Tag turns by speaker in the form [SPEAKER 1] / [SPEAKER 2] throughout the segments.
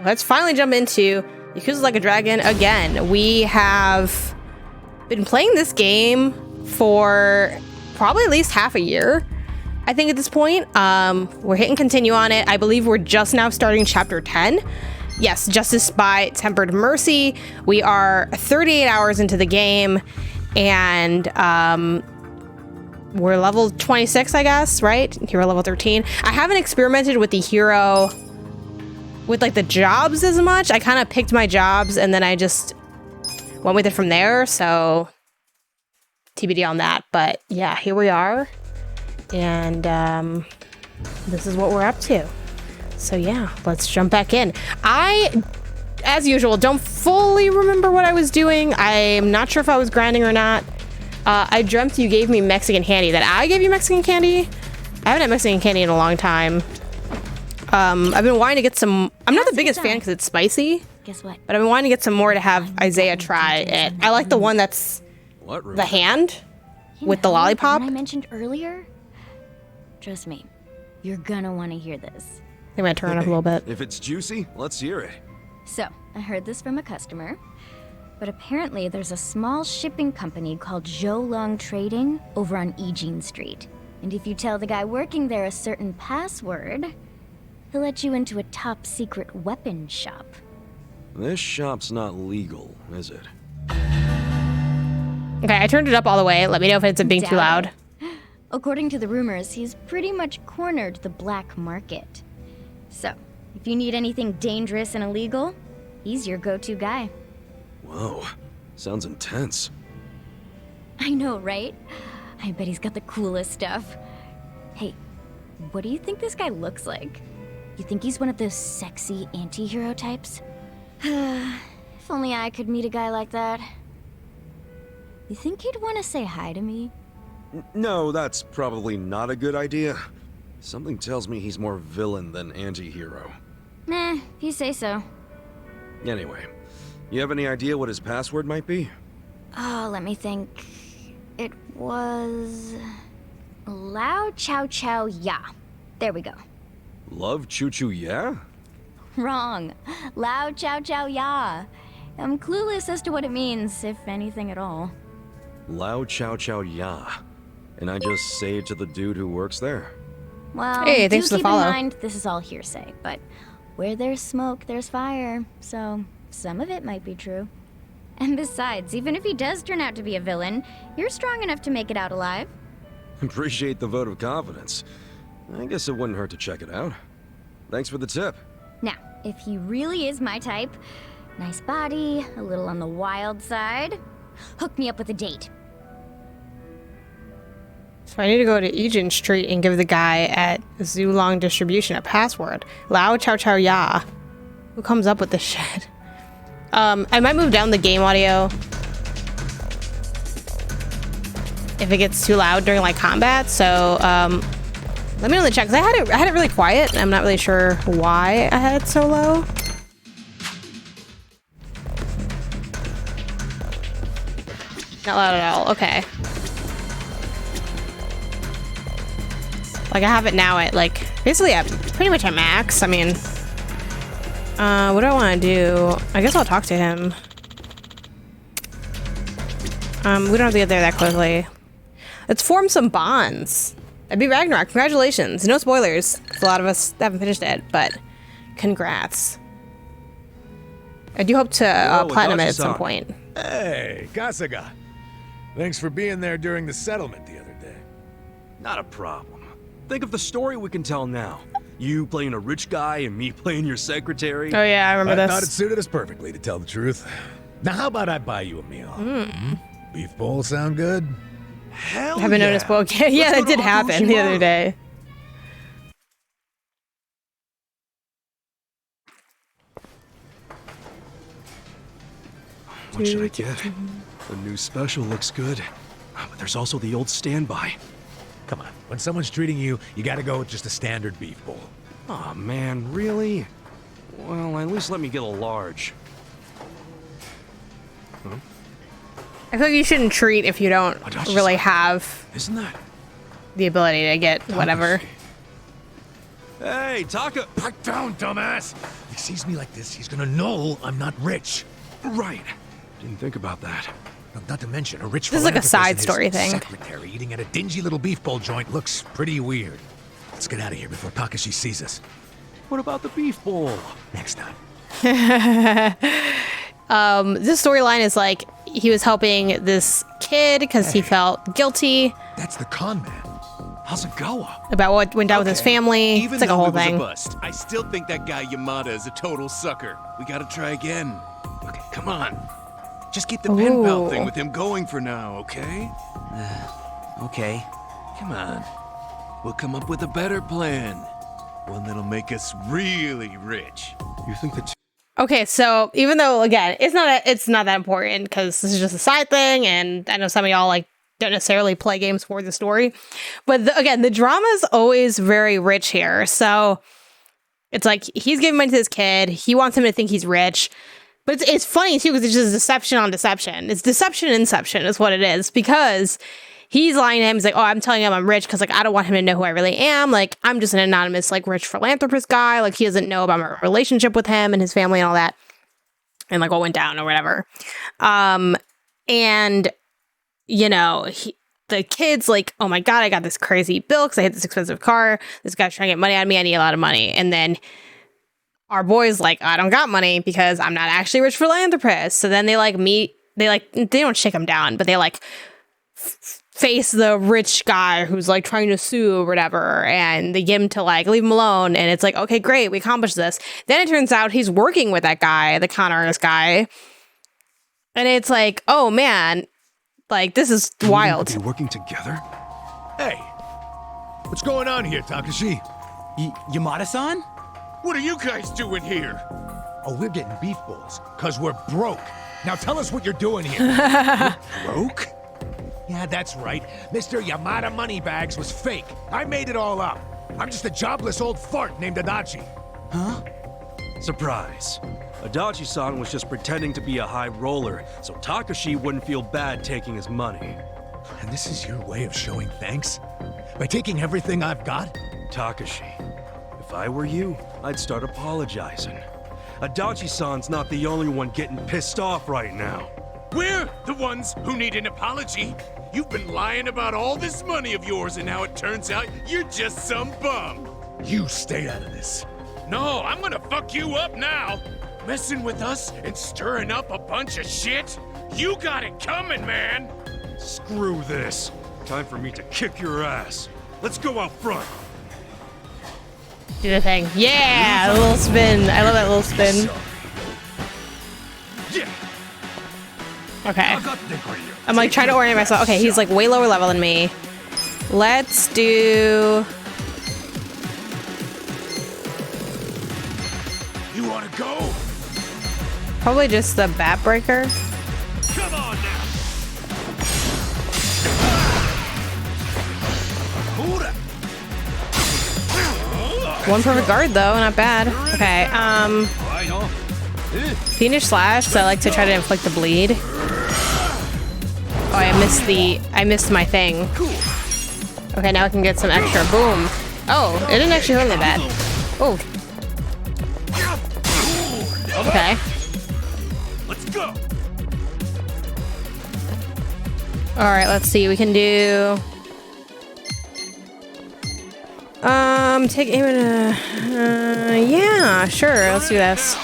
[SPEAKER 1] Let's finally jump into Yakuza Like a Dragon again. We have been playing this game for probably at least half a year, I think, at this point. We're hitting continue on it. I believe we're just now starting chapter 10. Yes, Justice by Tempered Mercy. We are 38 hours into the game, and we're level 26, I guess, right? Hero level 13. I haven't experimented with the hero with like the jobs as much. I kind of picked my jobs and then I just went with it from there. So TBD on that. But yeah, here we are. And this is what we're up to. So yeah, let's jump back in. I, as usual, don't fully remember what I was doing. I'm not sure if I was grinding or not. I dreamt you gave me Mexican candy. That I gave you Mexican candy? I haven't had Mexican candy in a long time. I've been wanting to get some. I'm not the biggest fan because it's spicy.
[SPEAKER 2] Guess what?
[SPEAKER 1] But I've been wanting to get some more to have Isaiah try it. I like the one that's the hand with the lollipop.
[SPEAKER 2] The one I mentioned earlier. Trust me, you're gonna want to hear this.
[SPEAKER 1] I'm gonna turn it up a little bit.
[SPEAKER 3] If it's juicy, let's hear it.
[SPEAKER 2] So, I heard this from a customer, but apparently there's a small shipping company called Zhou Trading over on Eugene Street. And if you tell the guy working there a certain password, he'll let you into a top secret weapon shop.
[SPEAKER 3] This shop's not legal, is it?
[SPEAKER 1] Okay, I turned it up all the way. Let me know if it's being too loud.
[SPEAKER 2] According to the rumors, he's pretty much cornered the black market. So, if you need anything dangerous and illegal, he's your go-to guy.
[SPEAKER 3] Whoa, sounds intense.
[SPEAKER 2] I know, right? I bet he's got the coolest stuff. Hey, what do you think this guy looks like? You think he's one of those sexy anti-hero types? If only I could meet a guy like that. You think he'd want to say hi to me?
[SPEAKER 3] No, that's probably not a good idea. Something tells me he's more villain than anti-hero.
[SPEAKER 2] Nah, if you say so.
[SPEAKER 3] Anyway, you have any idea what his password might be?
[SPEAKER 2] Oh, let me think. It was... Lao Chow Chow Ya. There we go.
[SPEAKER 3] Love Choo Choo Yeah?
[SPEAKER 2] Wrong. Lao Chow Chow Ya. I'm clueless as to what it means, if anything at all.
[SPEAKER 3] Lao Chow Chow Ya. And I just say it to the dude who works there.
[SPEAKER 2] Well,
[SPEAKER 1] hey, thanks
[SPEAKER 2] do
[SPEAKER 1] for the
[SPEAKER 2] keep
[SPEAKER 1] follow.
[SPEAKER 2] in mind, this is all hearsay, but where there's smoke, there's fire. So, some of it might be true. And besides, even if he does turn out to be a villain, you're strong enough to make it out alive.
[SPEAKER 3] Appreciate the vote of confidence. I guess it wouldn't hurt to check it out. Thanks for the tip.
[SPEAKER 2] Now, if he really is my type, nice body, a little on the wild side, hook me up with a date.
[SPEAKER 1] So I need to go to Eugene Street and give the guy at Zulong Distribution a password. Lao Chow Chow Ya. Who comes up with this shit? I might move down the game audio if it gets too loud during like combat. So let me know in the chat, because I had it really quiet. And I'm not really sure why I had it so low. Not loud at all. Okay. Like I have it now at like basically at pretty much at max. I mean, what do I want to do? I guess I'll talk to him. We don't have to get there that quickly. Let's form some bonds. That'd be Ragnarok. Congratulations. No spoilers. A lot of us haven't finished it, but congrats. I do hope to platinum it at some point.
[SPEAKER 4] Hey, Kasaga. Thanks for being there during the settlement the other day.
[SPEAKER 3] Not a problem. Think of the story we can tell now. You playing a rich guy and me playing your secretary.
[SPEAKER 1] Oh yeah, I remember this.
[SPEAKER 4] I thought it suited us perfectly, to tell the truth. Now how about I buy you a meal? Beef bowl sound good?
[SPEAKER 3] Hell
[SPEAKER 1] I haven't noticed both. Yeah, that did happen the other day.
[SPEAKER 3] What should I get? The new special looks good, but there's also the old standby.
[SPEAKER 4] Come on, when someone's treating you, you gotta go with just a standard beef bowl.
[SPEAKER 3] Aw, man, really? Well, at least let me get a large. Huh?
[SPEAKER 1] I feel like you shouldn't treat if you don't really have
[SPEAKER 3] Isn't that
[SPEAKER 1] the ability to get whatever.
[SPEAKER 3] Hey, Taka!
[SPEAKER 4] Back down, dumbass! sees me like this, he's gonna know I'm not rich.
[SPEAKER 3] Right. Didn't think about that.
[SPEAKER 4] Not to mention, a rich
[SPEAKER 1] This is like a
[SPEAKER 4] philanthropist
[SPEAKER 1] side
[SPEAKER 4] and his
[SPEAKER 1] story thing.
[SPEAKER 4] secretary eating at a dingy little beef bowl joint looks pretty weird. Let's get out of here before Takashi sees us.
[SPEAKER 3] What about the beef bowl?
[SPEAKER 4] Next time.
[SPEAKER 1] This storyline is like he was helping this kid because he felt guilty
[SPEAKER 4] That's the con man.
[SPEAKER 3] How's it go?
[SPEAKER 1] about what went down with his family.
[SPEAKER 5] Even
[SPEAKER 1] It's like a
[SPEAKER 5] though
[SPEAKER 1] whole
[SPEAKER 5] it was
[SPEAKER 1] thing.
[SPEAKER 5] a bust, I still think that guy Yamada is a total sucker. We gotta try again. Okay, come on. Just keep the pen pal
[SPEAKER 1] Ooh.
[SPEAKER 5] thing with him going for now, okay?
[SPEAKER 6] Okay.
[SPEAKER 5] Come on. We'll come up with a better plan. One that'll make us really rich.
[SPEAKER 3] You think that
[SPEAKER 1] Okay, so even though again it's not that important because this is just a side thing, and I know some of y'all like don't necessarily play games for the story, but again the drama is always very rich here. So it's like he's giving money to this kid. He wants him to think he's rich. But it's funny, too, because it's just deception on deception. It's deception inception is what it is, because he's lying to him. He's like, oh, I'm telling him I'm rich because, like, I don't want him to know who I really am. Like, I'm just an anonymous, like, rich philanthropist guy. Like, he doesn't know about my relationship with him and his family and all that. And, like, what went down or whatever. And, you know, the kid's like, oh, my God, I got this crazy bill because I hit this expensive car. This guy's trying to get money out of me. I need a lot of money. And then our boy's like, I don't got money because I'm not actually a rich philanthropist. So then they like meet, they don't shake him down, but they like face the rich guy who's like trying to sue or whatever. And they get him to like leave him alone. And it's like, okay, great, we accomplished this. Then it turns out he's working with that guy, the con artist guy. And it's like, oh man, like this is wild.
[SPEAKER 3] Are working together?
[SPEAKER 4] Hey, what's going on here, Takashi?
[SPEAKER 6] Yamada-san?
[SPEAKER 5] What are you guys doing here?
[SPEAKER 4] Oh, we're getting beef bowls, because we're broke. Now tell us what you're doing here.
[SPEAKER 3] Broke?
[SPEAKER 4] Yeah, that's right. Mr. Yamada Moneybags was fake. I made it all up. I'm just a jobless old fart named Adachi.
[SPEAKER 3] Surprise. Adachi-san was just pretending to be a high roller, so Takashi wouldn't feel bad taking his money.
[SPEAKER 4] And this is your way of showing thanks? By taking everything I've got?
[SPEAKER 3] Takashi, if I were you, I'd start apologizing. Adachi-san's not the only one getting pissed off right now.
[SPEAKER 5] We're the ones who need an apology. You've been lying about all this money of yours, and now it turns out you're just some bum.
[SPEAKER 4] You stay out of this.
[SPEAKER 5] No, I'm gonna fuck you up now. Messing with us and stirring up a bunch of shit? You got it coming, man.
[SPEAKER 3] Screw this. Time for me to kick your ass. Let's go out front.
[SPEAKER 1] Do the thing. Yeah, the little spin. I love that little spin.
[SPEAKER 3] Yeah.
[SPEAKER 1] Okay. I'm like trying to orient myself. Okay, he's like way lower level than me. Let's do...
[SPEAKER 5] You wanna go?
[SPEAKER 1] probably just the bat breaker.
[SPEAKER 5] Come on now.
[SPEAKER 1] One perfect guard though, not bad. Okay, Fiendish Slash, so I like to try to inflict the bleed. Oh, I missed my thing. Okay, now I can get some extra. Boom. Oh, it didn't actually hurt me that bad. Oh. Okay.
[SPEAKER 5] Let's go.
[SPEAKER 1] Alright, let's see. We can do... take aim at a... yeah, sure. Let's do this.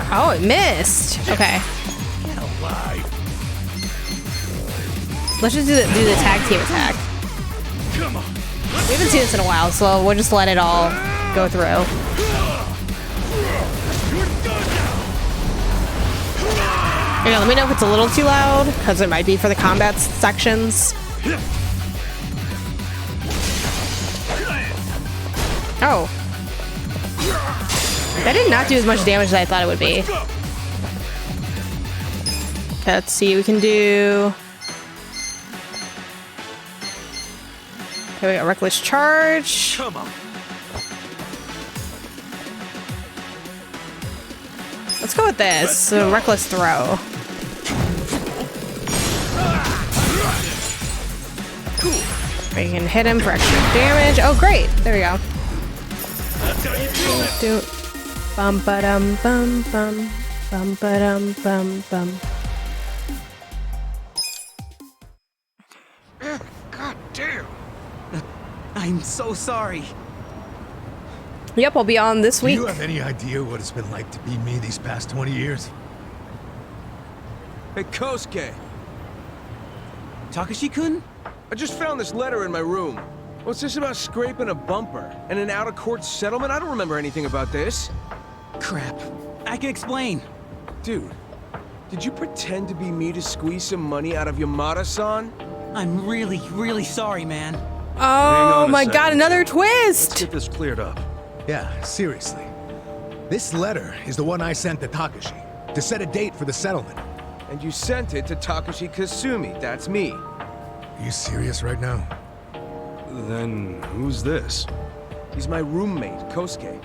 [SPEAKER 1] Oh, it missed. Okay. Let's just do the tag team attack. We haven't seen this in a while, so we'll just let it all go through. Okay, let me know if it's a little too loud, because it might be for the combat sections. Oh. That did not do as much damage as I thought it would be. Okay, let's see. We can do... okay, we got Reckless Charge.
[SPEAKER 3] Come on.
[SPEAKER 1] Let's go with this. So Reckless Throw. We can hit him for extra damage. Oh, great. There we go. do. Bum ba dum bum bum bum ba dum bum bum.
[SPEAKER 5] God damn.
[SPEAKER 6] I'm so sorry.
[SPEAKER 1] Yep, I'll be on this
[SPEAKER 4] Do
[SPEAKER 1] week.
[SPEAKER 4] you have any idea what it's been like to be me these past 20 years?
[SPEAKER 7] Hey, Kosuke,
[SPEAKER 6] Takashi-kun?
[SPEAKER 7] I just found this letter in my room. What's this about scraping a bumper and an out-of-court settlement? I don't remember anything about this.
[SPEAKER 6] Crap. I can explain.
[SPEAKER 7] Dude, did you pretend to be me to squeeze some money out of Yamada-san?
[SPEAKER 6] I'm really, really sorry, man.
[SPEAKER 1] Oh
[SPEAKER 3] on a
[SPEAKER 1] my
[SPEAKER 3] second.
[SPEAKER 1] god, another
[SPEAKER 3] Let's
[SPEAKER 1] twist!
[SPEAKER 3] get this cleared up.
[SPEAKER 4] Yeah, seriously. This letter is the one I sent to Takashi to set a date for the settlement.
[SPEAKER 7] And you sent it to Takashi Kasumi, that's me.
[SPEAKER 4] Are you serious right now?
[SPEAKER 3] Then who's this?
[SPEAKER 7] He's my roommate, Kosuke.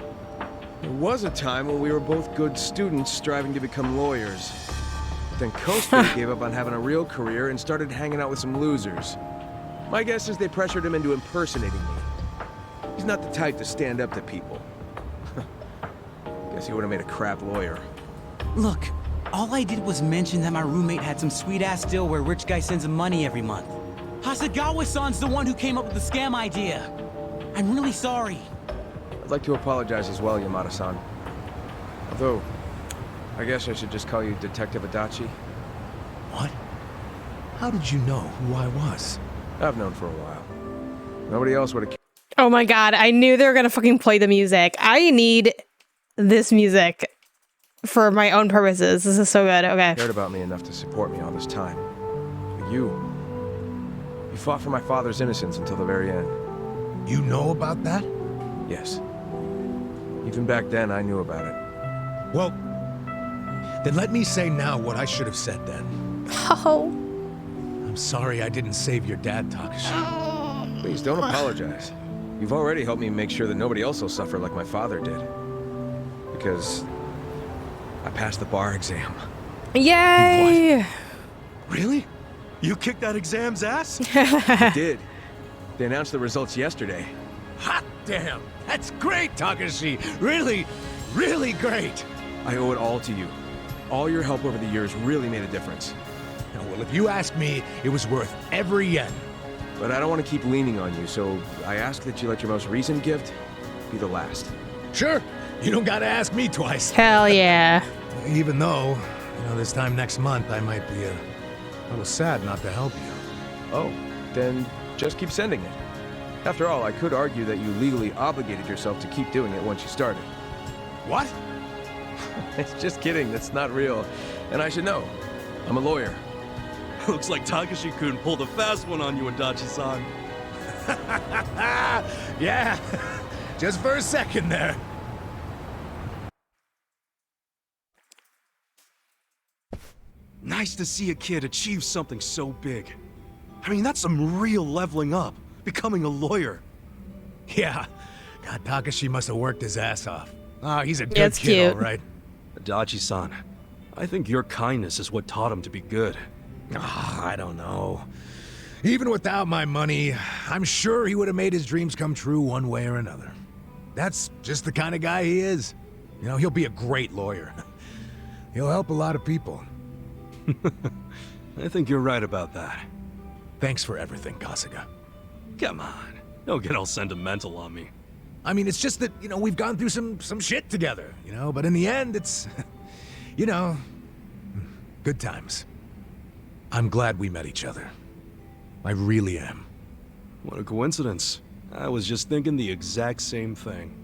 [SPEAKER 7] There was a time when we were both good students striving to become lawyers. But then Kosuke gave up on having a real career and started hanging out with some losers. My guess is they pressured him into impersonating me. He's not the type to stand up to people. Guess he would have made a crap lawyer.
[SPEAKER 6] Look, all I did was mention that my roommate had some sweet-ass deal where rich guy sends him money every month. Hasegawa-san's the one who came up with the scam idea. I'm really sorry.
[SPEAKER 7] I'd like to apologize as well, Yamada-san. Although, I guess I should just call you Detective Adachi.
[SPEAKER 4] What? How did you know who I was?
[SPEAKER 7] I've known for a while. Nobody else would have
[SPEAKER 1] Oh my god, I knew they were gonna fucking play the music. I need this music for my own purposes. This is so good. Okay.
[SPEAKER 7] cared about me enough to support me all this time. But you fought for my father's innocence until the very end.
[SPEAKER 4] You know about that?
[SPEAKER 7] Yes. Even back then, I knew about it.
[SPEAKER 4] Well, then let me say now what I should have said then.
[SPEAKER 1] Oh.
[SPEAKER 4] I'm sorry I didn't save your dad, Takashi.
[SPEAKER 7] Please don't apologize. You've already helped me make sure that nobody else will suffer like my father did. Because I passed the bar exam.
[SPEAKER 1] Yay!
[SPEAKER 3] Really? You kicked that exam's ass?
[SPEAKER 7] I did. They announced the results yesterday.
[SPEAKER 4] Hot damn! That's great, Takashi! Really, really great!
[SPEAKER 7] I owe it all to you. All your help over the years really made a difference.
[SPEAKER 4] Now, well, if you ask me, it was worth every yen.
[SPEAKER 7] But I don't want to keep leaning on you, so I ask that you let your most recent gift be the last.
[SPEAKER 4] Sure, you don't gotta ask me twice.
[SPEAKER 1] Hell yeah.
[SPEAKER 4] Even though, this time next month I might be a little sad not to help you.
[SPEAKER 7] Oh, then just keep sending it. After all, I could argue that you legally obligated yourself to keep doing it once you started.
[SPEAKER 4] What?
[SPEAKER 7] It's just kidding, that's not real. And I should know. I'm a lawyer.
[SPEAKER 3] Looks like Takashi-kun pulled a fast one on you, Adachi-san.
[SPEAKER 4] Yeah, just for a second there.
[SPEAKER 3] Nice to see a kid achieve something so big. I mean, that's some real leveling up, becoming a lawyer.
[SPEAKER 4] Yeah, God, Takashi must have worked his ass off. Oh, he's a good
[SPEAKER 1] it's
[SPEAKER 4] kid,
[SPEAKER 1] cute.
[SPEAKER 4] all right.
[SPEAKER 3] Adachi-san, I think your kindness is what taught him to be good.
[SPEAKER 4] I don't know. Even without my money, I'm sure he would have made his dreams come true one way or another. That's just the kind of guy he is. He'll be a great lawyer. He'll help a lot of people.
[SPEAKER 3] I think you're right about that.
[SPEAKER 4] Thanks for everything, Kasuga.
[SPEAKER 3] Come on, don't get all sentimental on me.
[SPEAKER 4] I mean, it's just that, we've gone through some shit together, but in the end, it's, good times. I'm glad we met each other. I really am.
[SPEAKER 3] What a coincidence. I was just thinking the exact same thing.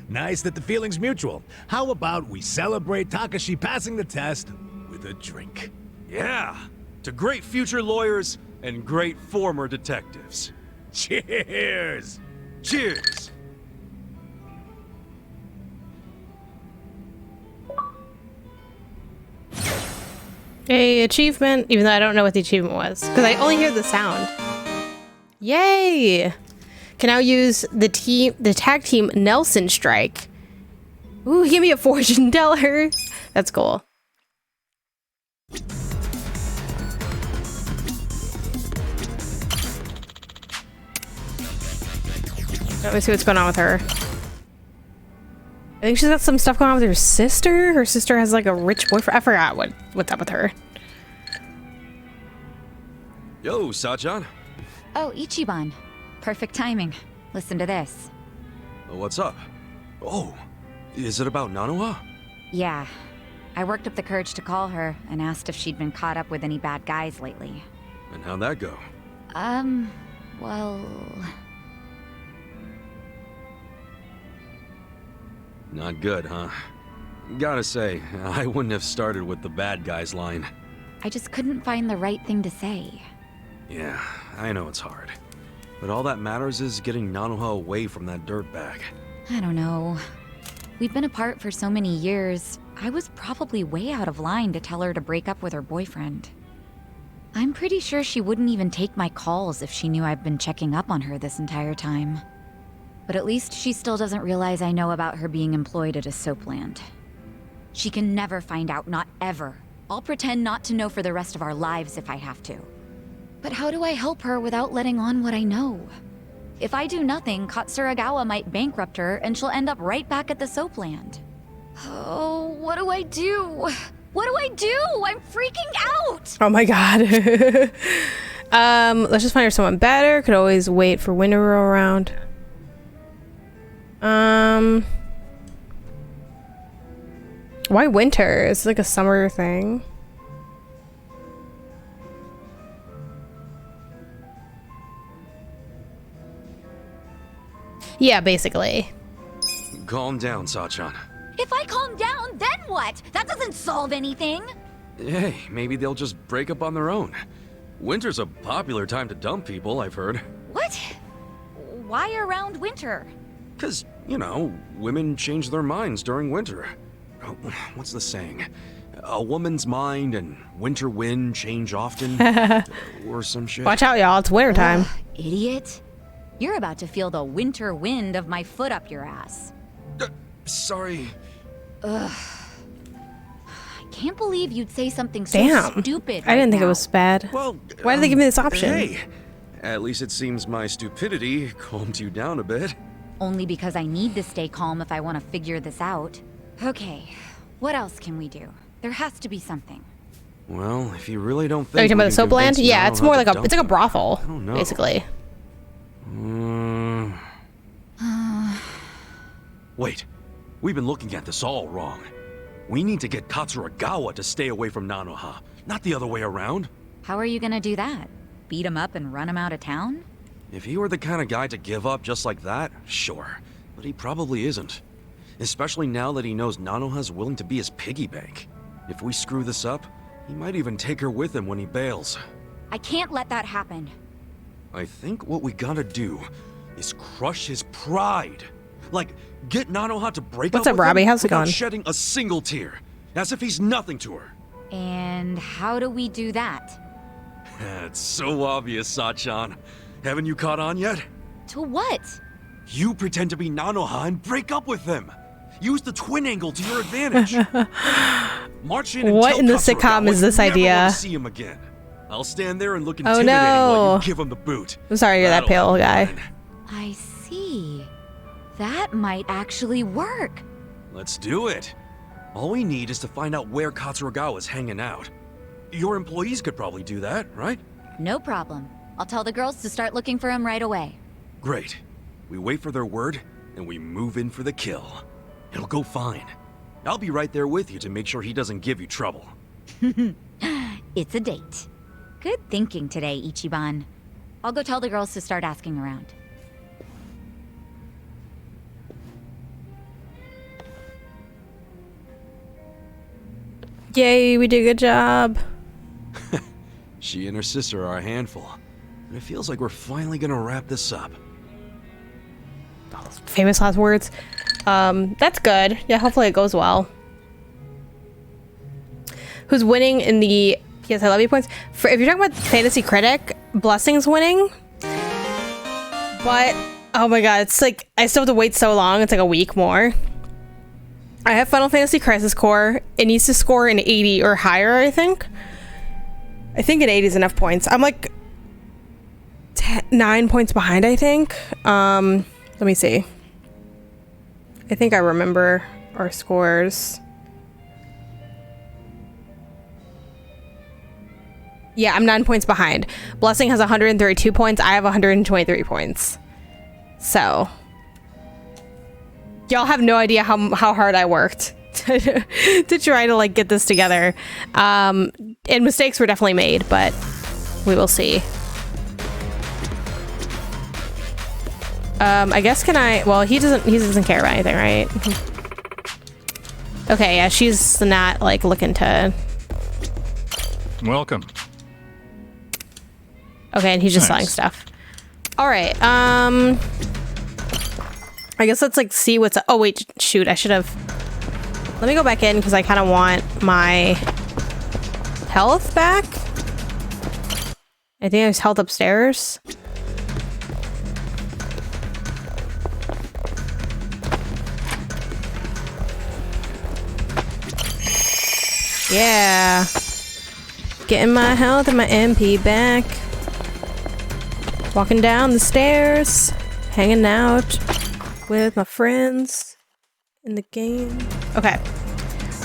[SPEAKER 4] Nice that the feeling's mutual. How about we celebrate Takashi passing the test with a drink?
[SPEAKER 3] Yeah, to great future lawyers and great former detectives.
[SPEAKER 4] Cheers!
[SPEAKER 3] Cheers!
[SPEAKER 1] A achievement, even though I don't know what the achievement was, because I only hear the sound. Yay! Can now use the tag team Nelson strike. Ooh, give me a fortune teller. That's cool. Let me see what's going on with her. I think she's got some stuff going on with her sister. Her sister has like a rich boyfriend. I forgot what's up with her.
[SPEAKER 3] Yo, Sajan.
[SPEAKER 2] Oh, Ichiban. Perfect timing. Listen to this.
[SPEAKER 3] What's up? Oh, is it about Nanoha?
[SPEAKER 2] Yeah. I worked up the courage to call her and asked if she'd been caught up with any bad guys lately.
[SPEAKER 3] And how'd that go?
[SPEAKER 2] Well...
[SPEAKER 3] Not good, huh? Gotta say, I wouldn't have started with the bad guys line.
[SPEAKER 2] I just couldn't find the right thing to say.
[SPEAKER 3] Yeah, I know it's hard. But all that matters is getting Nanoha away from that dirtbag.
[SPEAKER 2] I don't know. We've been apart for so many years, I was probably way out of line to tell her to break up with her boyfriend. I'm pretty sure she wouldn't even take my calls if she knew I've been checking up on her this entire time. But at least she still doesn't realize I know about her being employed at a soapland. She can never find out, not ever. I'll pretend not to know for the rest of our lives if I have to. But how do I help her without letting on what I know? If I do nothing, Katsuragawa might bankrupt her and she'll end up right back at the soapland. Oh, what do I do? What do I do? I'm freaking out!
[SPEAKER 1] Oh my god. Let's just find her someone better. Could always wait for winter to roll around. Why winter? Is it like a summer thing? Yeah, basically.
[SPEAKER 3] Calm down, Sachan.
[SPEAKER 2] If I calm down, then what? That doesn't solve anything.
[SPEAKER 3] Hey, maybe they'll just break up on their own. Winter's a popular time to dump people, I've heard.
[SPEAKER 2] What? Why around winter?
[SPEAKER 3] 'Cause, you know, women change their minds during winter. Oh, what's the saying? A woman's mind and winter wind change often? Or some shit.
[SPEAKER 1] Watch out, y'all. It's winter time.
[SPEAKER 2] Idiot. You're about to feel the winter wind of my foot up your ass.
[SPEAKER 3] Sorry.
[SPEAKER 2] Ugh. I can't believe you'd say something so
[SPEAKER 1] Damn.
[SPEAKER 2] stupid.
[SPEAKER 1] I didn't think
[SPEAKER 2] now.
[SPEAKER 1] it was bad.
[SPEAKER 3] Well,
[SPEAKER 1] why did they give me this option?
[SPEAKER 3] Hey, at least it seems my stupidity calmed you down a bit.
[SPEAKER 2] Only because I need to stay calm if I want to figure this out. Okay, what else can we do? There has to be something.
[SPEAKER 3] Well, if you really don't think...
[SPEAKER 1] Are you talking about the
[SPEAKER 3] we can
[SPEAKER 1] soapland?
[SPEAKER 3] convince
[SPEAKER 1] Yeah, it's more like
[SPEAKER 3] Nanoha to
[SPEAKER 1] it's like a
[SPEAKER 3] dump
[SPEAKER 1] brothel,
[SPEAKER 3] I don't know.
[SPEAKER 1] basically.
[SPEAKER 3] Wait, we've been looking at this all wrong. We need to get Katsuragawa to stay away from Nanoha, not the other way around.
[SPEAKER 2] How are you gonna do that? Beat him up and run him out of town?
[SPEAKER 3] If he were the kind of guy to give up just like that, sure. But he probably isn't. Especially now that he knows Nanoha's willing to be his piggy bank. If we screw this up, he might even take her with him when he bails.
[SPEAKER 2] I can't let that happen.
[SPEAKER 3] I think what we gotta do is crush his pride. Like, get Nanoha to break
[SPEAKER 1] What's
[SPEAKER 3] up
[SPEAKER 1] up,
[SPEAKER 3] with
[SPEAKER 1] Robbie?
[SPEAKER 3] him
[SPEAKER 1] How's it
[SPEAKER 3] without
[SPEAKER 1] going?
[SPEAKER 3] shedding a single tear. As if he's nothing to her.
[SPEAKER 2] And how do we do that?
[SPEAKER 3] It's so obvious, Sachan. Haven't you caught on yet?
[SPEAKER 2] To what?
[SPEAKER 3] You pretend to be Nanoha and break up with them. Use the twin angle to your advantage. March in and
[SPEAKER 1] What
[SPEAKER 3] tell
[SPEAKER 1] in the
[SPEAKER 3] Katsuragawa
[SPEAKER 1] sitcom is this
[SPEAKER 3] you never
[SPEAKER 1] idea?
[SPEAKER 3] wanna see him again. I'll stand there and look
[SPEAKER 1] Oh,
[SPEAKER 3] intimidating while
[SPEAKER 1] no.
[SPEAKER 3] you give him the boot.
[SPEAKER 1] I'm sorry you're that
[SPEAKER 3] That'll
[SPEAKER 1] pale
[SPEAKER 3] help
[SPEAKER 1] guy.
[SPEAKER 3] mine.
[SPEAKER 2] I see. That might actually work.
[SPEAKER 3] Let's do it. All we need is to find out where Katsuragawa is hanging out. Your employees could probably do that, right?
[SPEAKER 2] No problem. I'll tell the girls to start looking for him right away.
[SPEAKER 3] Great. We wait for their word, and we move in for the kill. It'll go fine. I'll be right there with you to make sure he doesn't give you trouble.
[SPEAKER 2] It's a date. Good thinking today, Ichiban. I'll go tell the girls to start asking around.
[SPEAKER 1] Yay, we did a good job.
[SPEAKER 3] She and her sister are a handful. And it feels like we're finally gonna wrap this up.
[SPEAKER 1] Famous last words. That's good. Yeah, hopefully it goes well. Who's winning in the PS I Love You points? If you're talking about Fantasy Critic, Blessing's winning. But, oh my god, it's like, I still have to wait so long. It's like a week more. I have Final Fantasy Crisis Core. It needs to score an 80 or higher, I think. I think an 80 is enough points. I'm like 9 points behind, I think. Let me see. I think I remember our scores. Yeah, I'm 9 points behind. Blessing has 132 points. I have 123 points. So, y'all have no idea how hard I worked to try to like get this together. And mistakes were definitely made, but we will see. I guess can I? Well, he doesn't care about anything, right? Okay, yeah, she's not like looking to.
[SPEAKER 8] Welcome.
[SPEAKER 1] Okay, and he's just selling stuff. All right. I guess let's like see what's. Oh wait, shoot! I should have. Let me go back in because I kind of want my health back. I think there's health upstairs. Yeah. Getting my health and my MP back. Walking down the stairs. Hanging out with my friends in the game. Okay.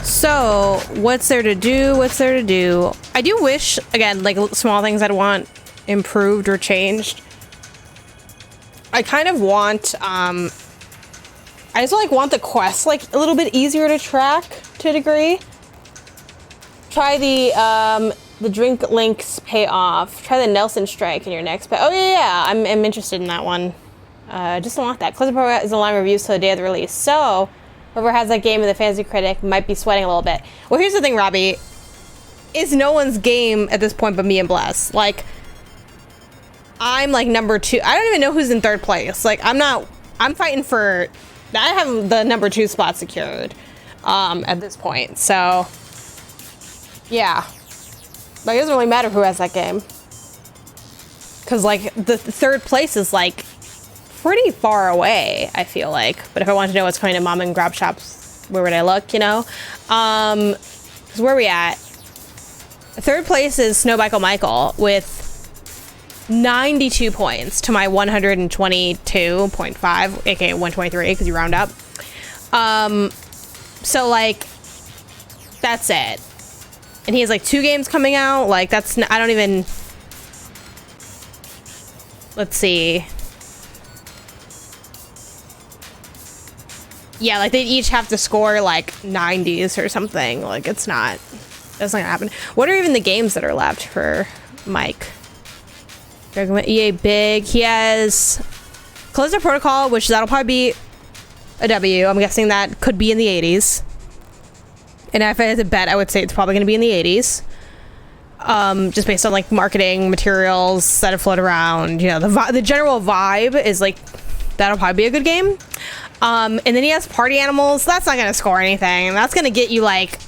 [SPEAKER 1] So, what's there to do? What's there to do? I do wish, again, like small things I'd want improved or changed. I kind of want, I just like want the quests like a little bit easier to track to a degree. Try the drink links pay off. Try the Nelson strike in your next pay. Oh yeah, I'm interested in that one. Just don't want that. Closing Pro is allowing reviews till the day of the release. So, whoever has that game in the Fantasy Critic might be sweating a little bit. Well, here's the thing, Robbie. It's no one's game at this point but me and Bless. Like, I'm like number 2. I don't even know who's in 3rd place. Like, I'm fighting for, I have the number 2 spot secured at this point. So, yeah. Like, it doesn't really matter who has that game. Because, like, the 3rd place is, like, pretty far away, I feel like. But if I want to know what's coming to mom and grab shops, where would I look, you know? Because where are we at? 3rd place is Snowbicycle Michael with 92 points to my 122.5, aka 123, because you round up. So, like, that's it. And he has, like, 2 games coming out. Like, that's... I don't even... Let's see. Yeah, like, they each have to score, like, 90s or something. Like, it's not... That's not gonna happen. What are even the games that are left for Mike? EA Big. He has... Closer Protocol, which that'll probably be a W. I'm guessing that could be in the 80s. And if I had to bet, I would say it's probably going to be in the 80s. Just based on, like, marketing materials that have floated around. You know, the general vibe is, like, that'll probably be a good game. And then he has Party Animals. That's not going to score anything. That's going to get you, like,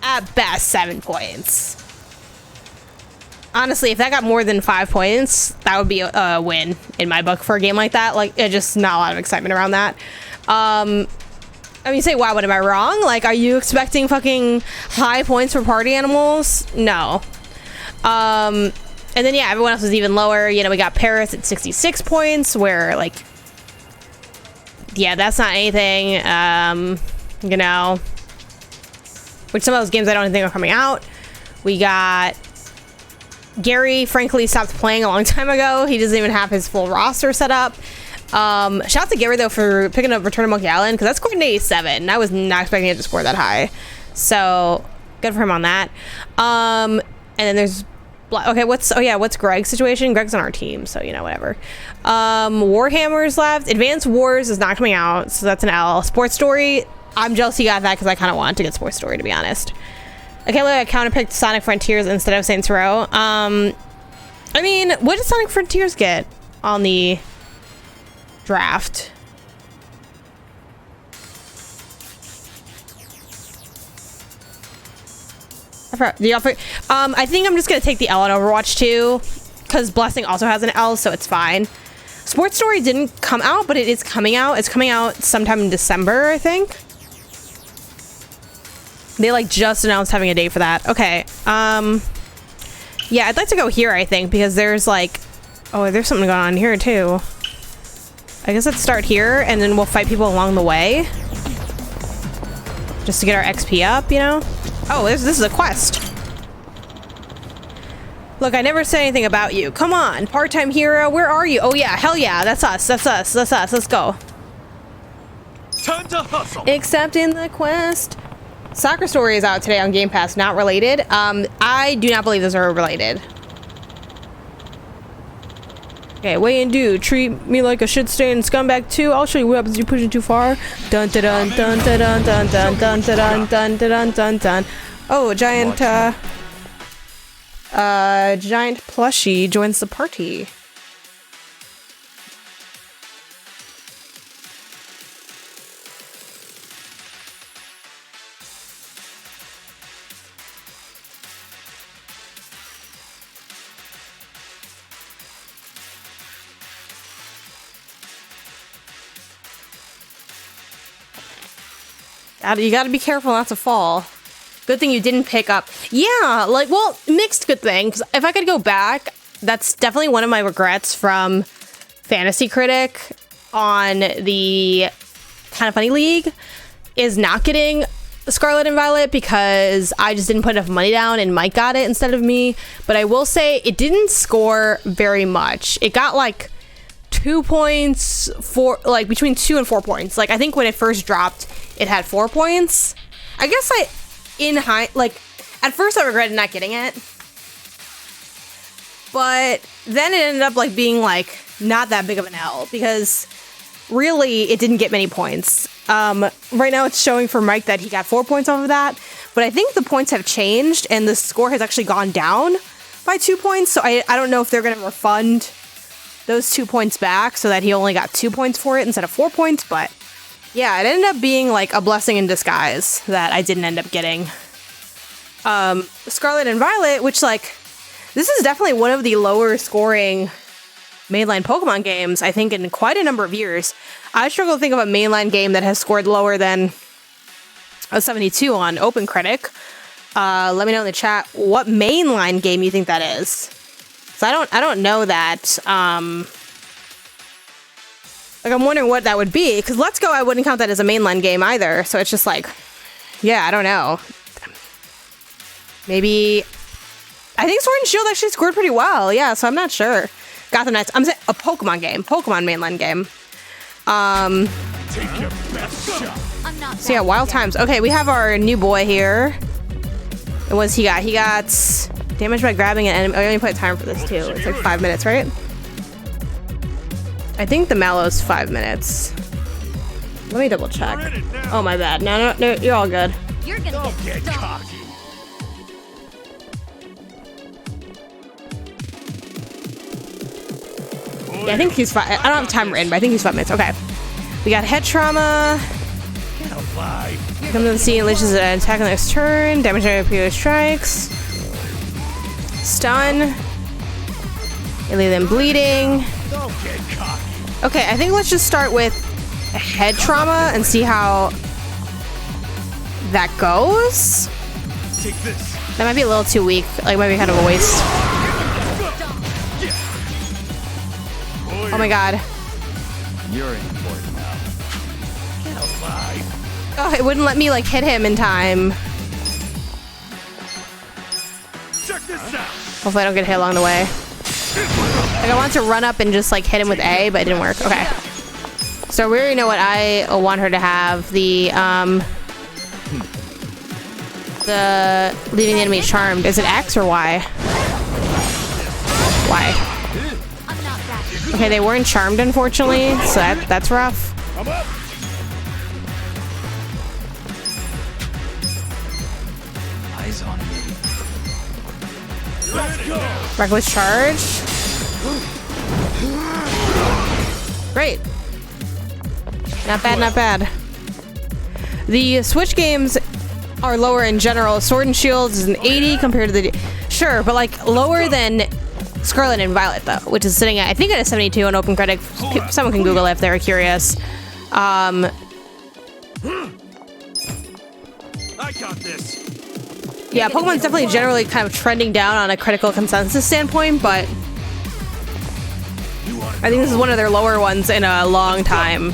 [SPEAKER 1] at best, 7 points. Honestly, if that got more than 5 points, that would be a win in my book for a game like that. Like, it's just not a lot of excitement around that. I mean, you say, wow, what am I wrong? Like, are you expecting fucking high points for Party Animals? No. And then, yeah, everyone else is even lower. You know, we got Paris at 66 points, where, like, yeah, that's not anything, you know, which some of those games I don't even think are coming out. We got Gary, frankly, stopped playing a long time ago. He doesn't even have his full roster set up. Shout out to Gary, though, for picking up Return to Monkey Island, because that's scored an 87, and I was not expecting it to score that high. So, good for him on that. And then there's... Okay, what's Greg's situation? Greg's on our team, so, you know, whatever. Warhammer's left. Advanced Wars is not coming out, so that's an L. Sports Story, I'm jealous he got that, because I kind of wanted to get Sports Story, to be honest. I can't believe I counterpicked Sonic Frontiers instead of Saints Row. I mean, what did Sonic Frontiers get on the... draft? I think I'm just gonna take the L on Overwatch 2 because Blessing also has an L, so it's fine. Sports Story didn't come out, but it is coming out. It's coming out sometime in December, I think. They like just announced having a date for that. Okay. Yeah, I'd like to go here, I think, because there's like, oh, there's something going on here too. I guess let's start here, and then we'll fight people along the way. Just to get our XP up, you know? Oh, this is a quest. Look, I never said anything about you. Come on, part-time hero, where are you? Oh yeah, hell yeah, that's us, that's us, that's us, let's go.
[SPEAKER 5] Time to hustle.
[SPEAKER 1] Accepting the quest. Soccer Story is out today on Game Pass, not related. I do not believe those are related. Okay, way and do. Treat me like a shit-stained scumbag too. I'll show you what happens if you push it too far. Dun dun dun dun dun dun dun dun dun dun dun dun dun. Oh, a giant giant plushie joins the party. You gotta be careful not to fall. Good thing you didn't pick up. Yeah, like, well, mixed good thing. 'Cause if I could go back, that's definitely one of my regrets from Fantasy Critic on the Kind of Funny League is not getting Scarlet and Violet because I just didn't put enough money down and Mike got it instead of me. But I will say it didn't score very much. It got like 2 points for like between 2 and 4 points. Like I think when it first dropped, it had 4 points. I guess at first I regretted not getting it, but then it ended up like being like not that big of an L because really it didn't get many points. Right now it's showing for Mike that he got 4 points off of that, but I think the points have changed and the score has actually gone down by 2 points. So I don't know if they're going to refund those 2 points back so that he only got 2 points for it instead of 4 points, but yeah, it ended up being like a blessing in disguise that I didn't end up getting. Scarlet and Violet, which like, this is definitely one of the lower scoring mainline Pokemon games, I think, in quite a number of years. I struggle to think of a mainline game that has scored lower than a 72 on Open Critic. Let me know in the chat what mainline game you think that is. So I don't know that. Like, I'm wondering what that would be, because Let's Go, I wouldn't count that as a mainline game either, so it's just like, yeah, I don't know. Maybe, I think Sword and Shield actually scored pretty well, yeah, so I'm not sure. Gotham Knights, I'm saying a Pokemon game, Pokemon mainline game.
[SPEAKER 5] Take your best shot.
[SPEAKER 1] So yeah, Wild Times. Okay, we have our new boy here. And what's he got? He got damage by grabbing an enemy. Oh, you only put time for this too. It's like 5 minutes, right? I think the Mallow's 5 minutes. Let me double check. Oh, my bad. No, you're all good.
[SPEAKER 2] You're gonna
[SPEAKER 5] Get cocky.
[SPEAKER 1] Yeah, I think he's 5. I don't have time written, but I think he's 5 minutes. Okay. We got head trauma.
[SPEAKER 5] Get alive.
[SPEAKER 1] Comes to the scene, unleashes an attack on the next turn. Damage by previous strikes. Stun. You leave them bleeding.
[SPEAKER 5] Don't get cocky.
[SPEAKER 1] Okay, I think let's just start with head trauma and see how that goes.
[SPEAKER 5] Take this.
[SPEAKER 1] That might be a little too weak. Like, might be kind of a waste. Oh my god.
[SPEAKER 5] You're important now. Get alive.
[SPEAKER 1] Oh, it wouldn't let me, like, hit him in time.
[SPEAKER 5] Check this out.
[SPEAKER 1] Hopefully I don't get hit along the way. Like, I want to run up and just, like, hit him with A, but it didn't work. Okay. So we already know what I want her to have. The leaving the enemy charmed. Is it X or Y? Y. Okay, they weren't charmed, unfortunately, so that's rough.
[SPEAKER 5] I'm up. Eyes on me. Let's go.
[SPEAKER 1] Reckless charge. Great. Not bad, not bad. The Switch games are lower in general. Sword and Shield is an 80 compared to the... Sure, but like lower than Scarlet and Violet, though, which is sitting at, I think, at a 72 on Open Critic. Someone can Google it if they're curious.
[SPEAKER 5] I got this.
[SPEAKER 1] Yeah, Pokemon's definitely generally kind of trending down on a critical consensus standpoint, but
[SPEAKER 5] You want
[SPEAKER 1] I think this is one of their lower ones in a long time.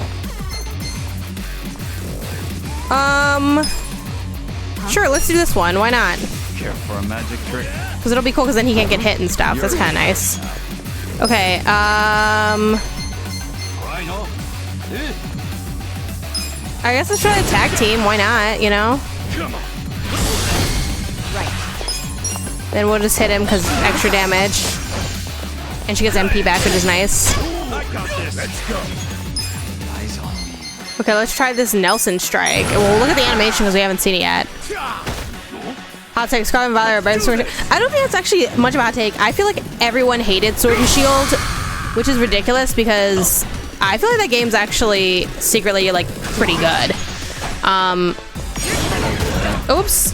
[SPEAKER 1] Sure, let's do this one. Why not?
[SPEAKER 8] Care for a magic trick?
[SPEAKER 1] Because it'll be cool because then he can't get hit and stuff. That's kind of nice. Okay, I guess let's try the tag team. Why not, you know? Right. Then we'll just hit him because extra damage. And she gets MP back, which is nice.
[SPEAKER 8] Let's go.
[SPEAKER 1] Okay, let's try this Nelson strike. We'll look at the animation because we haven't seen it yet. Hot take, Scarlet and Violet are better than Sword. I don't think it's actually much of a hot take. I feel like everyone hated Sword and Shield, which is ridiculous because I feel like that game's actually secretly like pretty good. Oops.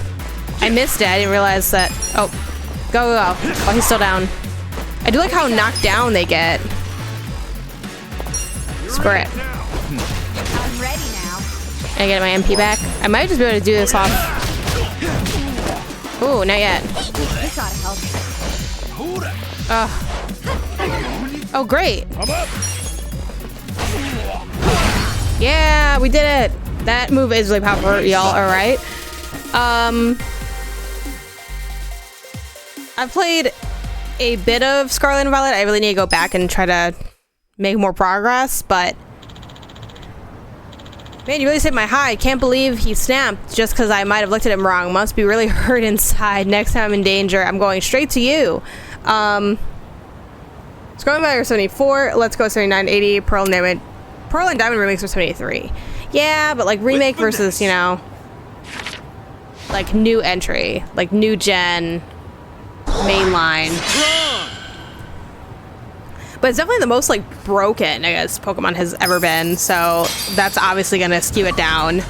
[SPEAKER 1] I missed it. I didn't realize that. Oh, go. Oh, he's still down. I do like how knocked down they get. Screw it.
[SPEAKER 2] I'm ready now.
[SPEAKER 1] I get my MP back. I might just be able to do this off. Ooh, not yet.
[SPEAKER 2] This ought to help.
[SPEAKER 1] Oh, great. Yeah, we did it. That move is really powerful, y'all. All right. I've played a bit of Scarlet and Violet. I really need to go back and try to make more progress, but man, you really saved my hide. Can't believe he snapped just because I might have looked at him wrong. Must be really hurt inside. Next time I'm in danger, I'm going straight to you. Scarlet and Violet are 74. Let's go 79, 80. Pearl and Diamond remakes are 73. Yeah, but like remake versus, you know, like new entry, like new gen, mainline. But it's definitely the most like broken, I guess, Pokemon has ever been. So that's obviously gonna skew it down.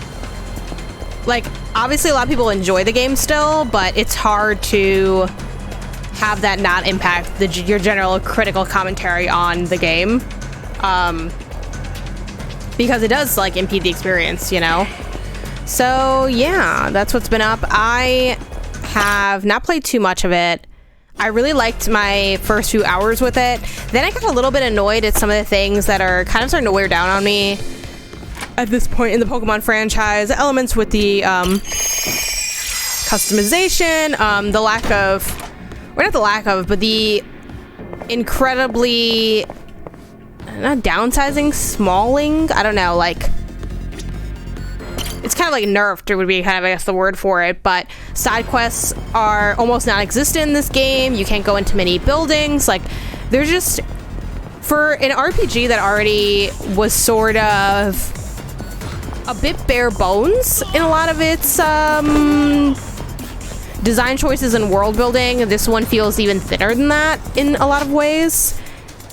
[SPEAKER 1] Like, obviously a lot of people enjoy the game still, but it's hard to have that not impact your general critical commentary on the game. Because it does like impede the experience, you know? So yeah, that's what's been up. I have not played too much of it. I really liked my first few hours with it. Then I got a little bit annoyed at some of the things that are kind of starting to wear down on me at this point in the Pokemon franchise. Elements with the customization, the lack of, or not the lack of, but the incredibly, not downsizing, smalling, I don't know, like, it's kind of like nerfed, would be kind of, I guess, the word for it, but side quests are almost non-existent in this game. You can't go into many buildings. Like, they're just, for an RPG that already was sort of a bit bare bones in a lot of its design choices and world building, this one feels even thinner than that in a lot of ways.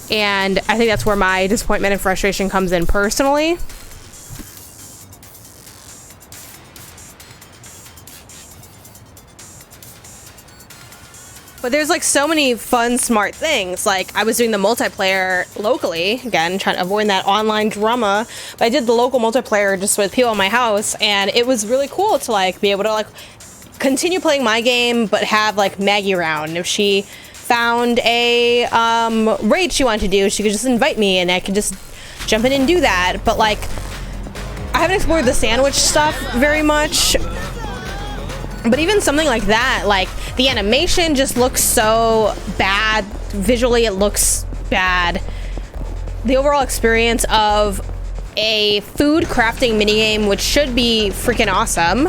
[SPEAKER 1] And I think that's where my disappointment and frustration comes in personally. But there's like so many fun, smart things. Like, I was doing the multiplayer locally, again, trying to avoid that online drama. But I did the local multiplayer just with people in my house, and it was really cool to like be able to like continue playing my game, but have like Maggie around. If she found a raid she wanted to do, she could just invite me, and I could just jump in and do that. But like, I haven't explored the sandwich stuff very much. But even something like that, like the animation just looks so bad. Visually, it looks bad. The overall experience of a food crafting minigame, which should be freaking awesome,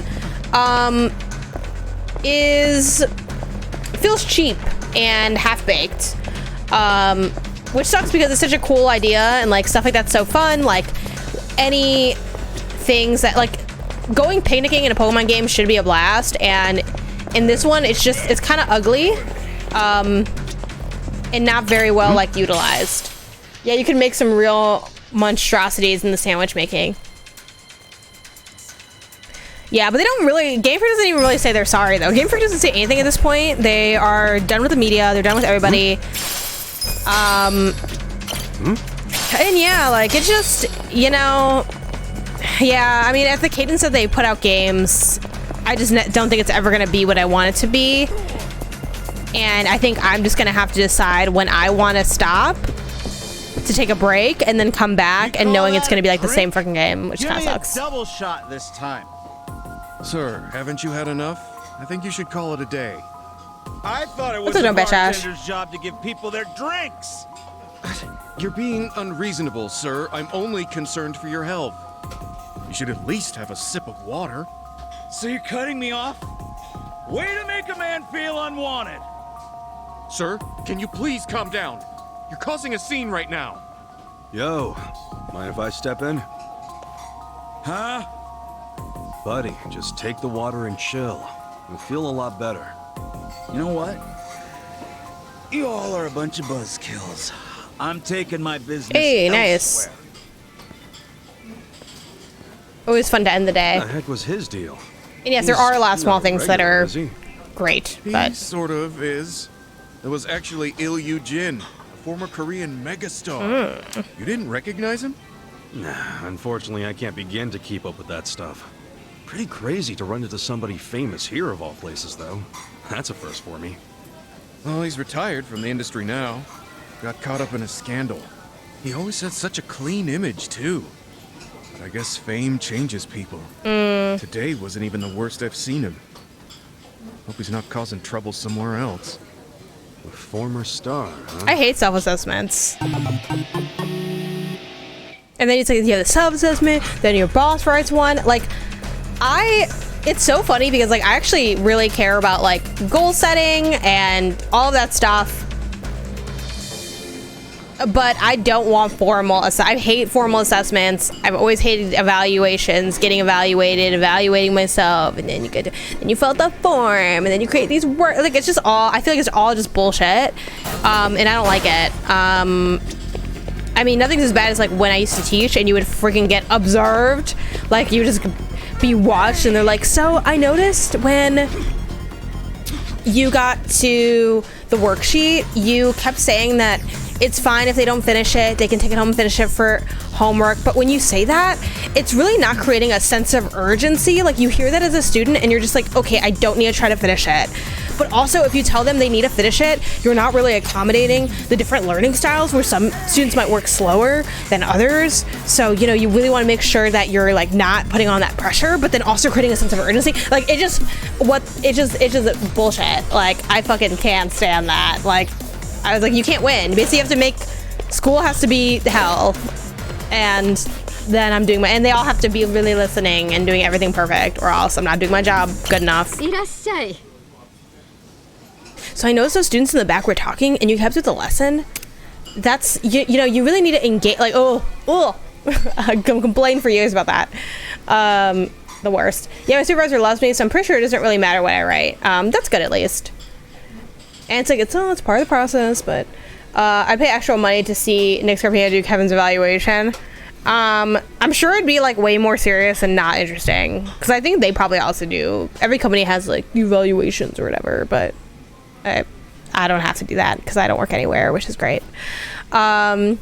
[SPEAKER 1] feels cheap and half-baked, which sucks because it's such a cool idea, and like stuff like that's so fun. Like, any things that like going picnicking in a Pokemon game should be a blast, and in this one it's kind of ugly and not very well like utilized. Yeah, you can make some real monstrosities in the sandwich making. Yeah, but they don't really, Game Freak doesn't even really say they're sorry though. Game Freak doesn't say anything at this point. They are done with the media, they're done with everybody. And yeah, like, it's just, you know, yeah, I mean, at the cadence that they put out games, I just don't think it's ever going to be what I want it to be. And I think I'm just going to have to decide when I want to stop to take a break and then come back and knowing it's going to be like the same freaking game, which kind of sucks.
[SPEAKER 8] Double shot this time.
[SPEAKER 5] Sir, haven't you had enough? I think you should call it a day.
[SPEAKER 8] I thought it was
[SPEAKER 1] What's
[SPEAKER 8] the
[SPEAKER 1] up, bitch ass?
[SPEAKER 8] bartender's job to give people their drinks.
[SPEAKER 5] You're being unreasonable, sir. I'm only concerned for your health. You should at least have a sip of water.
[SPEAKER 8] So you're cutting me off? Way to make a man feel unwanted.
[SPEAKER 5] Sir, can you please calm down? You're causing a scene right now.
[SPEAKER 3] Yo, mind if I step in?
[SPEAKER 8] Huh?
[SPEAKER 3] Buddy, just take the water and chill. You'll feel a lot better.
[SPEAKER 8] You know what? You all are a bunch of buzzkills. I'm taking my business
[SPEAKER 1] Hey, nice.
[SPEAKER 8] elsewhere.
[SPEAKER 1] Always fun to end the day.
[SPEAKER 3] What the heck was his deal?
[SPEAKER 1] And yes, there are a lot of small
[SPEAKER 3] Not
[SPEAKER 1] things that
[SPEAKER 3] regular,
[SPEAKER 1] are
[SPEAKER 3] is he?
[SPEAKER 1] great,
[SPEAKER 5] He
[SPEAKER 1] but
[SPEAKER 5] sort of is. It was actually Il Jin, a former Korean megastar. You didn't recognize him?
[SPEAKER 3] Nah, unfortunately, I can't begin to keep up with that stuff. Pretty crazy to run into somebody famous here of all places, though. That's a first for me.
[SPEAKER 5] Well, he's retired from the industry now. Got caught up in a scandal. He always had such a clean image, too. But I guess fame changes people. Today wasn't even the worst I've seen him. Hope he's not causing trouble somewhere else.
[SPEAKER 3] A former star, huh?
[SPEAKER 1] I hate self-assessments. And then it's like, you have the self-assessment, then your boss writes one. Like, it's so funny because like I actually really care about like goal setting and all of that stuff. But I don't want formal. I hate formal assessments. I've always hated evaluations, getting evaluated, evaluating myself, and then you fill out the form, and then you create these work. Like it's just all. I feel like it's all just bullshit, and I don't like it. I mean, nothing's as bad as like when I used to teach, and you would freaking get observed, like you would just be watched, and they're like, "So I noticed when you got to the worksheet, you kept saying that." It's fine if they don't finish it. They can take it home and finish it for homework. But when you say that, it's really not creating a sense of urgency. Like you hear that as a student and you're just like, okay, I don't need to try to finish it. But also if you tell them they need to finish it, you're not really accommodating the different learning styles where some students might work slower than others. So, you know, you really want to make sure that you're like not putting on that pressure, but then also creating a sense of urgency. Like it's just bullshit. Like I fucking can't stand that. Like, I was like, you can't win. Basically, you have to make school has to be hell, and then I'm doing and they all have to be really listening and doing everything perfect, or else I'm not doing my job good enough. So I noticed those students in the back were talking, and you kept with the lesson. That's you know you really need to engage. Like I'm complaining for years about that. The worst. Yeah, my supervisor loves me, so I'm pretty sure it doesn't really matter what I write. That's good at least. And it's like, it's part of the process, but I pay extra money to see Nick Scarpino do Kevin's evaluation. I'm sure it'd be like way more serious and not interesting, because I think they probably also do. Every company has like evaluations or whatever, but I don't have to do that because I don't work anywhere, which is great. Fido.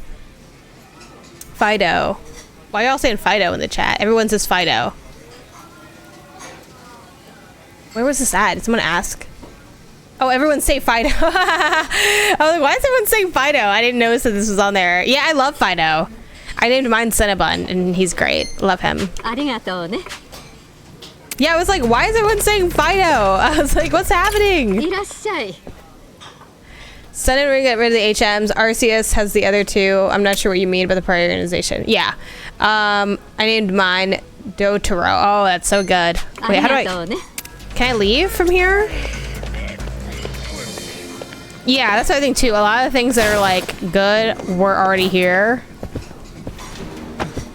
[SPEAKER 1] Why y'all saying Fido in the chat? Everyone says Fido. Where was this at? Did someone ask? Oh, everyone say Fido. I was like, why is everyone saying Fido? I didn't notice that this was on there. Yeah, I love Fido. I named mine Cinnabon, and he's great. Love him. Yeah, I was like, why is everyone saying Fido? I was like, what's happening? Send it, get rid of the HMs. RCS has the other two. I'm not sure what you mean about the prior organization. Yeah. I named mine Dotaro. Oh, that's so good. Wait, how do I... Can I leave from here? Yeah, that's what I think too. A lot of things that are like good were already here.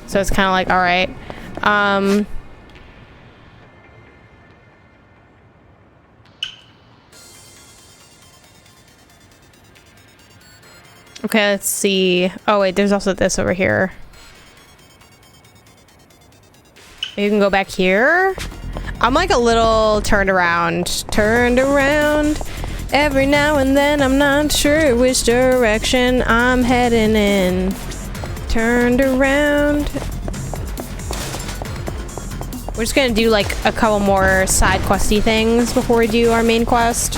[SPEAKER 1] So it's kind of like, all right. Okay, let's see. Oh wait, there's also this over here. You can go back here. I'm like a little turned around. Every now and then, I'm not sure which direction I'm heading in. Turned around. We're just gonna do like a couple more side questy things before we do our main quest.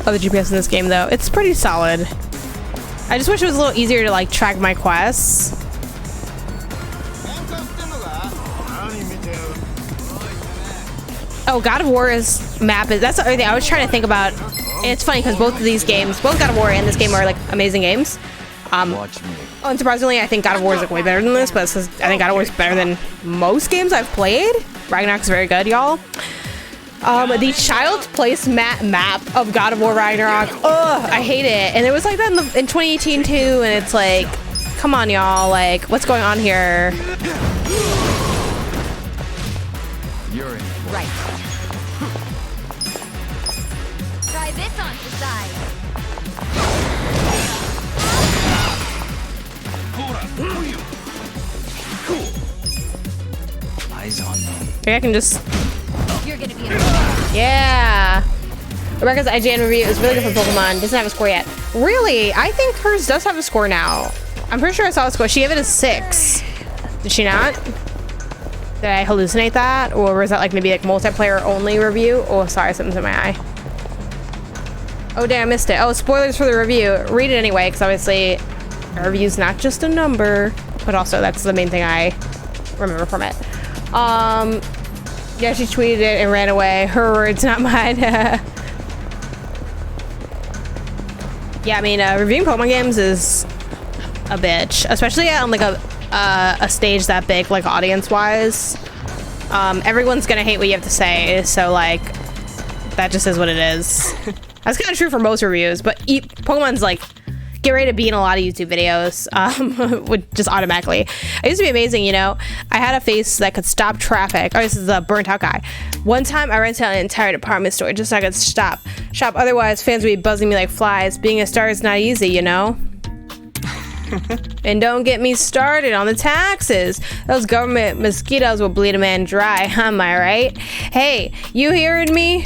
[SPEAKER 1] Oh, the GPS in this game though, it's pretty solid. I just wish it was a little easier to like track my quests. Oh, God of War's map is, that's the other thing I was trying to think about. And it's funny because both of these games, both God of War and this game are like amazing games.
[SPEAKER 8] Watch me.
[SPEAKER 1] Unsurprisingly, I think God of War is like way better than this, but I think God of War is better than most games I've played. Ragnarok's very good, y'all. The Child's Place map of God of War Ragnarok, ugh, I hate it. And it was like that in 2018 too, and it's like, come on, y'all, like, what's going on here?
[SPEAKER 8] You're in.
[SPEAKER 2] Right. Try this on the side.
[SPEAKER 8] Eyes on me.
[SPEAKER 1] Maybe I can just,
[SPEAKER 2] You're gonna be
[SPEAKER 1] yeah. Rebecca's IGN review is really good for Pokemon. Doesn't have a score yet. Really? I think hers does have a score now. I'm pretty sure I saw a score. She gave it a 6. Did she not? Did I hallucinate that? Or was that like maybe like multiplayer only review? Oh, sorry, something's in my eye. Oh, damn, I missed it. Oh, spoilers for the review. Read it anyway, because obviously a review's not just a number, but also that's the main thing I remember from it. Yeah, she tweeted it and ran away. Her words, not mine. Yeah, I mean, reviewing Pokemon games is a bitch, especially on like a stage that big, like audience-wise. Everyone's gonna hate what you have to say, so like, that just is what it is. That's kind of true for most reviews, but Pokemon's like, get ready to be in a lot of YouTube videos, would just automatically. It used to be amazing, you know. I had a face that could stop traffic. Oh, this is a burnt out guy. One time I rented out an entire department store just so I could shop. Otherwise, fans would be buzzing me like flies. Being a star is not easy, you know. And don't get me started on the taxes. Those government mosquitoes will bleed a man dry. Am I right? Hey, you hearing me?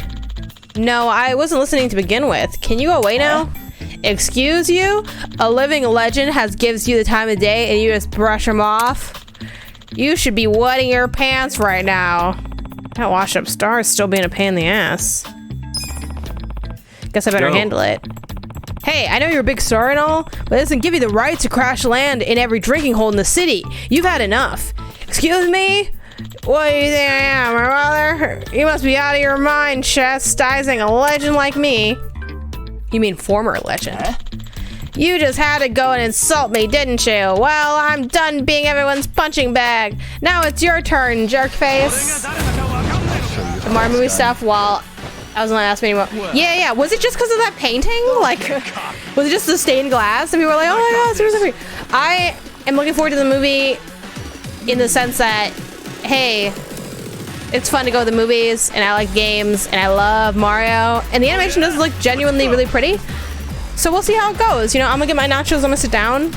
[SPEAKER 1] No, I wasn't listening to begin with. Can you go away now? Excuse you? A living legend gives you the time of day and you just brush him off? You should be wetting your pants right now. That washed up star is still being a pain in the ass. Guess I better handle it. Hey, I know you're a big star and all, but it doesn't give you the right to crash land in every drinking hole in the city. You've had enough. Excuse me? What do you think I am, my mother? You must be out of your mind chastising a legend like me. You mean former legend? You just had to go and insult me, didn't you? Well, I'm done being everyone's punching bag. Now it's your turn, jerkface. The Mario movie stuff, well, I wasn't gonna ask me anymore. Yeah. Was it just because of that painting? Like, was it just the stained glass? And people were like, oh my god, seriously. I am looking forward to the movie in the sense that, hey, it's fun to go to the movies, and I like games, and I love Mario, and the animation does look genuinely really pretty. So we'll see how it goes. You know, I'm gonna get my nachos, I'm gonna sit down.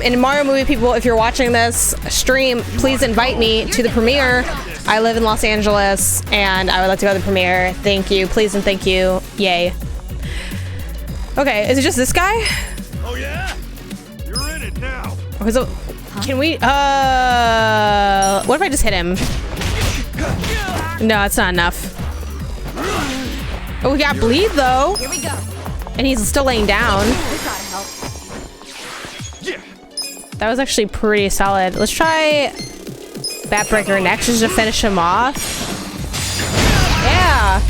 [SPEAKER 1] In Mario movie people, if you're watching this stream, please invite me to the premiere. I live in Los Angeles, and I would like to go to the premiere. Thank you, please and thank you. Yay. Okay, is it just this guy?
[SPEAKER 4] Oh yeah? You're in it now.
[SPEAKER 1] Or is it, can we, what if I just hit him? No, it's not enough. Oh, we got bleed though.
[SPEAKER 2] Here we go.
[SPEAKER 1] And he's still laying down.
[SPEAKER 2] This ought to help.
[SPEAKER 1] That was actually pretty solid. Let's try Batbreaker next just to finish him off. Yeah.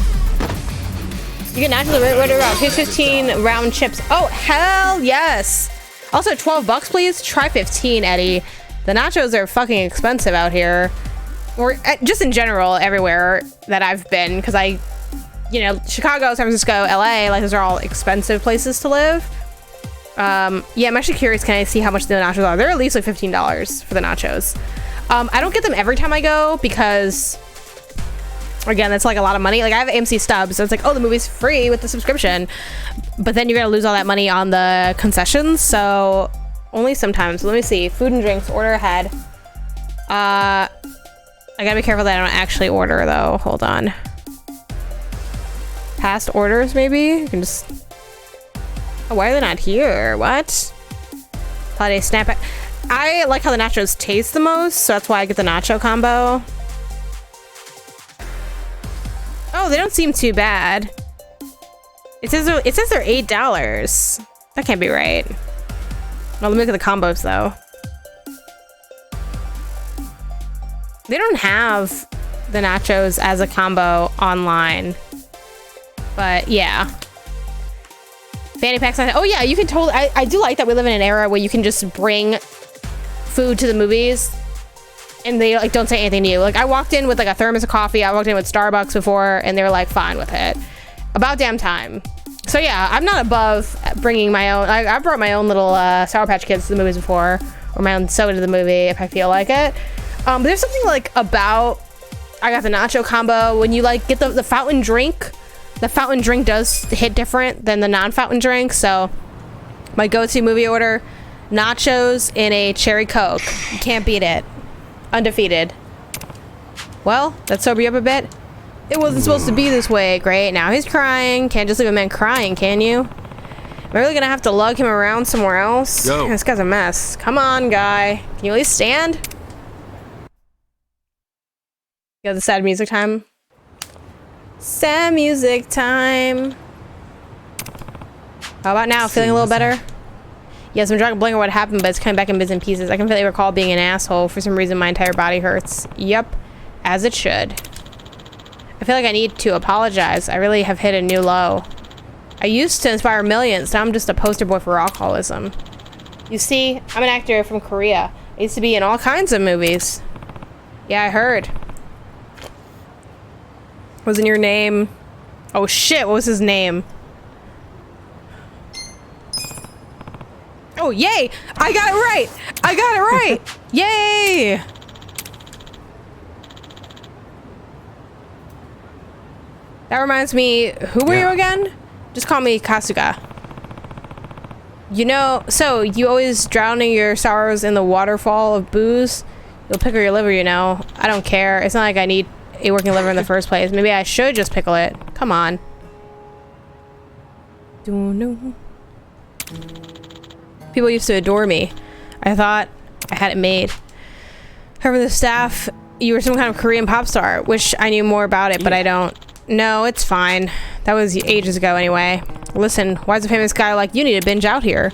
[SPEAKER 1] You get naturally right around 15 round chips. Oh, hell yes. Also, $12 please. Try 15, Eddie. The nachos are fucking expensive out here. Or just in general, everywhere that I've been. Because you know, Chicago, San Francisco, LA, like those are all expensive places to live. Yeah, I'm actually curious, can I see how much the nachos are? They're at least like $15 for the nachos. I don't get them every time I go because, again, that's like a lot of money. Like I have AMC stubs, so it's like, oh, the movie's free with the subscription. But then you're gonna lose all that money on the concessions, so only sometimes. Let me see, food and drinks, order ahead. I gotta be careful that I don't actually order though, hold on. Past orders, maybe? You can just... Oh, why are they not here? What? Holiday snap. I like how the nachos taste the most, so that's why I get the nacho combo. Oh, they don't seem too bad. It says they're $8. That can't be right. Well, let me look at the combos though. They don't have the nachos as a combo online. But yeah. Fanny packs. Oh yeah, you can totally. I do like that we live in an era where you can just bring food to the movies and they like don't say anything to you. Like I walked in with like a thermos of coffee. I walked in with Starbucks before and they were like fine with it. About damn time. So yeah, I'm not above bringing my own. I brought my own little Sour Patch Kids to the movies before, or my own soda to the movie if I feel like it. But there's something like about I got the nacho combo when you like get the fountain drink. The fountain drink does hit different than the non-fountain drink. So my go-to movie order: nachos in a cherry Coke. You can't beat it. Undefeated. Well, that sober you up a bit. It wasn't supposed to be this way. Great. Now he's crying. Can't just leave a man crying, can you? Am I really gonna have to lug him around somewhere else?
[SPEAKER 3] Yo.
[SPEAKER 1] This guy's a mess. Come on, guy. Can you at least stand? You got the sad music time. Sad music time. How about now? Feeling a little better? Yes, I'm trying to blink on what happened, but it's coming back in bits and pieces. I can completely recall being an asshole. For some reason, my entire body hurts. Yep, as it should. I feel like I need to apologize. I really have hit a new low. I used to inspire millions. Now I'm just a poster boy for alcoholism. You see, I'm an actor from Korea. I used to be in all kinds of movies. Yeah, I heard. Wasn't your name? Oh shit, what was his name? Oh, yay! I got it right! I got it right! Yay! That reminds me, who were you again? Just call me Kasuga. You know, so you always drowning your sorrows in the waterfall of booze? You'll pickle your liver, you know. I don't care. It's not like I need a working liver in the first place. Maybe I should just pickle it. Come on. People used to adore me. I thought I had it made. However, the staff, you were some kind of Korean pop star. Wish I knew more about it, but I don't. No, it's fine. That was ages ago anyway. Listen, why is a famous guy like you need to binge out here?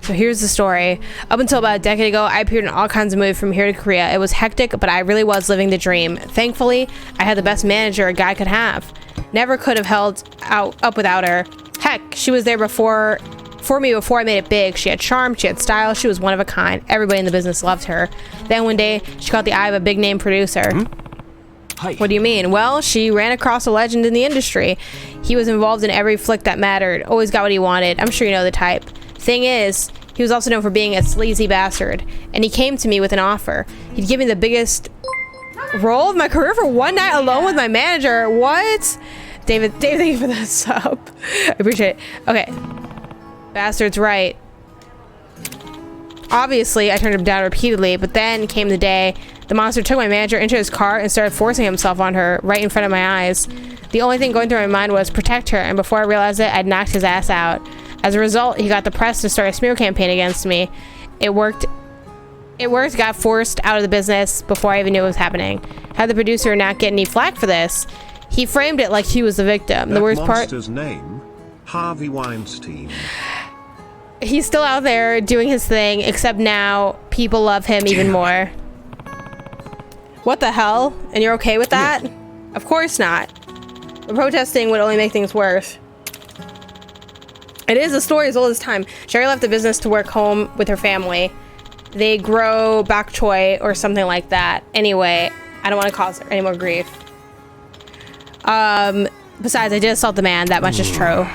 [SPEAKER 1] So here's the story. Up until about a decade ago, I appeared in all kinds of movies from here to Korea. It was hectic, but I really was living the dream. Thankfully, I had the best manager a guy could have. Never could have held up without her. Heck, she was there for me before I made it big. She had charm, she had style, she was one of a kind. Everybody in the business loved her. Then one day, she caught the eye of a big name producer.
[SPEAKER 9] Hi.
[SPEAKER 1] What do you mean? Well, she ran across a legend in the industry. He was involved in every flick that mattered. Always got what he wanted. I'm sure you know the type. Thing is, he was also known for being a sleazy bastard. And he came to me with an offer. He'd give me the biggest role of my career for one night alone with my manager. What? David, thank you for the sub. I appreciate it. Okay. Bastard's right. Obviously, I turned him down repeatedly, but then came the day the monster took my manager into his car and started forcing himself on her right in front of my eyes. The only thing going through my mind was protect her, and before I realized it, I'd knocked his ass out. As a result, he got the press to start a smear campaign against me. It worked, got forced out of the business before I even knew what was happening. Had the producer not get any flack for this, he framed it like he was the victim. The worst part...
[SPEAKER 10] monster's name? Harvey Weinstein.
[SPEAKER 1] He's still out there doing his thing, except now people love him even more. What the hell? And you're okay with that? Yeah. Of course not. The protesting would only make things worse. It is a story as old as time. Sherry left the business to work home with her family. They grow bok choy or something like that. Anyway, I don't want to cause her any more grief. Besides, I did assault the man. That much is true.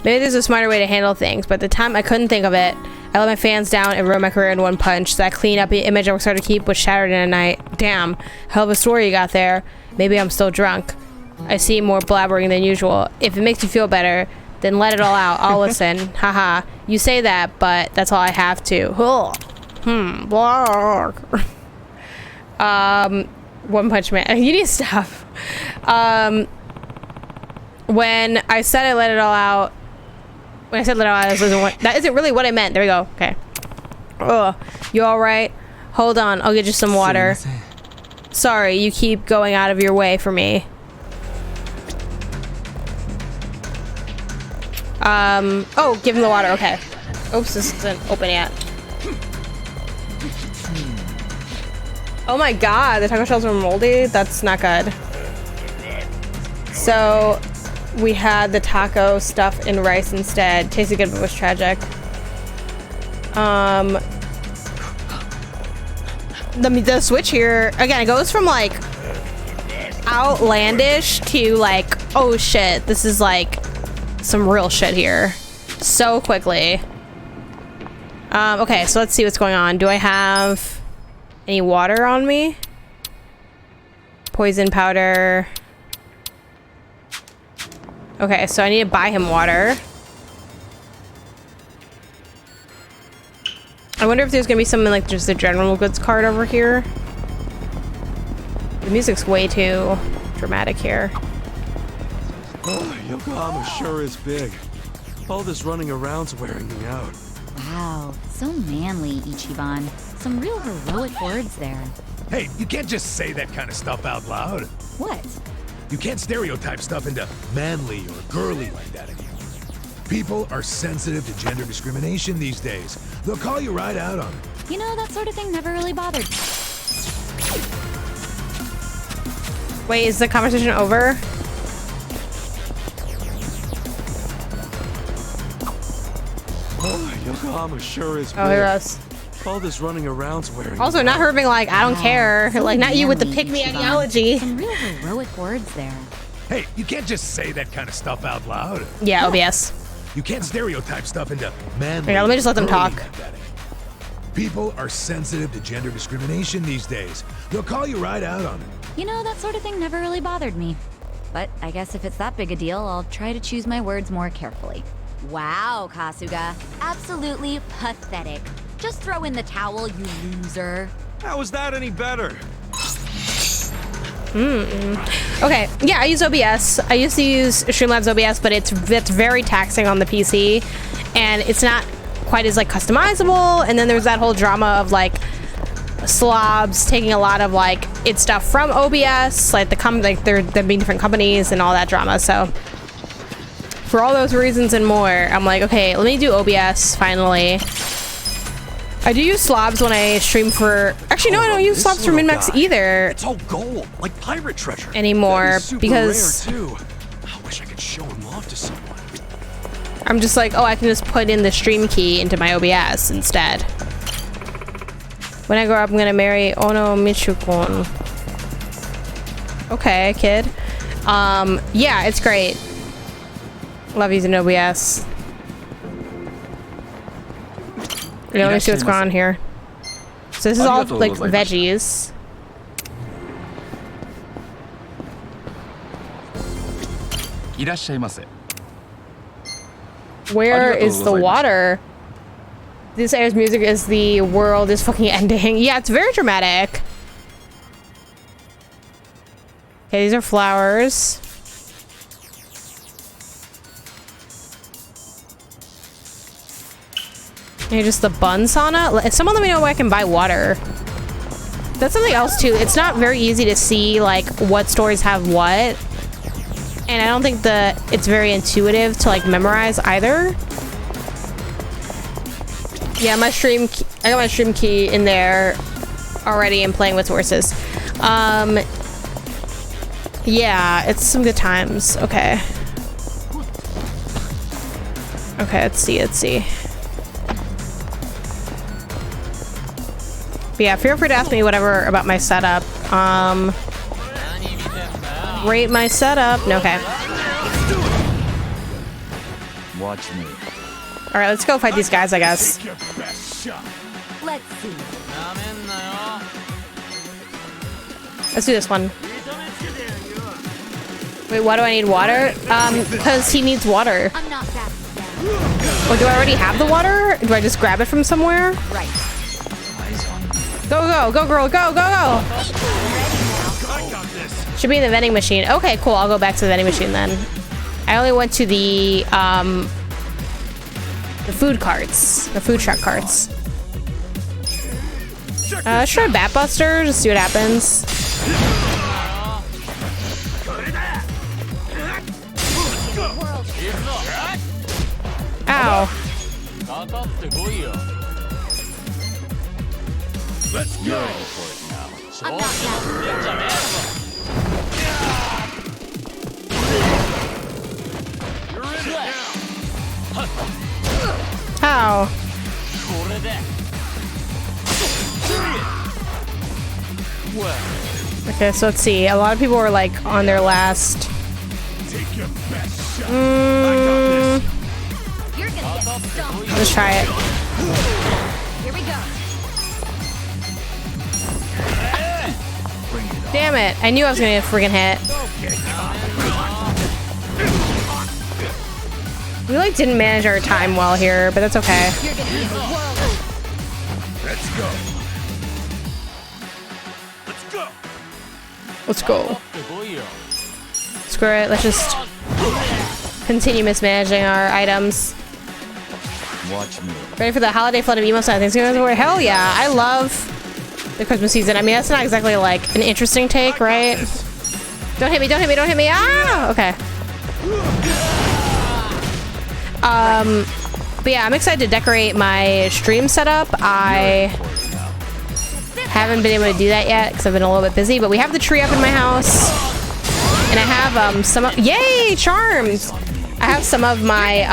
[SPEAKER 1] Maybe there's a smarter way to handle things, but at the time I couldn't think of it. I let my fans down and ruined my career in one punch. That clean up image I was starting to keep was shattered in a night. Damn, hell of a story you got there. Maybe I'm still drunk. I see more blabbering than usual. If it makes you feel better, then let it all out. I'll listen. Haha. You say that, but that's all I have to. One Punch Man. You need to stop. When I said I let it all out, when I said let it all out, that isn't really what I meant. There we go. Okay. Oh, you all right? Hold on. I'll get you some water. Sorry, you keep going out of your way for me. Oh, give him the water. Okay. Oops, this isn't open yet. Oh my god, the taco shells are moldy. That's not good. So we had the taco stuff in rice instead. Tasted good, but was tragic. The switch here again, it goes from like outlandish to like, oh shit, this is like some real shit here so quickly. Okay, so let's see what's going on. Do I have any water on me? Poison powder. Okay, so I need to buy him water. I wonder if there's gonna be something like just the general goods card over here. The music's way too dramatic here.
[SPEAKER 3] Oh, Yokohama sure is big. All this running around's wearing me out.
[SPEAKER 2] Wow, so manly, Ichiban. Some real heroic words there.
[SPEAKER 4] Hey, you can't just say that kind of stuff out loud.
[SPEAKER 2] What?
[SPEAKER 4] You can't stereotype stuff into manly or girly like that anymore. People are sensitive to gender discrimination these days. They'll call you right out on it.
[SPEAKER 2] You know, that sort of thing never really bothered me.
[SPEAKER 1] Wait, is the conversation over?
[SPEAKER 3] Oh, Yokohama sure is big.
[SPEAKER 1] Oh, here goes.
[SPEAKER 3] All this running around's wearing
[SPEAKER 1] Also,
[SPEAKER 3] me
[SPEAKER 1] not
[SPEAKER 3] out.
[SPEAKER 1] her being like, I don't care.
[SPEAKER 2] So
[SPEAKER 1] Like, not you with the
[SPEAKER 2] manly,
[SPEAKER 1] pick-me
[SPEAKER 2] Ichiban.
[SPEAKER 1] ideology.
[SPEAKER 2] Some real heroic words there.
[SPEAKER 4] Hey, you can't just say that kind of stuff out loud.
[SPEAKER 1] Yeah, OBS.
[SPEAKER 4] You can't stereotype stuff into manly.
[SPEAKER 1] Yeah, let me just let them
[SPEAKER 4] or girly
[SPEAKER 1] talk.
[SPEAKER 4] like that anymore. People are sensitive to gender discrimination these days. They'll call you right out on it.
[SPEAKER 2] You know, that sort of thing never really bothered me. But I guess if it's that big a deal, I'll try to choose my words more carefully. Wow, Kasuga. Absolutely pathetic. Just throw in the towel, you loser.
[SPEAKER 3] How is that any better?
[SPEAKER 1] Okay, yeah, I use OBS. I used to use Streamlabs OBS, but it's very taxing on the PC, and it's not quite as like customizable. And then there's that whole drama of like slobs taking a lot of like its stuff from OBS, like there being different companies and all that drama. So for all those reasons and more, I'm like, okay, let me do OBS finally. I do use slobs when I stream for... Actually, no, I don't use slobs for MinMax either
[SPEAKER 3] It's all gold, like pirate treasure.
[SPEAKER 1] anymore
[SPEAKER 3] Super
[SPEAKER 1] because
[SPEAKER 3] rare too. I wish I could show him off to someone.
[SPEAKER 1] I'm just like, oh, I can just put in the stream key into my OBS instead. When I grow up, I'm gonna marry Ono Michukun. Okay, kid. Yeah, it's great. Love using OBS. Okay, let me see what's going on here. So this is all like veggies. Where is the water? This airs music as the world is fucking ending. Yeah, it's very dramatic. Okay, these are flowers. And just the bun sauna. Someone let me know where I can buy water. That's something else too. It's not very easy to see like what stores have what. And I don't think it's very intuitive to like memorize either. Yeah, I got my stream key in there already and playing with sources. Yeah, it's some good times. Okay. Okay, let's see. But yeah, feel free to ask me whatever about my setup. Rate my setup. No, okay.
[SPEAKER 8] Watch me.
[SPEAKER 1] All right, let's go fight these guys, I guess.
[SPEAKER 2] Let's see.
[SPEAKER 1] Let's do this one. Wait, why do I need water? Because he needs water.
[SPEAKER 2] I'm not that
[SPEAKER 1] Or do I already have the water? Do I just grab it from somewhere?
[SPEAKER 2] right.
[SPEAKER 1] Go, girl, go! Should be in the vending machine. Okay, cool. I'll go back to the vending machine then. I only went to the food carts, the food truck carts. Let's try Bat Buster, just see what happens.
[SPEAKER 5] Let's go.
[SPEAKER 2] I'm not
[SPEAKER 1] How? Okay, so let's see. A lot of people were like on their last.
[SPEAKER 5] Take your best shot.
[SPEAKER 2] You're gonna get stomped.
[SPEAKER 1] Let's try it.
[SPEAKER 2] Here we go.
[SPEAKER 1] Damn it! I knew I was gonna get a freaking hit. We like didn't manage our time well here, but that's okay.
[SPEAKER 2] You're gonna be the world.
[SPEAKER 5] Let's go.
[SPEAKER 1] Let's go. Screw it. Let's just continue mismanaging our items.
[SPEAKER 8] Watch me.
[SPEAKER 1] Ready for the holiday flood of emo style things? Hell yeah! I love the Christmas season. I mean, that's not exactly like an interesting take, right? Don't hit me! Don't hit me! Don't hit me! Ah! Okay. But yeah, I'm excited to decorate my stream setup. I haven't been able to do that yet because I've been a little bit busy, but we have the tree up in my house, and I have some of, yay, charms. I have some of my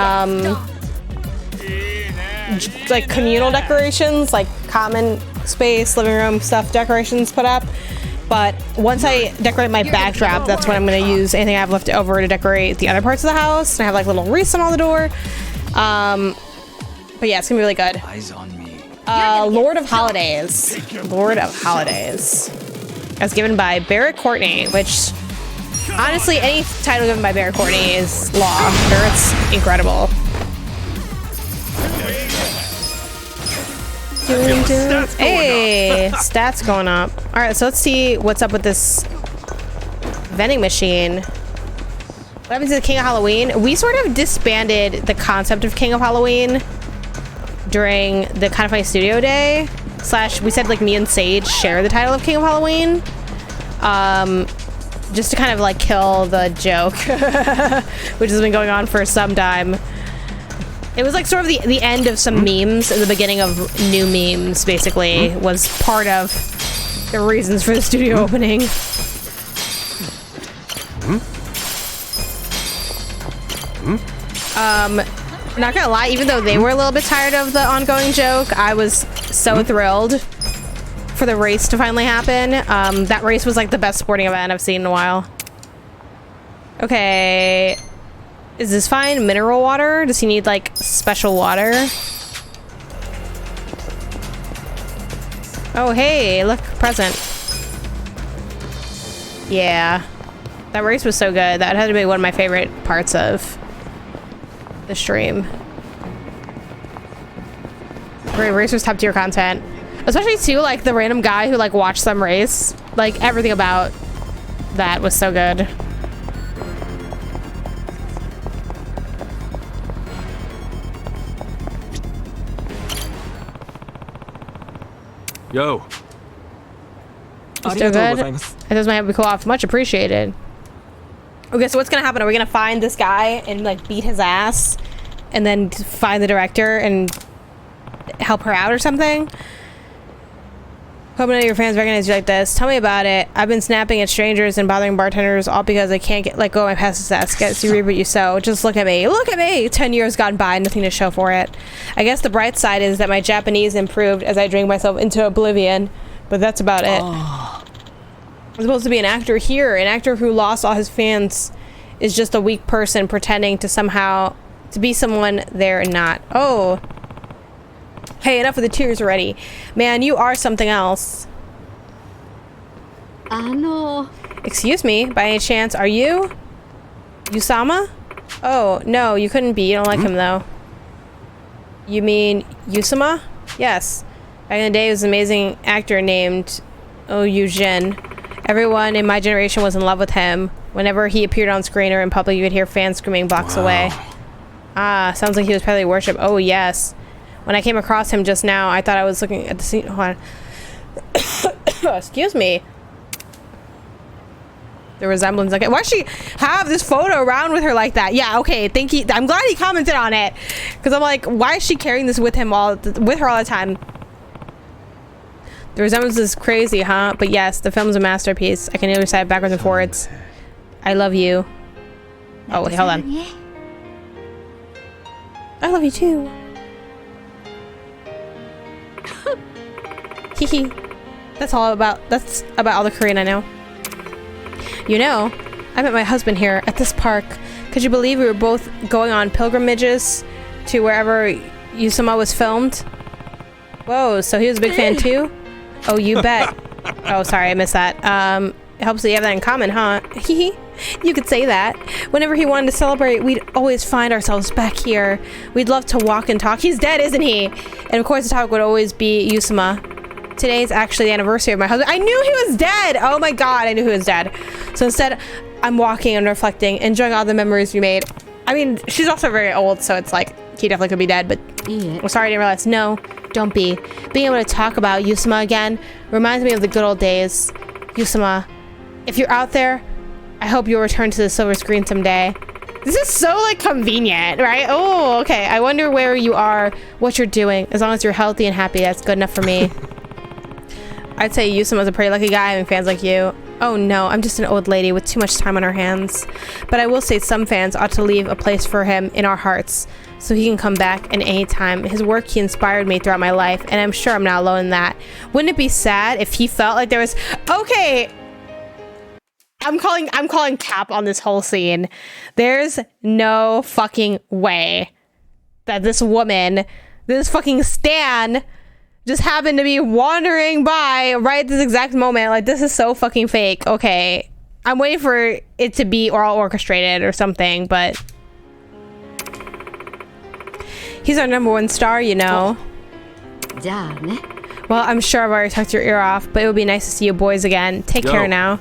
[SPEAKER 1] like communal decorations, like common space, living room stuff decorations put up. But once I decorate my backdrop, that's when I'm going to use anything I have left over to decorate the other parts of the house. And I have like little wreaths on the door. But yeah, it's gonna be really good.
[SPEAKER 8] Eyes on me.
[SPEAKER 1] Lord of Holidays. Lord of Holidays. As given by Barrett Courtney, which honestly, any title given by Barrett Courtney is law. Barrett's incredible. Hey, stats going up. All right, so let's see what's up with this vending machine. What happens to the King of Halloween? We sort of disbanded the concept of King of Halloween during the Kind of Funny Studio Day. / we said like me and Sage share the title of King of Halloween. Just to kind of like kill the joke, which has been going on for some time. It was like sort of the end of some memes and the beginning of new memes, basically, was part of the reasons for the studio opening. Not gonna lie, even though they were a little bit tired of the ongoing joke, I was so thrilled for the race to finally happen. That race was like the best sporting event I've seen in a while. Okay. Is this fine? Mineral water? Does he need like special water? Oh, hey, look, present. Yeah. That race was so good. That had to be one of my favorite parts of the stream. Great, racers top tier content. Especially too, like the random guy who like watched some race. Like everything about that was so good.
[SPEAKER 3] Yo.
[SPEAKER 1] Still good? It does my be cool off. Much appreciated. Okay, so what's gonna happen? Are we gonna find this guy and like beat his ass and then find the director and help her out or something? Hope none of your fans recognize you like this. Tell me about it. I've been snapping at strangers and bothering bartenders all because I can't let go of my past success. Get you reap what you sow. Just look at me. Look at me! 10 years gone by, nothing to show for it. I guess the bright side is that my Japanese improved as I drank myself into oblivion, but that's about it. I'm supposed to be an actor here. An actor who lost all his fans is just a weak person pretending to somehow to be someone they're not. Oh. Hey, enough of the tears already. Man, you are something else. Excuse me, by any chance, are you Yusama? Oh, no, you couldn't be. You don't like him, though. You mean Yusama? Yes. Back in the day, he was an amazing actor named Eugene. Everyone in my generation was in love with him. Whenever he appeared on screen or in public, you could hear fans screaming blocks away. Ah, sounds like he was probably worshipped. Oh, yes. When I came across him just now, I thought I was looking at the scene. Hold on. Excuse me. The resemblance. Okay, why does she have this photo around with her like that? Yeah, okay, thank you. I'm glad he commented on it, because I'm like, why is she carrying this with him with her all the time? The resemblance is crazy, huh? But yes, the film's a masterpiece. I can either say it backwards and forwards. I love you. Oh, wait, hold on. I love you too. Hee. That's about all the Korean I know. You know, I met my husband here at this park. Could you believe we were both going on pilgrimages to wherever Yusuma was filmed? Whoa, so he was a big fan too? Oh, you bet. Oh, sorry, I missed that. It helps that you have that in common, huh? Hee. You could say that. Whenever he wanted to celebrate, we'd always find ourselves back here. We'd love to walk and talk. He's dead, isn't he? And of course, the topic would always be Yusuma. Today is actually the anniversary of my husband. I knew he was dead! Oh my god, I knew he was dead. So instead, I'm walking and reflecting, enjoying all the memories we made. I mean, she's also very old, so it's like, he definitely could be dead, but I'm sorry I didn't realize. No, don't be. Being able to talk about Yusuma again reminds me of the good old days. Yusuma, if you're out there, I hope you'll return to the silver screen someday. This is so, like, convenient, right? Oh, okay. I wonder where you are, what you're doing. As long as you're healthy and happy, that's good enough for me. I'd say Yusuma's a pretty lucky guy having fans like you. Oh no, I'm just an old lady with too much time on her hands. But I will say some fans ought to leave a place for him in our hearts, so he can come back at any time. His work, he inspired me throughout my life, and I'm sure I'm not alone in that. Wouldn't it be sad if he felt like there was... Okay! I'm calling cap on this whole scene. There's no fucking way that this woman, this fucking Stan, just happened to be wandering by right at this exact moment. Like, this is so fucking fake. Okay, I'm waiting for it to be all orchestrated or something, but he's our #1 star, you know. Well, I'm sure I've already talked your ear off, but it would be nice to see you boys again. Take care now.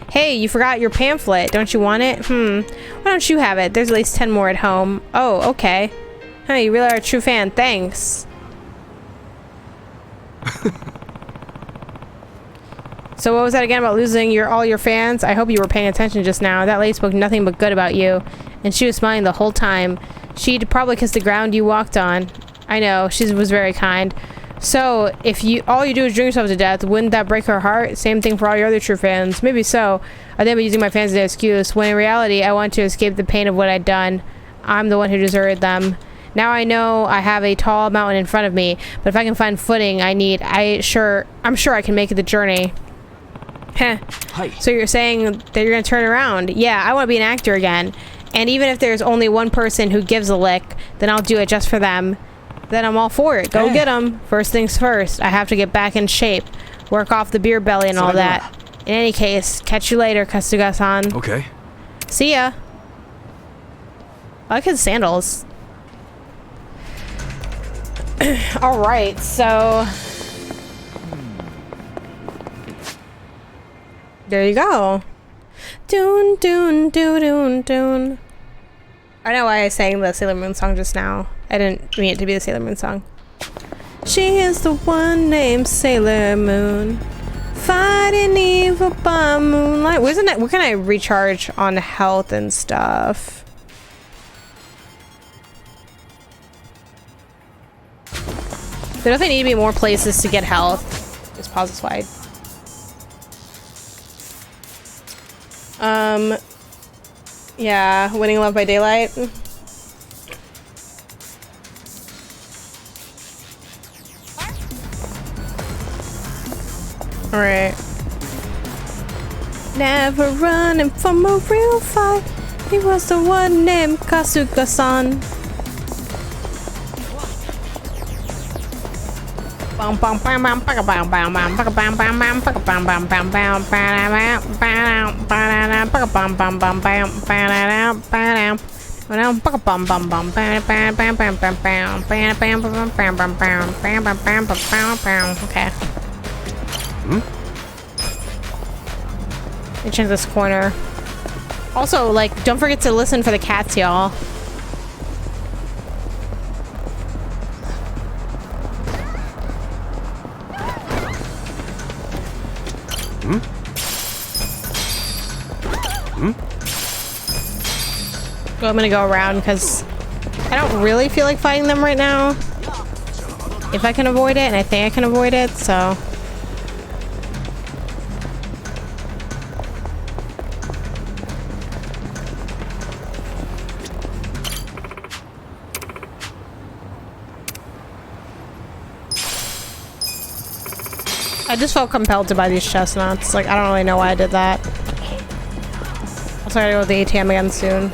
[SPEAKER 1] Hey, you forgot your pamphlet. Don't you want it? Why don't you have it? There's at least 10 more at home. Oh, okay. Hey, you really are a true fan. Thanks. So what was that again about losing all your fans? I hope you were paying attention just now. That lady spoke nothing but good about you, and she was smiling the whole time. She'd probably kissed the ground you walked on. I know, she was very kind. So if all you do is drink yourself to death, wouldn't that break her heart? Same thing for all your other true fans. Maybe so. I think I'm using my fans as an excuse, when in reality I want to escape the pain of what I'd done. I'm the one who deserted them. Now I know I have a tall mountain in front of me, but if I can find footing I'm sure I can make the journey. Heh. Hi. So you're saying that you're gonna turn around? Yeah, I want to be an actor again. And even if there's only one person who gives a lick, then I'll do it just for them. Then I'm all for it. Go get them. First things first, I have to get back in shape. Work off the beer belly and all that. In any case, catch you later, Kasuga-san.
[SPEAKER 3] Okay.
[SPEAKER 1] See ya. I like his sandals. Alright, so... there you go. Doon, doon, doon, doon, doon. I know why I sang the Sailor Moon song just now. I didn't mean it to be the Sailor Moon song. She is the one named Sailor Moon, fighting evil by moonlight. Where can I recharge on health and stuff? There definitely need to be more places to get health. Just pause this wide. Yeah, Winning Love by Daylight. Alright. Never running from a real fight. He was the one named Kasuga-san. Okay. Let me check this corner. Also, like, don't forget to listen for the cats, y'all. Well, I'm gonna go around because I don't really feel like fighting them right now. If I can avoid it, and I think I can avoid it, so. I just felt compelled to buy these chestnuts. Like, I don't really know why I did that. Also, I gotta go to the ATM again soon.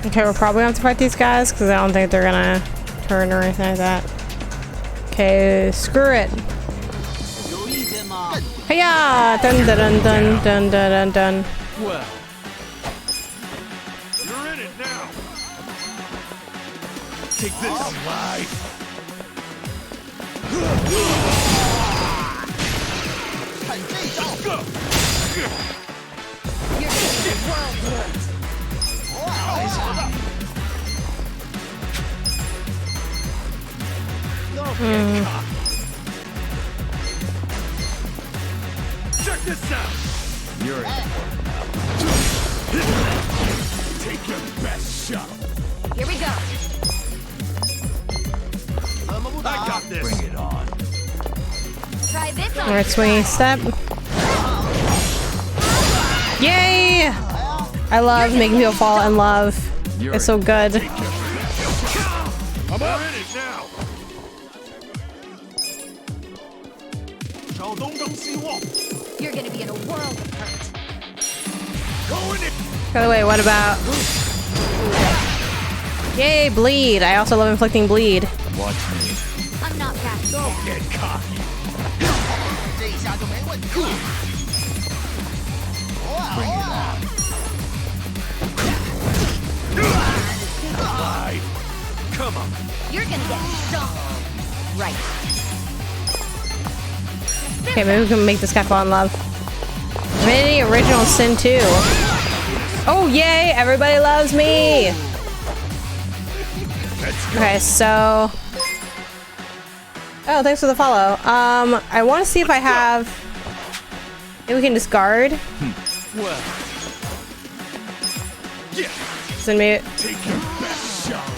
[SPEAKER 1] Okay, we're probably gonna have to fight these guys because I don't think they're gonna turn or anything like that. Okay, screw it. Hiya! Dun dun dun dun dun dun dun.
[SPEAKER 5] Well, you're in it now. Take this. Alive. Go.
[SPEAKER 2] You're gonna get world hurt.
[SPEAKER 5] Check this out. You're in. Take your best shot.
[SPEAKER 2] Here we go.
[SPEAKER 5] I got this. Bring it on.
[SPEAKER 2] Try this on.
[SPEAKER 1] Alright, swinging step. Yay! I love making people fall in love. It's so good.
[SPEAKER 5] I'm in it now.
[SPEAKER 2] You're gonna be in a world of hurt.
[SPEAKER 1] By the way, what about... Yay, bleed! I also love inflicting bleed.
[SPEAKER 5] Watch me.
[SPEAKER 2] I'm not backing down.
[SPEAKER 5] Don't get cocky. Bring it on. Alive. Come on.
[SPEAKER 2] You're gonna get stung. Right.
[SPEAKER 1] Okay, maybe we can make this guy fall in love. I made any original sin too. Oh, yay! Everybody loves me! Okay, so... Oh, thanks for the follow. I want to see if I have... Maybe we can discard.
[SPEAKER 5] Well. Yeah.
[SPEAKER 1] Then maybe...
[SPEAKER 5] Take your best shot.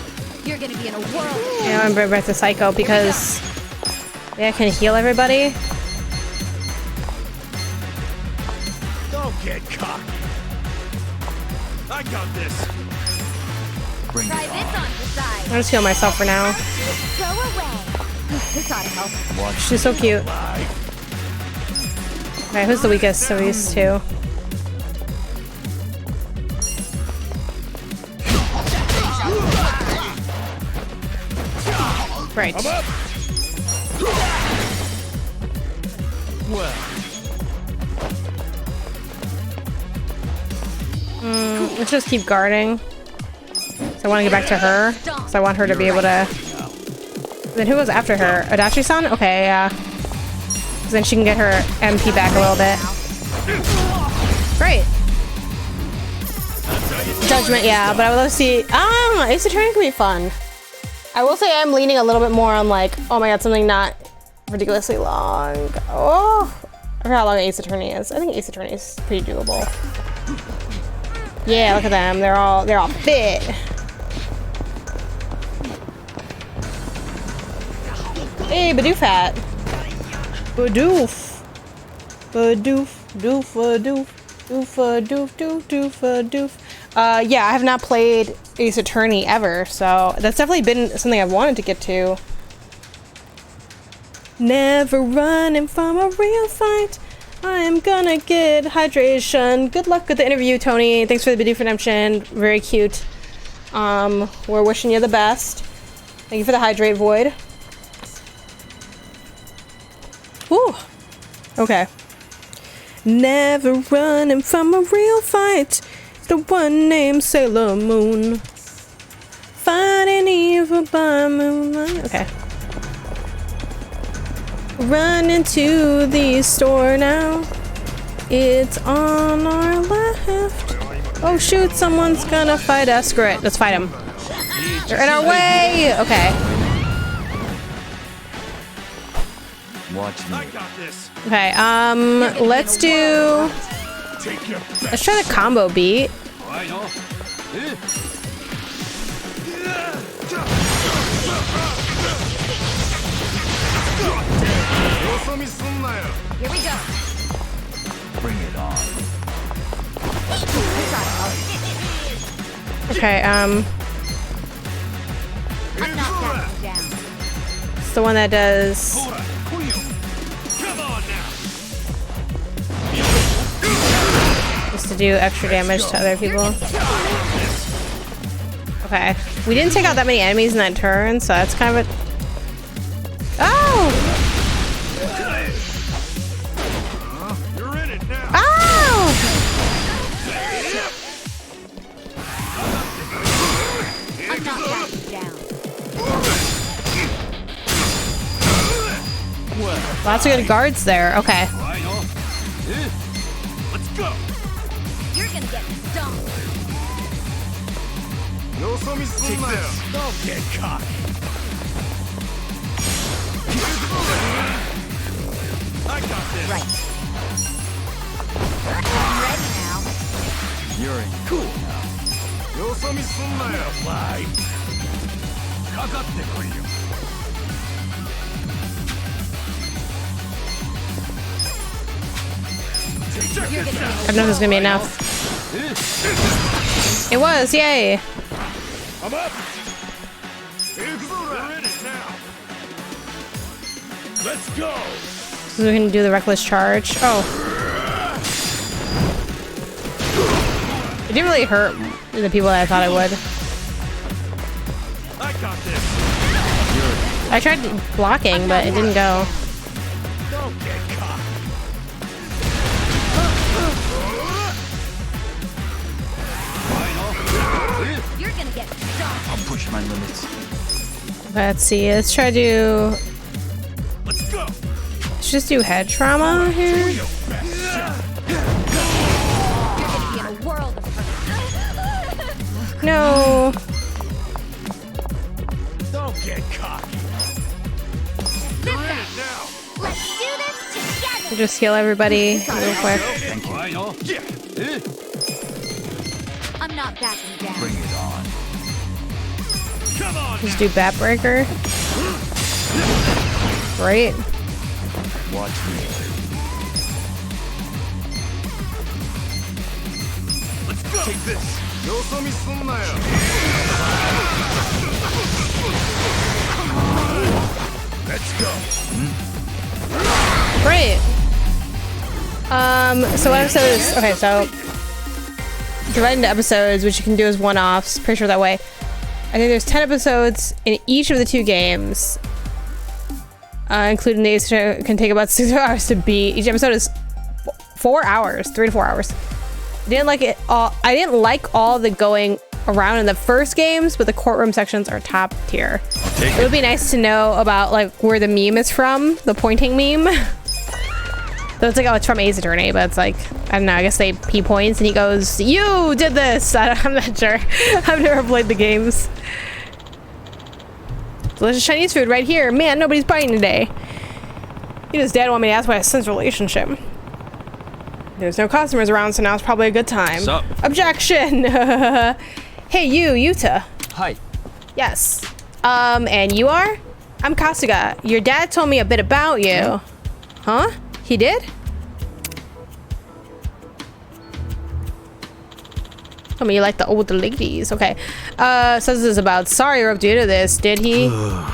[SPEAKER 2] You're gonna be in a world.
[SPEAKER 1] Yeah, I'm bring back to Psycho because... Yeah, I can heal everybody.
[SPEAKER 5] Don't get cocky. I got this. Bring
[SPEAKER 2] Try
[SPEAKER 5] it
[SPEAKER 2] this
[SPEAKER 5] on.
[SPEAKER 2] on the side.
[SPEAKER 1] I'll just heal myself for now.
[SPEAKER 2] Go away. This ought to help.
[SPEAKER 5] Watch
[SPEAKER 1] She's so cute.
[SPEAKER 5] alive.
[SPEAKER 1] Okay, who's the weakest of these two? Right.
[SPEAKER 5] I'm up. Well.
[SPEAKER 1] Let's just keep guarding. So I want to get back to her. So I want her to be able to... Then who was after her? Adachi-san? Okay, yeah. 'Cause then she can get her MP back a little bit. Great. Judgment, yeah, but I would love to see... Ace Attorney can be fun. I will say I'm leaning a little bit more on like, oh my god, something not ridiculously long. Oh, I forgot how long Ace Attorney is. I think Ace Attorney is pretty doable. Yeah, look at them. They're all fit. Hey, Bidoof hat. Bidoof. Bidoof. Doof. Doof. Doof. Doof. Doof. Doof. Doof. Yeah, I have not played Ace Attorney ever, so that's definitely been something I've wanted to get to. Never running from a real fight. I'm gonna get hydration. Good luck with the interview, Tony. Thanks for the Bidoof redemption. Very cute. We're wishing you the best. Thank you for the hydrate, Void. Whew. Okay. Never running from a real fight. The one named Sailor Moon. Fighting evil by moonlight. Okay. Run into the store now. It's on our left. Oh shoot, someone's gonna fight us. Screw it. Let's fight him. They're in our way. Okay.
[SPEAKER 8] Watch me.
[SPEAKER 1] Okay. Let's try the combo beat.
[SPEAKER 2] Here we go.
[SPEAKER 8] Bring it on.
[SPEAKER 1] Okay,
[SPEAKER 2] I'm not backing down.
[SPEAKER 1] it's the one that does. Just to do extra damage to other people. Okay, we didn't take out that many enemies in that turn, so that's kind of a. Oh!
[SPEAKER 7] You're in it now.
[SPEAKER 1] Oh!
[SPEAKER 2] I'm not backing down.
[SPEAKER 1] Lots of good guards there. Okay.
[SPEAKER 7] Let's go.
[SPEAKER 2] You're gonna get stomped.
[SPEAKER 7] Take this. Don't get cocky. I got this.
[SPEAKER 2] Right. I'm ready now.
[SPEAKER 8] You're in cool.
[SPEAKER 7] Fly. かかってこいよ。
[SPEAKER 1] I don't know if it's gonna be enough. It was, yay!
[SPEAKER 7] I'm up. We're in it now. Let's go.
[SPEAKER 1] So we can do the reckless charge. Oh. It didn't really hurt the people that I thought it would.
[SPEAKER 7] I got this.
[SPEAKER 1] I tried blocking, but it didn't go.
[SPEAKER 7] Don't get caught.
[SPEAKER 2] You're gonna get stomped.
[SPEAKER 8] I'll push my limits.
[SPEAKER 1] Let's see. Let's try to do.
[SPEAKER 7] Let's go.
[SPEAKER 1] Let's just do head trauma here.
[SPEAKER 2] You're gonna be in a world of hurt.
[SPEAKER 1] No.
[SPEAKER 7] Don't get cocky. You're in it now.
[SPEAKER 2] Let's do this together.
[SPEAKER 1] We'll just heal everybody real quick.
[SPEAKER 2] I'm not backing down.
[SPEAKER 8] Bring it on.
[SPEAKER 7] Come on.
[SPEAKER 1] Just do bat breaker. Great.
[SPEAKER 8] Watch me.
[SPEAKER 7] Let's go. Take this. Let's go.
[SPEAKER 1] Great. So what episode is, okay, so divided into episodes, which you can do as one-offs, pretty sure that way. I think there's 10 episodes in each of the two games, including these, which can take about 6 hours to beat. Each episode is 4 hours, 3 to 4 hours. I didn't like it all. I didn't like all the going around in the first games, but the courtroom sections are top tier. It would be nice to know about like where the meme is from, the pointing meme. So it's like, oh, it's from Ace Attorney, but it's like, I don't know, I guess he points and he goes, you did this! I'm not sure. I've never played the games. Delicious Chinese food right here. Man, nobody's biting today. He and his dad want me to ask about his son's relationship. There's no customers around, so now's probably a good time.
[SPEAKER 3] Sup?
[SPEAKER 1] Objection! Hey, you, Yuta.
[SPEAKER 6] Hi.
[SPEAKER 1] Yes. And you are? I'm Kasuga. Your dad told me a bit about you. Huh? He did? I mean, you like the older ladies. Okay. Says this is about, sorry I roped you into this, did he? Your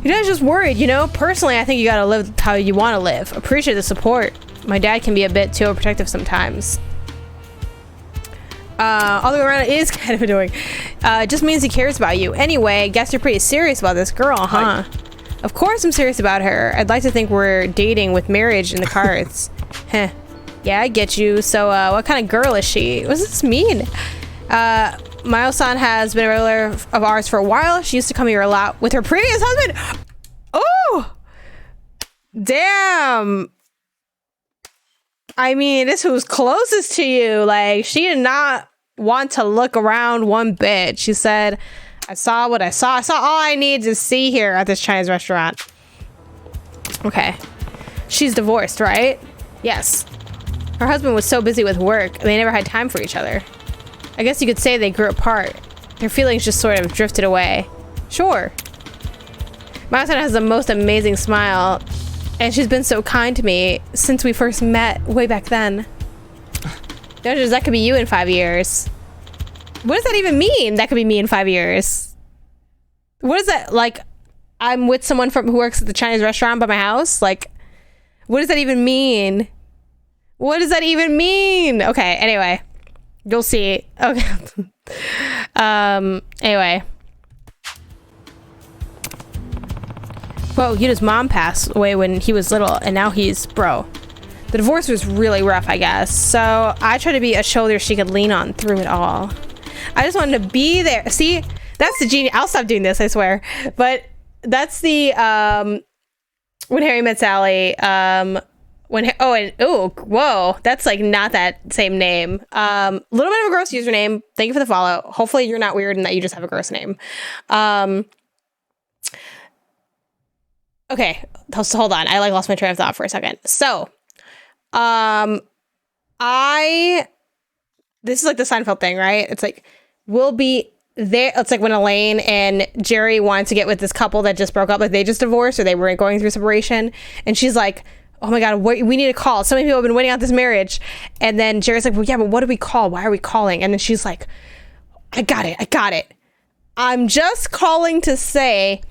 [SPEAKER 1] dad's just worried, you know? Personally, I think you gotta live how you want to live. Appreciate the support. My dad can be a bit too overprotective sometimes. All the way around, it is kind of annoying. It just means he cares about you. Anyway, guess you're pretty serious about this girl, huh? Hi. Of course I'm serious about her. I'd like to think we're dating with marriage in the cards. Heh. Yeah, I get you. So, what kind of girl is she? What does this mean? Mayo-san has been a regular of ours for a while. She used to come here a lot with her previous husband. Oh! Damn! I mean, this who's closest to you. Like, she did not want to look around one bit. She said, I saw what I saw. I saw all I need to see here at this Chinese restaurant. Okay. She's divorced, right? Yes. Her husband was so busy with work, they never had time for each other. I guess you could say they grew apart. Their feelings just sort of drifted away. Sure. My son has the most amazing smile, and she's been so kind to me since we first met way back then. Judges, that could be you in 5 years. What does that even mean? That could be me in 5 years. What is that? Like, I'm with someone who works at the Chinese restaurant by my house? Like, what does that even mean? What does that even mean? Okay, anyway. You'll see. Okay. Anyway. Whoa, Yuda's mom passed away when he was little, and now he's bro. The divorce was really rough, I guess. So I tried to be a shoulder she could lean on through it all. I just wanted to be there. See, that's the genius. I'll stop doing this, I swear. But that's the When Harry Met Sally. Whoa, that's like not that same name. Little bit of a gross username. Thank you for the follow. Hopefully you're not weird and that you just have a gross name. Okay, so hold on. I like lost my train of thought for a second. So, this is like the Seinfeld thing, right? It's like, we'll be there. It's like when Elaine and Jerry wanted to get with this couple that just broke up, like they just divorced or they were going through separation. And she's like, oh my God, we need to call. So many people have been waiting out this marriage. And then Jerry's like, well, yeah, but what do we call? Why are we calling? And then she's like, I got it. I'm just calling to say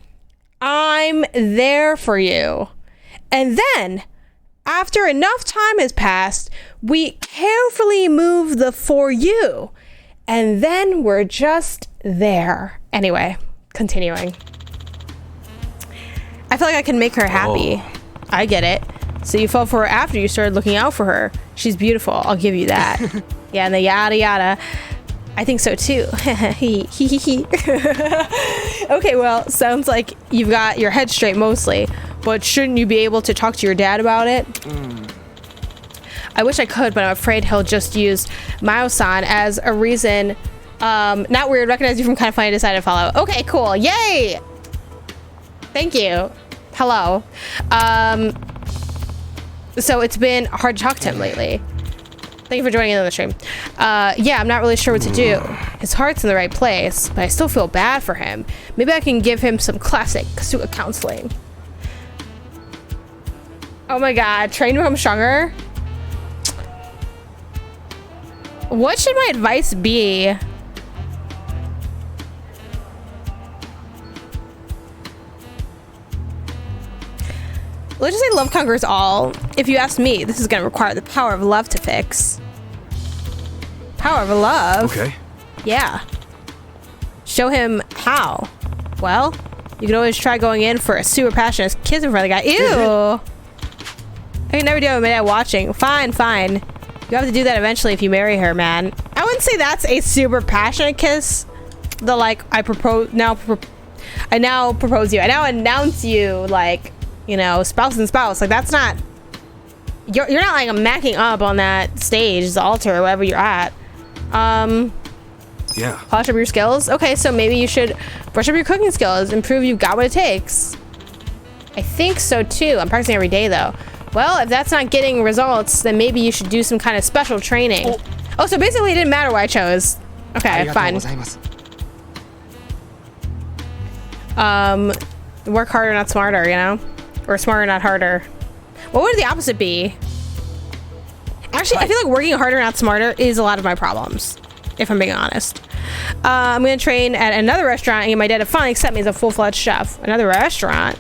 [SPEAKER 1] I'm there for you. And then after enough time has passed, we carefully move the for you. And then we're just there. Anyway, continuing. I feel like I can make her happy. Oh. I get it. So you fell for her after you started looking out for her. She's beautiful. I'll give you that. Yeah, and the yada yada. I think so too. Okay, well, sounds like you've got your head straight mostly, but shouldn't you be able to talk to your dad about it? I wish I could, but I'm afraid he'll just use Mao-san as a reason. Not weird, recognize you from Kind of Funny, decided to follow. Okay, cool, yay! Thank you. Hello. So it's been hard to talk to him lately. Thank you for joining in on the stream. Yeah, I'm not really sure what to do. His heart's in the right place, but I still feel bad for him. Maybe I can give him some classic Kasuga counseling. Oh my God, train to become stronger? What should my advice be? Let's just say love conquers all. If you ask me, this is gonna require the power of love to fix. Power of love? Okay. Yeah. Show him how. Well, you can always try going in for a super passionate kiss in front of the guy. Ew! I can never do it with my dad watching. Fine. You have to do that eventually if you marry her, man. I wouldn't say that's a super passionate kiss. The like, I now propose you. I now announce you, like, you know, spouse and spouse. Like, that's not, you're not like macking up on that stage, the altar, or wherever you're at. Yeah. Polish up your skills. Okay, so maybe you should brush up your cooking skills and prove you've got what it takes. I think so too. I'm practicing every day though. Well, if that's not getting results, then maybe you should do some kind of special training. Oh, so basically it didn't matter what I chose. Okay, fine. Work harder, not smarter, you know? Or smarter, not harder. What would the opposite be? Actually, I feel like working harder, not smarter is a lot of my problems, if I'm being honest. I'm gonna train at another restaurant and get my dad to finally accept me as a full-fledged chef. Another restaurant?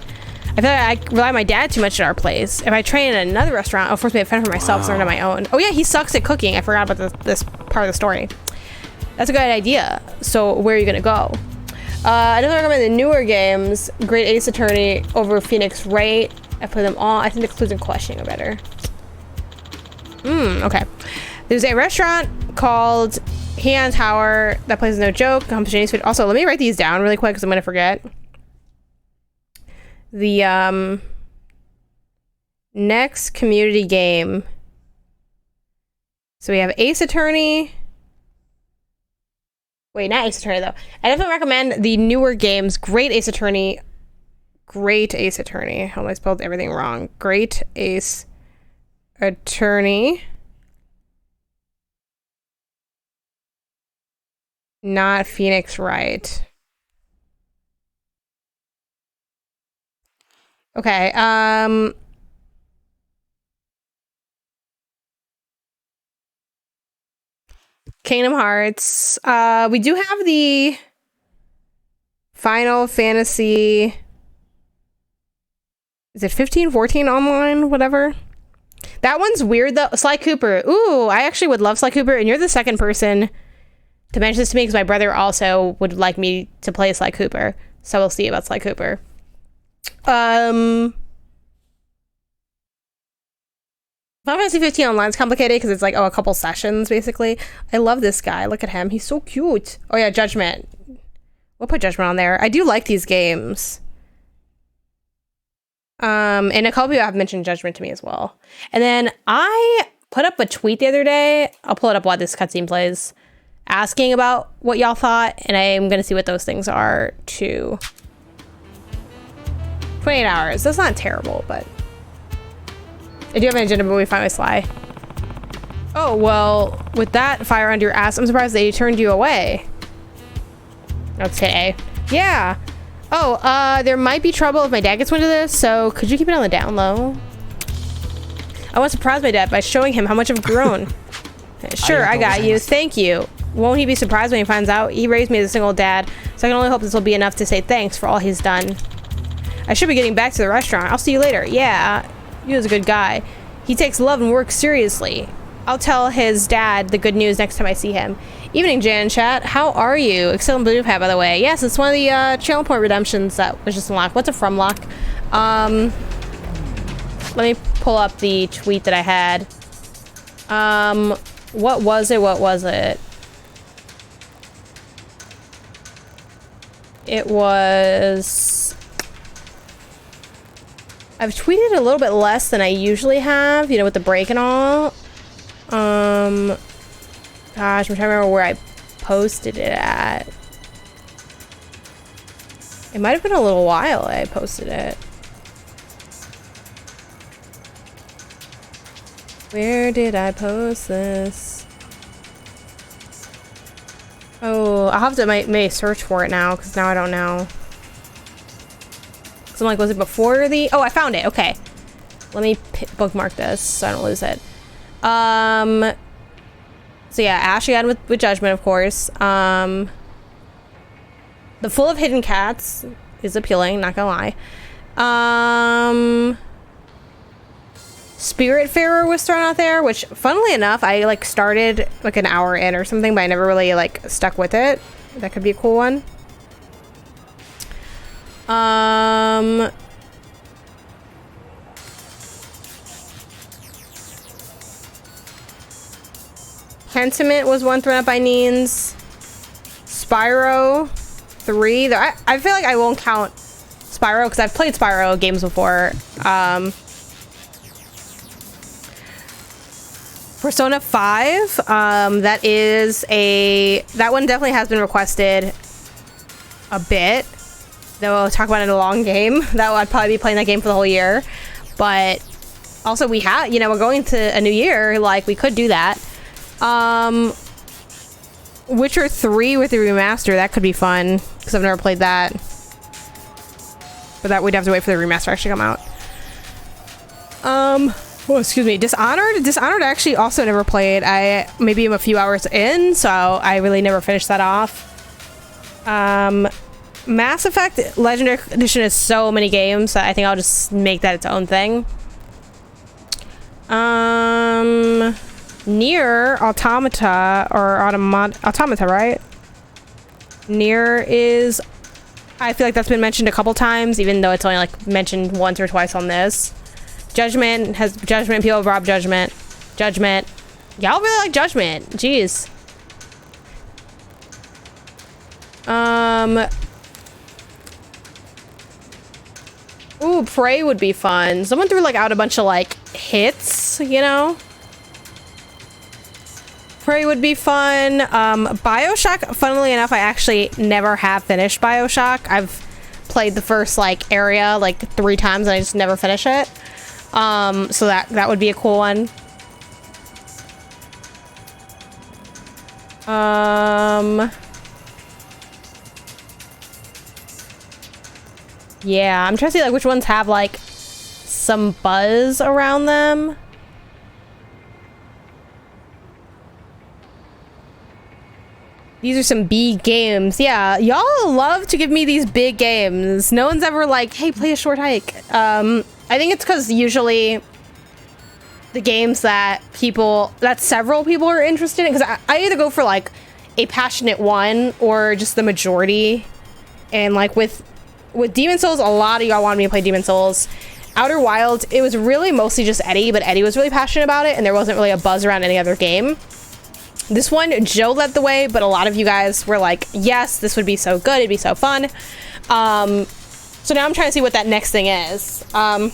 [SPEAKER 1] I feel like I rely on my dad too much at our place. If I train at another restaurant, I'll force me to fend for myself, so I'm on my own. Oh yeah, he sucks at cooking. I forgot about this part of the story. That's a good idea. So where are you gonna go? I don't recommend the newer games. Great Ace Attorney over Phoenix Wright. I put them all. I think the clues and questioning are better. Okay. There's a restaurant called Heian Tower. That place is no joke. Comes to Chinese food. Also, let me write these down really quick because I'm gonna forget. The next community game. So we have Ace Attorney. Wait, not Ace Attorney though. I definitely recommend the newer games. Great Ace Attorney. Great Ace Attorney. Oh, I spelled everything wrong. Great Ace Attorney. Not Phoenix Wright. Okay, Kingdom Hearts. We do have the Final Fantasy. Is it 15, 14 online? Whatever. That one's weird though. Sly Cooper. Ooh, I actually would love Sly Cooper, and you're the second person to mention this to me because my brother also would like me to play Sly Cooper. So we'll see about Sly Cooper. Final Fantasy 15 online is complicated because it's like, oh, a couple sessions basically. I love this guy. Look at him. He's so cute. Oh yeah, Judgment. We'll put Judgment on there. I do like these games. And a couple people have mentioned Judgment to me as well. And then I put up a tweet the other day. I'll pull it up while this cutscene plays, asking about what y'all thought, and I'm gonna see what those things are too. 28 hours. That's not terrible, but I do have an agenda, but we find with Sly. Oh, well, with that fire under your ass, I'm surprised they turned you away. Okay. Yeah. Oh, there might be trouble if my dad gets wind of this, so could you keep it on the down low? I want to surprise my dad by showing him how much I've grown. Sure, I got you. Thank you. Won't he be surprised when he finds out? He raised me as a single dad, so I can only hope this will be enough to say thanks for all he's done. I should be getting back to the restaurant. I'll see you later. Yeah, he was a good guy. He takes love and work seriously. I'll tell his dad the good news next time I see him. Evening, Jan Chat. How are you? Excellent blue hat, by the way. Yes, it's one of the channel point redemptions that was just unlocked. What's a from lock? Let me pull up the tweet that I had. What was it? What was it? It was... I've tweeted a little bit less than I usually have, you know, with the break and all. Gosh, I'm trying to remember where I posted it at. It might have been a little while I posted it. Where did I post this? Oh, I'll have to may search for it now, because now I don't know. So I'm like, was it before the... Oh, I found it. Okay. Let me bookmark this so I don't lose it. So yeah, Ash again with Judgment, of course. The Full of Hidden Cats is appealing, not gonna lie. Spiritfarer was thrown out there, which, funnily enough, I like started like an hour in or something, but I never really like stuck with it. That could be a cool one. Pentiment was one thrown up by Neens. Spyro 3. I feel like I won't count Spyro because I've played Spyro games before. Persona 5. That one definitely has been requested a bit. Though I'll talk about it in a long game. That I'd probably be playing that game for the whole year. But also we have, you know, we're going to a new year. Like, we could do that. Witcher 3 with the remaster, that could be fun because I've never played that. But that we'd have to wait for the remaster to actually come out. Oh, excuse me. Dishonored actually also never played. I maybe am a few hours in, so I really never finished that off. Mass Effect Legendary Edition is so many games that I think I'll just make that its own thing. Nier Automata, or Automata, right? Nier is... I feel like that's been mentioned a couple times, even though it's only like mentioned once or twice on this. Judgment has Judgment. People rob Judgment. Judgment. Y'all really like Judgment. Jeez. Ooh, Prey would be fun. Someone threw like out a bunch of like hits, you know? Prey would be fun. BioShock, funnily enough, I actually never have finished BioShock. I've played the first like area like 3 times and I just never finish it. So that would be a cool one. Yeah, I'm trying to see like which ones have like some buzz around them. These are some big games. Yeah, y'all love to give me these big games. No one's ever like, hey, play a short hike. I think it's because usually the games that several people are interested in, because I either go for like a passionate one or just the majority. And like with Demon Souls, a lot of y'all wanted me to play Demon Souls. Outer Wilds, it was really mostly just Eddie, but Eddie was really passionate about it and there wasn't really a buzz around any other game. This one, Joe led the way, but a lot of you guys were like, yes, this would be so good, it'd be so fun. So now I'm trying to see what that next thing is. I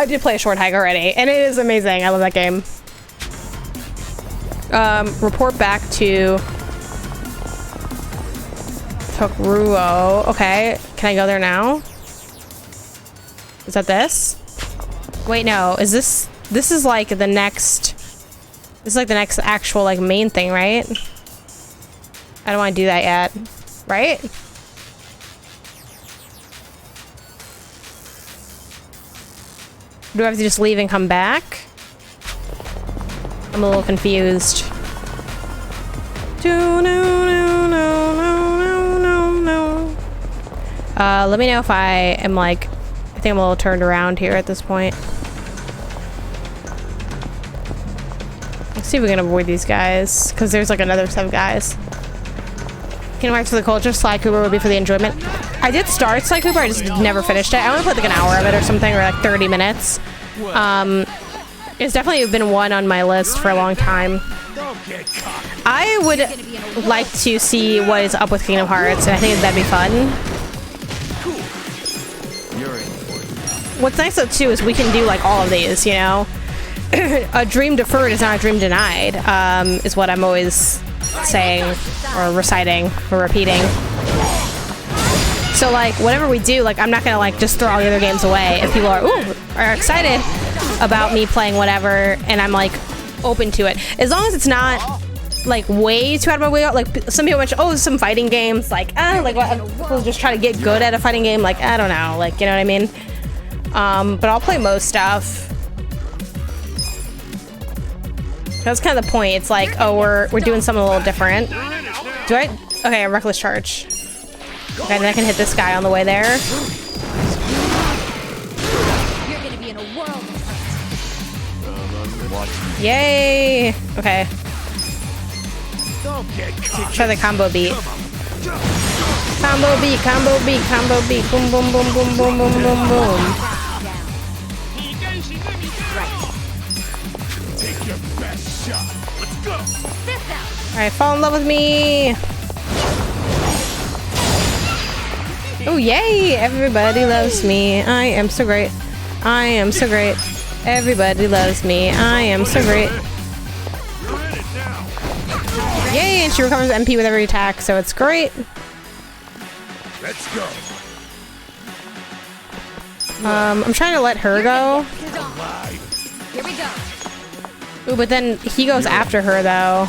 [SPEAKER 1] did play a short hike already, and it is amazing. I love that game. Report back to Tokuruo. Okay, can I go there now? Is that this? Wait, no. Is this? This is like the next. This is like the next actual like main thing, right? I don't want to do that yet, right? Do I have to just leave and come back? I'm a little confused. Let me know if I am like, I think I'm a little turned around here at this point. Let's see if we can avoid these guys, because there's like another set of guys. Kingdom Hearts for the culture, Sly Cooper would be for the enjoyment. I did start Sly Cooper, I just never finished it. I only played like an hour of it or something, or like 30 minutes. It's definitely been one on my list for a long time. I would like to see what is up with Kingdom Hearts, and I think that'd be fun. What's nice though too is we can do like all of these, you know? A dream deferred is not a dream denied, is what I'm always saying or reciting or repeating. So like whatever we do, like I'm not gonna like just throw all the other games away if people are excited about me playing whatever and I'm like open to it. As long as it's not like way too out of my way. Like some people mention, oh, some fighting games, like we'll just try to get good at a fighting game. Like I don't know, like you know what I mean. But I'll play most stuff. That's kind of the point. It's like, oh, we're doing something a little different. Do I? Okay, a reckless charge. Okay, then I can hit this guy on the way there.
[SPEAKER 2] You're gonna be in a world of hurt.
[SPEAKER 1] Yay! Okay. Try the combo beat. Combo beat, combo beat, combo beat. Boom, boom, boom, boom, boom, boom, boom, boom. Alright, fall in love with me. Oh, yay! Everybody loves me. I am so great. I am so great. Everybody loves me. I am so great. Yay! And she recovers MP with every attack, so it's great.
[SPEAKER 4] Let's go.
[SPEAKER 1] I'm trying to let her go.
[SPEAKER 2] Here we go.
[SPEAKER 1] Ooh, but then he goes after her, though.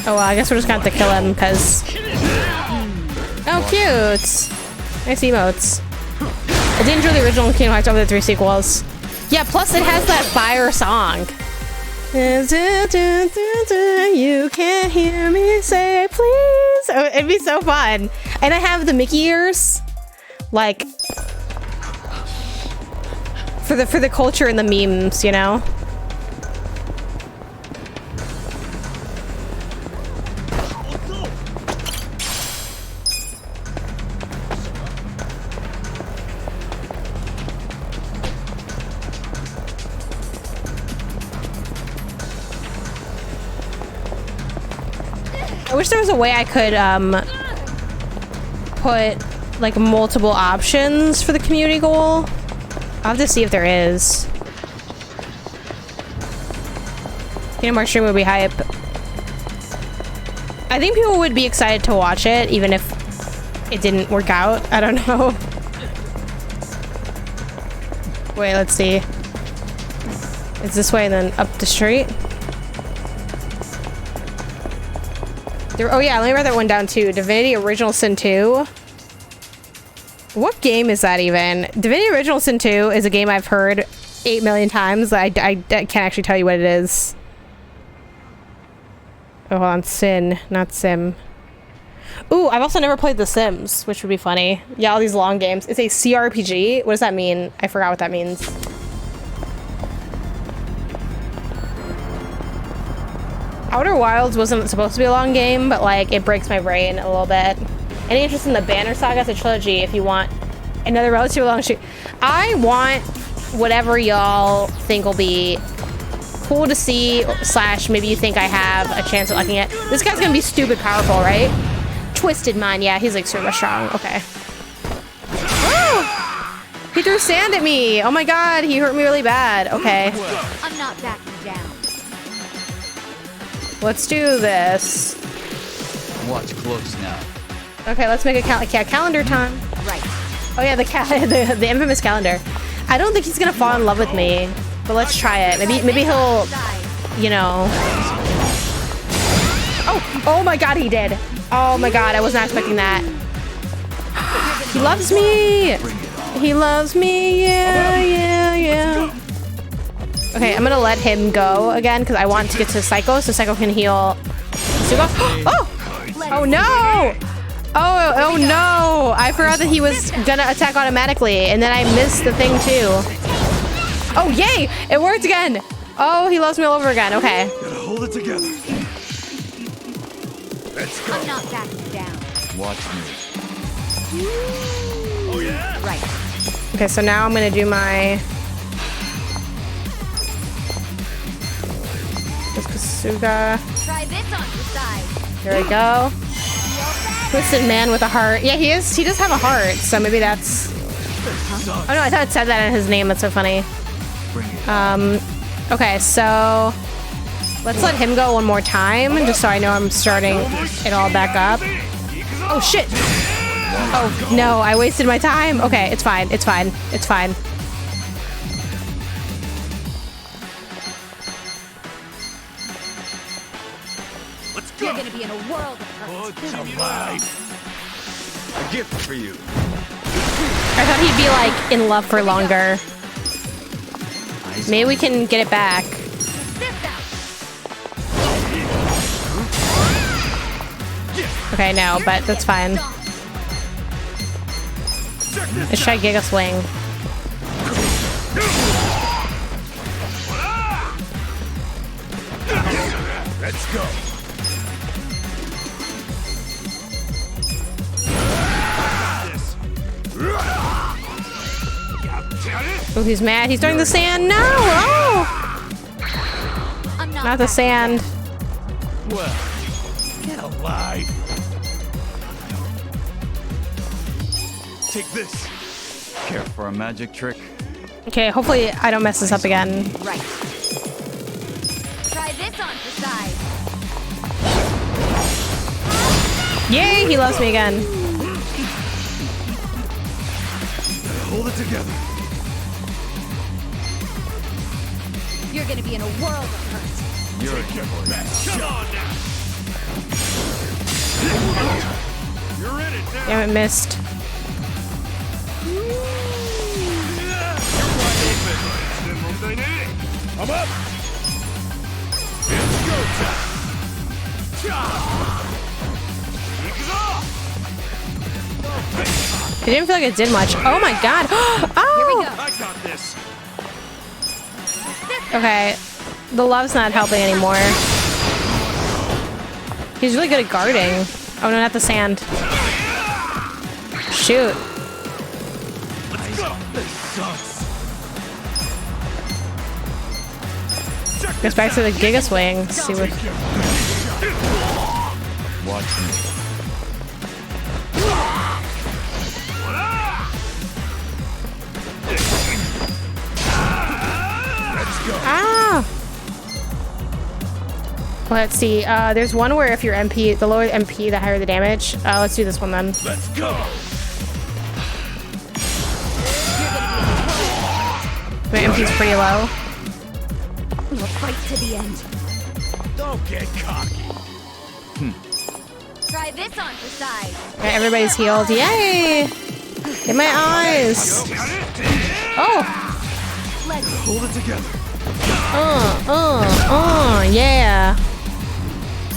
[SPEAKER 1] Oh, well, I guess we're just gonna have to kill him, because... Oh, cute! Nice emotes. I did enjoy the original Kingdom Hearts over the 3 sequels. Yeah, plus it has that fire song. You can't hear me say please. Oh, it'd be so fun. And I have the Mickey ears. Like... For the culture and the memes, you know? I wish there was a way I could put like multiple options for the community goal. I'll have to see if there is. Kingdom Hearts stream would be hype. I think people would be excited to watch it, even if it didn't work out. I don't know. Wait, let's see. It's this way and then up the street. Oh yeah, let me write that one down too. Divinity Original Sin 2. What game is that even? Divinity Original Sin 2 is a game I've heard 8 million times. I can't actually tell you what it is. Oh, hold on. Sin, not Sim. Ooh, I've also never played The Sims, which would be funny. Yeah, all these long games. It's a CRPG. What does that mean? I forgot what that means. Outer Wilds wasn't supposed to be a long game, but like it breaks my brain a little bit. Any interest in the Banner Saga? It's a trilogy if you want another relatively long shoot. I want whatever y'all think will be cool to see, / maybe you think I have a chance at liking it. This guy's gonna be stupid powerful, right? Twisted Mind, yeah, he's like super strong. Okay. Oh! He threw sand at me. Oh my god, he hurt me really bad. Okay.
[SPEAKER 2] I'm not backing down.
[SPEAKER 1] Let's do this.
[SPEAKER 9] Watch close now.
[SPEAKER 1] Okay, let's make a calendar time.
[SPEAKER 2] Right.
[SPEAKER 1] Oh yeah, the infamous calendar. I don't think he's gonna fall in love with me, but let's try it. Maybe he'll, you know. Oh my god, he did. Oh my god, I was not expecting that. He loves me. He loves me. Yeah. Okay, I'm gonna let him go again because I want to get to Psycho so Psycho can heal. Oh no! Oh no! I forgot that he was gonna attack automatically, and then I missed the thing too. Oh yay! It worked again. Oh, he loves me all over again. Okay.
[SPEAKER 3] Gotta hold it together. Let's go.
[SPEAKER 2] I'm not backing down.
[SPEAKER 9] Watch me.
[SPEAKER 3] Oh yeah.
[SPEAKER 2] Right.
[SPEAKER 1] Okay, so now I'm gonna do my. Kasuga.
[SPEAKER 2] Try this on your side.
[SPEAKER 1] There we go. Twisted Man with a heart. Yeah, he is. He does have a heart, so maybe that's. Oh no, I thought it said that in his name. That's so funny. Okay, so let's let him go one more time, just so I know I'm starting it all back up. Oh shit! Oh no, I wasted my time. Okay, it's fine. It's fine. It's fine.
[SPEAKER 2] You're gonna be in a world of hurt.
[SPEAKER 3] A gift for you.
[SPEAKER 1] I thought he'd be like in love for longer. Maybe we can get it back. Okay, no, but that's fine. Let's try Giga Swing.
[SPEAKER 3] Let's go.
[SPEAKER 1] Oh, he's mad. He's throwing the sand. No! Oh! Not the sand.
[SPEAKER 3] Well, get alive. Take this.
[SPEAKER 9] Care for a magic trick?
[SPEAKER 1] Okay, hopefully I don't mess this up again.
[SPEAKER 2] Right. Try this on your side.
[SPEAKER 1] Yay, he loves me again.
[SPEAKER 3] Hold it together.
[SPEAKER 2] You're gonna be in a world of hurt.
[SPEAKER 3] You're your best shot now. You're in it now.
[SPEAKER 1] Damn it, missed.
[SPEAKER 3] I'm up. It's go time.
[SPEAKER 1] It didn't feel like it did much. Oh my god. Oh!
[SPEAKER 3] I got this.
[SPEAKER 1] Okay. The love's not helping anymore. He's really good at guarding. Oh no, not the sand. Shoot.
[SPEAKER 3] Let's go. This sucks.
[SPEAKER 1] Goes back to the Giga Swing. Let's see what.
[SPEAKER 9] Watch me.
[SPEAKER 3] Let's go.
[SPEAKER 1] Ah! Let's see. There's one where if your MP, the lower MP, the higher the damage. Let's do this one then.
[SPEAKER 5] Let's go.
[SPEAKER 1] My MP's pretty low.
[SPEAKER 2] We'll fight to the end.
[SPEAKER 5] Don't get cocky.
[SPEAKER 2] Try this on for size.
[SPEAKER 1] Alright, everybody's healed. Yay! In my eyes. Oh.
[SPEAKER 2] Let's
[SPEAKER 5] Hold it together.
[SPEAKER 1] Yeah.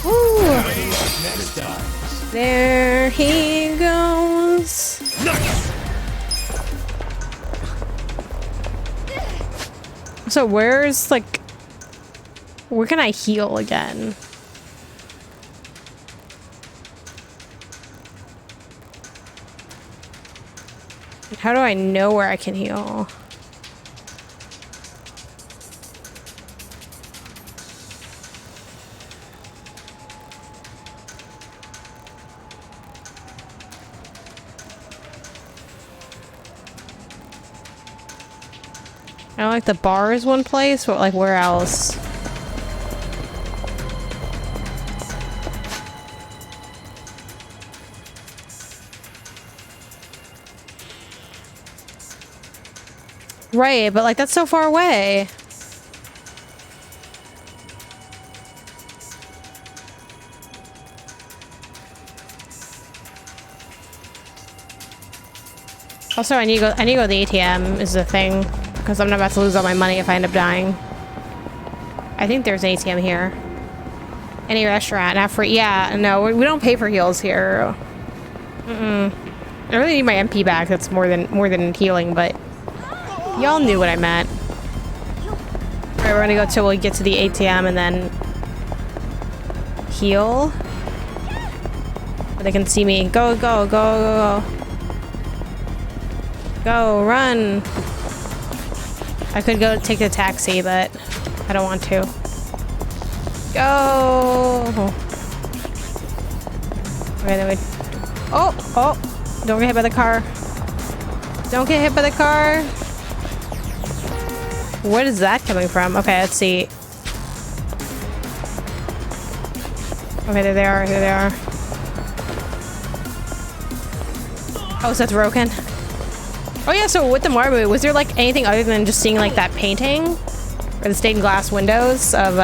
[SPEAKER 1] Woo. There he goes. So where's like, where can I heal again? How do I know where I can heal? I don't like the bar is one place, but like where else? Right, but like that's so far away. Also, I need to go to the ATM is the thing, because I'm not about to lose all my money if I end up dying. I think there's an ATM here. Any restaurant, not free. Yeah, no, we don't pay for heals here. I really need my MP back. That's more than healing, but y'all knew what I meant. Alright, we're gonna go till we get to the ATM and then heal. But they can see me. Go, go, go, go, go. Go, run. I could go take the taxi, but I don't want to. Go. Okay, then we. Oh, oh! Don't get hit by the car. Don't get hit by the car. Where is that coming from? Okay, let's see. Okay, there they are. Here they are. Oh, so that's broken. Oh yeah, so with the Marble, was there like anything other than just seeing like that painting? Or the stained glass windows of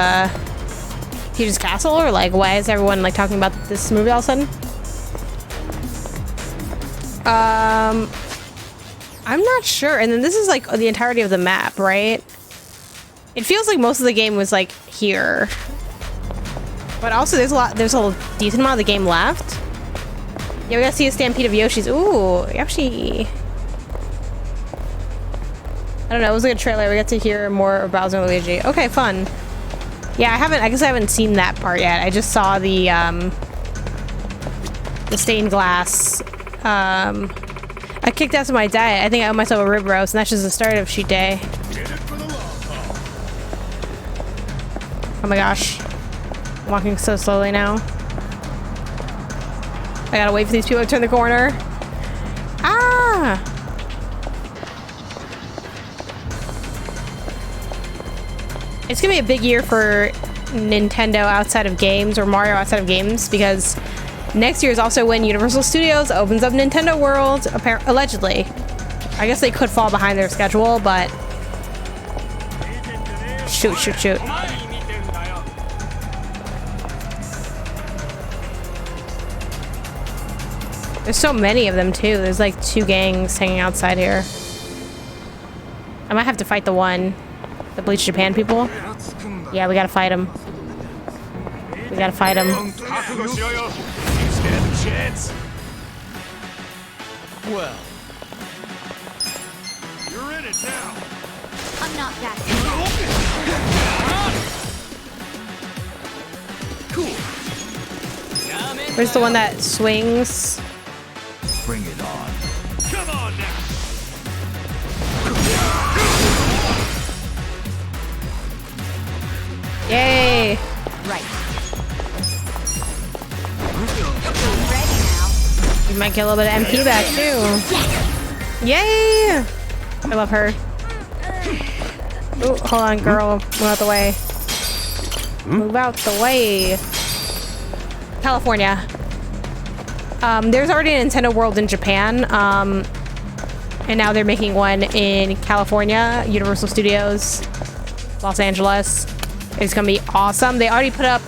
[SPEAKER 1] Peter's Castle? Or like why is everyone like talking about this movie all of a sudden? I'm not sure. And then this is like the entirety of the map, right? It feels like most of the game was like here. But also there's a decent amount of the game left. Yeah, we gotta see a stampede of Yoshis. Ooh, Yoshi. I don't know, it was like a trailer. We got to hear more about Bowser and Luigi. Okay, fun. Yeah, I guess I haven't seen that part yet. I just saw the stained glass. I kicked out of my diet. I think I owe myself a rib roast, and that's just the start of cheat day. Oh my gosh. I'm walking so slowly now. I gotta wait for these people to turn the corner. Ah! It's gonna be a big year for Nintendo outside of games, or Mario outside of games, because next year is also when Universal Studios opens up Nintendo World, allegedly. I guess they could fall behind their schedule, but... Shoot, shoot, shoot. There's so many of them, too. There's like 2 gangs hanging outside here. I might have to fight the one. The Bleach Japan people? Yeah, we gotta fight them. We gotta fight them.
[SPEAKER 5] Stand a chance. Well, you're in it now.
[SPEAKER 2] I'm not that.
[SPEAKER 5] Cool.
[SPEAKER 1] Where's the one that swings?
[SPEAKER 9] Bring it on.
[SPEAKER 5] Come on now.
[SPEAKER 1] Yay!
[SPEAKER 2] Right. I'm ready now.
[SPEAKER 1] You might get a little bit of MP back too. Yay! I love her. Oh, hold on, girl. Move out the way. Move out the way. California. There's already a Nintendo World in Japan, and now they're making one in California, Universal Studios, Los Angeles. It's gonna be awesome. They already put up,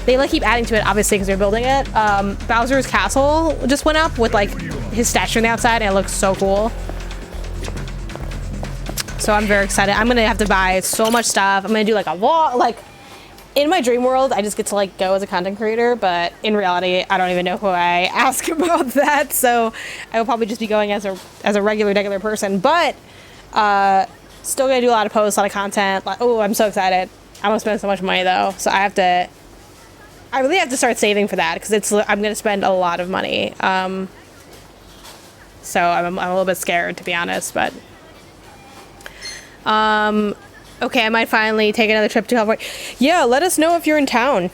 [SPEAKER 1] they like keep adding to it, obviously, because they're building it. Bowser's castle just went up with like his statue on the outside, and it looks so cool. So I'm very excited. I'm gonna have to buy so much stuff. I'm gonna do like a vlog, like, in my dream world, I just get to like go as a content creator, but in reality, I don't even know who I ask about that. So I will probably just be going as a regular person, but still gonna do a lot of posts, a lot of content. Like, oh, I'm so excited. I'm gonna spend so much money though, so I really have to start saving for that because I'm gonna spend a lot of money. So I'm a little bit scared, to be honest, but okay, I might finally take another trip to California. Yeah, let us know if you're in town.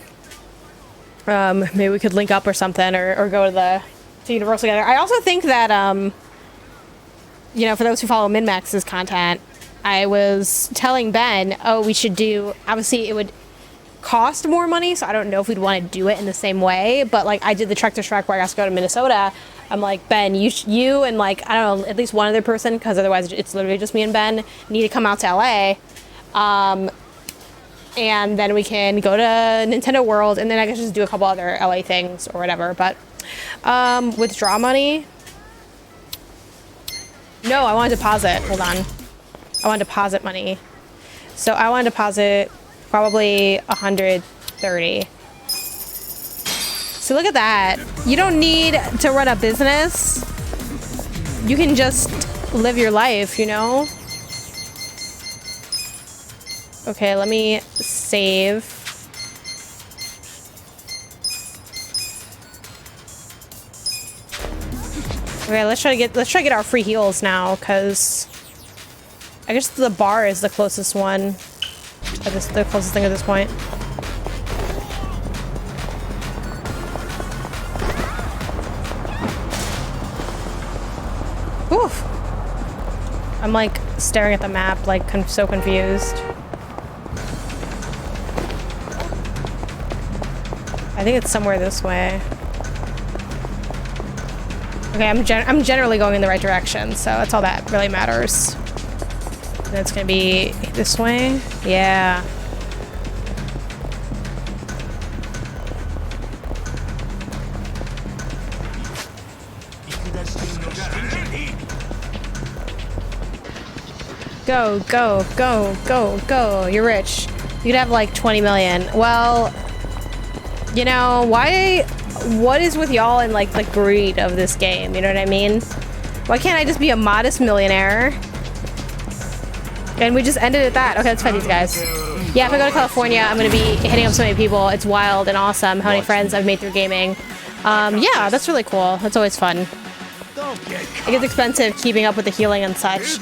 [SPEAKER 1] Maybe we could link up or something, or go to Universal together. I also think that, you know, for those who follow MinMax's content, I was telling Ben, oh, we should do, obviously it would cost more money, so I don't know if we'd want to do it in the same way, but like I did the Trek to Shrek where I got to go to Minnesota. I'm like, Ben, you and like, I don't know, at least one other person, because otherwise it's literally just me and Ben, need to come out to LA. And then we can go to Nintendo World, and then I guess just do a couple other LA things or whatever. But withdraw money. No, I want to deposit. Hold on. I want to deposit money. So I want to deposit probably 130. So look at that. You don't need to run a business. You can just live your life, you know? Okay, let me save. Okay, let's try to get our free heals now, because I guess the bar is the closest one. The closest thing at this point. Oof. I'm like staring at the map, like so confused. I think it's somewhere this way. Okay, I'm generally going in the right direction, so that's all that really matters. And it's gonna be this way? Yeah. Go, go, go, go, go. You're rich. You could have like 20 million. Well, you know, what is with y'all and like the greed of this game? You know what I mean? Why can't I just be a modest millionaire? And we just ended at that. Okay, let's fight these guys. Yeah, if I go to California, I'm gonna be hitting up so many people. It's wild and awesome how many friends I've made through gaming. Yeah, that's really cool. That's always fun. It gets expensive keeping up with the healing and such.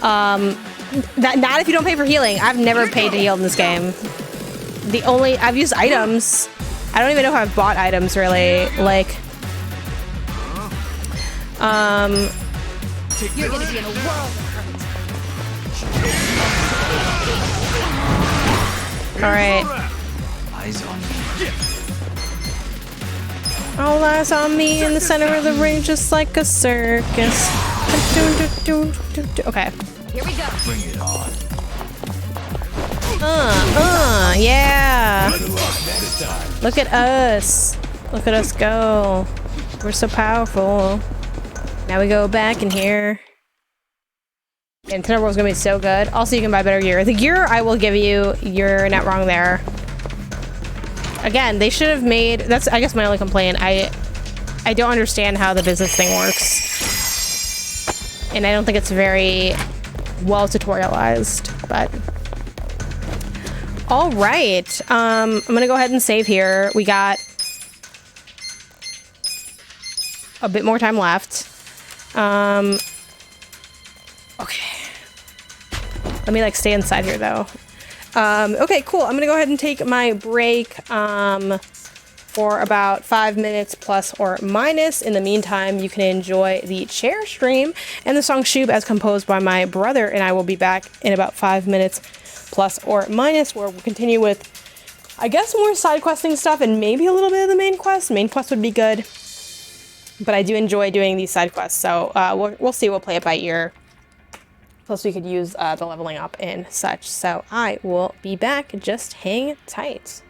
[SPEAKER 1] Not if you don't pay for healing. I've never paid to heal in this game. I've used items. I don't even know if I've bought items really. Like,
[SPEAKER 2] You're gonna be in a world of hurt.
[SPEAKER 1] all right.
[SPEAKER 9] Eyes on me.
[SPEAKER 1] All eyes on me in the center of the ring, just like a circus. Okay.
[SPEAKER 2] Here we go.
[SPEAKER 9] Bring it on.
[SPEAKER 1] Yeah. Look at us. Look at us go. We're so powerful. Now we go back in here. And Nintendo World's gonna be so good. Also, you can buy better gear. The gear I will give you, you're not wrong there. Again, they should have made, that's I guess my only complaint. I don't understand how the business thing works. And I don't think it's very well tutorialized, but all right. I'm gonna go ahead and save here. We got a bit more time left. Okay. Let me like stay inside here though. Okay, cool. I'm gonna go ahead and take my break for about 5 minutes plus or minus. In the meantime, you can enjoy the chair stream and the song Shoob as composed by my brother, and I will be back in about 5 minutes plus or minus, where we'll continue with I guess more side questing stuff and maybe a little bit of the main quest. Main quest would be good. But I do enjoy doing these side quests, so we'll see. We'll play it by ear. Plus, we could use the leveling up and such. So I will be back. Just hang tight.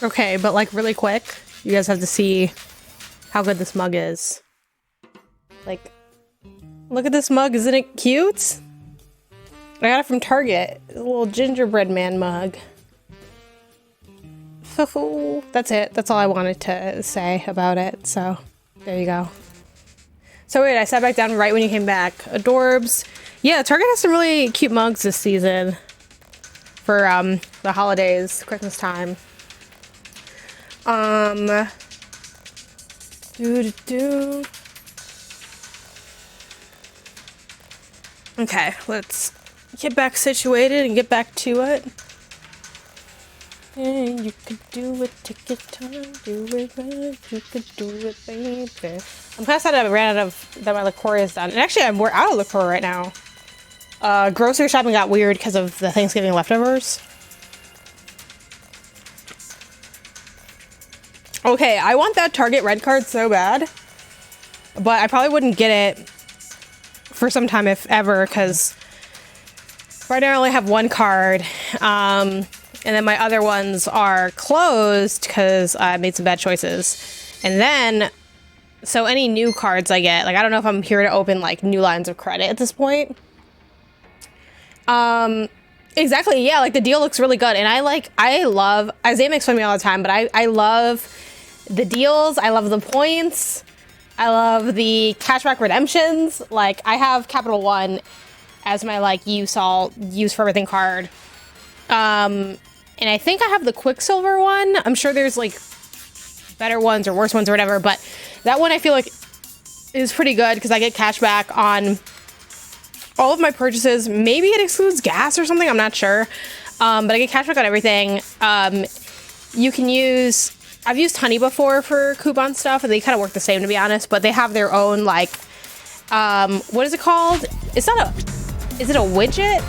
[SPEAKER 1] Okay, but like really quick, you guys have to see how good this mug is. Like, look at this mug, isn't it cute? I got it from Target. A little gingerbread man mug. Oh, that's it. That's all I wanted to say about it. So, there you go. So wait, I sat back down right when you came back. Adorbs. Yeah, Target has some really cute mugs this season. For the holidays, Christmas time. Okay, let's get back situated and get back to it. And you could do it, take your time, do it right, you could do it, baby. I'm kind of sad I ran out of, that my liqueur is done. And actually, I'm out of liqueur right now. Grocery shopping got weird because of the Thanksgiving leftovers. Okay, I want that Target red card so bad. But I probably wouldn't get it for some time, if ever, because right now I only have one card. And then my other ones are closed because I made some bad choices. And then, so any new cards I get, like, I don't know if I'm here to open, like, new lines of credit at this point. Exactly, yeah, like, the deal looks really good. And I love, Isaiah makes fun of me all the time, but I love the deals. I love the points. I love the cashback redemptions. Like, I have Capital One as my, like, use for everything card. And I think I have the Quicksilver one. I'm sure there's, like, better ones or worse ones or whatever, but that one I feel like is pretty good because I get cash back on all of my purchases. Maybe it excludes gas or something. I'm not sure. But I get cashback on everything. You can use... I've used Honey before for coupon stuff, and they kind of work the same, to be honest. But they have their own, like... what is it called? It's not a... Is it a widget?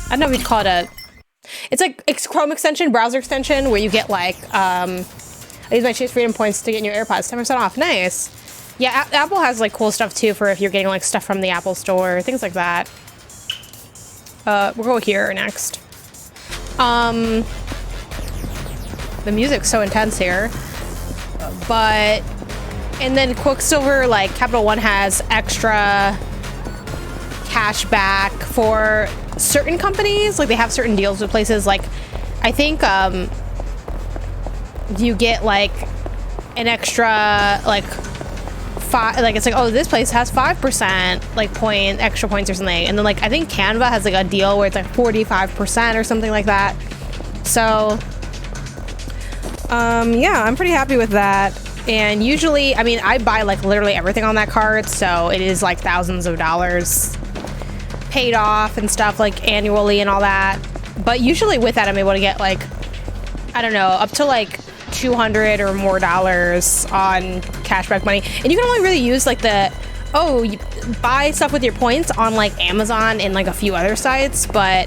[SPEAKER 1] I don't know if you'd call it a... It's like Chrome extension, browser extension, where you get, like... I use my Chase Freedom points to get your AirPods 10% off. Nice. Yeah, Apple has, like, cool stuff, too, for if you're getting, like, stuff from the Apple Store, things like that. We'll go here next. The music's so intense here. But... And then Quicksilver, like, Capital One has extra cash back for certain companies. Like, they have certain deals with places. Like, I think, you get, like, an extra, like... Like, it's like, oh, this place has 5% like extra points or something, and then like I think Canva has like a deal where it's like 45% or something like that. So yeah, I'm pretty happy with that. And usually, I mean, I buy like literally everything on that card, so it is like thousands of dollars paid off and stuff, like annually and all that. But usually with that, I'm able to get like, I don't know, up to like $200 or more on cashback money. And you can only really use like you buy stuff with your points on like Amazon and like a few other sites. But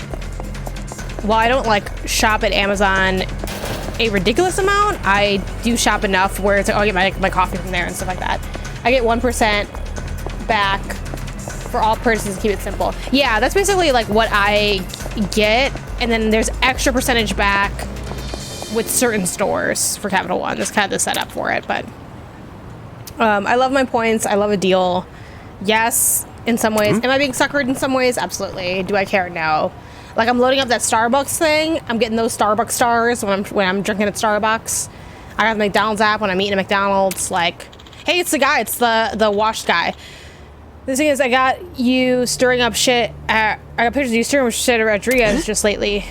[SPEAKER 1] while I don't like shop at Amazon a ridiculous amount, I do shop enough where it's like, oh, I get my coffee from there and stuff like that. I get 1% back for all purchases to keep it simple. Yeah, that's basically like what I get, and then there's extra percentage back with certain stores for Capital One. That's kind of the setup for it. But I love my points. I love a deal. Yes, in some ways. Am I being suckered in some ways? Absolutely. Do I care? No. Like, I'm loading up that Starbucks thing. I'm getting those Starbucks stars when I'm drinking at Starbucks. I got the McDonald's app when I'm eating at McDonald's. Like, hey, it's the guy. It's the washed guy. The thing is, I got you stirring up shit. I got pictures of you stirring up shit at Rodriguez just lately.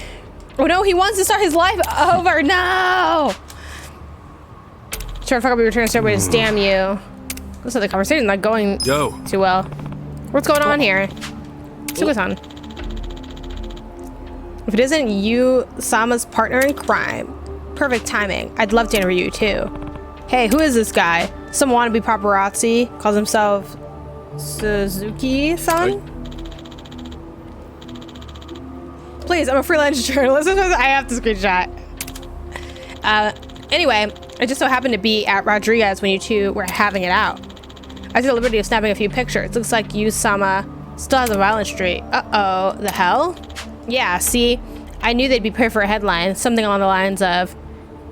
[SPEAKER 1] Oh no, he wants to start his life over. No! Trying to fuck up your return story, but damn you. Looks like the conversation's not going too well. What's going on here? Suga-san. If it isn't you, Sama's partner in crime. Perfect timing. I'd love to interview you too. Hey, who is this guy? Some wannabe paparazzi. Calls himself Suzuki-san? Please, I'm a freelance journalist. I have to screenshot. Anyway, I just so happened to be at Rodriguez when you two were having it out. I took the liberty of snapping a few pictures. Looks like you, Sama, still has a violent streak. Uh-oh, the hell? Yeah, see? I knew they'd be prepared for a headline. Something along the lines of,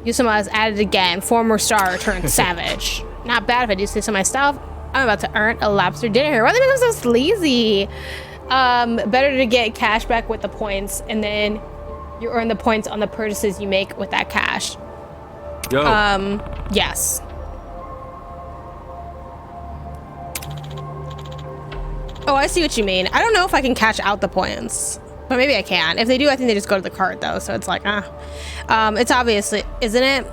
[SPEAKER 1] Yusama is at it again. Former star turned savage. Not bad if I do say so myself. I'm about to earn a lobster dinner here. Why do they become so sleazy? Better to get cash back with the points, and then you earn the points on the purchases you make with that cash. Yes. Oh, I see what you mean. I don't know if I can cash out the points, but maybe I can. If they do, I think they just go to the card though, so it's like, it's obviously, isn't it?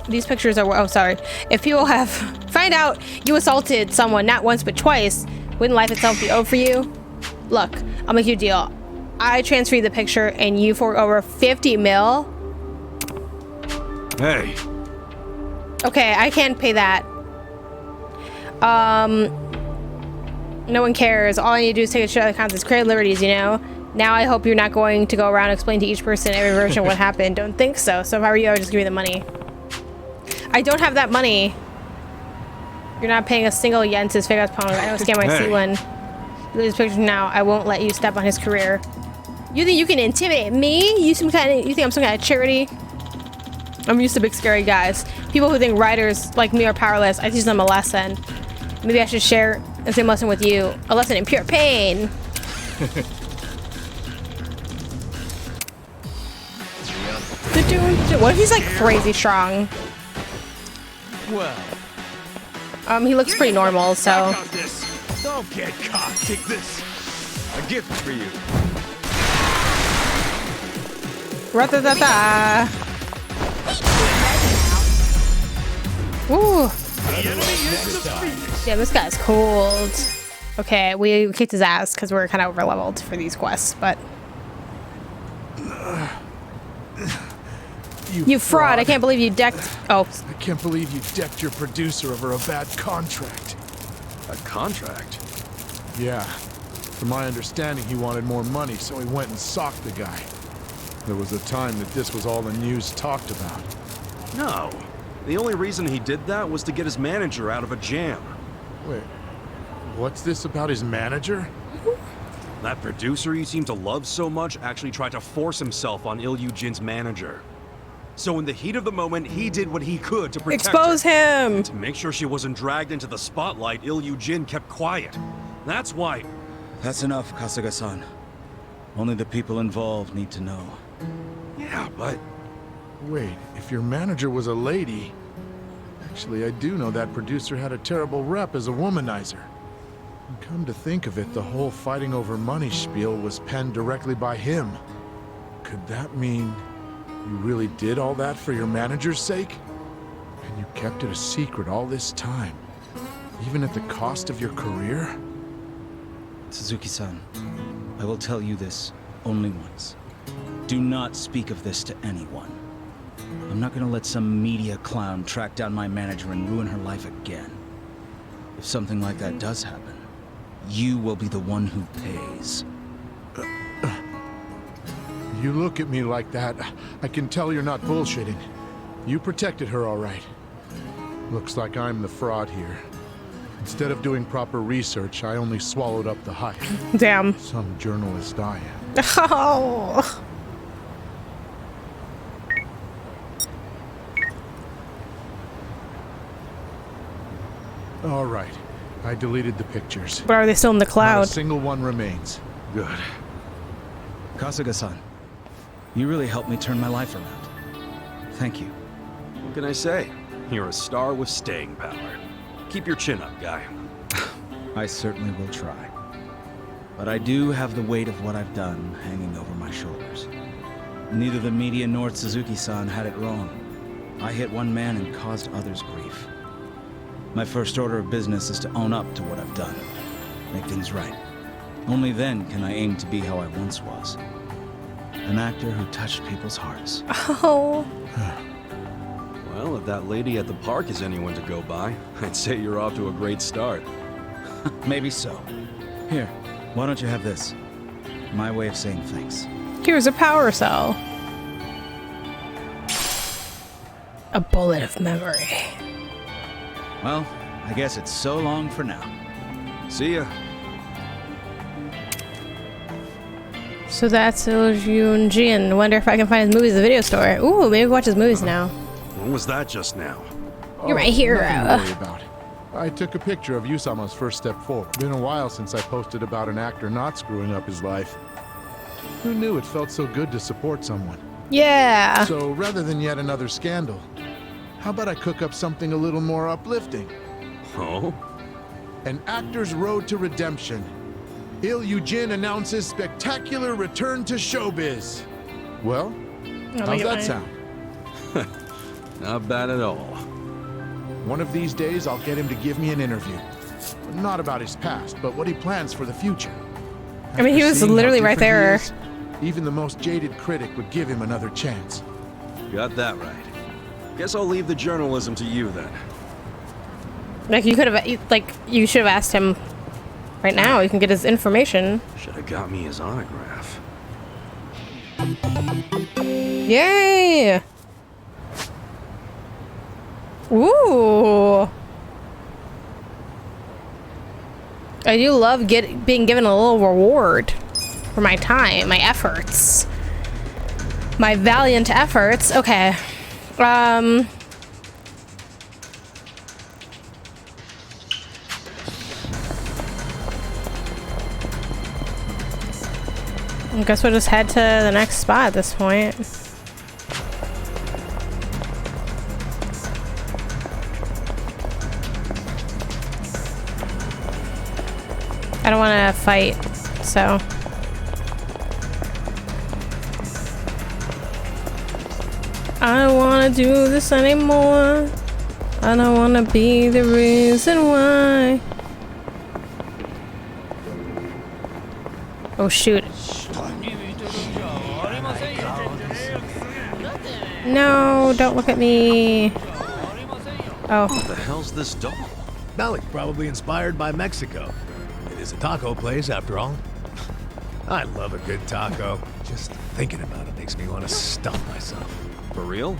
[SPEAKER 1] These pictures are, oh, sorry. If people find out you assaulted someone not once but twice, wouldn't life itself be over for you? Look, I'll make you a deal. I transfer you the picture and you fork over 50 mil.
[SPEAKER 3] Hey.
[SPEAKER 1] Okay, I can't pay that. No one cares. All I need to do is take a shot at the concepts, create liberties, you know? Now I hope you're not going to go around and explain to each person every version of what happened. Don't think so. So if I were you, I would just give me the money. I don't have that money. You're not paying a single yen to his fake ass pony. I don't scam my C1. Look at his picture now. I won't let you step on his career. You think you can intimidate me? You think I'm some kind of charity? I'm used to big scary guys. People who think writers like me are powerless. I teach them a lesson. Maybe I should share the same lesson with you. A lesson in pure pain. What if he's like crazy strong?
[SPEAKER 5] Well,
[SPEAKER 1] he looks pretty normal, so.
[SPEAKER 5] Don't get caught. Take this. A gift for you.
[SPEAKER 1] Ra-da-da-da. Ooh. Yeah, this guy's cold. Okay, we kicked his ass because we're kind of overleveled for these quests, but... You fraud. I can't believe you decked... Oh.
[SPEAKER 11] I can't believe you decked your producer over a bad contract.
[SPEAKER 3] A contract?
[SPEAKER 11] Yeah. From my understanding, he wanted more money, so he went and socked the guy. There was a time that this was all the news talked about.
[SPEAKER 3] No. The only reason he did that was to get his manager out of a jam.
[SPEAKER 11] Wait, what's this about his manager?
[SPEAKER 3] That producer you seem to love so much actually tried to force himself on Il-Yu-Jin's manager. So in the heat of the moment, he did what he could to protect
[SPEAKER 1] Expose
[SPEAKER 3] her.
[SPEAKER 1] him!
[SPEAKER 3] To make sure she wasn't dragged into the spotlight, Il-Yu-Jin kept quiet. That's why...
[SPEAKER 8] That's enough, Kasuga-san. Only the people involved need to know.
[SPEAKER 3] Yeah, but...
[SPEAKER 11] Wait, if your manager was a lady... Actually, I do know that producer had a terrible rep as a womanizer. And come to think of it, the whole fighting over money spiel was penned directly by him. Could that mean you really did all that for your manager's sake? And you kept it a secret all this time, even at the cost of your career?
[SPEAKER 8] Suzuki-san, I will tell you this only once. Do not speak of this to anyone. I'm not gonna let some media clown track down my manager and ruin her life again. If something like that does happen, you will be the one who pays.
[SPEAKER 11] You look at me like that, I can tell you're not bullshitting. You protected her all right. Looks like I'm the fraud here. Instead of doing proper research, I only swallowed up the hype.
[SPEAKER 1] Damn.
[SPEAKER 11] Some journalist I am.
[SPEAKER 1] Oh.
[SPEAKER 11] All right. I deleted the pictures.
[SPEAKER 1] But are they still in the
[SPEAKER 11] Not
[SPEAKER 1] cloud?
[SPEAKER 11] a single one remains. Good.
[SPEAKER 8] Kasuga-san, you really helped me turn my life around. Thank you.
[SPEAKER 3] What can I say? You're a star with staying power. Keep your chin up, guy.
[SPEAKER 8] I certainly will try. But I do have the weight of what I've done hanging over my shoulders. Neither the media nor Suzuki-san had it wrong. I hit one man and caused others grief. My first order of business is to own up to what I've done. Make things right. Only then can I aim to be how I once was. An actor who touched people's hearts.
[SPEAKER 1] Oh.
[SPEAKER 3] Well, if that lady at the park is anyone to go by, I'd say you're off to a great start.
[SPEAKER 8] Maybe so. Here, why don't you have this? My way of saying thanks.
[SPEAKER 1] Here's a power cell. A bullet of memory.
[SPEAKER 8] Well, I guess it's so long for now.
[SPEAKER 3] See ya.
[SPEAKER 1] So that's Il-Yu-Jin. Wonder if I can find his movies at the video store. Ooh, maybe watch his movies now.
[SPEAKER 3] What was that just now?
[SPEAKER 1] You're my hero.
[SPEAKER 11] Nothing to worry about. I took a picture of Yusama's first step forward. Been a while since I posted about an actor not screwing up his life. Who knew it felt so good to support someone?
[SPEAKER 1] Yeah.
[SPEAKER 11] So rather than yet another scandal, how about I cook up something a little more uplifting?
[SPEAKER 3] Oh?
[SPEAKER 11] An actor's road to redemption. Il-Yu-Jin announces spectacular return to showbiz. Well, how's that sound?
[SPEAKER 3] Not bad at all.
[SPEAKER 11] One of these days, I'll get him to give me an interview. Not about his past, but what he plans for the future.
[SPEAKER 1] I mean, he was literally right there.
[SPEAKER 11] Even the most jaded critic would give him another chance.
[SPEAKER 3] Got that right. Guess I'll leave the journalism to you then.
[SPEAKER 1] Like, you could have, like, you should have asked him right now. You can get his information.
[SPEAKER 3] Should have got me his autograph.
[SPEAKER 1] Yay! Ooh. I do love being given a little reward for my time, my efforts. My valiant efforts. Okay. I guess we'll just head to the next spot at this point. I don't want to fight, so. I don't want to do this anymore. I don't want to be the reason why. Oh shoot. No, don't look at me. Oh.
[SPEAKER 3] What the hell's this dog?
[SPEAKER 4] Malik, probably inspired by Mexico. It is a taco place, after all. I love a good taco. Just thinking about it makes me want to stump myself.
[SPEAKER 3] For real?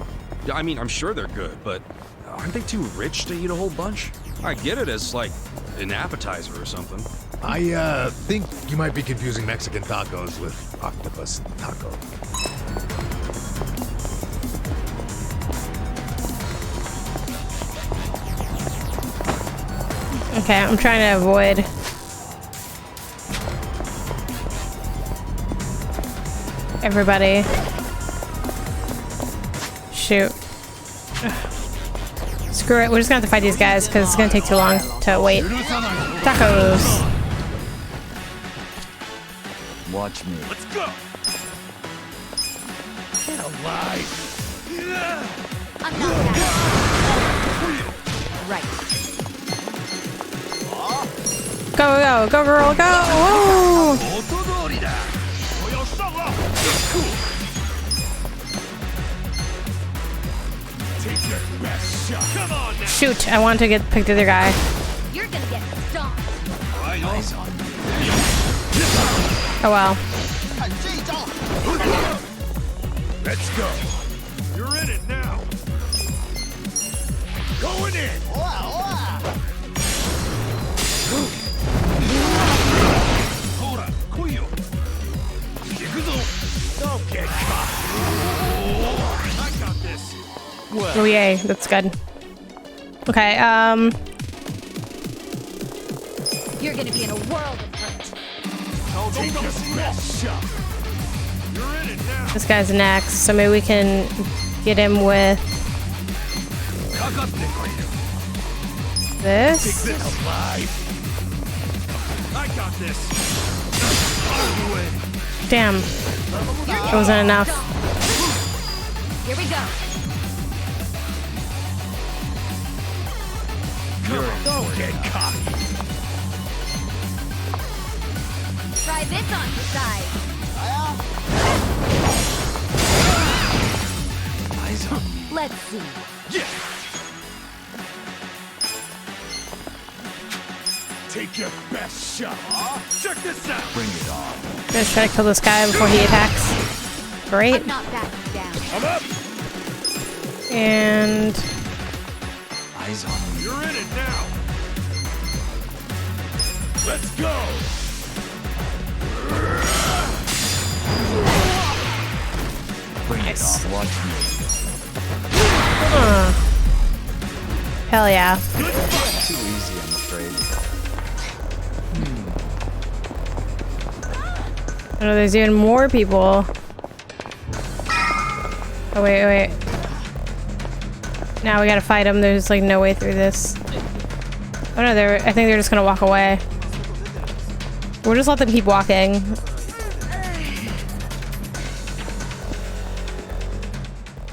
[SPEAKER 3] Yeah, I mean, I'm sure they're good, but aren't they too rich to eat a whole bunch? I get it as, like, an appetizer or something.
[SPEAKER 4] I think you might be confusing Mexican tacos with octopus taco.
[SPEAKER 1] Okay, I'm trying to avoid. Everybody. Shoot. Ugh. Screw it, we're just gonna have to fight these guys because it's gonna take too long to wait. Tacos.
[SPEAKER 9] Watch me.
[SPEAKER 7] Let's go. Get alive.
[SPEAKER 2] I'm not that. Right.
[SPEAKER 1] Go, go, go, girl, go! Whoa!
[SPEAKER 7] Take your best shot. Come on now.
[SPEAKER 1] Shoot, I want to get pick the other guy.
[SPEAKER 2] You're gonna get stomped.
[SPEAKER 7] Eyes on me.
[SPEAKER 1] Oh well.
[SPEAKER 7] Let's go. You're in it now. Going in. Don't get caught. I got this.
[SPEAKER 1] Oh yay, that's good. Okay,
[SPEAKER 2] You're gonna be in a world of hurt.
[SPEAKER 7] Take your best shot. You're in it now.
[SPEAKER 1] this guy's next, so maybe we can get him with this.
[SPEAKER 7] Take this alive. I got this.
[SPEAKER 1] Damn, it wasn't enough.
[SPEAKER 2] Here we go.
[SPEAKER 7] Don't get cocky.
[SPEAKER 2] Try this on the side.
[SPEAKER 9] Eyes on me.
[SPEAKER 2] Let's see.
[SPEAKER 7] Yeah. Take your best shot. Check this out.
[SPEAKER 9] Bring it on.
[SPEAKER 1] Let's try to kill this guy before he attacks. Great.
[SPEAKER 2] I'm not backing down.
[SPEAKER 7] I'm up.
[SPEAKER 1] And
[SPEAKER 9] Eyes on me.
[SPEAKER 7] You're in it now. Let's go.
[SPEAKER 9] Bring it on. Watch me.
[SPEAKER 1] hell yeah.
[SPEAKER 9] Too easy, I'm afraid.
[SPEAKER 1] I know there's even more people. Oh wait, wait. Now we gotta fight them. There's like no way through this. Oh no, I think they're just gonna walk away. We'll just let them keep walking.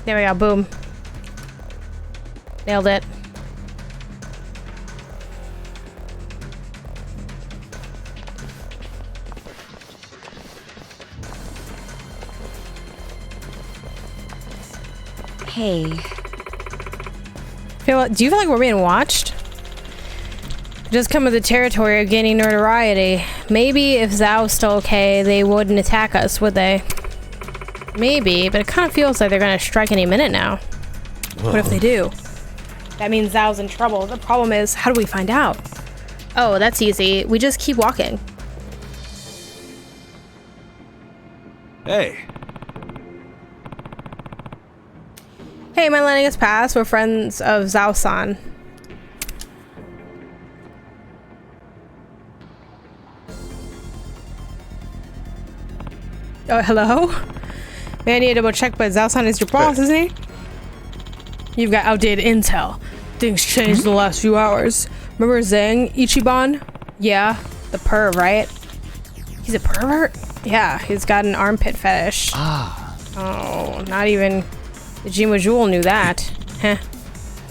[SPEAKER 1] There we go, boom. Nailed it.
[SPEAKER 2] Hey.
[SPEAKER 1] Do you feel like we're being watched? Just come with the territory of gaining notoriety. Maybe if Zhao was still okay, they wouldn't attack us, would they? Maybe, but it kind of feels like they're gonna strike any minute now. What if they do? That means Zhao's in trouble. The problem is, how do we find out? Oh, that's easy. We just keep walking.
[SPEAKER 3] Hey.
[SPEAKER 1] Hey, am I letting us pass? We're friends of Zhao-san. Oh, hello? May I need to double check, but Zhao-san is your boss, isn't he? You've got outdated intel. Things changed in the last few hours. Remember Zhang Ichiban? Yeah, the perv, right? He's a pervert? Yeah, he's got an armpit fetish. Oh, not even the Jima Jewel knew that. Heh.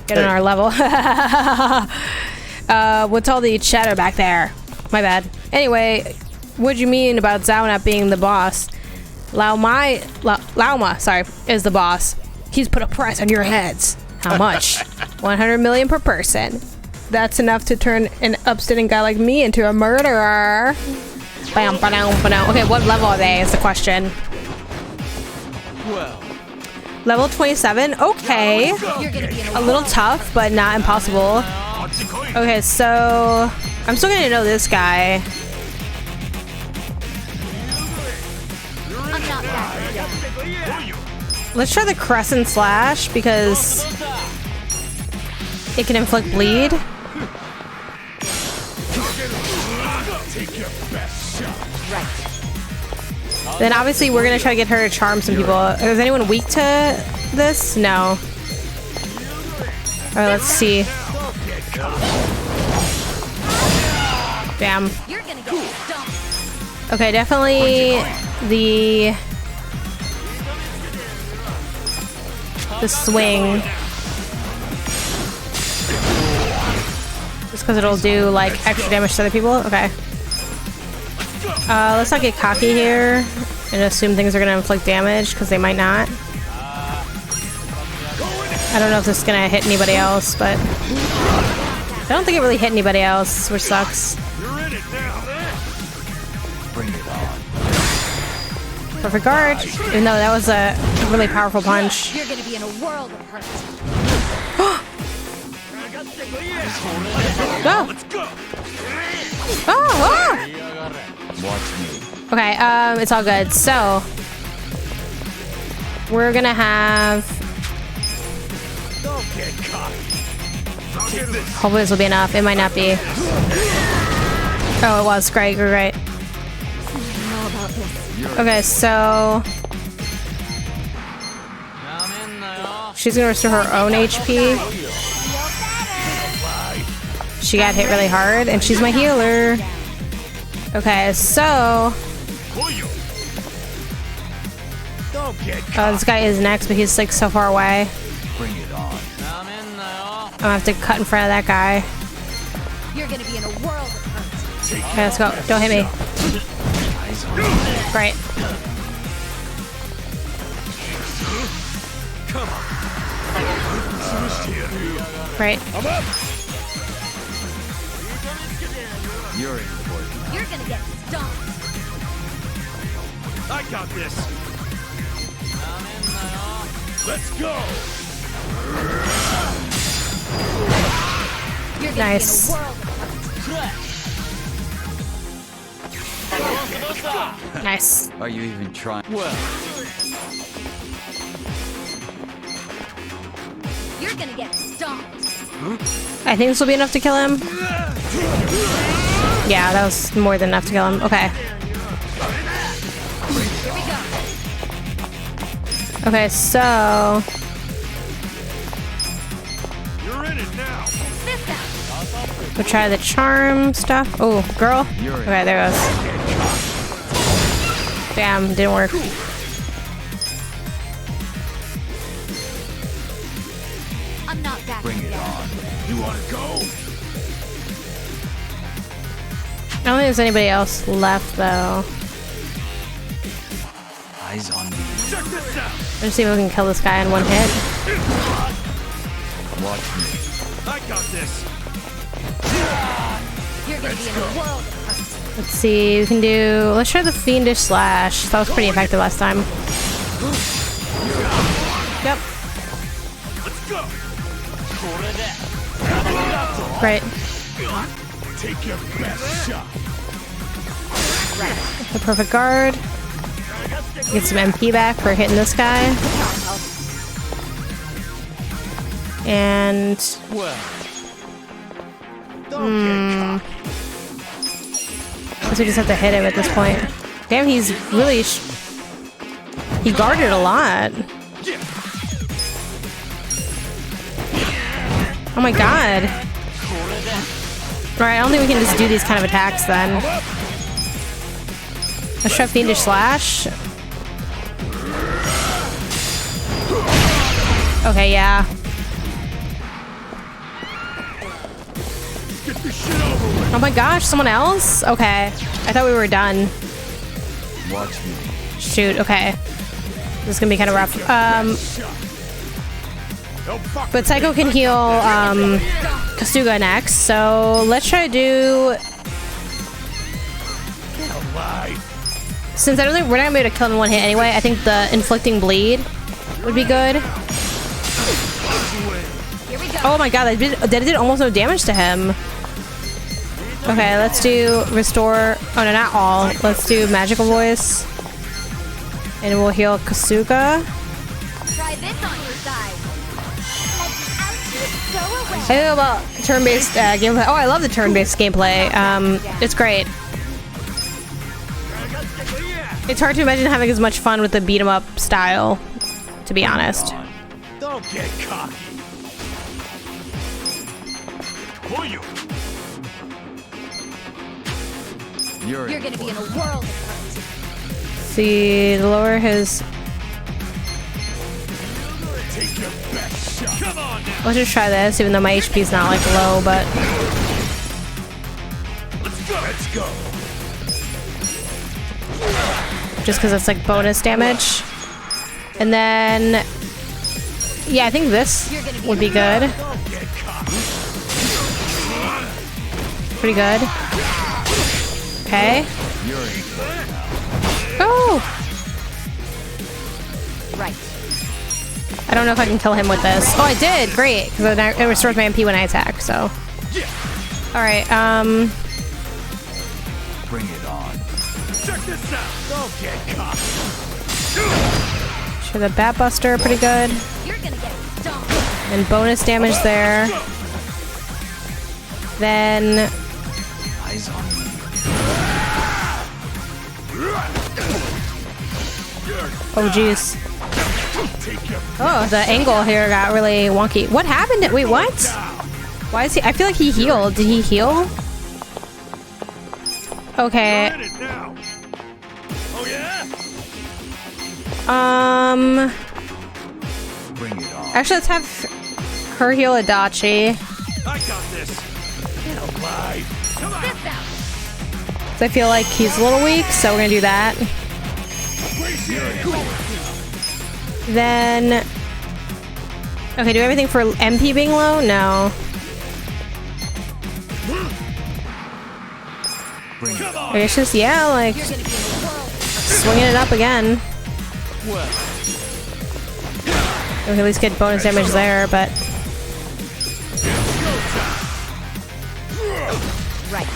[SPEAKER 1] Get on our level. What's all the chatter back there? My bad. Anyway, What do you mean about Zhao not being the boss? Lauma, sorry, is the boss. He's put a price on your heads. How much? 100 million per person. That's enough to turn an upstanding guy like me into a murderer. Bam, ba-dum, ba-dum. Okay, what level are they is the question.
[SPEAKER 5] Well,
[SPEAKER 1] Level 27, okay. A little tough, but not impossible. Okay, so I'm still gonna know this guy. Let's try the Crescent Slash because it can inflict bleed. Then obviously we're gonna try to get her to charm some people. Is anyone weak to this? No. Alright, let's see. Damn. Okay, definitely the swing. Just because it'll do like extra damage to other people. Okay. Let's not get cocky here and assume things are gonna inflict damage because they might not. I don't know if this is gonna hit anybody else, but I don't think it really hit anybody else, which sucks.
[SPEAKER 9] Bring it on.
[SPEAKER 1] Perfect guard, even though that was a really powerful punch.
[SPEAKER 2] You're gonna be in a world of hurt.
[SPEAKER 1] Go! Oh!
[SPEAKER 9] Watch me.
[SPEAKER 1] Okay, it's all good. So we're gonna have. Hopefully this will be enough. It might not be. Oh, it was. Great, great. Okay, so she's gonna restore her own HP. She got hit really hard, and she's my healer. Okay, so this guy is next, but he's like so far away.
[SPEAKER 9] Bring it on.
[SPEAKER 1] I'm gonna have to cut in front of that guy.
[SPEAKER 2] You're gonna be in a world of hurt.
[SPEAKER 1] Okay, let's go. Don't hit me. Great. Great.
[SPEAKER 9] You're in for it.
[SPEAKER 2] You're gonna get stomped.
[SPEAKER 5] I got this. Let's go.
[SPEAKER 2] You're gonna
[SPEAKER 1] Nice.
[SPEAKER 2] be in a world of hurt.
[SPEAKER 1] Nice.
[SPEAKER 9] Are you even trying?
[SPEAKER 5] Well,
[SPEAKER 2] You're gonna get stomped.
[SPEAKER 1] I think this will be enough to kill him. Yeah, that was more than enough to kill him. Okay.
[SPEAKER 2] Here we go.
[SPEAKER 1] Okay, so
[SPEAKER 5] you're in it now.
[SPEAKER 2] This out.
[SPEAKER 1] we'll try the charm stuff. Oh, girl. Okay, there it goes. Damn, didn't work.
[SPEAKER 2] I'm not back.
[SPEAKER 9] Bring it on.
[SPEAKER 5] You want to go?
[SPEAKER 1] I don't think there's anybody else left though.
[SPEAKER 9] Eyes on me.
[SPEAKER 5] Check this out.
[SPEAKER 1] Let's see if we can kill this guy in one hit.
[SPEAKER 9] Watch me.
[SPEAKER 5] I got this.
[SPEAKER 2] You're gonna be in a world of hurt.
[SPEAKER 1] Let's see, we can do. Let's try the Fiendish Slash. That was pretty effective last time. Yep.
[SPEAKER 5] Let's go.
[SPEAKER 1] Great.
[SPEAKER 5] Take your best shot.
[SPEAKER 1] The perfect guard. Get some MP back for hitting this guy. And guess we just have to hit him at this point. Damn, he's really he guarded a lot. Oh my god. Right, I don't think we can just do these kind of attacks then. Let's try Fiendish Slash. Okay, yeah.
[SPEAKER 4] get this shit over with.
[SPEAKER 1] Oh my gosh, someone else? Okay. I thought we were done.
[SPEAKER 9] Watch me.
[SPEAKER 1] Shoot, okay. This is gonna be kind of rough. But Psycho can heal Kasuga next, so let's try to do... Since I don't think we're not gonna be able to kill him in one hit anyway, I think the inflicting bleed would be good. Oh my god, that did almost no damage to him. Okay, let's do restore. Oh no, not all. Let's do magical voice. And we'll heal Kasuga.
[SPEAKER 2] Try this on your side.
[SPEAKER 1] I don't know about turn-based gameplay. Oh, I love the turn-based gameplay. It's great. It's hard to imagine having as much fun with the beat-em-up style, to be honest.
[SPEAKER 4] Don't get cocky.
[SPEAKER 9] You're
[SPEAKER 2] gonna be in a world of hurt.
[SPEAKER 1] See, lower his...
[SPEAKER 4] Take your best shot. Come on now.
[SPEAKER 1] Let's just try this, even though my HP is not like low, but...
[SPEAKER 4] Let's go. Let's go.
[SPEAKER 1] Just because it's like bonus damage. And then... Yeah, I think this would be good. Pretty good. Okay. Oh!
[SPEAKER 2] Right.
[SPEAKER 1] I don't know if I can kill him with this. Oh, I did! Great! Because it restores my MP when I attack, so... Alright,
[SPEAKER 9] Bring it on.
[SPEAKER 4] Check this out. Don't get cocky.
[SPEAKER 1] sure the Bat Buster, pretty good.
[SPEAKER 2] You're gonna get stomped.
[SPEAKER 1] And bonus damage there. Then...
[SPEAKER 9] Eyes on me.
[SPEAKER 1] Oh, jeez. Oh, the angle here got really wonky. What happened? Wait, what? Why is he... I feel like he healed. Did he heal? Okay.
[SPEAKER 9] Bring it on.
[SPEAKER 1] Actually, let's have her heal Adachi.
[SPEAKER 4] I got this. Get alive. Come on.
[SPEAKER 2] This out.
[SPEAKER 1] So I feel like he's a little weak, so we're gonna do that. Then... Okay, do everything for MP being low? No. I guess just, yeah, like... Swinging it up again. We can at least get bonus damage there, but...
[SPEAKER 2] Right.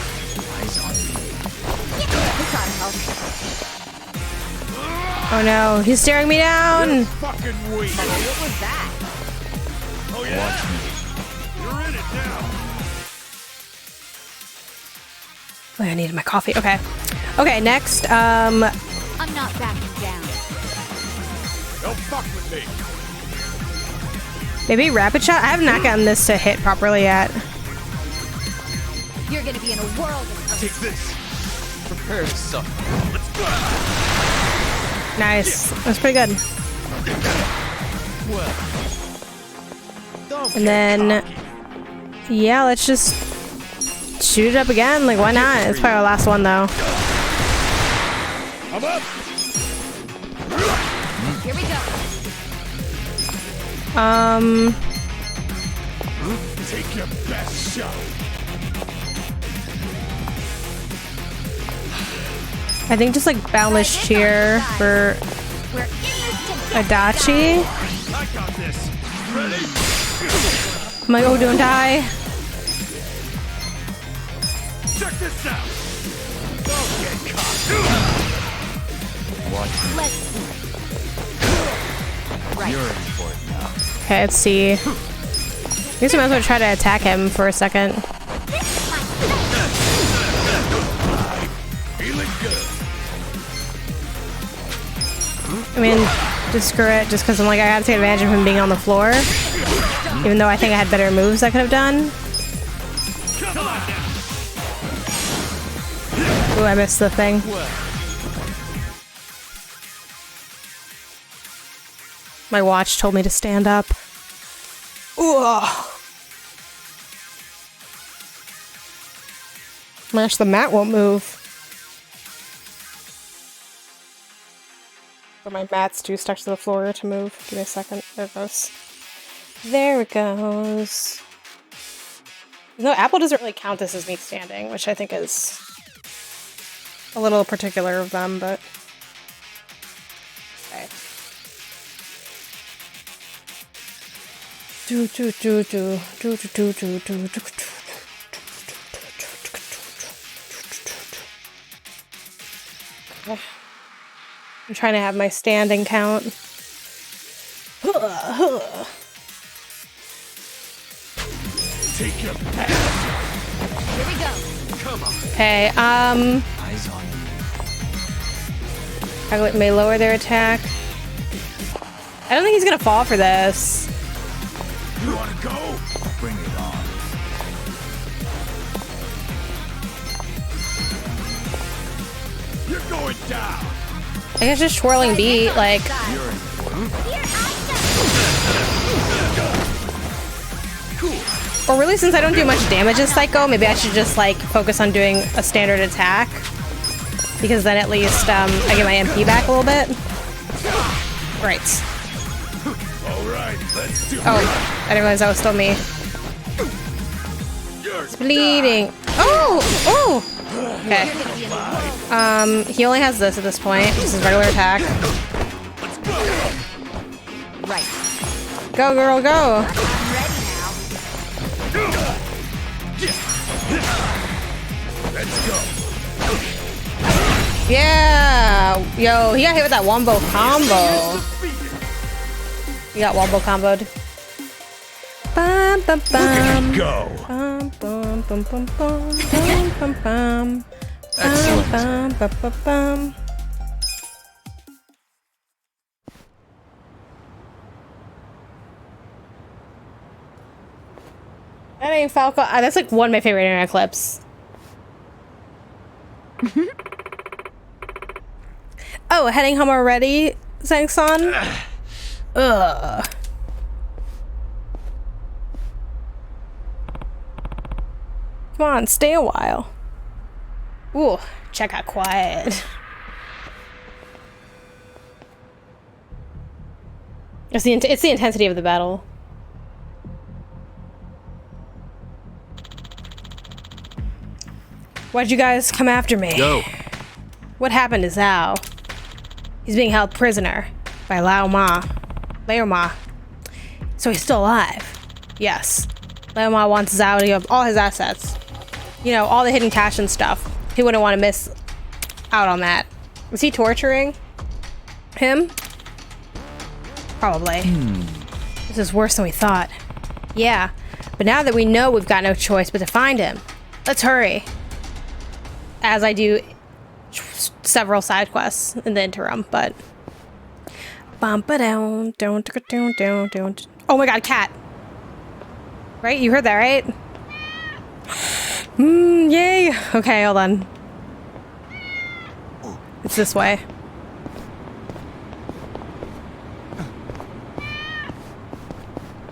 [SPEAKER 1] Oh no, he's staring me down!
[SPEAKER 4] Fucking weak.
[SPEAKER 2] What was that?
[SPEAKER 4] Oh yeah. You're in it now.
[SPEAKER 1] Oh, I needed my coffee. Okay. Okay, next,
[SPEAKER 2] I'm not backing down.
[SPEAKER 4] Don't fuck with me.
[SPEAKER 1] maybe Rapid Shot? I have not gotten this to hit properly yet.
[SPEAKER 2] You're gonna be in a world of
[SPEAKER 4] Take this.
[SPEAKER 5] Prepare to suffer.
[SPEAKER 4] Let's go.
[SPEAKER 1] Nice. That's pretty good. And then... Yeah, let's just... shoot it up again. Like, why not? It's probably our last one, though.
[SPEAKER 4] I'm up.
[SPEAKER 2] Here we go.
[SPEAKER 4] Take your best shot.
[SPEAKER 1] I think just like Boundless Cheer for
[SPEAKER 2] We're in this together.
[SPEAKER 1] Adachi.
[SPEAKER 4] I got this. Ready?
[SPEAKER 1] I'm like, oh, don't die.
[SPEAKER 4] Check this out. Don't get caught.
[SPEAKER 9] Watch me.
[SPEAKER 2] Let's see. Right.
[SPEAKER 9] You're in for it now.
[SPEAKER 1] Okay, let's see. I guess we might as well try to attack him for a second.
[SPEAKER 4] Feeling good.
[SPEAKER 1] I mean, just screw it, just because I'm like, I gotta take advantage of him being on the floor. Even though I think I had better moves I could have done. Ooh, I missed the thing. My watch told me to stand up. Ooh. Gosh, the mat won't move. But my mat's too stuck to the floor to move. Give me a second. There it goes. There it goes. No, Apple doesn't really count this as me standing, which I think is a little particular of them, but okay. I'm trying to have my standing count.
[SPEAKER 10] Take your pass.
[SPEAKER 2] Here we go.
[SPEAKER 10] Come on.
[SPEAKER 1] Okay,
[SPEAKER 9] Eyes on you.
[SPEAKER 1] I may lower their attack. I don't think he's gonna fall for this.
[SPEAKER 10] You wanna go? Bring it on. You're going down.
[SPEAKER 1] I guess just twirling beat, like. Or really, since I don't do much damage as Psycho, maybe I should just like focus on doing a standard attack. Because then at least I get my MP back a little bit. Right.
[SPEAKER 10] Alright, let's do it.
[SPEAKER 1] Oh, I didn't realize that was still me. It's bleeding. Oh! Oh! Okay. He only has this at this point. This is regular attack.
[SPEAKER 2] Right.
[SPEAKER 1] Go, girl, go!
[SPEAKER 2] I'm ready now.
[SPEAKER 10] Let's go.
[SPEAKER 1] Yeah! Yo, he got hit with that wombo combo. He got wombo comboed. Bum, bum, bum.
[SPEAKER 10] Go.
[SPEAKER 1] Bum, bum, bum, bum, bum, bum, bum, bum.
[SPEAKER 10] Excellent.
[SPEAKER 1] Bum, bum, bum, bum. That ain't Falco. That's like one of my favorite internet clips. Oh, heading home already, Zhang-san? Ugh. Come on, stay a while. Ooh, check out quiet. It's the intensity of the battle. Why'd you guys come after me?
[SPEAKER 3] Go.
[SPEAKER 1] What happened to Zhao? He's being held prisoner by Lao Ma. So he's still alive. Yes. Lao Ma wants Zhao to give all his assets. You know, all the hidden cash and stuff. He wouldn't want to miss out on that. Was he torturing him? Probably. This is worse than we thought. Yeah, but now that we know, we've got no choice but to find him. Let's hurry. As I do several side quests in the interim, but oh my god, cat. Right? You heard that, right? Yay. Okay, hold on. It's this way.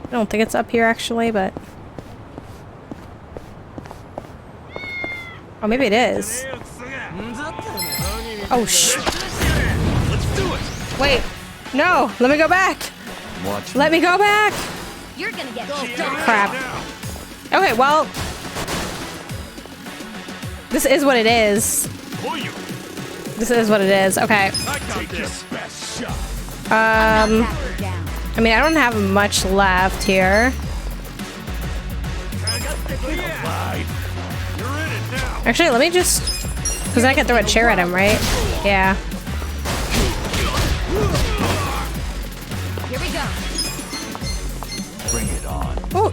[SPEAKER 1] I don't think it's up here actually, but oh, maybe it is. Oh,
[SPEAKER 10] Let's do it.
[SPEAKER 1] wait. No, let me go back.
[SPEAKER 9] Watch
[SPEAKER 1] Let me go back.
[SPEAKER 2] You're gonna get
[SPEAKER 1] Crap. Okay, well, this is what it is. This is what it is. Okay.
[SPEAKER 10] Take your best shot.
[SPEAKER 1] I mean, I don't have much left here. Actually, let me just, because I can throw a chair at him, right? Yeah.
[SPEAKER 2] Here we go.
[SPEAKER 9] Bring it on.
[SPEAKER 1] Oh,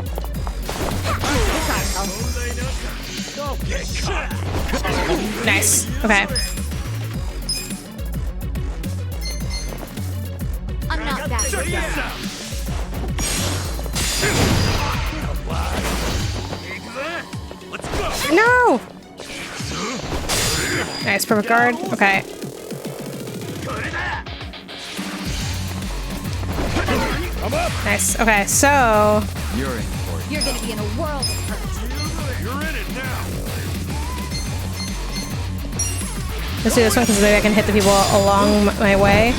[SPEAKER 1] nice. Okay.
[SPEAKER 2] I'm not backing down.
[SPEAKER 1] No. Nice, perfect guard. Okay. Nice. Okay, so
[SPEAKER 9] You're in for it.
[SPEAKER 2] You're gonna be in a world of hurt.
[SPEAKER 10] You're in it now.
[SPEAKER 1] Let's do this one because maybe I can hit the people along my way.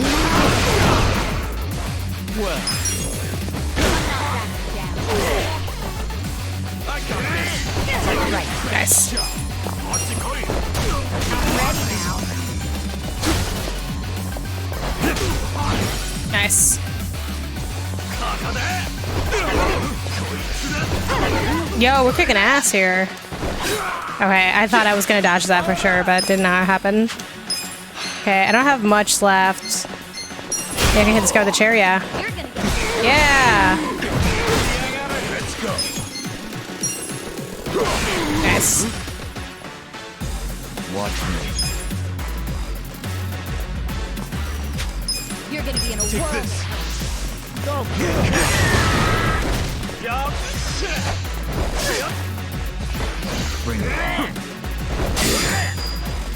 [SPEAKER 1] Nice. Nice. Yo, we're kicking ass here. Okay, I thought I was gonna dodge that for sure, but it did not happen. Okay, I don't have much left. Maybe I can hit this guy with a chair, yeah. Yeah! Nice.
[SPEAKER 9] Watch me.
[SPEAKER 2] You're gonna be in a whirl.
[SPEAKER 9] Bring it on.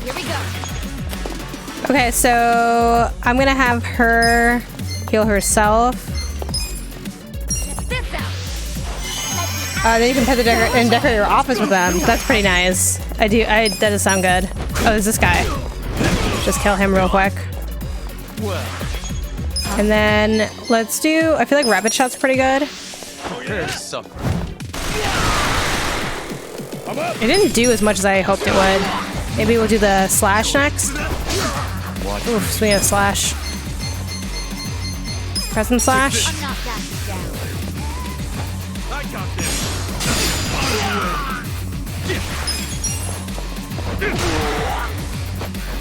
[SPEAKER 2] Here we go.
[SPEAKER 1] Okay, so I'm gonna have her heal herself.
[SPEAKER 2] Check this out.
[SPEAKER 1] Then you can pet the and decorate your office with them. That's pretty nice. That does sound good. Oh, there's this guy. Just kill him real quick. And then let's do, I feel like rapid shot's pretty good. It didn't do as much as I hoped it would. Maybe we'll do the slash next. Oof, swing of slash. Press and slash.
[SPEAKER 2] I'm not backing down.
[SPEAKER 10] I got this.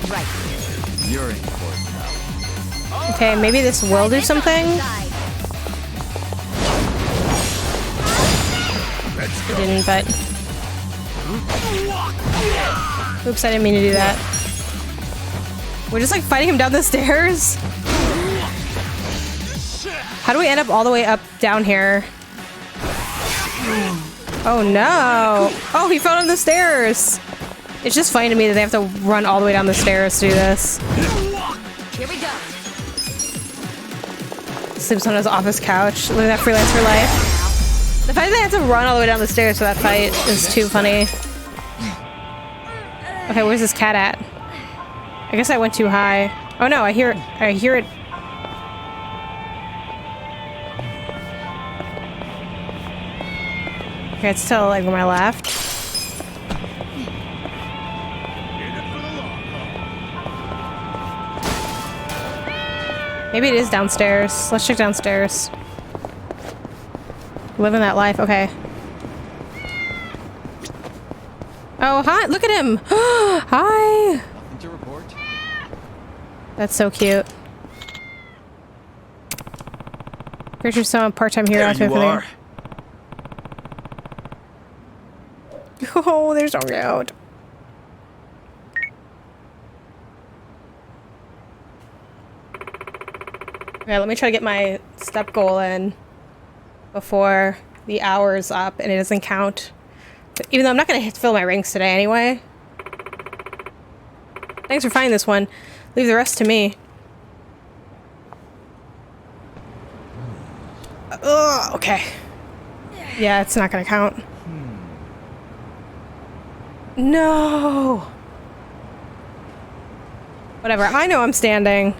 [SPEAKER 2] Right.
[SPEAKER 9] You're in court now.
[SPEAKER 1] Okay, maybe this will do something. It didn't, but... Oops, I didn't mean to do that. We're just like fighting him down the stairs. How do we end up all the way up down here? Oh no! Oh, he fell down the stairs! It's just funny to me that they have to run all the way down the stairs to do this.
[SPEAKER 2] Here we go.
[SPEAKER 1] Sleeps on his office couch, living that freelance for life. The fact that they have to run all the way down the stairs for that fight is too funny. Okay, where's this cat at? I guess I went too high. Oh no, I hear it. Okay, it's still like on my left. Maybe it is downstairs. Let's check downstairs. Living that life, okay. Oh, hi! Look at him! Hi!
[SPEAKER 9] Nothing to report.
[SPEAKER 1] That's so cute. Picture some part-time hero.
[SPEAKER 7] There you are.
[SPEAKER 1] Oh, they're so cute. Okay, let me try to get my step goal in before the hour's up and it doesn't count. But even though I'm not going to fill my rings today anyway. Thanks for finding this one. Leave the rest to me. Ugh, okay. Yeah, it's not going to count. No! Whatever, I know I'm standing.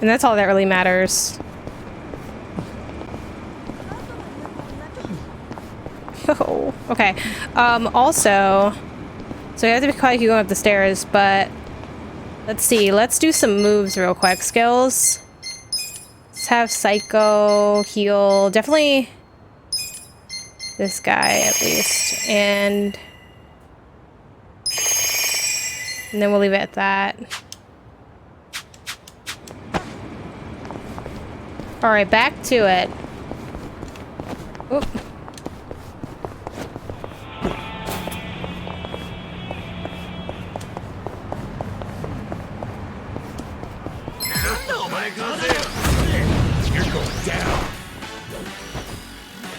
[SPEAKER 1] And that's all that really matters. Oh, okay. Also, so you have to be quiet if you go up the stairs, but let's see. Let's do some moves real quick. Skills. Let's have Psycho, heal. Definitely this guy at least. And then we'll leave it at that. All right, back to it. Oop.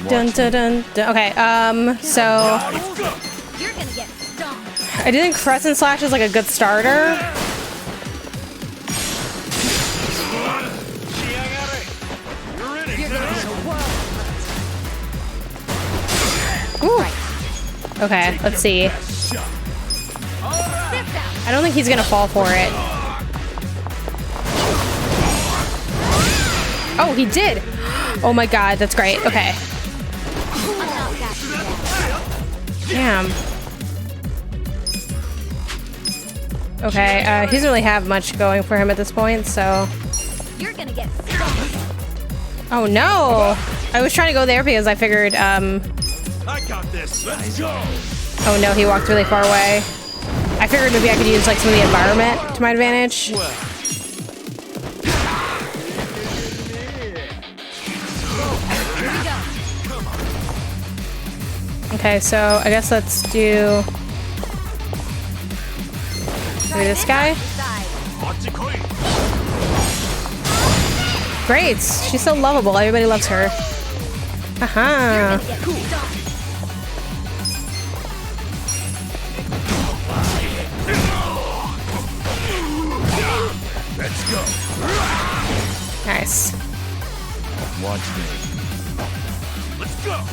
[SPEAKER 1] Dun, dun, dun, dun. Okay, so
[SPEAKER 2] You're gonna get stomped.
[SPEAKER 1] I do think Crescent Slash is like a good starter.
[SPEAKER 2] You're gonna be in a whirl.
[SPEAKER 1] Ooh. Okay, let's see.
[SPEAKER 2] This out.
[SPEAKER 1] I don't think he's gonna fall for it. Oh, he did! Oh my god, that's great. Okay. Damn. Okay, he doesn't really have much going for him at this point, so...
[SPEAKER 2] You're gonna get
[SPEAKER 1] Oh no! I was trying to go there because I figured,
[SPEAKER 10] I got this. Let's go.
[SPEAKER 1] Oh no, he walked really far away. I figured maybe I could use like some of the environment to my advantage. Okay, so I guess let's do maybe this guy. Great, she's so lovable. Everybody loves her. Haha.
[SPEAKER 10] Let's go.
[SPEAKER 1] Nice.
[SPEAKER 10] Watch me. Let's go.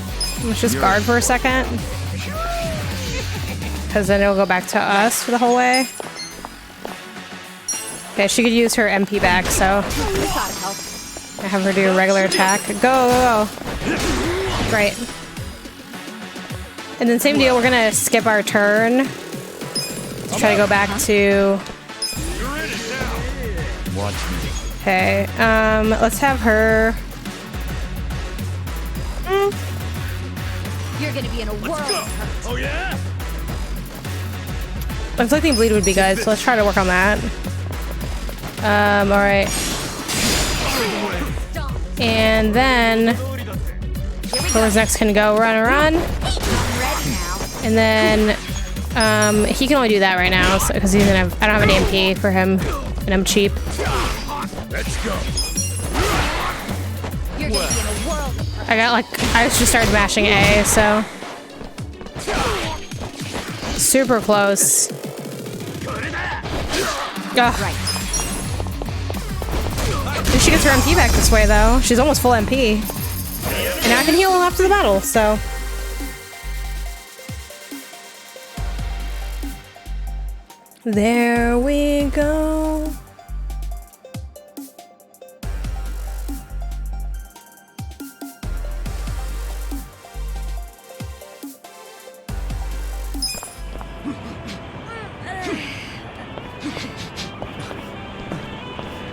[SPEAKER 1] Let's just guard for a second. Because then it'll go back to us for the whole way. Okay, she could use her MP back, so I have her do a regular attack. Go, go, go. Right. And then same deal, we're gonna skip our turn. Let's try to go back to...
[SPEAKER 10] Watch me.
[SPEAKER 1] Okay, let's have her...
[SPEAKER 2] You're gonna be in a world of hurt.
[SPEAKER 10] Oh yeah?
[SPEAKER 1] Inflicting bleed would be good, so let's try to work on that. Alright. And then whoever's next can go run. And then he can only do that right now, because he's gonna have, I don't have an MP for him, and I'm cheap.
[SPEAKER 10] Let's go.
[SPEAKER 2] You're gonna be in a world of hurt.
[SPEAKER 1] I got like, I just started mashing A, so super close. Ugh. She gets her MP back this way though. She's almost full MP. And I can heal him after the battle, so. There we go.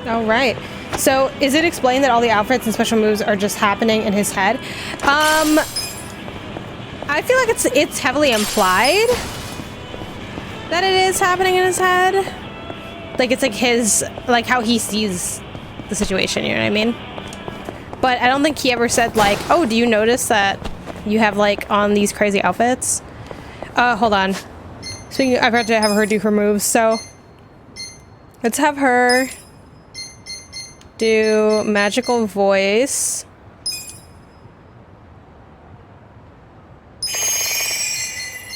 [SPEAKER 1] All right. So, is it explained that all the outfits and special moves are just happening in his head? I feel like it's heavily implied that it is happening in his head. Like, it's like his, like how he sees the situation, you know what I mean? But I don't think he ever said like, oh, do you notice that you have like on these crazy outfits? Hold on. So I've got to have her do her moves, so let's have her do magical voice.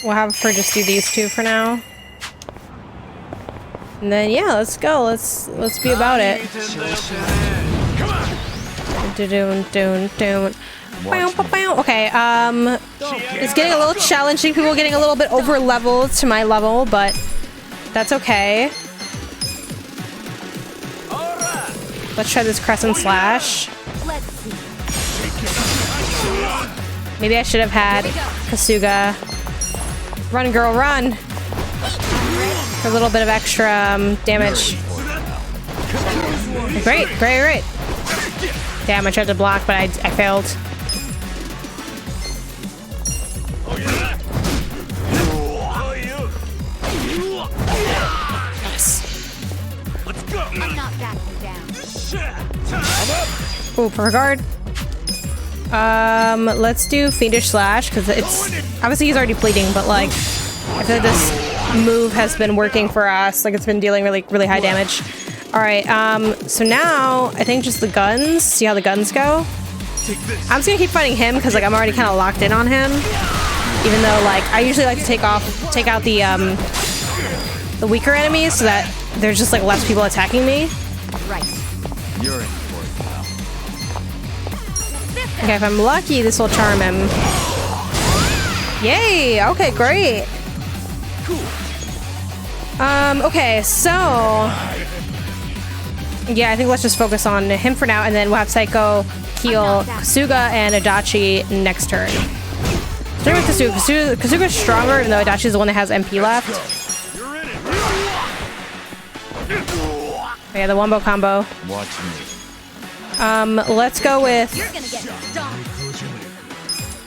[SPEAKER 1] We'll have her just do these two for now. And then yeah, let's go. Let's be about it. Okay, it's getting a little challenging. People getting a little bit over leveled to my level, but that's okay. Let's try this crescent slash. Maybe I should have had Kasuga. Run, girl, run! For a little bit of extra damage. Great, great, great. Damn, I tried to block, but I failed. Yes.
[SPEAKER 10] Let's go.
[SPEAKER 2] I'm not backing down.
[SPEAKER 1] Ooh, per guard. Let's do Fiendish Slash, because it's... Obviously, he's already bleeding, but, like, I feel like this move has been working for us. Like, it's been dealing really, really high damage. Alright, so now, I think just the guns. See how the guns go? I'm just gonna keep fighting him, because, like, I'm already kind of locked in on him. Even though, like, I usually like to take out the weaker enemies, so that there's just, like, less people attacking me.
[SPEAKER 2] Right.
[SPEAKER 10] You're in for it, pal.
[SPEAKER 1] Okay, if I'm lucky, this will charm him. Yay! Okay, great. Okay, so yeah, I think let's just focus on him for now, and then we'll have Psycho heal Kasuga and Adachi next turn. Starting with Kasuga. Kasuga's stronger, even though Adachi's the one that has MP left. Yeah, the wombo combo.
[SPEAKER 5] Watch me.
[SPEAKER 1] Let's go with.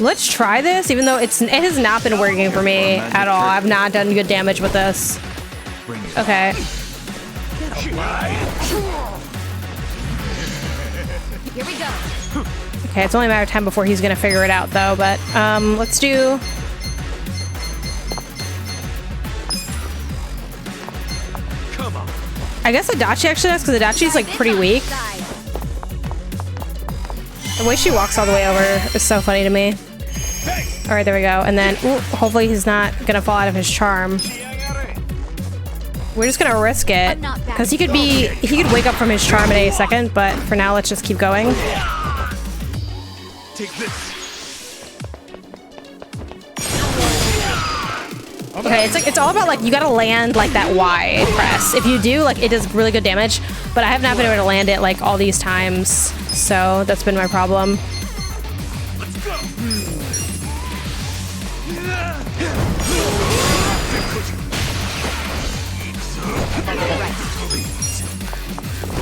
[SPEAKER 1] Let's try this, even though it has not been working for me at all. I've not done good damage with this. Okay.
[SPEAKER 2] Here we go.
[SPEAKER 1] Okay, it's only a matter of time before he's gonna figure it out, though. But let's do. I guess Adachi actually does, because Adachi's like pretty weak. The way she walks all the way over is so funny to me. All right, there we go. And then, ooh, hopefully he's not gonna fall out of his charm. We're just gonna risk it, because he could wake up from his charm at any second. But for now, let's just keep going.
[SPEAKER 10] Take this.
[SPEAKER 1] Okay, it's all about like you gotta land like that Y press. If you do, like it does really good damage. But I have not been able to land it like all these times, so that's been my problem.
[SPEAKER 10] Let's go.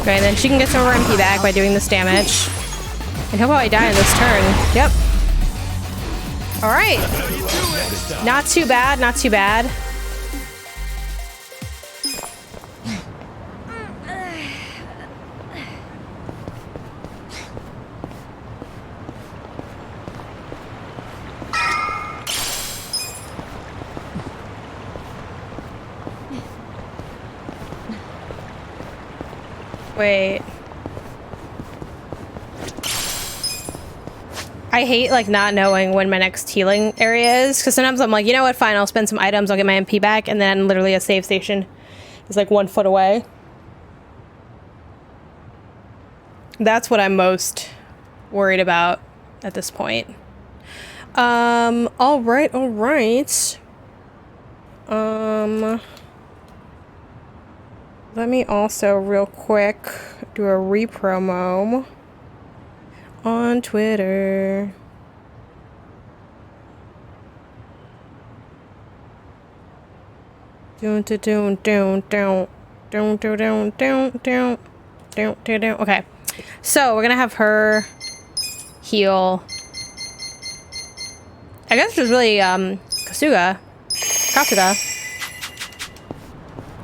[SPEAKER 1] Okay, then she can get some of her MP back by doing this damage. And how about I die in this turn? Yep. All right. Not too bad, not too bad. Wait. I hate like not knowing when my next healing area is, because sometimes I'm like, you know what, fine, I'll spend some items, I'll get my MP back, and then literally a save station is like 1 foot away. That's what I'm most worried about at this point. All right. Let me also real quick do a repromo on Twitter. Okay, so we're gonna have her heal. I guess it was really Kasuga.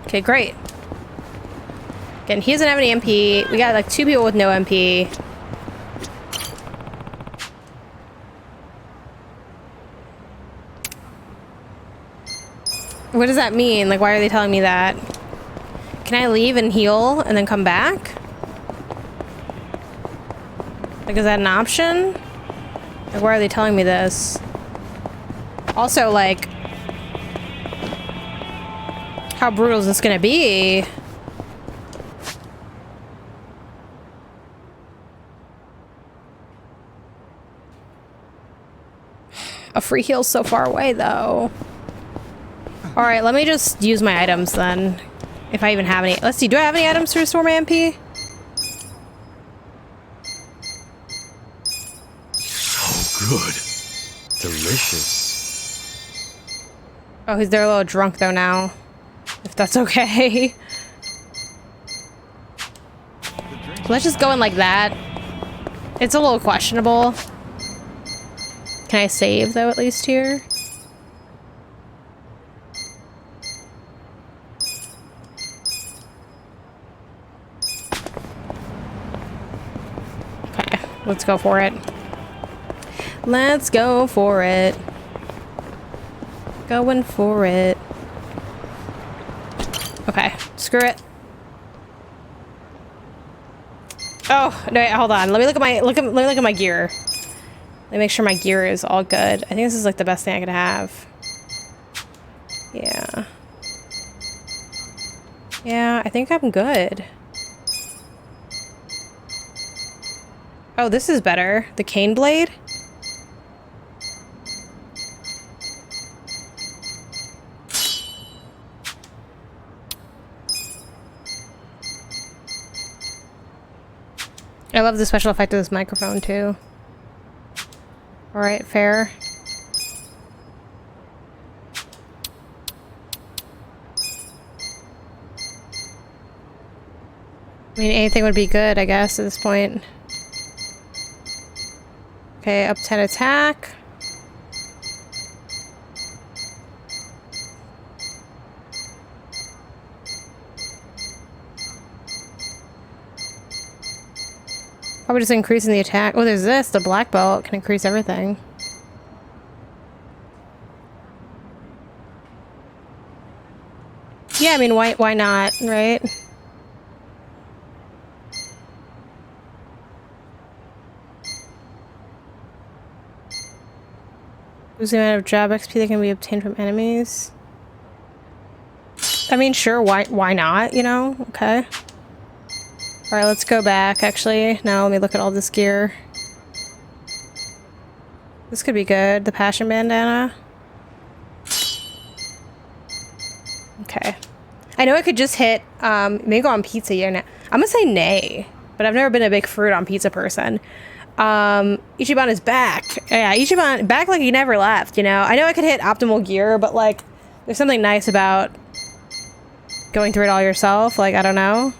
[SPEAKER 1] Okay, great. Again, he doesn't have any MP. We got like 2 people with no MP. What does that mean? Like, why are they telling me that? Can I leave and heal and then come back? Like, is that an option? Like, why are they telling me this? Also, like, how brutal is this gonna be? A free heal's so far away, though. All right, let me just use my items then, if I even have any. Let's see, do I have any items to restore my MP?
[SPEAKER 3] So good. Delicious.
[SPEAKER 1] Oh, they're a little drunk though now, if that's okay. Let's just go in like that. It's a little questionable. Can I save though, at least here? Okay, let's go for it. Let's go for it. Going for it. Okay, screw it. Oh, no, wait, hold on. Let me look at my gear. Let me make sure my gear is all good. I think this is like the best thing I could have. Yeah. Yeah, I think I'm good. Oh, this is better. The cane blade? I love the special effect of this microphone too. All right, fair. I mean, anything would be good, I guess, at this point. Okay, up 10 attack. Probably just increasing the attack. Oh, there's this. The black belt can increase everything. Yeah, I mean, why not, right? Who's the amount of job XP that can be obtained from enemies? I mean, sure, why not, you know? Okay. Alright, let's go back, actually. Now let me look at all this gear. This could be good. The passion bandana. Okay. I know I could just hit, mango on pizza here now. I'm gonna say nay, but I've never been a big fruit on pizza person. Ichiban is back. Yeah, Ichiban, back like he never left, you know? I know I could hit optimal gear, but, like, there's something nice about going through it all yourself. Like, I don't know.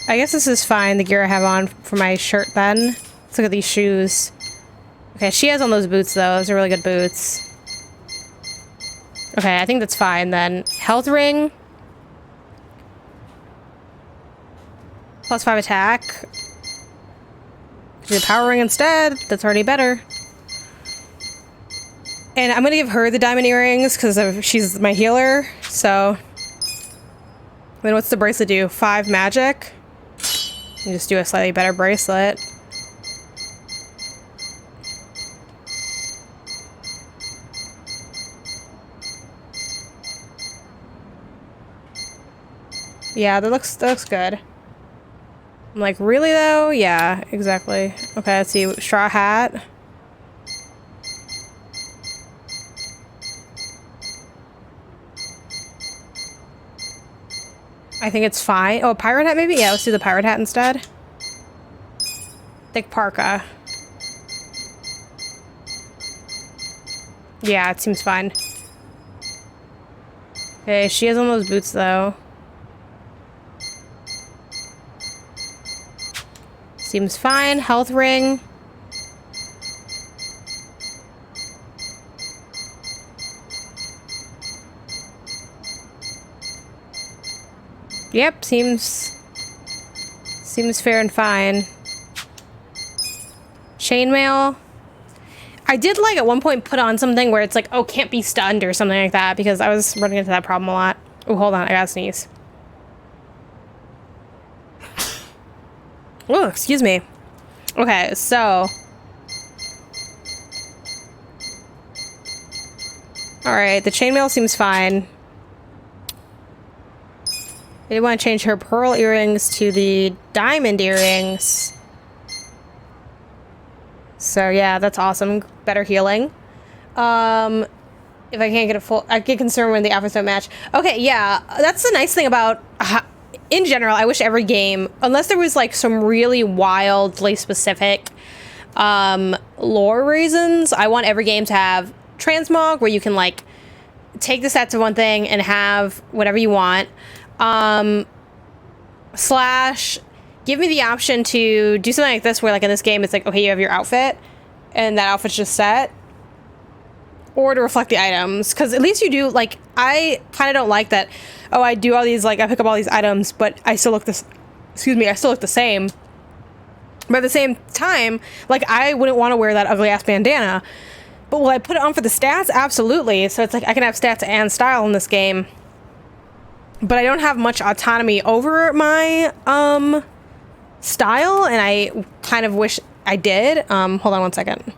[SPEAKER 1] I guess this is fine, the gear I have on for my shirt then. Let's look at these shoes. Okay, she has on those boots, though. Those are really good boots. Okay, I think that's fine, then. Health ring. +5 attack. Do the power ring instead. That's already better. And I'm gonna give her the diamond earrings because she's my healer, so. Then what's the bracelet do? 5 magic? And just do a slightly better bracelet. Yeah, that looks good. I'm like, really though? Yeah, exactly. Okay, let's see. Straw hat. I think it's fine. Oh, pirate hat maybe? Yeah, let's do the pirate hat instead. Thick parka. Yeah, it seems fine. Okay, she has on those boots though. Seems fine. Health ring. Yep, seems fair and fine. Chainmail. I did, like, at one point put on something where it's like, oh, can't be stunned or something like that, because I was running into that problem a lot. Oh, hold on, I gotta sneeze. Oh, excuse me. Okay, so. Alright, the chainmail seems fine. I did want to change her pearl earrings to the diamond earrings. So yeah, that's awesome. Better healing. If I can't get a full, I get concerned when the outfits don't match. Okay, yeah, that's the nice thing about, in general, I wish every game, unless there was like some really wildly specific lore reasons, I want every game to have transmog where you can like take the stats of one thing and have whatever you want. Slash give me the option to do something like this where like in this game it's like, okay, you have your outfit and that outfit's just set, or to reflect the items, because at least you do, like, I kind of don't like that, oh, I do all these, like, I pick up all these items but I still look this, excuse me, I still look the same. But at the same time, like, I wouldn't want to wear that ugly ass bandana, but will I put it on for the stats? Absolutely. So it's like I can have stats and style in this game, but I don't have much autonomy over my style, and I kind of wish I did. Hold on one second.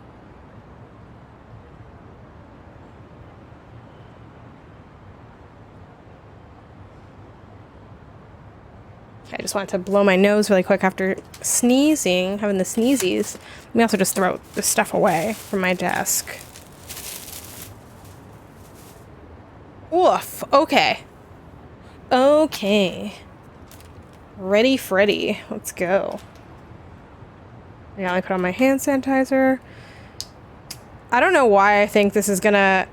[SPEAKER 1] I just wanted to blow my nose really quick after sneezing, having the sneezies. Let me also just throw this stuff away from my desk. Oof. Okay. Okay. Ready, Freddy. Let's go. Yeah, I put on my hand sanitizer. I don't know why I think this is gonna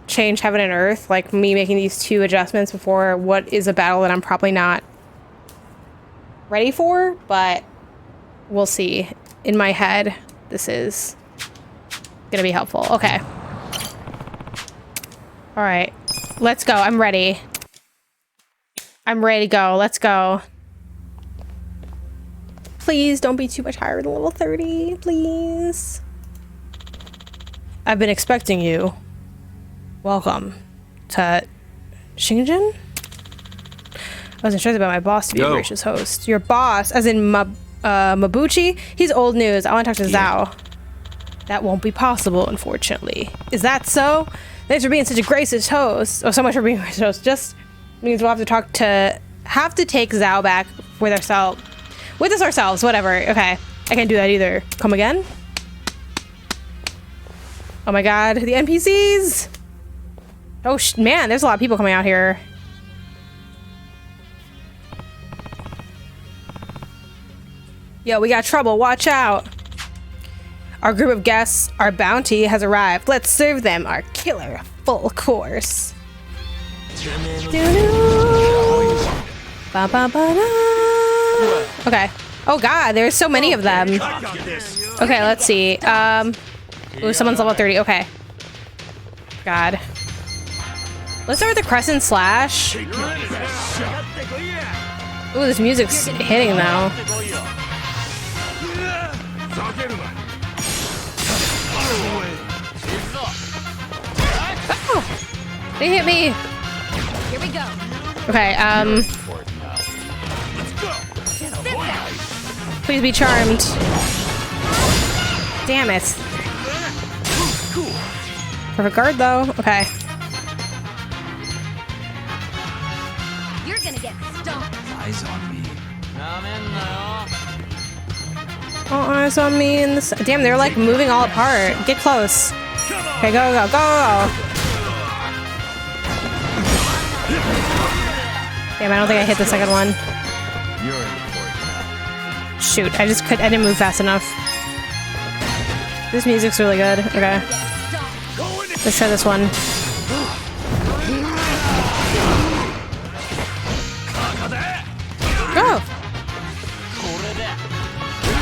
[SPEAKER 1] change heaven and earth, like me making these 2 adjustments before what is a battle that I'm probably not ready for, but we'll see. In my head, this is gonna be helpful. Okay. All right, let's go. I'm ready. I'm ready to go. Let's go. Please don't be too much higher than level 30, please. I've been expecting you. Welcome to Shingen? I wasn't sure about my boss to be a gracious host. Your boss, as in Mabuchi? He's old news. I want to talk to Zhao. That won't be possible, unfortunately. Is that so? Thanks for being such a gracious host. Oh, so much for being a gracious host. Just means we'll have to take Zhao back with us ourselves, whatever. Okay. I can't do that either. Come again? Oh my god, the NPCs! Oh man, there's a lot of people coming out here. Yo, we got trouble, watch out! Our group of guests, our bounty has arrived. Let's serve them our killer full course. Okay. Oh god, there's so many of them. Okay, let's see. Ooh, someone's level 30. Okay. God. Let's start with the Crescent Slash. Ooh, this music's hitting though. Oh! They hit me!
[SPEAKER 2] Here we go.
[SPEAKER 1] Okay, please be charmed. Damn it. Perfect guard though. Okay.
[SPEAKER 2] You're gonna get stomped.
[SPEAKER 9] Eyes on me.
[SPEAKER 1] All eyes on me in this. Damn, they're like moving all apart. Get close. Okay, go, go, go. Damn, I don't think I hit the second one. Shoot, I didn't move fast enough. This music's really good. Okay. Let's try this one. Oh!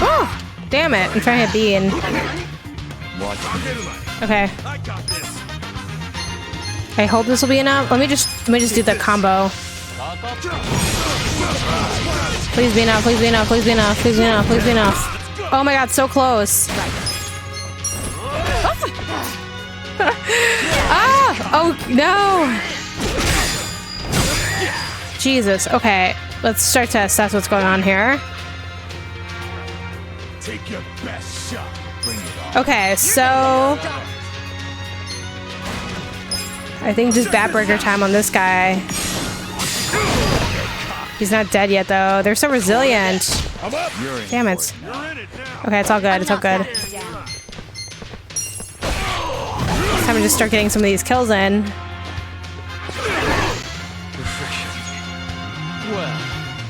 [SPEAKER 1] Oh! Damn it. I'm trying to hit B and... Okay. I hope this will be enough. Let me just do the combo. Please be enough, please be enough, please be enough, please be enough, please be enough. Oh my god, so close. Ah! Oh no! Jesus. Okay, let's start to assess what's going on here.
[SPEAKER 10] Take your best shot. Bring it on.
[SPEAKER 1] Okay, so I think just Batbreaker time on this guy. He's not dead yet though. They're so resilient. Damn it. Okay, it's all good. It's all good. It's time to just start getting some of these kills in.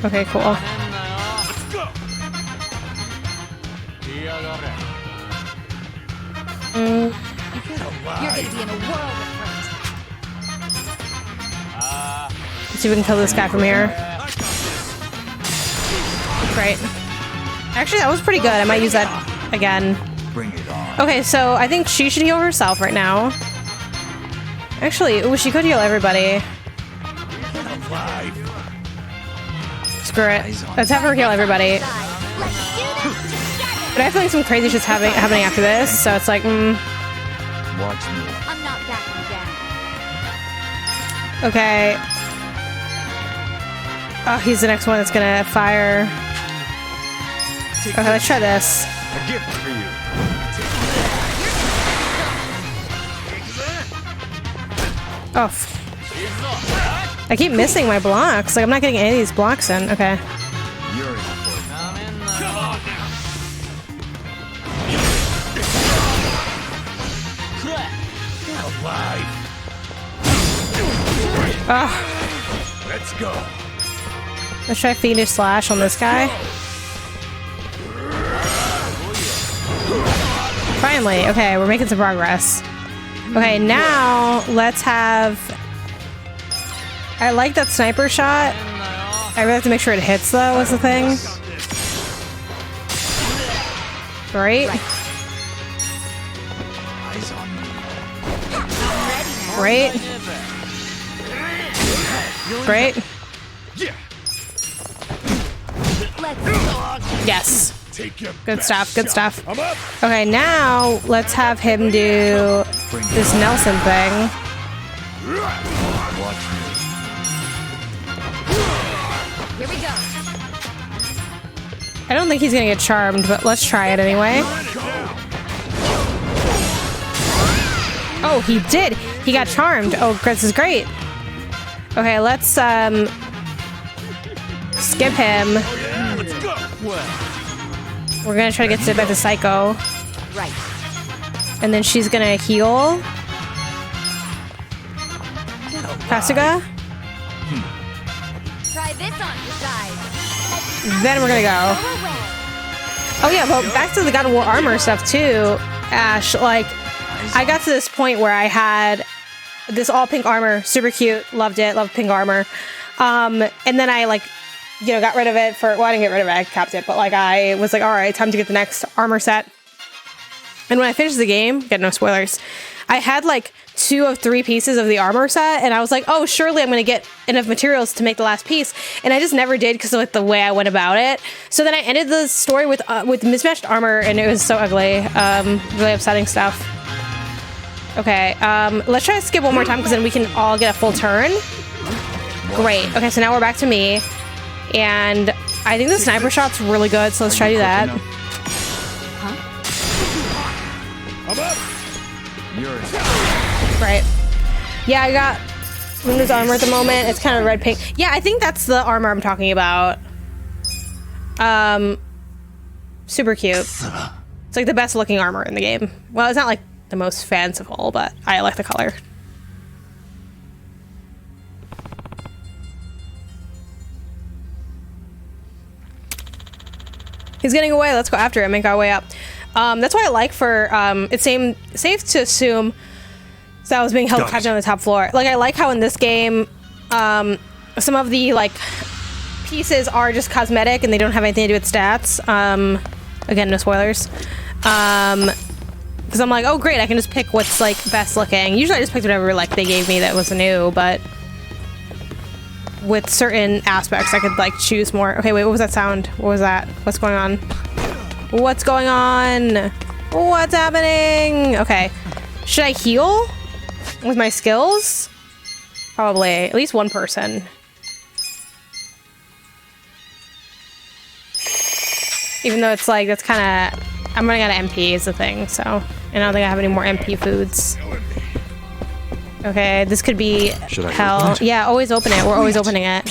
[SPEAKER 1] Okay, cool.
[SPEAKER 2] You're gonna be in a world of hurt.
[SPEAKER 1] Let's see if we can kill this guy from here. Great. Actually, that was pretty good. I might use that again.
[SPEAKER 9] Bring it on.
[SPEAKER 1] Okay, so I think she should heal herself right now. Actually, ooh, she could heal everybody. Screw it. Let's have her heal everybody. But I feel like some crazy shit's happening after this, so it's like,
[SPEAKER 9] Watch me.
[SPEAKER 2] I'm not backing down.
[SPEAKER 1] Okay. Oh, he's the next one that's gonna fire. Okay, let's try this.
[SPEAKER 10] A gift for you.
[SPEAKER 1] Oh. I keep missing my blocks. Like, I'm not getting any of these blocks in. Okay.
[SPEAKER 9] You're in for it.
[SPEAKER 10] Come on now. Get alive.
[SPEAKER 1] Oh.
[SPEAKER 10] Let's go.
[SPEAKER 1] Let's try Fiendish Slash on this guy. Finally. Okay, we're making some progress. Okay, now let's have... I like that sniper shot. I really have to make sure it hits, though, is the thing. Great.
[SPEAKER 9] Eyes on me.
[SPEAKER 1] Great. Great. Yes. Good stuff, good stuff. Okay, now let's have him do this Nelson thing.
[SPEAKER 9] Watch me.
[SPEAKER 2] Here we go.
[SPEAKER 1] I don't think he's gonna get charmed, but let's try it anyway. Oh, he did. He got charmed. Oh, this is great. Okay, let's skip him. We're gonna try to get to back to Psycho.
[SPEAKER 2] Right.
[SPEAKER 1] And then she's gonna heal. Kasuga.
[SPEAKER 2] Try this on your side.
[SPEAKER 1] Then we're gonna go. Oh yeah, well, back to the God of War armor stuff too, Ash. Like, I got to this point where I had this all pink armor, super cute, loved it, loved pink armor. And then I got rid of it for, well, I didn't get rid of it, I kept it, but I was like, all right, time to get the next armor set. And when I finished the game, get no spoilers, I had 2 of 3 pieces of the armor set, and I was like, oh, surely I'm gonna get enough materials to make the last piece, and I just never did because of the way I went about it. So then I ended the story with mismatched armor, and it was so ugly, really upsetting stuff. Okay, let's try to skip one more time because then we can all get a full turn. Great. Okay, so now we're back to me, and I think the sniper shot's really good, so let's try to do that.
[SPEAKER 10] I'm up.
[SPEAKER 9] Yours.
[SPEAKER 1] Right. Yeah, I got Luna's armor at the moment. It's kind of red pink. Yeah, I think that's the armor I'm talking about. Super cute. It's the best looking armor in the game. Well, it's not the most fanciful, but I like the color. He's getting away. Let's go after him. Make our way up. That's why I like for it's safe to assume that I was being held captive on the top floor. I like how in this game, some of the pieces are just cosmetic and they don't have anything to do with stats. Again, no spoilers. Because I'm like, oh great, I can just pick what's best looking. Usually I just picked whatever they gave me that was new, but with certain aspects I could choose more. Okay, wait, what was that sound? What was that? What's going on? What's going on? What's happening? Okay. Should I heal with my skills? Probably. At least one person. Even though it's that's kind of... I'm running out of MP is the thing, so... And I don't think I have any more MP foods. Okay, this could be hell. Yeah, always open it. We're always opening it.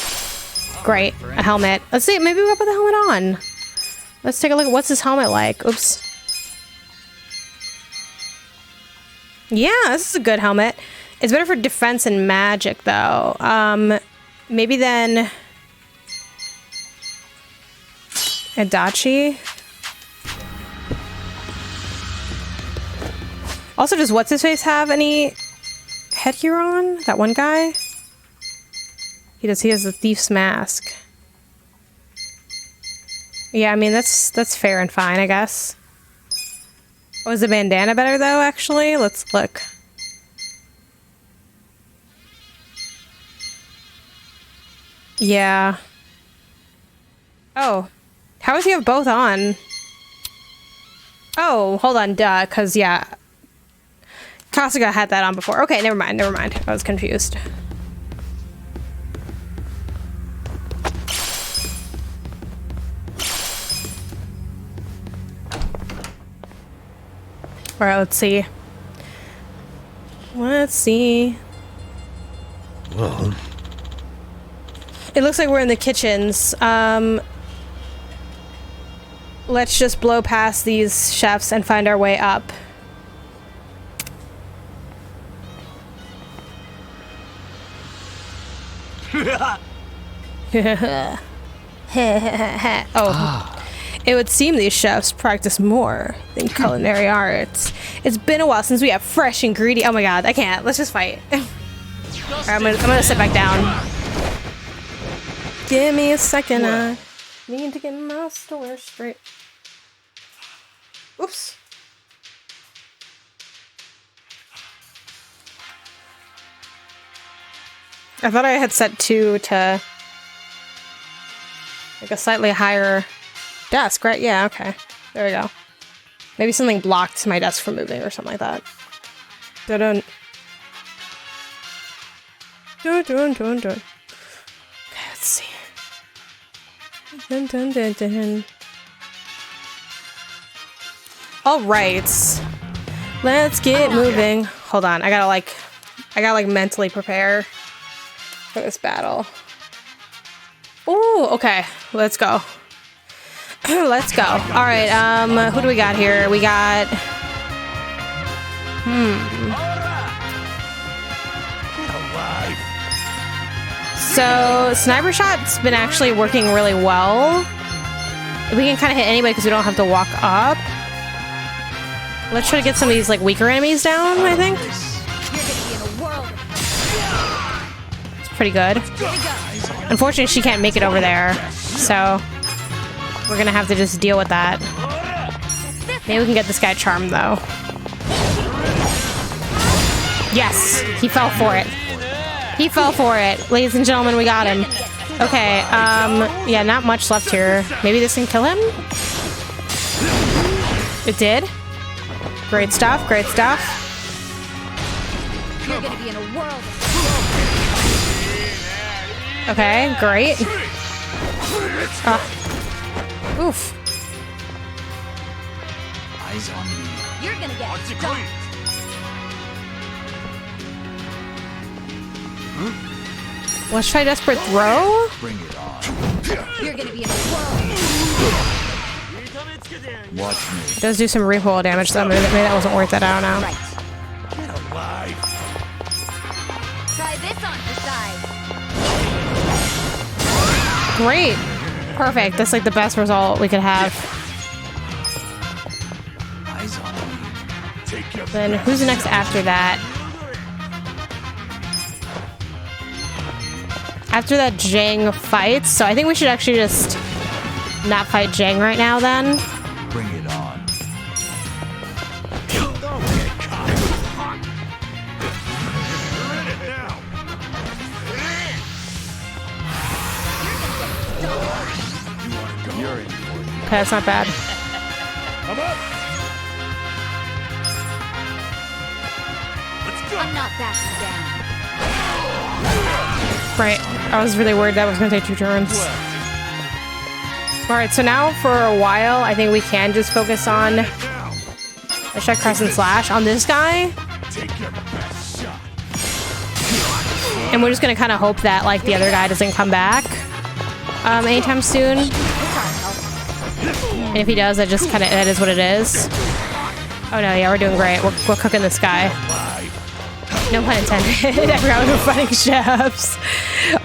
[SPEAKER 1] Great. A helmet. Let's see. Maybe we'll put the helmet on. Let's take a look at what's this helmet like. Oops. Yeah, this is a good helmet. It's better for defense and magic, though. Maybe then... Adachi? Also, does What's-His-Face have any headgear on? That one guy? He does. He has the thief's mask. Yeah, I mean, that's fair and fine, I guess. Oh, is the bandana better, though, actually? Let's look. Yeah. Oh. How does he have both on? Oh, hold on, duh, because, yeah. Kasuga had that on before. Okay, never mind. I was confused. Alright, let's see.
[SPEAKER 4] Well...
[SPEAKER 1] It looks like we're in the kitchens. Let's just blow past these chefs and find our way up. Oh, it would seem these chefs practice more than culinary arts. It's been a while since we have fresh ingredients. Oh my god, I can't. Let's just fight. Alright, I'm gonna sit back down. Give me a second. I need to get my story straight. Oops. I thought I had set 2 to like a slightly higher desk, right? Yeah, okay. There we go. Maybe something blocked my desk from moving or something like that. Dun dun dun dun dun. Okay, let's see. Dun dun dun dun. All right, let's get moving. Hold on, I gotta mentally prepare for this battle. Ooh, okay, let's go. Let's go. All right, who do we got here? We got. So sniper shot's been actually working really well. We can kind of hit anybody because we don't have to walk up. Let's try to get some of these like weaker enemies down, I think. It's pretty good. Unfortunately, she can't make it over there, so we're gonna have to just deal with that. Maybe we can get this guy charmed though. Yes, he fell for it. He fell for it. Ladies and gentlemen, we got him. Okay, yeah, not much left here. Maybe this can kill him? It did. Great stuff, great stuff.
[SPEAKER 2] You're gonna be in a world.
[SPEAKER 1] Okay, great. Oof.
[SPEAKER 9] Eyes on me.
[SPEAKER 2] You're gonna get stomped.
[SPEAKER 1] Let's try desperate throw.
[SPEAKER 9] Bring it on.
[SPEAKER 2] You're gonna be in a world.
[SPEAKER 9] Watch me.
[SPEAKER 1] It does do some recoil damage though. Maybe that wasn't worth it. I don't know.
[SPEAKER 2] Right.
[SPEAKER 10] Get alive.
[SPEAKER 2] Try this on the side.
[SPEAKER 1] Great. Perfect. That's like the best result we could have.
[SPEAKER 9] Eyes on me.
[SPEAKER 10] Take your
[SPEAKER 1] Then who's next after that? After that, Jang fights. So I think we should actually just not fight Jang right now then.
[SPEAKER 9] Bring it on.
[SPEAKER 1] Okay, that's not bad.
[SPEAKER 2] I'm not backing down.
[SPEAKER 1] Right. I was really worried that was going to take 2 turns. Alright, so now for a while, I think we can just focus on... Let's try Crescent Slash on this guy.
[SPEAKER 10] Take your best shot.
[SPEAKER 1] And we're just going to kind of hope that, like, the other guy doesn't come back anytime soon. And if he does, that just kind of... That is what it is. Oh no, yeah, we're doing great. We're cooking this guy. No pun intended. I forgot we were fighting chefs.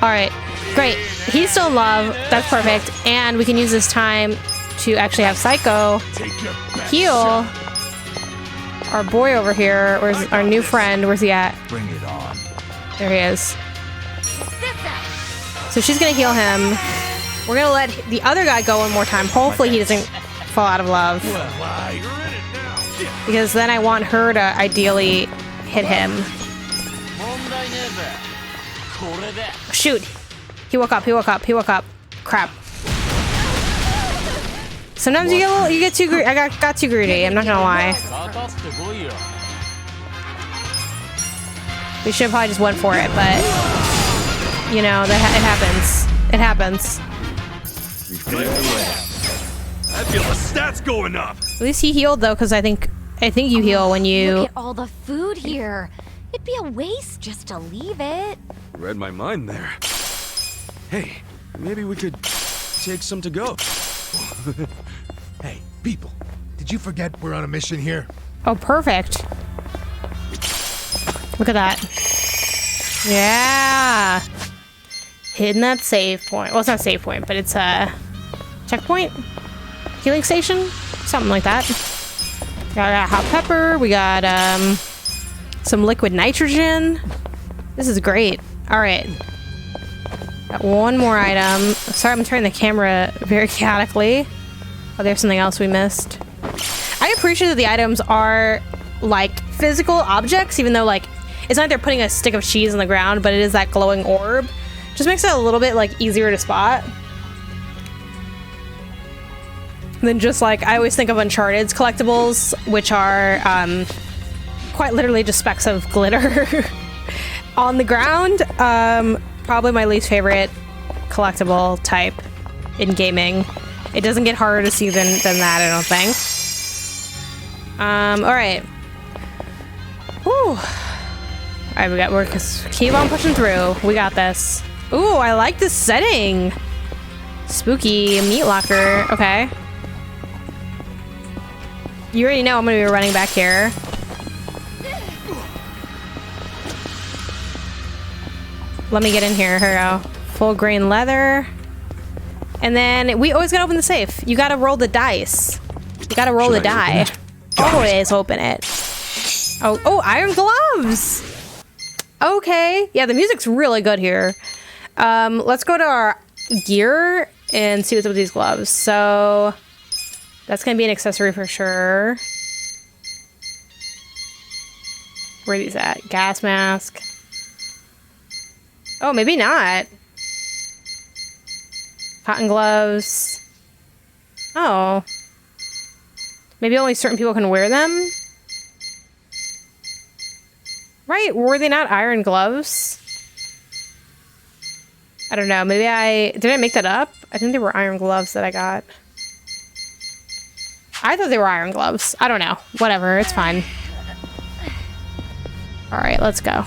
[SPEAKER 1] Alright, great. He's still in love. That's perfect. And we can use this time to actually have Psycho heal our boy over here. Where's our new friend? Where's he at?
[SPEAKER 9] Bring it on.
[SPEAKER 1] There he is. So she's gonna heal him. We're gonna let the other guy go one more time. Hopefully he doesn't fall out of love. Because then I want her to ideally hit him. Shoot. He woke up, he woke up, he woke up. Crap. Sometimes you get too greedy. I got too greedy, I'm not gonna lie. We should have probably just went for it, but you know, it happens. It happens.
[SPEAKER 10] I feel the stats going up.
[SPEAKER 1] At least he healed though, because I think you heal when you...
[SPEAKER 2] Look at all the food here. It'd be a waste just to leave it.
[SPEAKER 3] Read my mind there. Hey, maybe we could take some to go.
[SPEAKER 4] Hey, people, did you forget we're on a mission here?
[SPEAKER 1] Oh, perfect. Look at that. Yeah. hidden that save point. Well, it's not a save point, but it's a checkpoint? Healing station? Something like that. Got a hot pepper. We got some liquid nitrogen. This is great. All right. Got one more item. Sorry, I'm turning the camera very chaotically. Oh, there's something else we missed. I appreciate that the items are like physical objects, even though like it's not like they're putting a stick of cheese on the ground, but it is that glowing orb. Just makes it a little bit like easier to spot. Than just like, I always think of Uncharted's collectibles, which are quite literally just specks of glitter on the ground. Probably my least favorite collectible type in gaming. It doesn't get harder to see than that, I don't think. All right. Whew. All right, we're just keep on pushing through. We got this. Ooh, I like this setting. Spooky meat locker. Okay. You already know I'm gonna be running back here. Let me get in here. Here we go. Full grain leather. And then we always gotta open the safe. You gotta roll the dice. You gotta roll the die. Always open it. Oh, iron gloves. Okay. Yeah, the music's really good here. Let's go to our gear and see what's up with these gloves. So that's gonna be an accessory for sure. Where are these at? Gas mask. Oh, maybe not. Cotton gloves. Oh. Maybe only certain people can wear them? Right, were they not iron gloves? I don't know, maybe did I make that up? I think they were iron gloves that I got. I thought they were iron gloves. I don't know. Whatever, it's fine. Alright, let's go.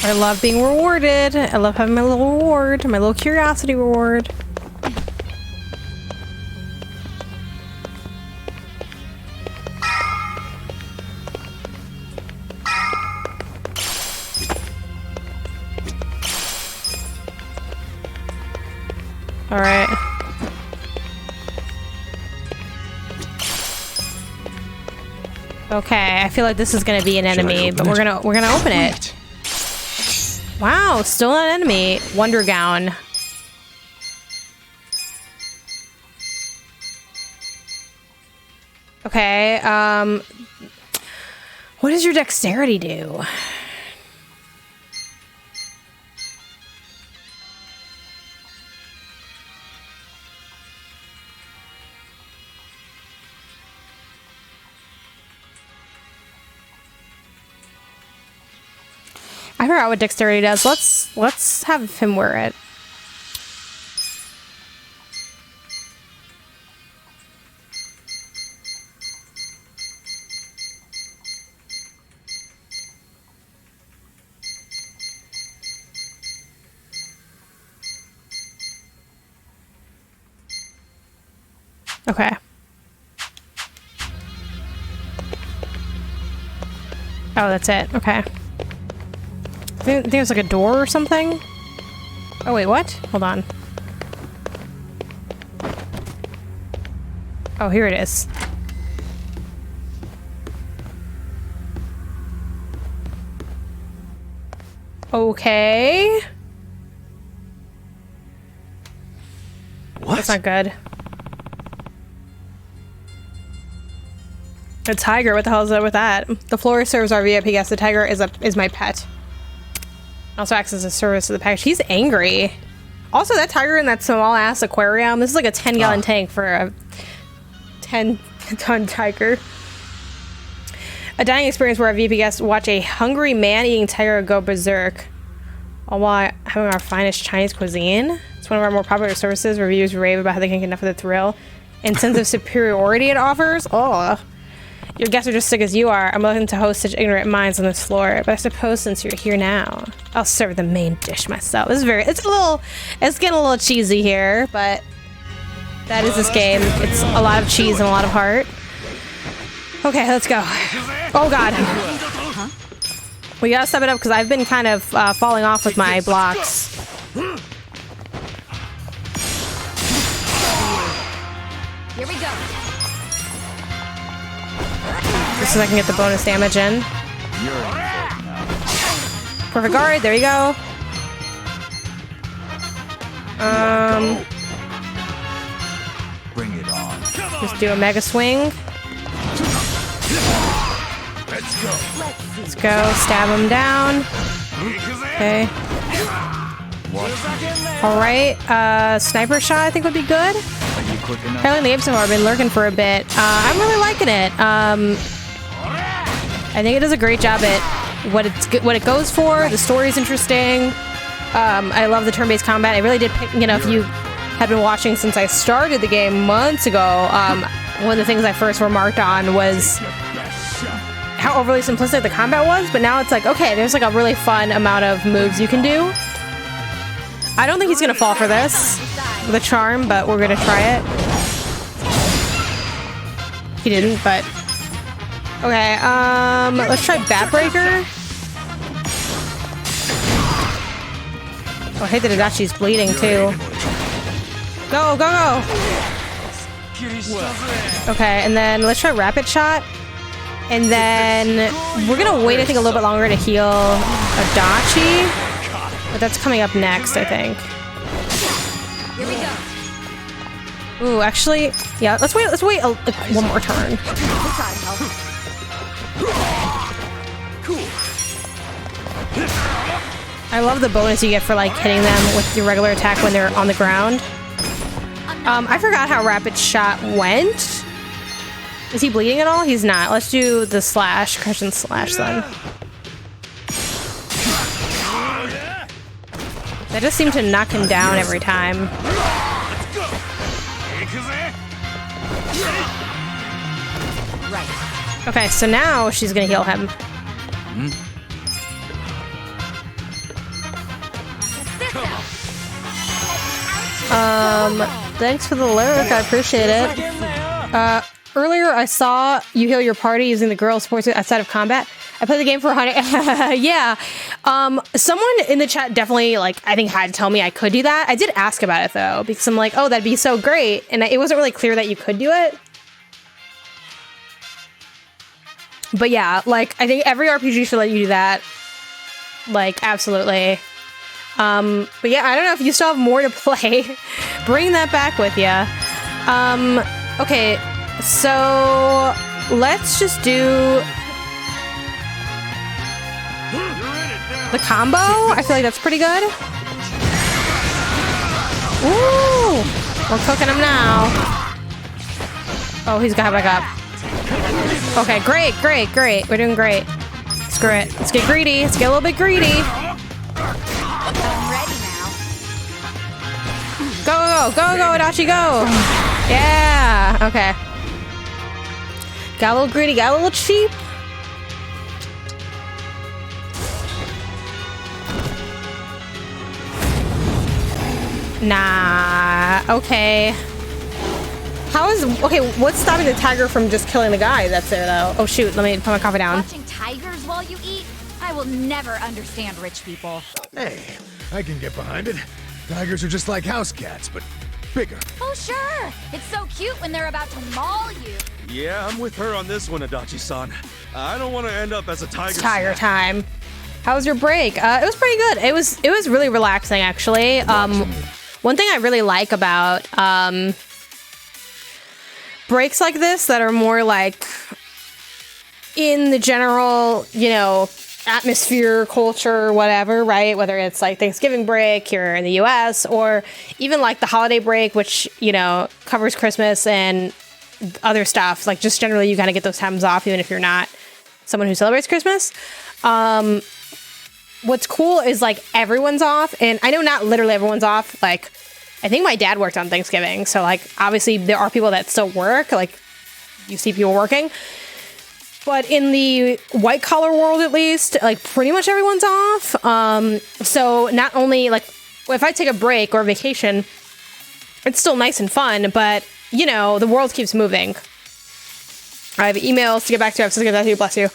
[SPEAKER 1] I love being rewarded. I love having my little reward, my little curiosity reward. All right. Okay, I feel like this is gonna be an enemy, but we're gonna open it. Wow, still an enemy. Wonder Gown. Okay, what does your dexterity do? I forgot what dexterity does. Let's have him wear it. Okay. Oh, that's it. Okay. I think there's like a door or something. Oh wait, what? Hold on. Oh, here it is. Okay.
[SPEAKER 3] What?
[SPEAKER 1] That's not good. A tiger, what the hell is up with that? The floor serves our VIP guest. The tiger is my pet. Also acts as a service to the package. He's angry. Also, that tiger in that small ass aquarium. This is like a 10-gallon tank for a 10-ton tiger. A dining experience where our VIP guests watch a hungry man-eating tiger go berserk, all while having our finest Chinese cuisine. It's one of our more popular services. Reviews rave about how they can't get enough of the thrill and sense of superiority it offers. Oh. Your guests are just sick as you are. I'm looking to host such ignorant minds on this floor, but I suppose since you're here now, I'll serve the main dish myself. It's getting a little cheesy here, but that is this game. It's a lot of cheese and a lot of heart. Okay, let's go. Oh god. We gotta step it up because I've been kind of falling off with my blocks.
[SPEAKER 2] Here we go.
[SPEAKER 1] Just so I can get the bonus damage in. Perfect guard, there you go.
[SPEAKER 9] Bring it on.
[SPEAKER 1] Just do a mega swing. Let's go, stab him down. Okay. Alright, sniper shot I think would be good. Apparently the apes have been lurking for a bit. I'm really liking it. I think it does a great job at what it goes for. The story's interesting. I love the turn-based combat. I really did pick, you know, if you had been watching since I started the game months ago, one of the things I first remarked on was how overly simplistic the combat was, but now it's like, okay, there's like a really fun amount of moves you can do. I don't think he's gonna fall for this with a charm, but we're gonna try it. He didn't, but okay. Let's try Batbreaker. Oh, I hate that Adachi's bleeding too. Go, go, go! Okay, and then let's try Rapid Shot. And then we're gonna wait, I think, a little bit longer to heal Adachi. But that's coming up next, I think.
[SPEAKER 2] Here we go.
[SPEAKER 1] Ooh, actually, yeah, let's wait one more turn. I love the bonus you get for like hitting them with your regular attack when they're on the ground. I forgot how Rapid Shot went. Is he bleeding at all? He's not. Let's do the slash, crush and slash then. That just seemed to knock him down every time. Okay, so now she's gonna heal him. Thanks for the lyric, I appreciate it. Earlier I saw you heal your party using the girl supports outside of combat. I played the game for 100. Yeah. Someone in the chat definitely, like, I think had to tell me I could do that. I did ask about it though, because I'm like, oh, that'd be so great. And it wasn't really clear that you could do it. But yeah, like, I think every RPG should let you do that. Like, absolutely. But yeah, I don't know if you still have more to play. Bring that back with you. Okay, so let's just do the combo. I feel like that's pretty good. Ooh, we're cooking him now. Oh, he's got back up. Okay, great, great, great. We're doing great. Screw it. Let's get greedy. Let's get a little bit greedy. Go, go, go, go, Adachi, go! Yeah, okay. Got a little greedy, got a little cheap. Nah, okay. Okay, what's stopping the tiger from just killing the guy that's there, though? Oh, shoot, let me put my coffee down.
[SPEAKER 2] Watching tigers while you eat? I will never understand rich people.
[SPEAKER 4] Hey, I can get behind it. Tigers are just like house cats, but bigger.
[SPEAKER 2] Oh, sure. It's so cute when they're about to maul you.
[SPEAKER 3] Yeah, I'm with her on this one, Adachi-san. I don't want to end up as a tiger.
[SPEAKER 1] It's tiger time. How was your break? It was pretty good. It was really relaxing, actually. One thing I really like about breaks like this that are more like in the general, you know, atmosphere, culture, whatever, right? Whether it's like Thanksgiving break here in the US or even like the holiday break, which, you know, covers Christmas and other stuff. Like just generally you kind of get those times off even if you're not someone who celebrates Christmas. What's cool is like everyone's off, and I know not literally everyone's off. Like I think my dad worked on Thanksgiving, so like obviously there are people that still work, like you see people working. But in the white collar world, at least, like pretty much everyone's off. So not only like if I take a break or a vacation, it's still nice and fun, but you know, the world keeps moving. I have emails to get back to. I have to get back to you. Bless you.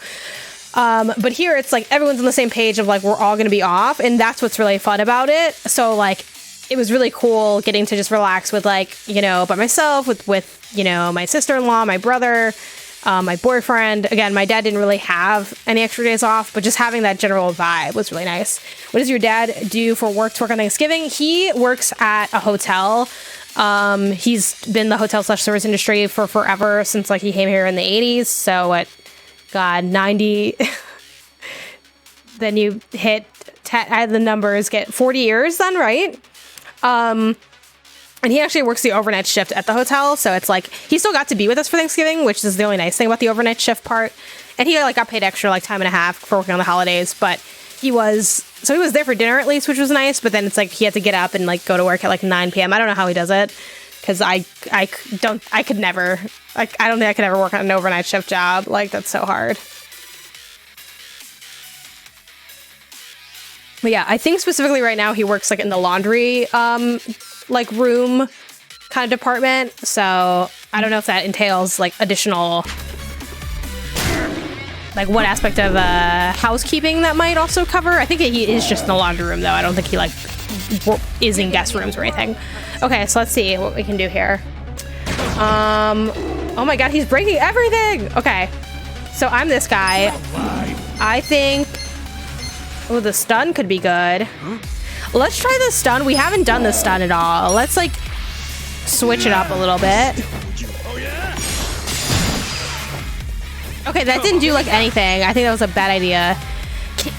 [SPEAKER 1] But here it's like everyone's on the same page of like we're all going to be off, and that's what's really fun about it. So like it was really cool getting to just relax with like, you know, by myself with you know, my sister-in-law, my brother, my boyfriend. Again, my dad didn't really have any extra days off, but just having that general vibe was really nice. What does your dad do for work to work on Thanksgiving? He works at a hotel. He's been in the hotel / service industry for forever, since like he came here in the 80s. So what, God, 90, then you hit, add the numbers, get 40 years then, right? And he actually works the overnight shift at the hotel. So it's like, he still got to be with us for Thanksgiving, which is the only nice thing about the overnight shift part. And he like got paid extra like time and a half for working on the holidays, but he was there for dinner at least, which was nice. But then it's like he had to get up and like go to work at like 9 p.m. I don't know how he does it, because I could never, like, I don't think I could ever work on an overnight shift job. Like, that's so hard. But yeah, I think specifically right now he works like in the laundry like room kind of department. So I don't know if that entails like additional, like what aspect of housekeeping that might also cover. I think he is just in the laundry room though. I don't think he like is in guest rooms or anything. Okay, so let's see what we can do here. Oh my God, he's breaking everything. Okay, so I'm this guy. I think, oh, the stun could be good. Let's try the stun. We haven't done the stun at all. Let's like switch it up a little bit. Okay, that didn't do like anything. I think that was a bad idea.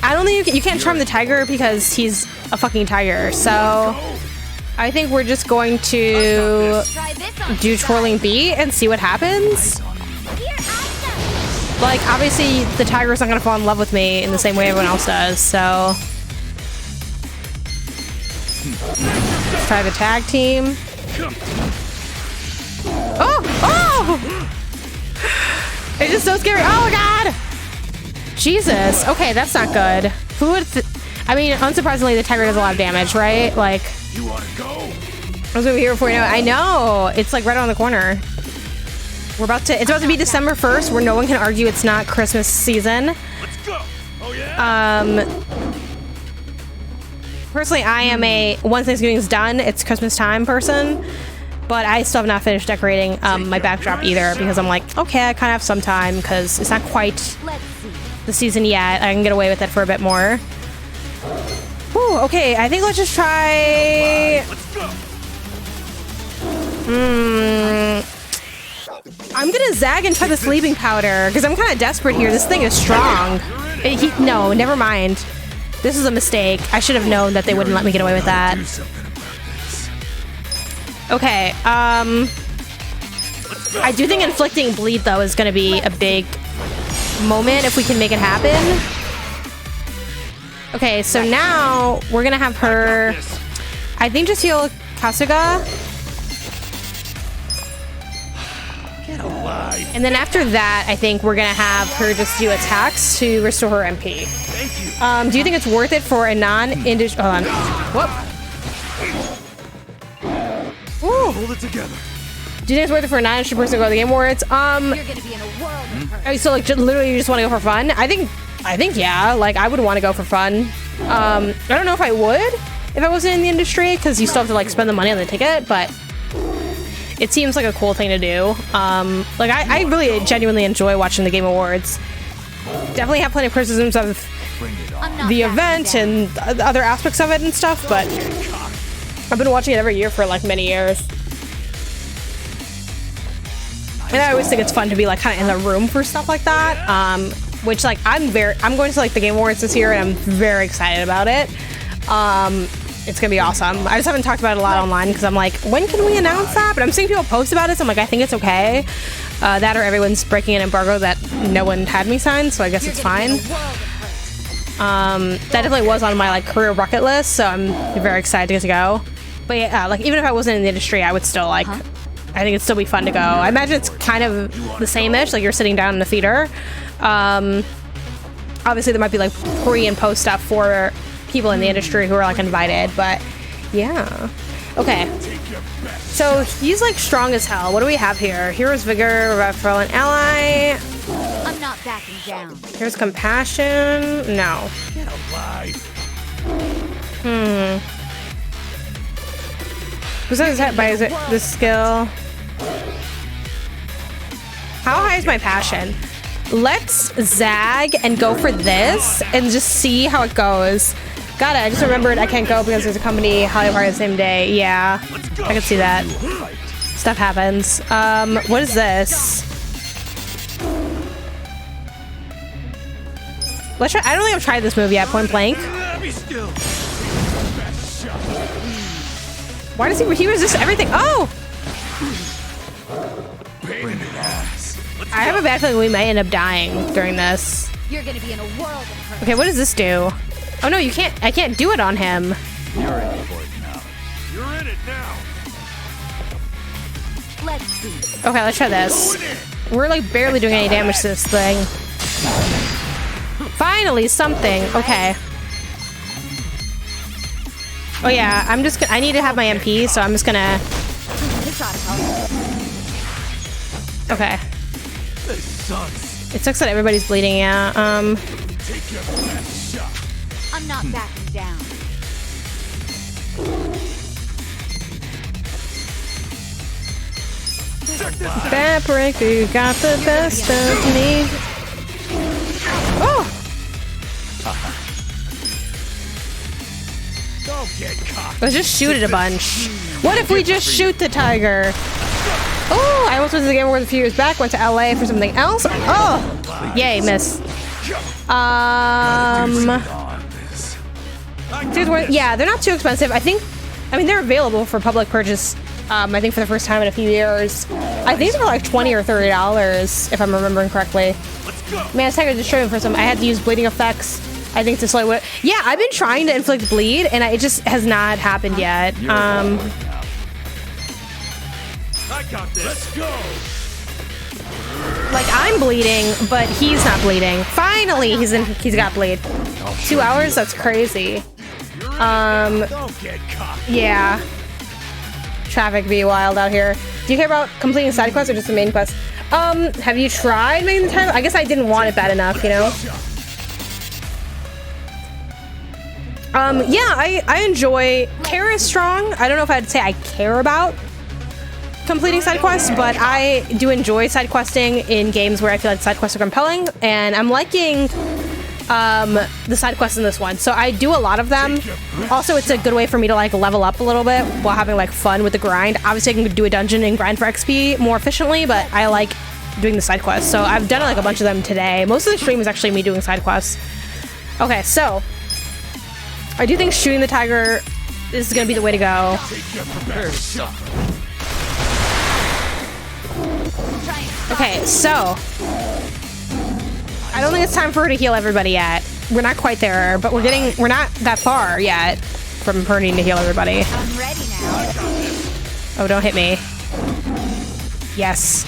[SPEAKER 1] I don't think you can't charm the tiger because he's a fucking tiger. So I think we're just going to do twirling bee and see what happens. Like, obviously the tiger's not gonna fall in love with me in the same way everyone else does, so let's try the tag team. Oh! It's just so scary. Oh my God! Jesus. Okay, that's not good. Who would? I mean, unsurprisingly, the tiger does a lot of damage, right? Like,
[SPEAKER 10] You wanna go?
[SPEAKER 1] I was over here before you know it. I know. It's like right around the corner. It's about to be December 1st, where no one can argue it's not Christmas season.
[SPEAKER 10] Let's go. Oh yeah.
[SPEAKER 1] Personally, I am once Thanksgiving's done, it's Christmas time person. But I still have not finished decorating my backdrop either, because I'm like, okay, I kind of have some time because it's not quite the season yet. I can get away with it for a bit more. Whew, okay, I think let's just try.
[SPEAKER 10] Let's go.
[SPEAKER 1] I'm gonna zag and try the sleeping powder because I'm kind of desperate here. This thing is strong. No, never mind. This is a mistake. I should have known that they wouldn't let me get away with that. Okay, I do think inflicting bleed, though, is going to be a big moment if we can make it happen. Okay, so now we're going to have her, I think, just heal Kasuga. And then after that, I think we're going to have her just do attacks to restore her MP. Do you think it's worth it for a non-individual... Hold on. Whoop. Ooh.
[SPEAKER 10] Hold it together.
[SPEAKER 1] Do you think it's worth it for a non-industry person to go to the Game Awards?
[SPEAKER 2] You're gonna be in a world of hurt.
[SPEAKER 1] So like literally you just want to go for fun? I think yeah, like I would want to go for fun. I don't know if I would if I wasn't in the industry, because you still have to like spend the money on the ticket, but it seems like a cool thing to do. Like I really genuinely enjoy watching the Game Awards. Definitely have plenty of criticisms of the event and other aspects of it and stuff, but I've been watching it every year for like many years. And I always think it's fun to be like kind of in the room for stuff like that. Which like I'm going to like the Game Awards this year and I'm very excited about it. It's gonna be awesome. I just haven't talked about it a lot online because I'm like, when can we announce that? But I'm seeing people post about it, so I'm like, I think it's okay. That or everyone's breaking an embargo that no one had me sign, so I guess it's fine. That definitely was on my like career bucket list, so I'm very excited to get to go. But yeah, like even if I wasn't in the industry, I would still like, I think it'd still be fun to go. I imagine it's kind of the same-ish, like you're sitting down in the theater. Obviously there might be like pre and post stuff for people in the industry who are like invited, but yeah. Okay. So he's like strong as hell. What do we have here? Hero's Vigor, Revive Fallen Ally.
[SPEAKER 2] I'm not backing down.
[SPEAKER 1] Here's Compassion. No.
[SPEAKER 10] Get alive.
[SPEAKER 1] Besides that, by this skill. How high is my passion? Let's zag and go for this and just see how it goes. Got it. I just remembered I can't go because there's a company holiday party the same day. Yeah, I can see that. Stuff happens. What is this? Let's try. I don't think I've tried this move yet. Point blank. Why does he resist everything? Oh! I have a bad feeling we might end up dying during this.
[SPEAKER 2] You're gonna be in a world of hurt.
[SPEAKER 1] Okay, what does this do? Oh no, you can't. I can't do it on him.
[SPEAKER 10] You're in for it now. You're in it now.
[SPEAKER 2] Let's see.
[SPEAKER 1] Okay, let's try this. We're like barely doing any damage to this thing. Finally, something. Okay. Oh yeah, I'm just. I need to have my MP, so I'm just gonna. Okay. It sucks that everybody's bleeding. Yeah.
[SPEAKER 2] I'm not backing down.
[SPEAKER 1] Bad breaker got the best of me. Oh!
[SPEAKER 10] Don't get caught.
[SPEAKER 1] Let's just shoot it a bunch. What if we just shoot the tiger? Oh, I almost went to the game a few years back. Went to LA for something else. Oh! Yay, miss. Yeah, they're not too expensive. I mean, they're available for public purchase. I think for the first time in a few years. I think they're like $20 or $30, if I'm remembering correctly. Man, it's Tiger destroyed for some. I had to use bleeding effects. I think to slow it. Yeah, I've been trying to inflict bleed, and it just has not happened yet.
[SPEAKER 10] I got this. Let's go.
[SPEAKER 1] Like I'm bleeding, but he's not bleeding. Finally, he's got bleed. 2 hours? That's crazy.
[SPEAKER 10] Don't get caught.
[SPEAKER 1] Yeah. Traffic be wild out here. Do you care about completing side quests or just the main quest? Have you tried making the time? I guess I didn't want it bad enough, you know? Yeah, I enjoy. Care is strong. I don't know if I'd say I care about completing side quests, but I do enjoy side questing in games where I feel like side quests are compelling, and I'm liking the side quests in this one. So I do a lot of them. Also, it's a good way for me to like level up a little bit while having like fun with the grind. Obviously, I can do a dungeon and grind for XP more efficiently, but I like doing the side quests. So I've done like a bunch of them today. Most of the stream is actually me doing side quests. Okay, so I do think shooting the tiger is gonna be the way to go. Okay, so I don't think it's time for her to heal everybody yet. We're not quite there, but we're not that far yet from her needing to heal everybody.
[SPEAKER 2] I'm ready now.
[SPEAKER 1] Oh, don't hit me. Yes.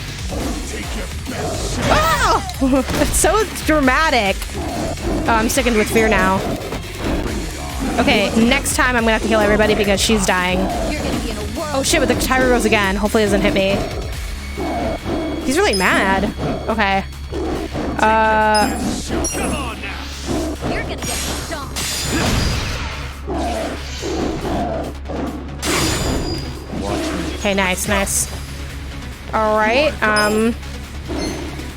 [SPEAKER 1] Oh! It's so dramatic. Oh, I'm sickened with fear now. Okay, next time I'm gonna have to heal everybody because she's dying. Oh shit, but the tiger goes again. Hopefully it doesn't hit me. He's really mad. Okay.
[SPEAKER 10] Come on now.
[SPEAKER 2] You're gonna get stomped.
[SPEAKER 1] Okay, nice. All right.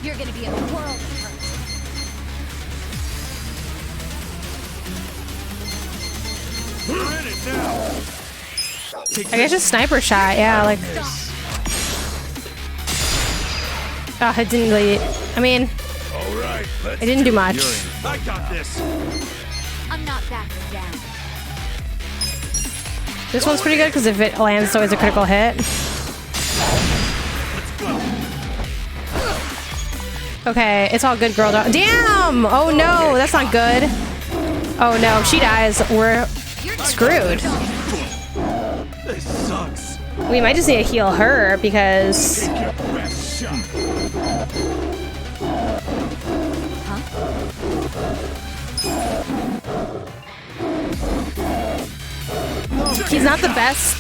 [SPEAKER 2] You're gonna be in a world of hurt.
[SPEAKER 10] We're in it now.
[SPEAKER 1] I guess just sniper shot. Yeah, like. Oh, it didn't really. I mean,
[SPEAKER 10] All right, let's
[SPEAKER 1] it didn't do much.
[SPEAKER 10] I got this.
[SPEAKER 2] I'm not backing down.
[SPEAKER 1] This one's pretty good because if it lands, it's always a critical hit. Okay, it's all good, girl. Damn! Oh no, that's not good. Oh no, if she dies, we're screwed.
[SPEAKER 10] This sucks.
[SPEAKER 1] We might just need to heal her because.
[SPEAKER 10] Take your best shot.
[SPEAKER 1] He's not the best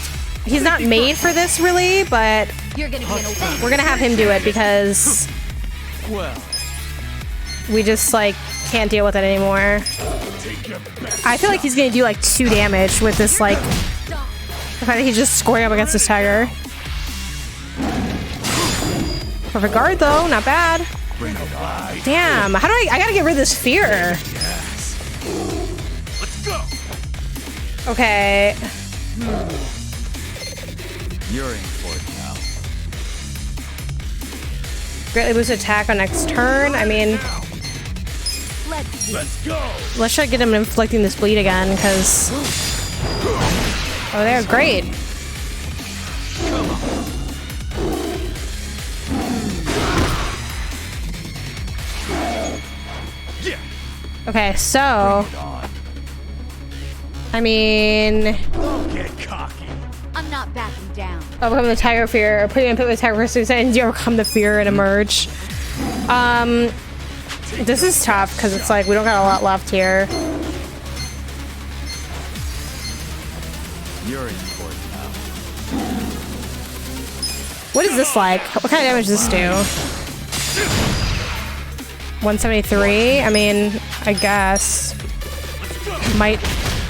[SPEAKER 1] he's not made for this really, but
[SPEAKER 2] You're gonna be in a
[SPEAKER 1] we're gonna have him do it because we just like can't deal with it anymore. I feel like he's gonna do like 2 damage with this, like the fact that he's just scoring up against this tiger. Perfect guard though, not bad. Damn, how do I gotta get rid of this fear.
[SPEAKER 10] Let's go.
[SPEAKER 1] Okay.
[SPEAKER 9] You're in for it now.
[SPEAKER 1] Greatly boosted attack on next turn. I mean,
[SPEAKER 10] Let's go.
[SPEAKER 1] let's try to get him inflicting this bleed again, because... Oh, they're great. Okay, so... I mean...
[SPEAKER 10] Don't get cocky.
[SPEAKER 2] I'm not backing down.
[SPEAKER 1] Overcome the tiger fear, or putting in pit with tiger for 6 seconds, you overcome the fear and emerge. This is tough, because it's like, we don't got a lot left here.
[SPEAKER 9] You're in for it now.
[SPEAKER 1] What is this like? What kind of damage does this do? 173? I mean, I guess. Might...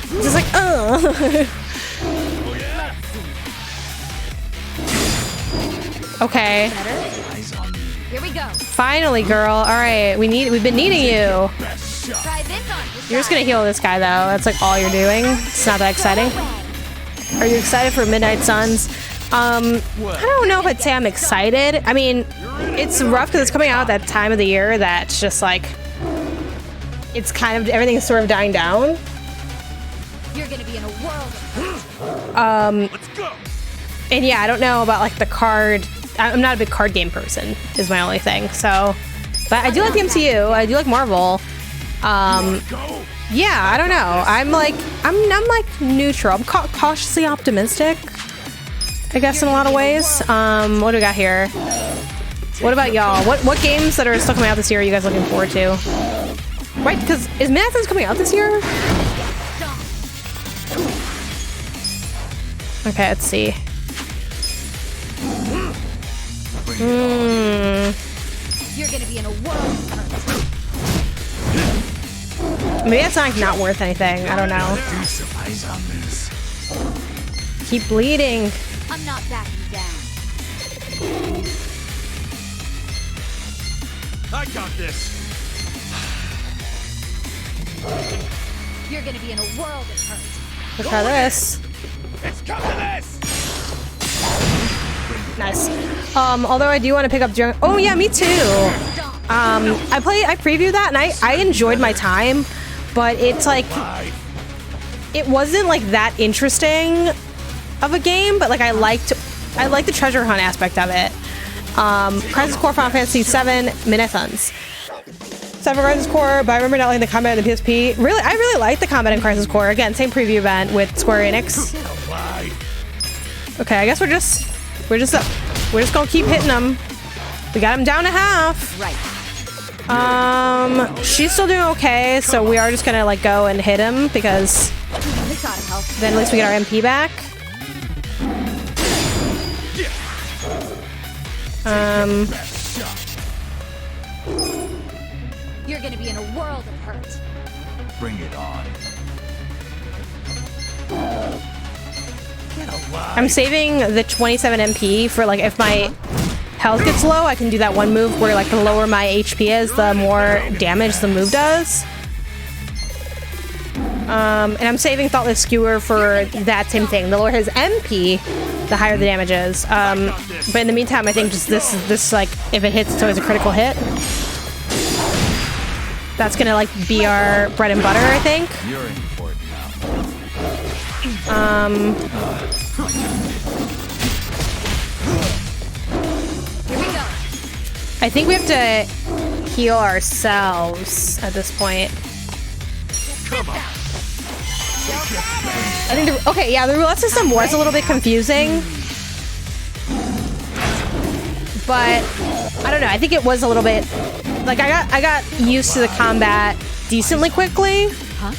[SPEAKER 1] Just like, Okay.
[SPEAKER 2] Here we go.
[SPEAKER 1] Finally, girl. All right, we've been needing you.
[SPEAKER 2] Try this on.
[SPEAKER 1] You're just gonna heal this guy, though. That's like all you're doing. It's not that exciting. Are you excited for Midnight Suns? I don't know if I'd say I'm excited. I mean, it's rough because it's coming out at that time of the year that's just like, it's kind of, everything's sort of dying down.
[SPEAKER 2] You're gonna be in a world of
[SPEAKER 10] Let's go.
[SPEAKER 1] And yeah, I don't know about like the card. I'm not a big card game person, is my only thing. So, but I do like the MCU. I do like Marvel. Yeah, I don't know. I'm like neutral. I'm cautiously optimistic, I guess, in a lot of ways. What do we got here? What about y'all? What games that are still coming out this year are you guys looking forward to? Right, because is Midnight Suns coming out this year? Okay, let's see.
[SPEAKER 2] You're gonna be in a world of hurt.
[SPEAKER 1] Maybe that's not worth anything. I don't know. Keep bleeding.
[SPEAKER 2] I'm not backing down.
[SPEAKER 10] I got this.
[SPEAKER 2] You're gonna be in a world of hurt.
[SPEAKER 1] Let's try this.
[SPEAKER 10] Let's come to this.
[SPEAKER 1] Nice. Although I do want to pick up Junk. Oh yeah, me too. I previewed that and I enjoyed my time, but it's like, it wasn't like that interesting of a game, but like I liked the treasure hunt aspect of it. Crisis Core Final Fantasy VII Midnight Suns. Cyber Crisis Core, but I remember not liking the combat in the PSP. Really, I really liked the combat in Crisis Core. Again, same preview event with Square Enix. Okay, I guess we're just gonna keep hitting them. We got him down to half.
[SPEAKER 2] Right.
[SPEAKER 1] She's still doing okay, so we are just gonna like go and hit him because
[SPEAKER 2] This ought to help.
[SPEAKER 1] then at least we get our MP back.
[SPEAKER 2] You're gonna be in a world of hurt.
[SPEAKER 9] Bring it on.
[SPEAKER 1] I'm saving the 27 MP for like if my health gets low, I can do that one move where like the lower my HP is, the more damage the move does. And I'm saving Thoughtless Skewer for that same thing. The lower his MP, the higher the damage is. But in the meantime, I think just this like, if it hits, it's always a critical hit. That's gonna like be our bread and butter, I think.
[SPEAKER 9] You're in for it now.
[SPEAKER 2] Here we go.
[SPEAKER 1] I think we have to heal ourselves at this point.
[SPEAKER 10] Come on.
[SPEAKER 1] I think the roulette system was a little bit confusing, but I don't know. I think it was a little bit like I got used to the combat decently quickly.
[SPEAKER 2] Huh?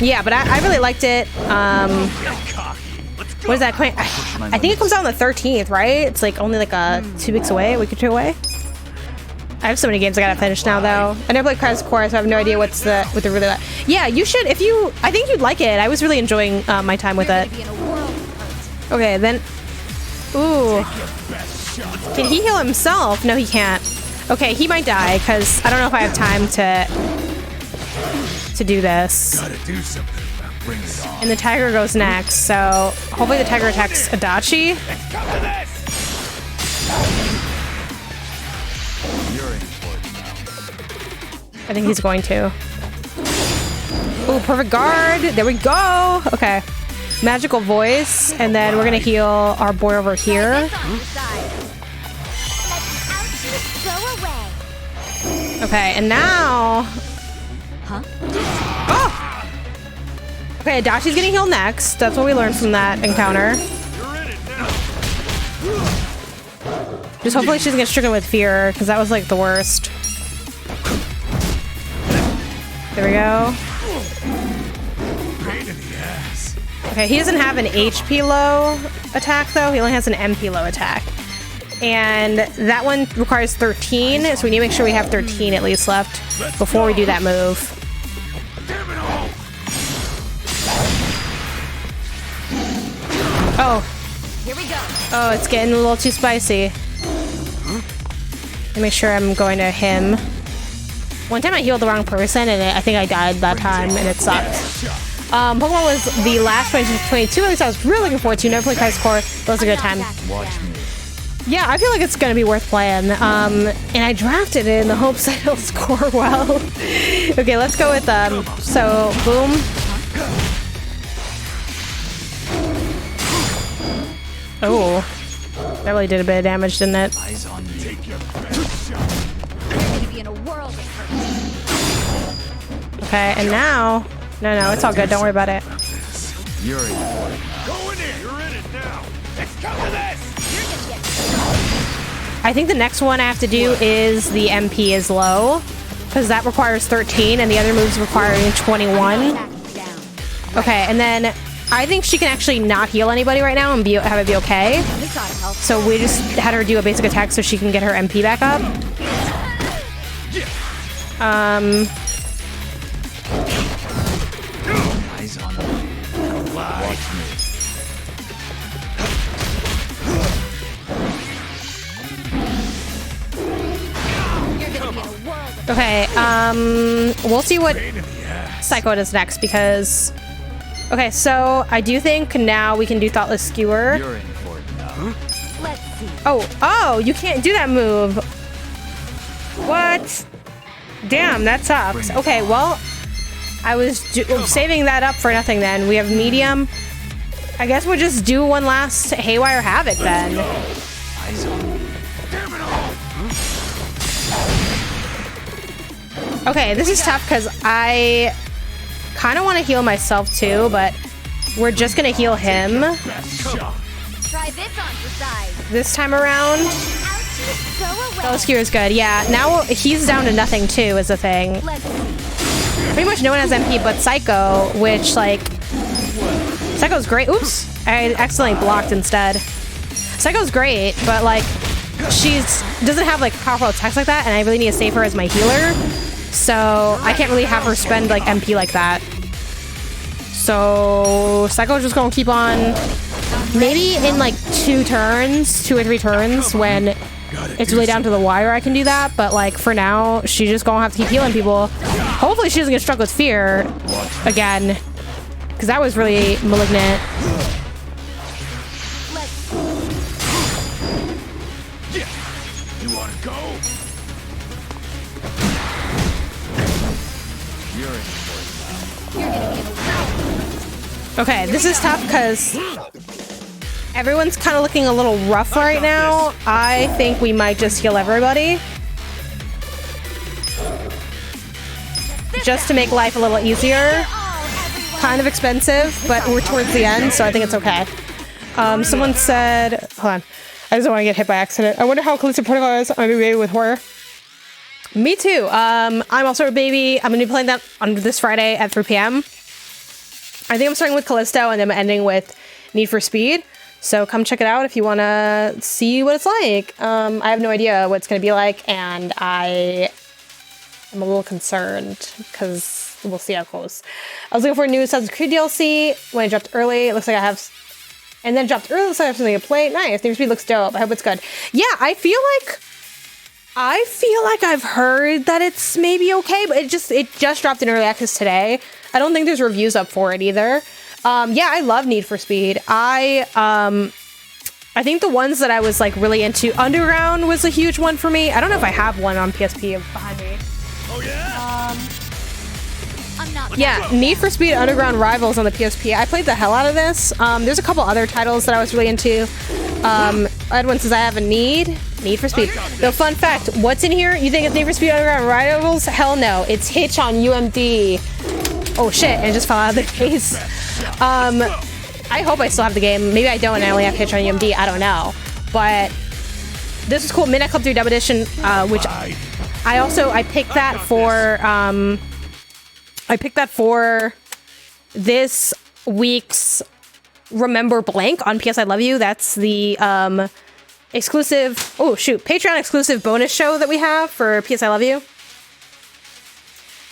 [SPEAKER 1] Yeah, but I really liked it. What is that? I think it comes out on the 13th, right? It's like only like 2 weeks away, a week or two away. I have so many games I gotta finish now, though. I never played Crisis Core, so I have no idea what the really like. Yeah, you should if you. I think you'd like it. I was really enjoying my time with it. Okay, then. Ooh. Can he heal himself? No, he can't. Okay, he might die because I don't know if I have time to do this.
[SPEAKER 10] Gotta do something. Bring it on.
[SPEAKER 1] And the tiger goes next, so hopefully the tiger attacks Adachi. I think he's going to. Ooh, perfect guard. There we go. Okay. Magical voice, and then we're gonna heal our boy over here. Okay, and now.
[SPEAKER 2] Huh?
[SPEAKER 1] Oh! Okay, Adachi's getting healed next. That's what we learned from that encounter. Just hopefully she doesn't get stricken with fear, because that was like the worst. There we go. Okay, he doesn't have an HP low attack though. He only has an MP low attack. And that one requires 13, so we need to make sure we have 13 at least left before we do that move. Oh.
[SPEAKER 2] Here we go.
[SPEAKER 1] Oh, it's getting a little too spicy. Let me make sure I'm going to him. One time I healed the wrong person, and I think I died that time, and it sucked. Pokemon was the last 2022, at least I was really looking forward to. Never played Crisis Core. That was a good time.
[SPEAKER 9] Watch me.
[SPEAKER 1] Yeah, I feel like it's gonna be worth playing. And I drafted it in the hopes that it'll score well. Okay, let's go with so boom. Oh, that really did a bit of damage, didn't it?
[SPEAKER 9] Eyes on you. Take your
[SPEAKER 1] Okay, and now, no, it's all good. Don't worry about it.
[SPEAKER 9] You're in for it.
[SPEAKER 10] Go in there. You're in it now. Let's come to this.
[SPEAKER 1] I think the next one I have to do is the MP is low, because that requires 13, and the other moves requiring 21. Okay, and then I think she can actually not heal anybody right now and have it be okay. So we just had her do a basic attack so she can get her MP back up.
[SPEAKER 9] Eyes on me. Watch me.
[SPEAKER 1] Okay, we'll see what Psycho does next, because... Okay, so I do think now we can do Thoughtless Skewer.
[SPEAKER 9] You're in for it now.
[SPEAKER 2] Let's see.
[SPEAKER 1] Oh, you can't do that move. What? Damn, that sucks. Okay, well, I was saving that up for nothing then. We have medium. I guess we'll just do one last Haywire Havoc then.
[SPEAKER 9] Eyes on me.
[SPEAKER 1] Okay, this is tough because I kind of want to heal myself too, but we're just going to heal him
[SPEAKER 2] Try this on for size.
[SPEAKER 1] this time around.
[SPEAKER 2] Go away.
[SPEAKER 1] Thoughtless Skewer is good. Yeah, now he's down to nothing too is the thing.
[SPEAKER 2] Let's see.
[SPEAKER 1] Pretty much no one has MP but Psycho, which like... Psycho's great. Oops, I accidentally blocked instead. Psycho's great, but like doesn't have like powerful attacks like that, and I really need to save her as my healer. So I can't really have her spend like MP like that. So Psycho's just gonna keep on. Maybe in like 2 or 3 turns when it's really down to the wire I can do that. But like for now, she's just gonna have to keep healing people. Hopefully she doesn't get struck with fear again, because that was really malignant.
[SPEAKER 10] You wanna go?
[SPEAKER 9] You're in for it now.
[SPEAKER 1] Okay, this is tough because everyone's kind of looking a little rough right now. I think we might just heal everybody, just to make life a little easier. Kind of expensive, but we're towards the end, so I think it's okay. Someone said, hold on, I just don't want to get hit by accident. I wonder how Callisto Protocol is on a baby with horror. Me too. I'm also a baby. I'm gonna be playing that on this Friday at 3 p.m. I think I'm starting with Callisto and then I'm ending with Need for Speed. So come check it out if you want to see what it's like. I have no idea what it's going to be like, and I am a little concerned because we'll see how it goes. I was looking for a new Assassin's Creed DLC when it dropped early. It looks like I have, and then dropped early. Looks like I have something to play. Nice. Need for Speed looks dope. I hope it's good. Yeah, I feel like I've heard that it's maybe okay, but it just dropped in early access today. I don't think there's reviews up for it either. Yeah, I love Need for Speed. I think the ones that I was like really into, Underground was a huge one for me. I don't know if I have one on PSP behind me.
[SPEAKER 10] Oh yeah.
[SPEAKER 2] I'm not.
[SPEAKER 1] Yeah, Need for Speed Underground Rivals on the PSP. I played the hell out of this. There's a couple other titles that I was really into. Edwin says I have a Need for Speed. The fun fact, what's in here? You think it's Need for Speed Underground Rivals? Hell no, it's Hitch on UMD. Oh shit, and it just fell out of the case. I hope I still have the game. Maybe I don't and I only have Hitch on UMD. I don't know. But this is cool. Midnight Club 3 Dub Edition, which I picked that for this week's Remember Blank on PS I Love You. That's the exclusive, Patreon exclusive bonus show that we have for PS I Love You.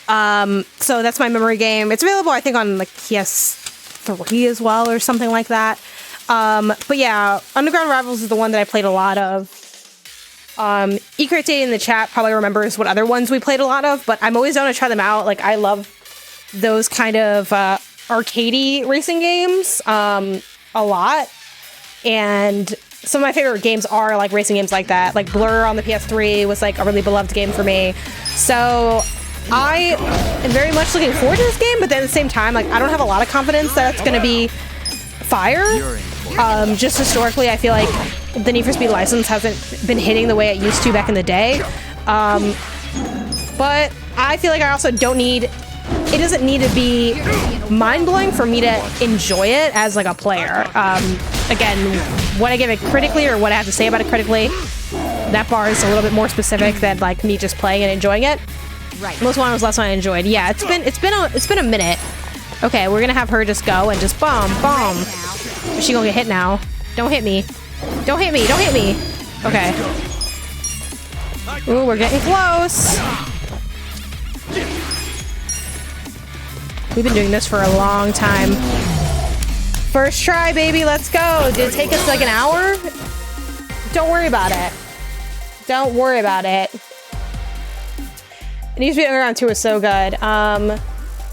[SPEAKER 1] So that's my memory game. It's available, I think, on like PS3 as well or something like that. But yeah, Underground Rivals is the one that I played a lot of. E-Crate in the chat probably remembers what other ones we played a lot of, but I'm always down to try them out. Like, I love those kind of arcadey racing games a lot. And some of my favorite games are like racing games like that. Like Blur on the PS3 was like a really beloved game for me. So I am very much looking forward to this game, but then at the same time, like, I don't have a lot of confidence that it's going to be fire. Just historically, I feel like the Need for Speed license hasn't been hitting the way it used to back in the day. But I feel like I also don't need, it doesn't need to be mind-blowing for me to enjoy it as like a player. Again, what I give it critically or what I have to say about it critically, that bar is a little bit more specific than like me just playing and enjoying it.
[SPEAKER 2] Right.
[SPEAKER 1] Most one was last one I enjoyed. Yeah, it's been a minute. Okay, we're gonna have her just go and just bomb. Is she gonna get hit now? Don't hit me. Don't hit me. Don't hit me. Okay. Ooh, we're getting close. We've been doing this for a long time. First try, baby. Let's go. Did it take us like an hour? Don't worry about it. Don't worry about it. Need for Speed Underground 2 was so good.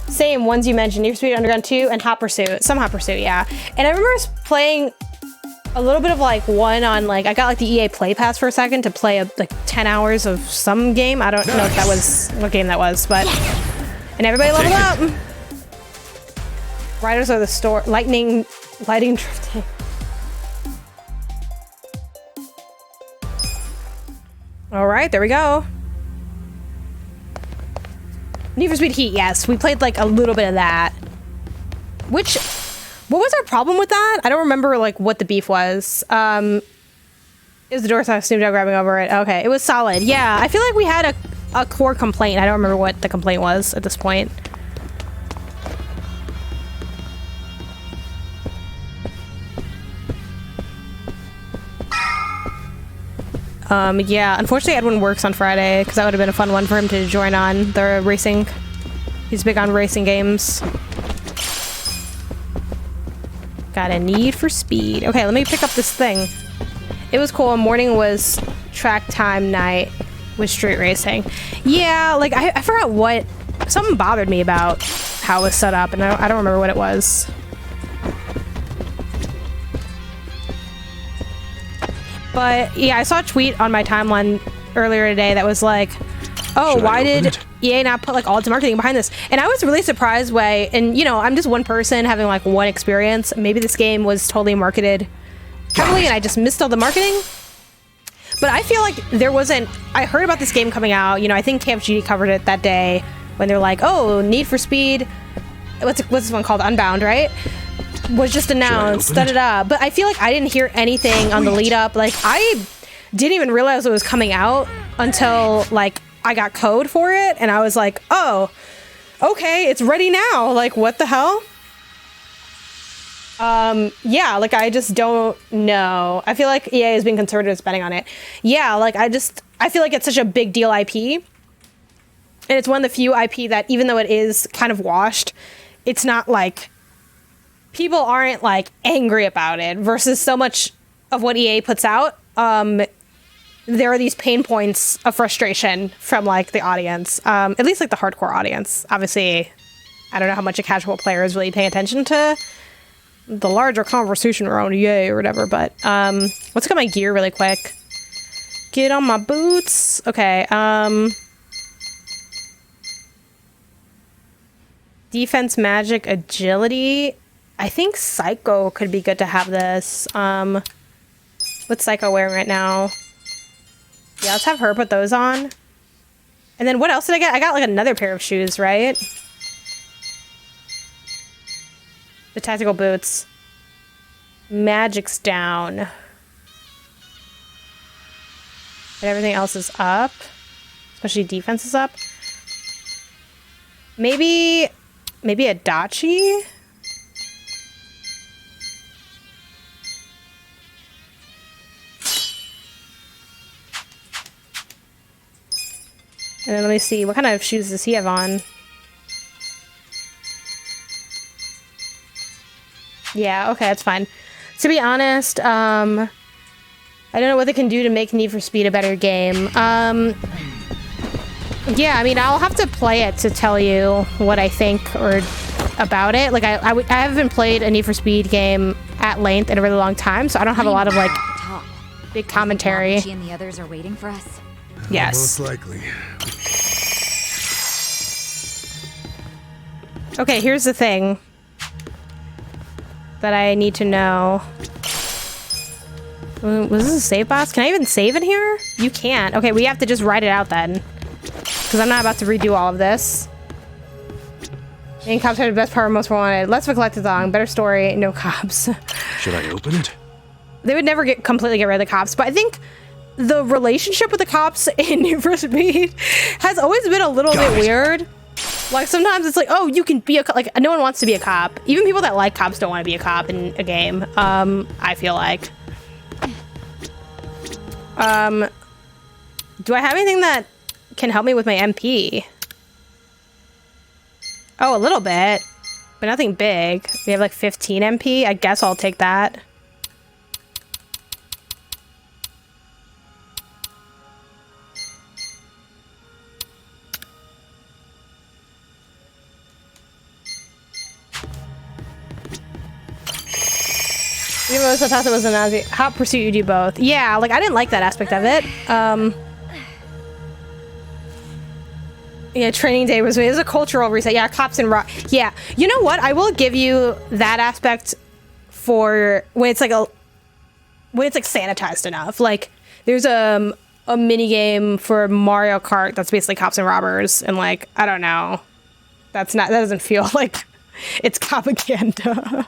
[SPEAKER 1] Same ones you mentioned, Need for Speed Underground 2 and Hot Pursuit. Some Hot Pursuit, yeah. And I remember playing a little bit of like one on like, I got like the EA Play Pass for a second to play like 10 hours of some game. I don't know if that was what game that was, but and everybody leveled up. Riders are the store, lighting drifting. All right, there we go. Need for Speed Heat, yes. We played like a little bit of that. What was our problem with that? I don't remember like what the beef was. Is the door soft Snoop Dogg grabbing over it? Okay, it was solid. Yeah, I feel like we had a core complaint. I don't remember what the complaint was at this point. Yeah, unfortunately Edwin works on Friday because that would have been a fun one for him to join on the racing. He's big on racing games. Got a Need for Speed. Okay, let me pick up this thing. It was cool. Morning was track time, night was street racing. Yeah, like I forgot what, something bothered me about how it was set up and I don't remember what it was. But yeah, I saw a tweet on my timeline earlier today that was like, oh, why did EA not put like all its marketing behind this? And I was really surprised by, and you know, I'm just one person having like one experience. Maybe this game was totally marketed heavily and I just missed all the marketing. But I feel like there wasn't, I heard about this game coming out, you know, I think KFGD covered it that day when they're like, oh, Need for Speed, what's this one called? Unbound, right? Was just announced, da-da-da. But I feel like I didn't hear anything on the lead up. Like, I didn't even realize it was coming out until, like, I got code for it. And I was like, oh, okay, it's ready now. Like, what the hell? Yeah, like I just don't know. I feel like EA is being conservative spending on it. Yeah, like I feel like it's such a big deal IP. And it's one of the few IP that even though it is kind of washed, it's not like people aren't like angry about it versus so much of what EA puts out. There are these pain points of frustration from like the audience, at least like the hardcore audience. Obviously, I don't know how much a casual player is really paying attention to the larger conversation around EA or whatever, but let's look at my gear really quick. Get on my boots. Okay. Defense, magic, agility. I think Psycho could be good to have this. What's Psycho wearing right now? Yeah, let's have her put those on. And then what else did I get? I got like another pair of shoes, right? The tactical boots. Magic's down. But everything else is up. Especially defense is up. Maybe a Dachi? And then let me see, what kind of shoes does he have on? Yeah, okay, that's fine. To be honest, I don't know what they can do to make Need for Speed a better game. Yeah, I mean, I'll have to play it to tell you what I think or about it. Like, I haven't played a Need for Speed game at length in a really long time, so I don't have a lot of, like, big commentary.
[SPEAKER 2] She and the others are waiting for us.
[SPEAKER 1] Yes.
[SPEAKER 4] Most likely.
[SPEAKER 1] Okay, here's the thing that I need to know. Was this a save boss? Can I even save in here? You can't. Okay, we have to just write it out then. Because I'm not about to redo all of this. Main cops are the best part, most wanted. Less of a collected song, better story, no cops.
[SPEAKER 3] Should I open it?
[SPEAKER 1] They would never completely get rid of the cops, but I think the relationship with the cops in Need for Speed has always been a little bit weird. Like, sometimes it's like, oh, you can be a cop. Like, no one wants to be a cop. Even people that like cops don't want to be a cop in a game. I feel like. Do I have anything that can help me with my MP? Oh, a little bit. But nothing big. We have like 15 MP. I guess I'll take that. Even though Satasa was a Nazi, Hot Pursuit, you do both. Yeah, like I didn't like that aspect of it. Yeah, Training Day was a cultural reset. Yeah, cops and rock. Yeah, you know what? I will give you that aspect for when it's like sanitized enough. Like there's a mini game for Mario Kart that's basically cops and robbers, and like I don't know, that doesn't feel like it's propaganda.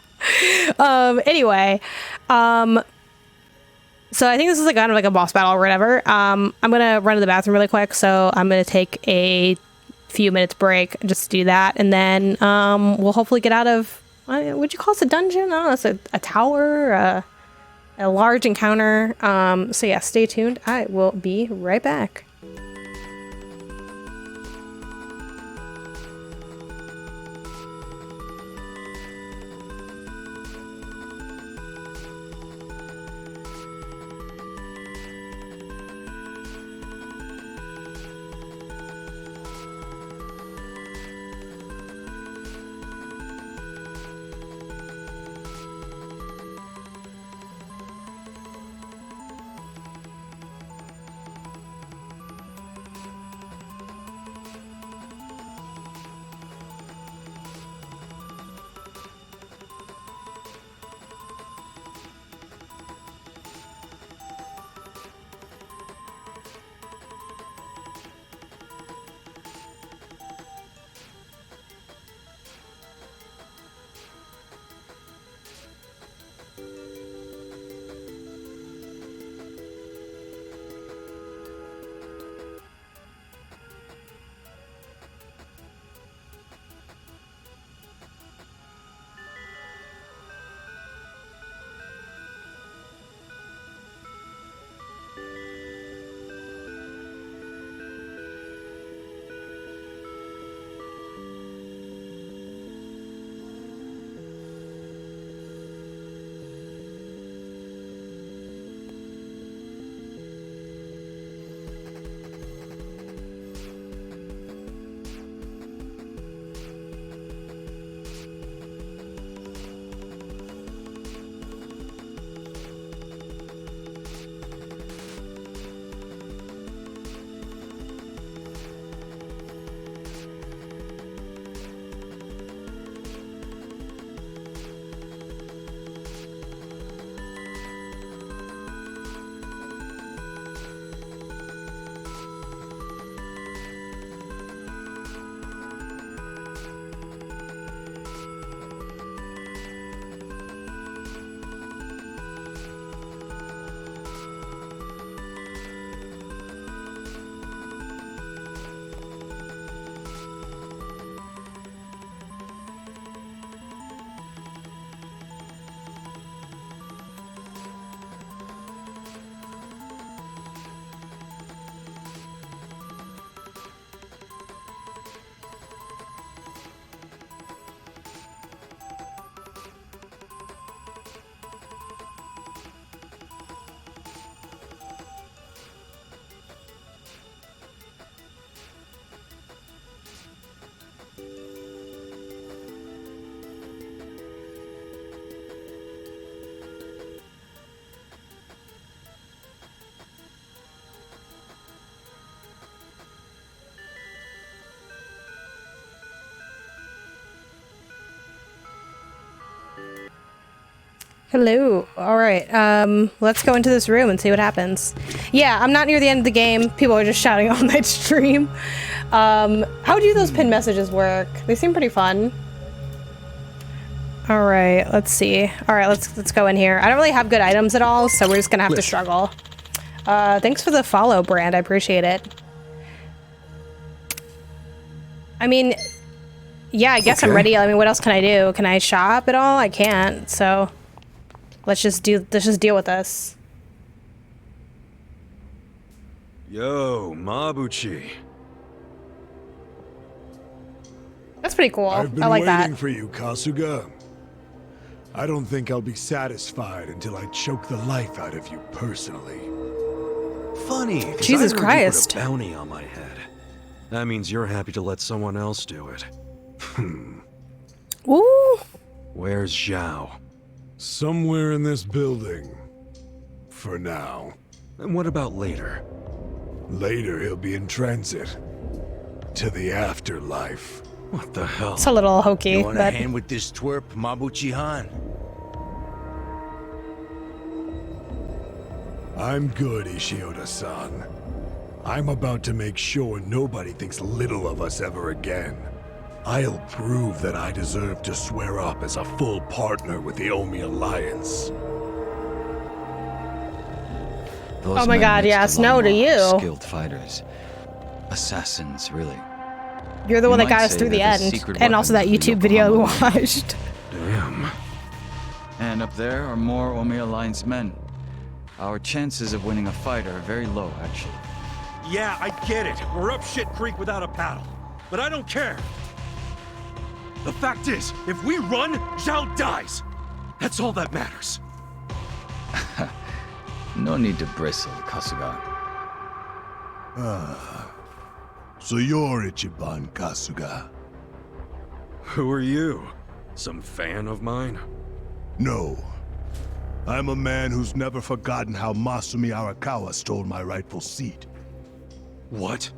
[SPEAKER 1] Anyway, so I think this is like kind of like a boss battle or whatever. I'm gonna run to the bathroom really quick, so I'm gonna take a few minutes break just to do that, and then we'll hopefully get out of would you call this a dungeon? I don't know, it's a tower, a large encounter. So yeah, stay tuned. I will be right back. Hello. All right. Let's go into this room and see what happens. Yeah, I'm not near the end of the game. People are just shouting all night stream. How do those pin messages work? They seem pretty fun. All right. Let's see. All right. Let's go in here. I don't really have good items at all, so we're just gonna have to struggle. Thanks for the follow, Brand. I appreciate it. I mean, yeah. I guess I'm ready. I mean, what else can I do? Can I shop at all? I can't. So. Let's just deal with this.
[SPEAKER 3] Yo, Mabuchi.
[SPEAKER 1] That's pretty cool.
[SPEAKER 12] I've been
[SPEAKER 1] I like
[SPEAKER 12] waiting
[SPEAKER 1] that.
[SPEAKER 12] for you, Kasuga. I don't think I'll be satisfied until I choke the life out of you personally.
[SPEAKER 3] Funny, 'cause
[SPEAKER 1] Jesus
[SPEAKER 3] I heard
[SPEAKER 1] Christ.
[SPEAKER 3] You put a bounty on my head. That means you're happy to let someone else do it.
[SPEAKER 1] Ooh.
[SPEAKER 3] Where's Zhao?
[SPEAKER 12] Somewhere in this building. For now.
[SPEAKER 3] And what about later?
[SPEAKER 12] Later, he'll be in transit. To the afterlife.
[SPEAKER 3] What the hell?
[SPEAKER 1] It's a little hokey,
[SPEAKER 10] You want a
[SPEAKER 1] but
[SPEAKER 10] hand with this twerp, Mabuchi-han?
[SPEAKER 12] I'm good, Ishioda-san. I'm about to make sure nobody thinks little of us ever again. I'll prove that I deserve to swear up as a full partner with the Omi Alliance.
[SPEAKER 9] Those
[SPEAKER 1] Oh my
[SPEAKER 9] men
[SPEAKER 1] God,
[SPEAKER 9] next
[SPEAKER 1] yes,
[SPEAKER 9] to
[SPEAKER 1] no
[SPEAKER 9] Lama
[SPEAKER 1] to
[SPEAKER 9] are
[SPEAKER 1] you.
[SPEAKER 9] Skilled fighters. Assassins, really.
[SPEAKER 1] you're the
[SPEAKER 9] You
[SPEAKER 1] one that
[SPEAKER 9] might
[SPEAKER 1] got us
[SPEAKER 9] say
[SPEAKER 1] through the
[SPEAKER 9] they're the
[SPEAKER 1] end,
[SPEAKER 9] secret
[SPEAKER 1] and also that
[SPEAKER 9] weapons of the
[SPEAKER 1] YouTube video we
[SPEAKER 9] Yokohama Line.
[SPEAKER 1] watched.
[SPEAKER 3] Damn.
[SPEAKER 9] And up there are more Omi Alliance men. Our chances of winning a fight are very low, actually.
[SPEAKER 13] Yeah, I get it. We're up shit creek without a paddle. But I don't care. The fact is, if we run, Zhao dies. That's all that matters.
[SPEAKER 9] No need to bristle, Kasuga.
[SPEAKER 12] So you're Ichiban Kasuga?
[SPEAKER 3] Who are you? Some fan of mine?
[SPEAKER 12] No. I'm a man who's never forgotten how Masumi Arakawa stole my rightful seat.
[SPEAKER 3] What?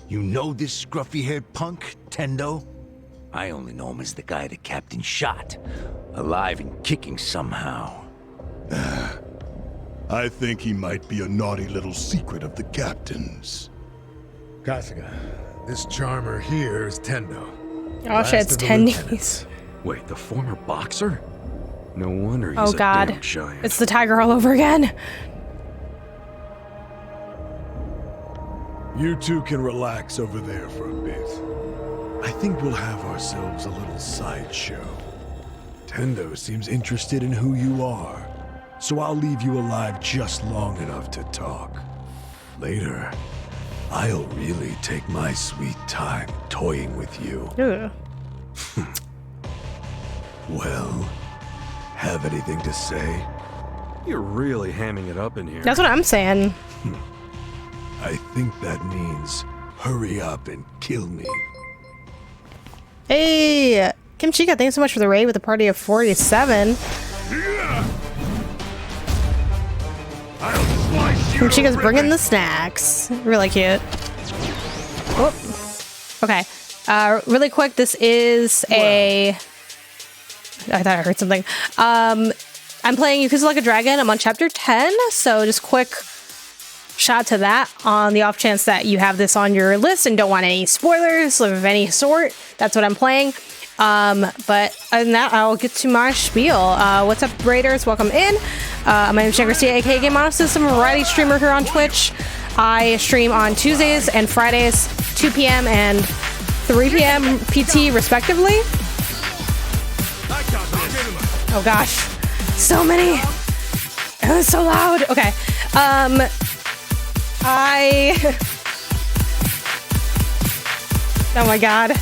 [SPEAKER 10] You know this scruffy-haired punk, Tendo? I only know him as the guy the captain shot. Alive and kicking somehow.
[SPEAKER 12] I think he might be a naughty little secret of the captain's.
[SPEAKER 4] Kasuga, this charmer here is Tendo.
[SPEAKER 1] Oh shit, it's tendies.
[SPEAKER 3] Wait, the former boxer? No wonder he's
[SPEAKER 1] Oh
[SPEAKER 3] a
[SPEAKER 1] God,
[SPEAKER 3] damn giant.
[SPEAKER 1] it's the tiger all over again.
[SPEAKER 12] You two can relax over there for a bit. I think we'll have ourselves a little sideshow. Tendo seems interested in who you are, so I'll leave you alive just long enough to talk. Later, I'll really take my sweet time toying with you.
[SPEAKER 1] Ugh.
[SPEAKER 12] Well, have anything to say?
[SPEAKER 3] You're really hamming it up in here.
[SPEAKER 1] That's what I'm saying.
[SPEAKER 12] I think that means hurry up and kill me.
[SPEAKER 1] Hey, Kim Chica, thanks so much for the raid with a party of 47. Kim Chica's bringing the snacks. Really cute. Oh. Okay. Really quick, this is a... I thought I heard something. I'm playing Yakuza Like a Dragon. I'm on chapter 10, so just quick shout to that on the off chance that you have this on your list and don't want any spoilers of any sort. That's what I'm playing. But other than that, I'll get to my spiel. What's up, Raiders? Welcome in. My name is Brittney Campbell, aka Game System, a variety streamer here on Twitch. I stream on Tuesdays and Fridays, 2 p.m. and 3 p.m. PT, respectively. Oh gosh, so many. It was so loud. Okay. Oh my god.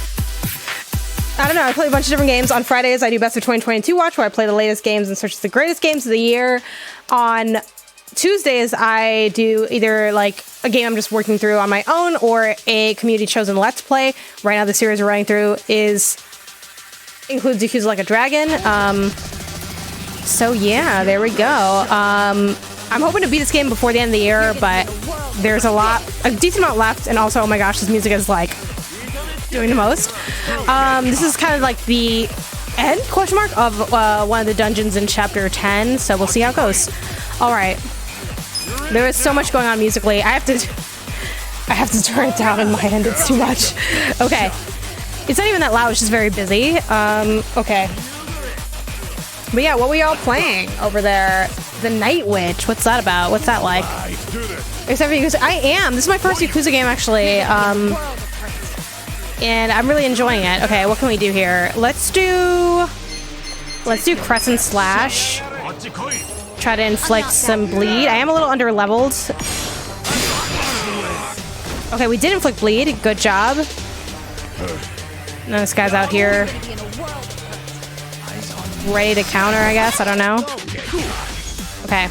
[SPEAKER 1] I don't know, I play a bunch of different games. On Fridays, I do Best of 2022 Watch, where I play the latest games and search the greatest games of the year. On Tuesdays, I do either like a game I'm just working through on my own or a community chosen Let's Play. Right now, the series we're running through includes Yakuza Like a Dragon. So yeah, there we go. I'm hoping to beat this game before the end of the year, but there's a decent amount left, and also, oh my gosh, this music is like doing the most. This is kind of like the end question mark of one of the dungeons in chapter 10. So we'll see how it goes. All right. There is so much going on musically. I have to turn it down in my end. It's too much. Okay. It's not even that loud. It's just very busy. Okay. But yeah, what were y'all playing over there? The Night Witch. What's that about? What's that like? Except for Yakuza. I am. This is my first Yakuza game, actually. And I'm really enjoying it. Okay, what can we do here? Let's do Crescent Slash. Try to inflict some bleed. I am a little under-leveled. Okay, we did inflict bleed. Good job. Now this guy's out here. Ready to counter, I guess. I don't know. Okay.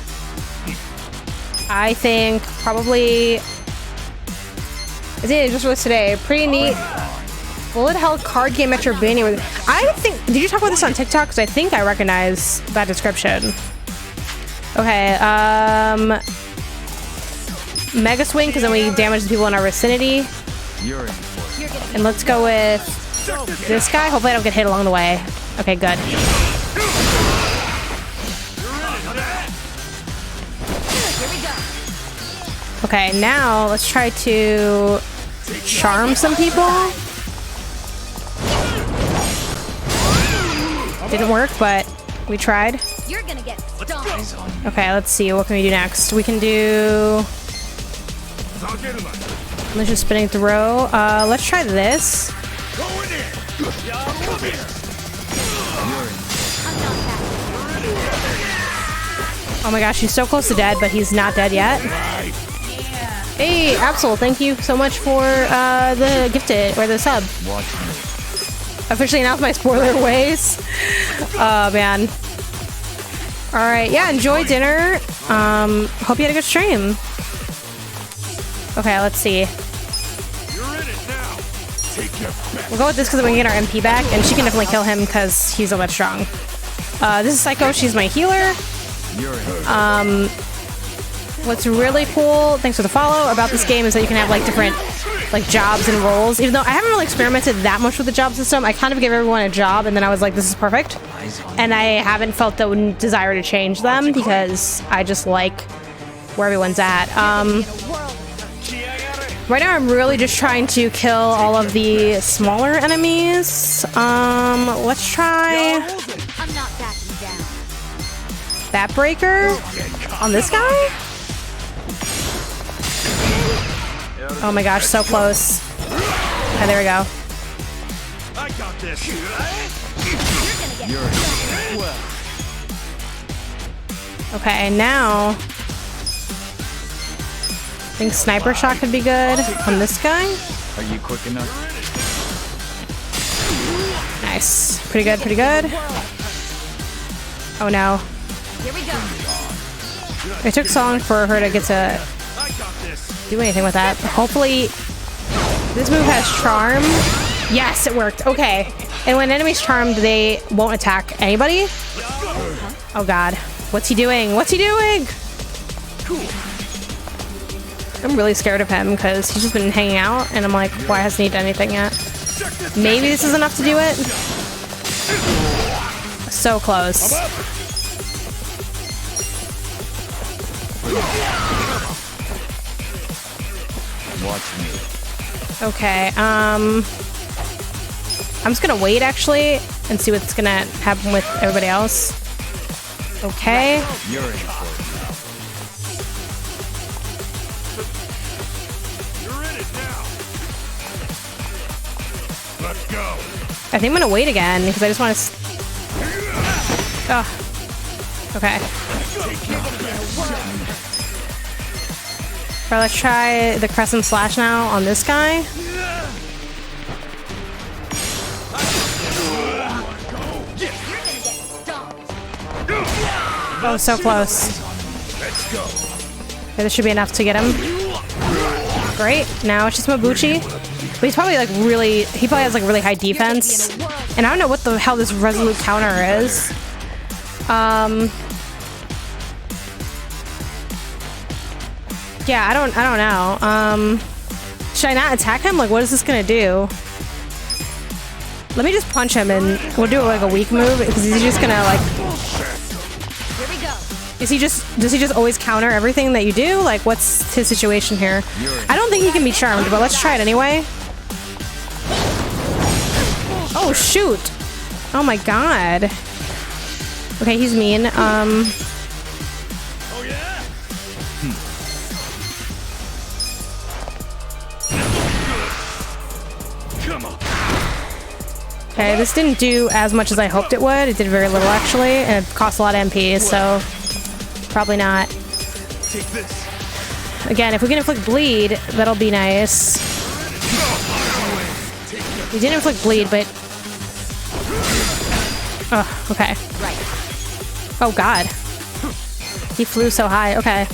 [SPEAKER 1] I think probably... I think it just released today. Pretty neat. Bullet hell card game at your banning. I think... Did you talk about this on TikTok? Because I think I recognize that description. Okay, Mega Swing, because then we damage the people in our vicinity. And let's go with this guy. Hopefully I don't get hit along the way. Okay, good. Okay, now let's try to charm some people. Didn't work, but we tried.
[SPEAKER 2] You're gonna get stomped.
[SPEAKER 1] Okay, let's see. What can we do next? We can do... Let's just spinning throw. Let's try this. Oh my gosh, he's so close to dead, but he's not dead yet. Hey, Absol, thank you so much for the gifted, or the sub. Officially announced my spoiler ways. Oh, man. Alright, yeah, enjoy dinner. Hope you had a good stream. Okay, let's see. We'll go with this because we can get our MP back, and she can definitely kill him because he's so much strong. This is Psycho, she's my healer. What's really cool, thanks for the follow, about this game is that you can have like different like jobs and roles. Even though I haven't really experimented that much with the job system, I kind of gave everyone a job and then I was like, this is perfect. And I haven't felt the desire to change them because I just like where everyone's at. Right now I'm really just trying to kill all of the smaller enemies. Let's try
[SPEAKER 2] I'm not backing down.
[SPEAKER 1] Bat Breaker on this guy. Oh my gosh, so close. Okay, there we go.
[SPEAKER 13] I got this.
[SPEAKER 1] Okay, now I think Sniper Shot could be good on this guy.
[SPEAKER 9] Are you quick enough?
[SPEAKER 1] Nice. Pretty good, pretty good. Oh no.
[SPEAKER 2] Here we go.
[SPEAKER 1] It took so long for her to get to do anything with that. Hopefully this move has charm. Yes, it worked. Okay. And when enemies charmed, they won't attack anybody. Oh god. What's he doing? What's he doing? I'm really scared of him because he's just been hanging out and I'm like, why hasn't he done anything yet? Maybe this is enough to do it. So close.
[SPEAKER 9] Watch me.
[SPEAKER 1] Okay, I'm just gonna wait actually and see what's gonna happen with everybody else. Okay.
[SPEAKER 9] You're in for it now.
[SPEAKER 13] You're in it now. Let's go.
[SPEAKER 1] I think I'm gonna wait again because I just want to. Oh. Okay. Alright, let's try the Crescent Slash now on this guy. Oh, so close. Okay, this should be enough to get him. Great. Now it's just Mabuchi. But he's probably like really... He probably has like really high defense. And I don't know what the hell this Resolute counter is. Yeah, I don't know. Should I not attack him? Like, what is this gonna do? Let me just punch him and we'll do like a weak move because he's just gonna like.
[SPEAKER 2] Here we go.
[SPEAKER 1] Does he just always counter everything that you do? Like, what's his situation here? I don't think he can be charmed, but let's try it anyway. Oh shoot! Oh my god. Okay, he's mean.
[SPEAKER 13] Oh yeah. Come on.
[SPEAKER 1] Okay, this didn't do as much as I hoped it would. It did very little actually, and it cost a lot of MP, so probably not.
[SPEAKER 13] Take this.
[SPEAKER 1] Again, if we can inflict bleed, that'll be nice. We didn't inflict bleed, but... Oh, okay.
[SPEAKER 2] Right.
[SPEAKER 1] Oh, God. He flew so high. Okay.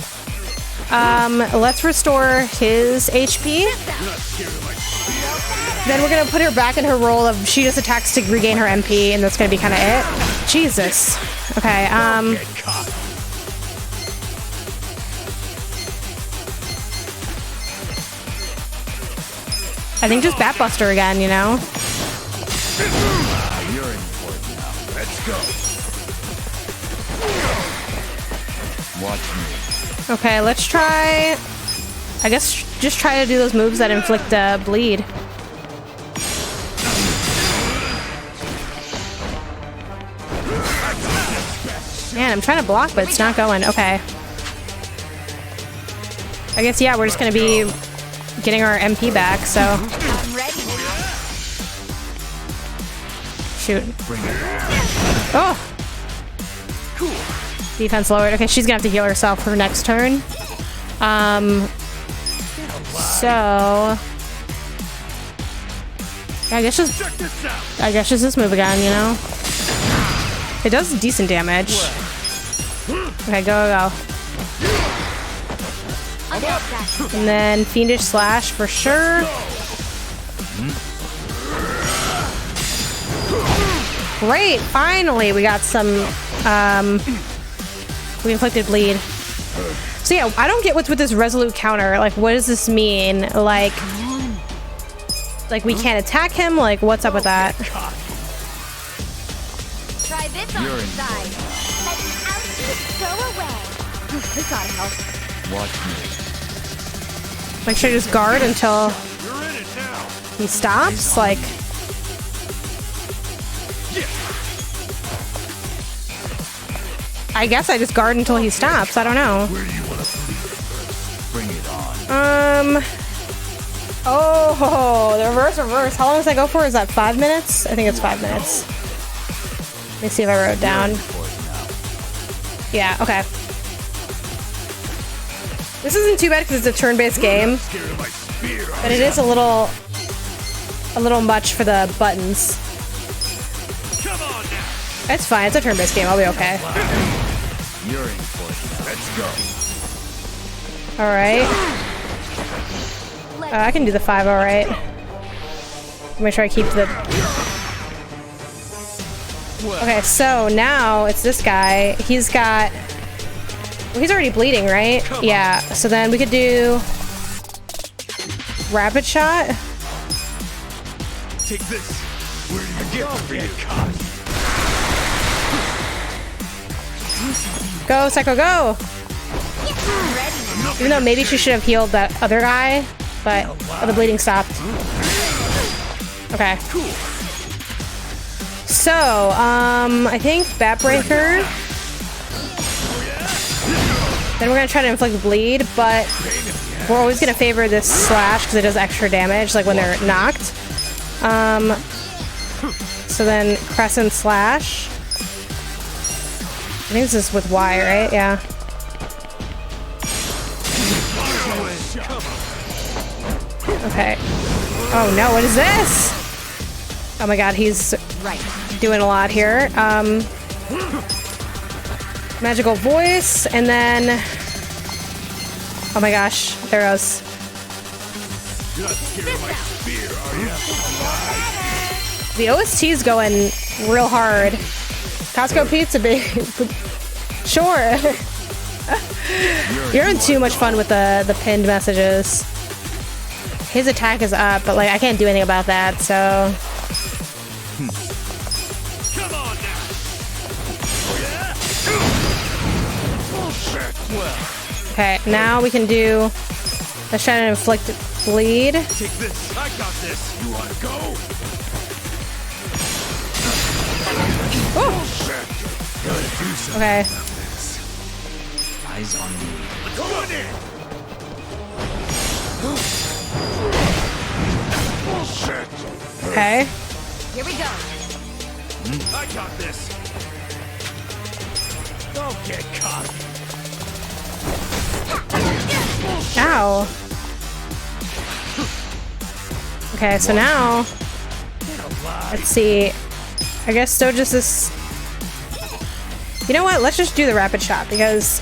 [SPEAKER 1] Let's restore his HP. Then we're gonna put her back in her role of she just attacks to regain her MP, and that's gonna be kind of it. Jesus. Okay, I think just Batbuster again, you know?
[SPEAKER 10] You're in for it now. Let's go. Watch me.
[SPEAKER 1] Okay, let's try... I guess just try to do those moves that inflict bleed. Man, I'm trying to block, but it's not going. Okay. I guess, yeah, we're just gonna be getting our MP back, so...
[SPEAKER 2] I'm ready now.
[SPEAKER 1] Shoot. Oh! Defense lowered. Okay, she's gonna have to heal herself for her next turn. So... I guess just this move again, you know? It does decent damage. Okay, go. And then Fiendish Slash for sure. Great, finally we got some, we inflicted bleed. So yeah, I don't get what's with this resolute counter. Like, what does this mean? Like we can't attack him? Like, what's up with that?
[SPEAKER 2] Try this on the side. Let the ouchies go away. This ought to help.
[SPEAKER 10] Watch me.
[SPEAKER 1] Like, should I just guard until he stops? Like... I guess I just guard until he stops. I don't know.
[SPEAKER 10] Bring it on.
[SPEAKER 1] Oh, the reverse. How long does that go for? Is that 5 minutes? I think it's 5 minutes. Let me see if I wrote it down. Yeah, okay. This isn't too bad because it's a turn-based game, but it is a little much for the buttons. It's fine. It's a turn-based game. I'll be okay.
[SPEAKER 10] You're in for it. Let's go.
[SPEAKER 1] All right. I can do the 5. All right. Let me try to keep the. Okay, so now it's this guy. He's got. Well, he's already bleeding, right? Yeah. So then we could do rapid shot.
[SPEAKER 13] Take this. Where do you get caught?
[SPEAKER 1] Go, Psycho, go! Even though maybe she should have healed that other guy, but the bleeding stopped. Okay. So, I think Batbreaker. Then we're gonna try to inflict bleed, but we're always gonna favor this slash because it does extra damage, like when they're knocked. So then Crescent Slash. I think this is with Y, right? Yeah. Okay. Oh no, what is this? Oh my god, he's doing a lot here. Magical Voice, and then... Oh my gosh, there it goes. The OST's going real hard. Costco Pizza, baby. Sure. You're having too much fun with the pinned messages. His attack is up, but like I can't do anything about that, so...
[SPEAKER 13] Come on now. Oh yeah. Bullshit. Well.
[SPEAKER 1] Okay, now we can do a shot and inflict bleed.
[SPEAKER 13] Take this. I got this. You want to go?
[SPEAKER 10] Bullshit. Gotta do something.
[SPEAKER 1] Okay.
[SPEAKER 9] Eyes on me.
[SPEAKER 13] Go on in. Bullshit.
[SPEAKER 1] Okay.
[SPEAKER 2] Here we go.
[SPEAKER 13] I got this. Don't get caught.
[SPEAKER 1] Ow. Okay, so now let's see. I guess Stojus is. You know what? Let's just do the rapid shot because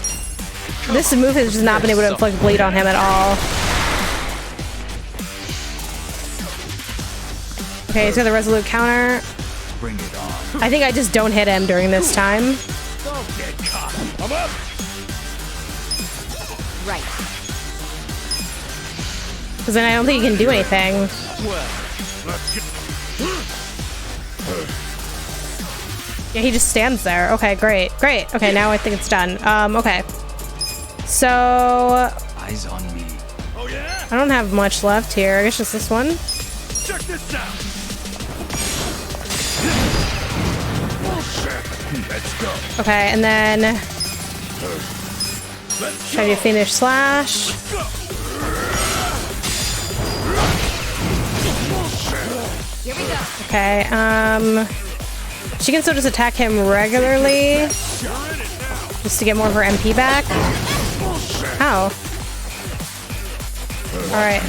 [SPEAKER 1] this move has just not been able to inflict bleed on him at all. Okay, he's got the resolute counter.
[SPEAKER 9] Bring it on.
[SPEAKER 1] I think I just don't hit him during this time.
[SPEAKER 13] Don't get caught. I'm up.
[SPEAKER 2] Right.
[SPEAKER 1] Because then I don't think he can do anything.
[SPEAKER 13] Well, let's get.
[SPEAKER 1] Yeah, he just stands there. Okay, great. Great. Okay, now I think it's done. Okay. So
[SPEAKER 9] Eyes on me.
[SPEAKER 13] Oh yeah.
[SPEAKER 1] I don't have much left here. I guess just this one.
[SPEAKER 13] Check this out. Bullshit. Let's go.
[SPEAKER 1] Okay, and then
[SPEAKER 13] Let's
[SPEAKER 1] try to finish slash.
[SPEAKER 13] go.
[SPEAKER 2] Here we go.
[SPEAKER 1] Okay, she can still just attack him regularly just to get more of her MP back. Ow. Alright,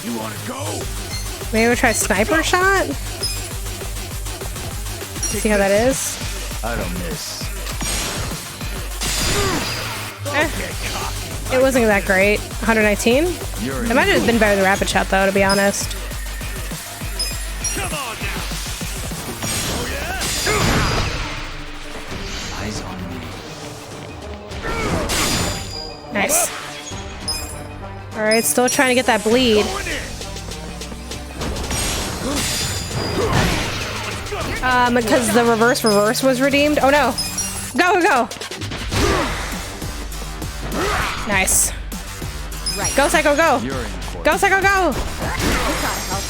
[SPEAKER 13] You want to go?
[SPEAKER 1] maybe we'll try sniper shot? See how that is.
[SPEAKER 9] I don't miss.
[SPEAKER 1] It wasn't that great. 119? It might have been better than rapid shot though, to be honest.
[SPEAKER 13] Come on now. Oh yeah.
[SPEAKER 9] Eyes on me.
[SPEAKER 1] Nice. Alright, still trying to get that bleed.
[SPEAKER 13] Going in.
[SPEAKER 1] Because the reverse was redeemed. Oh no! Go, go, go! Nice.
[SPEAKER 2] Right.
[SPEAKER 1] Go, Psycho, go!
[SPEAKER 9] You're in court.
[SPEAKER 1] Go, Psycho, go!
[SPEAKER 2] You gotta help.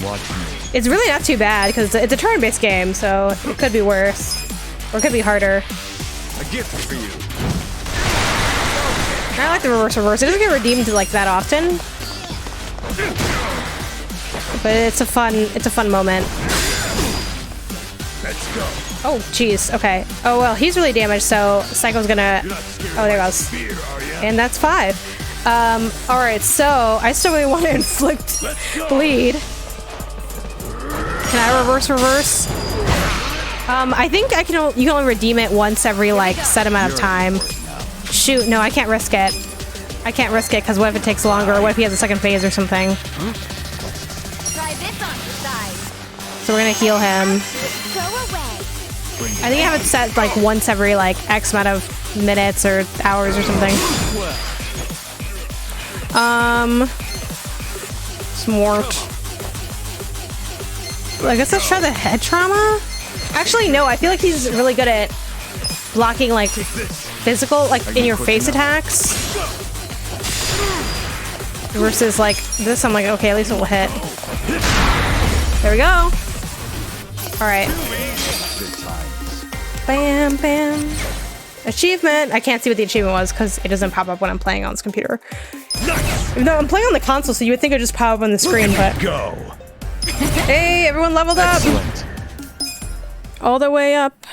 [SPEAKER 9] Watch me.
[SPEAKER 1] It's really not too bad because it's a turn-based game, so it could be worse. Or it could be harder.
[SPEAKER 13] A gift for you.
[SPEAKER 1] I like the reverse. It doesn't get redeemed like that often. But it's a fun moment.
[SPEAKER 13] Let's go.
[SPEAKER 1] Oh, jeez. Okay. Oh, well, he's really damaged, so Psycho's gonna... Oh, there goes.
[SPEAKER 13] Fear, are ya?
[SPEAKER 1] And that's 5. Alright, so I still really want to inflict bleed. Can I reverse? I think I can. You can only redeem it once every like set amount of time. Shoot, no, I can't risk it. I can't risk it because what if it takes longer? What if he has a second phase or something?
[SPEAKER 2] Try this on the side.
[SPEAKER 1] So we're gonna heal him.
[SPEAKER 2] Go away.
[SPEAKER 1] I think I have it set like once every like X amount of minutes or hours or something. Smart. I guess let's try the head trauma. Actually, no. I feel like he's really good at blocking like physical, like in your face attacks. Versus like this, I'm like, okay, at least it will hit. There we go. All right. Bam, bam. Achievement. I can't see what the achievement was because it doesn't pop up when I'm playing on this computer. Even though I'm playing on the console, so you would think it would just pop up on the screen, but...
[SPEAKER 13] Go.
[SPEAKER 1] Hey, everyone leveled up!
[SPEAKER 9] Excellent.
[SPEAKER 1] All the way up.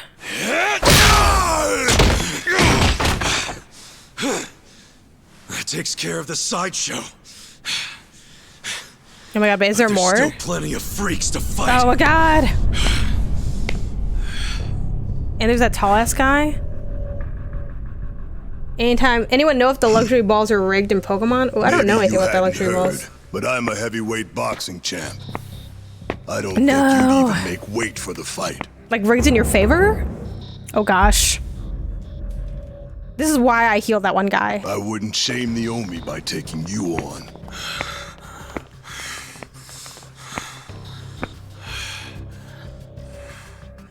[SPEAKER 3] That takes care of the sideshow.
[SPEAKER 1] Oh my god, but is there more?
[SPEAKER 3] There's still plenty of freaks to fight.
[SPEAKER 1] Oh my god! And there's that tall-ass guy. Anyone know if the luxury balls are rigged in Pokemon? Oh, I don't know anything about the luxury balls.
[SPEAKER 12] But I'm a heavyweight boxing champ. I don't
[SPEAKER 1] No.
[SPEAKER 12] think you'd even make weight for the fight.
[SPEAKER 1] Like rigged in your favor? Oh gosh. This is why I healed that one guy.
[SPEAKER 12] I wouldn't shame the Omi by taking you on.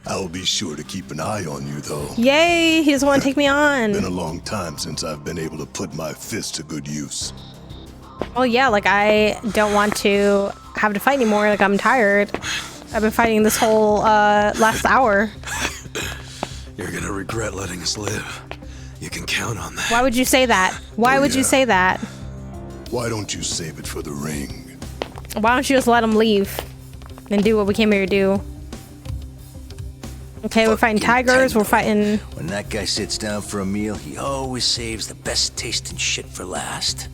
[SPEAKER 12] I'll be sure to keep an eye on you, though.
[SPEAKER 1] Yay, he doesn't want to take me on.
[SPEAKER 12] Been a long time since I've been able to put my fist to good use.
[SPEAKER 1] Well, yeah, like I don't want to have to fight anymore. Like I'm tired. I've been fighting this whole last hour.
[SPEAKER 3] You're gonna regret letting us live. You can count on that.
[SPEAKER 1] Why would you say that? Why would you say that?
[SPEAKER 12] Why don't you save it for the ring?
[SPEAKER 1] Why don't you just let him leave and do what we came here to do? Okay, we're fighting tigers, we're fighting...
[SPEAKER 10] When that guy sits down for a meal, he always saves the best tasting shit for last.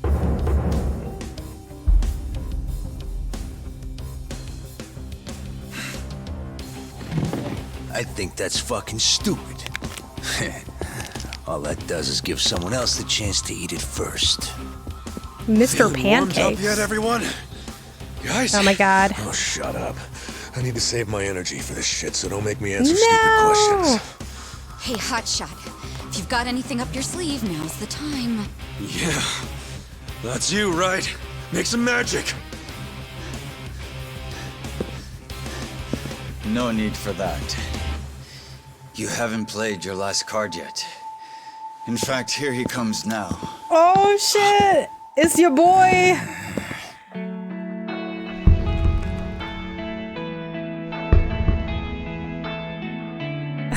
[SPEAKER 10] I think that's fucking stupid. All that does is give someone else the chance to eat it first.
[SPEAKER 1] Mr.
[SPEAKER 3] Feeling warmed
[SPEAKER 1] Pancakes.
[SPEAKER 3] up yet, everyone? Guys?
[SPEAKER 1] Oh my god.
[SPEAKER 12] Oh, shut up. I need to save my energy for this shit, so don't make me answer stupid questions.
[SPEAKER 14] Hey, hotshot. If you've got anything up your sleeve, now's the time.
[SPEAKER 3] Yeah. That's you, right? Make some magic.
[SPEAKER 9] No need for that. You haven't played your last card yet. In fact, here he comes now.
[SPEAKER 1] Oh shit! It's your boy!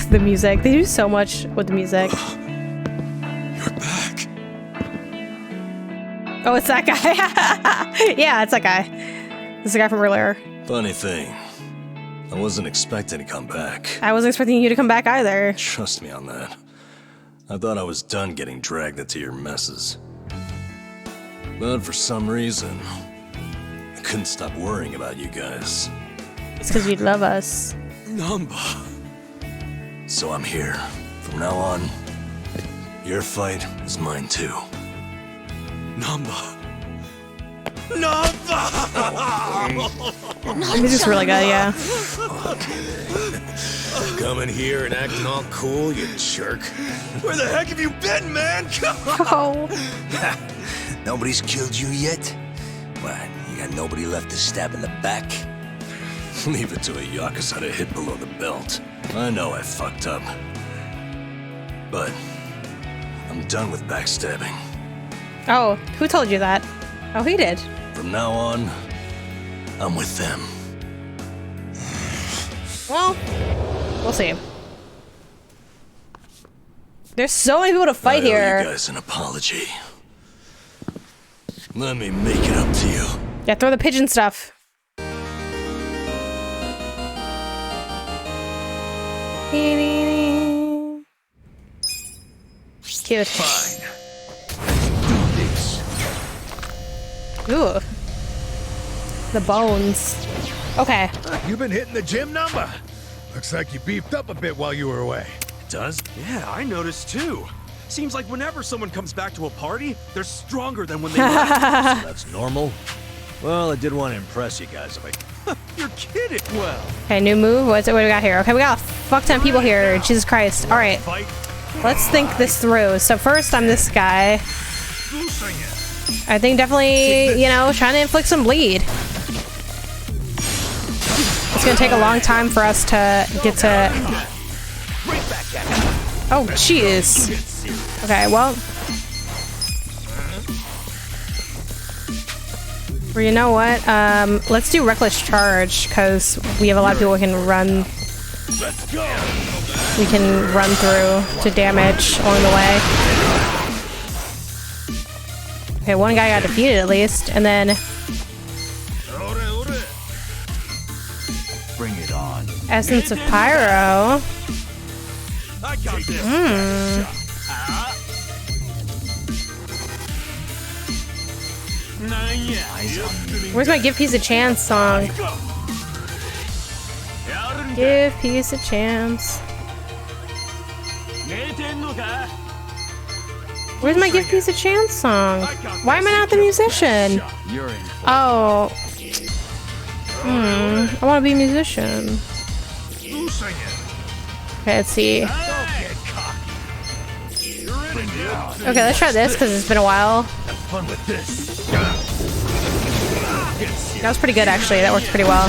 [SPEAKER 1] The music. They do so much with the music.
[SPEAKER 3] You're back.
[SPEAKER 1] Oh, it's that guy. Yeah, it's that guy. It's the guy from earlier.
[SPEAKER 15] Funny thing. I wasn't expecting to come back.
[SPEAKER 1] I wasn't expecting you to come back either.
[SPEAKER 15] Trust me on that. I thought I was done getting dragged into your messes. But for some reason, I couldn't stop worrying about you guys.
[SPEAKER 1] It's because you love us.
[SPEAKER 3] Namba.
[SPEAKER 15] So I'm here. From now on, your fight is mine too.
[SPEAKER 3] Namba. Namba!
[SPEAKER 1] The music's really good, yeah.
[SPEAKER 15] Coming here and acting all cool, you jerk.
[SPEAKER 3] Where the heck have you been, man?
[SPEAKER 1] Oh.
[SPEAKER 10] Nobody's killed you yet? What, you got nobody left to stab in the back?
[SPEAKER 15] Leave it to a Yakuza to hit below the belt. I know I fucked up. But I'm done with backstabbing.
[SPEAKER 1] Oh, who told you that? Oh, he did.
[SPEAKER 15] From now on, I'm with them.
[SPEAKER 1] Well, we'll see. There's so many people to fight
[SPEAKER 15] I owe
[SPEAKER 1] here.
[SPEAKER 15] you guys an apology. Let me make it up to you.
[SPEAKER 1] Yeah, throw the pigeon stuff. Cute.
[SPEAKER 10] Fine.
[SPEAKER 1] Ooh. The bones. Okay.
[SPEAKER 4] You've been hitting the gym number. Looks like you beefed up a bit while you were away.
[SPEAKER 3] It does? Yeah, I noticed too. Seems like whenever someone comes back to a party, they're stronger than when they left.
[SPEAKER 10] So that's normal? Well, I did want to impress you guys.
[SPEAKER 3] You're kidding. Well.
[SPEAKER 1] Okay, new move. What do we got here? Okay, we got a fuck ton of people here. Jesus Christ. All right. Let's think this through. So first, I'm this guy. I think definitely, you know, trying to inflict some bleed. It's gonna take a long time for us to get to... Oh, jeez. Okay, well... Well, you know what? Let's do Reckless Charge, because we have a lot of people we can run... We can run through to damage along the way. Okay, one guy got defeated at least, and then...
[SPEAKER 10] Bring it on.
[SPEAKER 1] Essence of Pyro. Where's my Give Peace a Chance song? Give peace a chance. Where's my Give Peace a Chance song? Why am I not the musician? Oh. I want to be a musician. Okay, let's see. Okay, let's try this because it's been a while.
[SPEAKER 10] Have fun with this.
[SPEAKER 1] That was pretty good, actually. That worked pretty well.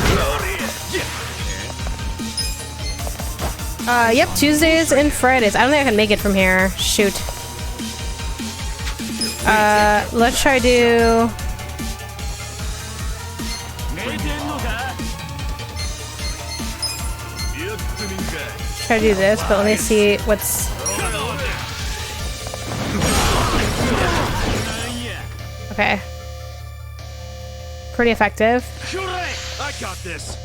[SPEAKER 1] Yep, Tuesdays and Fridays. I don't think I can make it from here. Shoot. Let's try to... Try to do this, but let me see what's... Okay. Pretty effective.
[SPEAKER 13] I got this.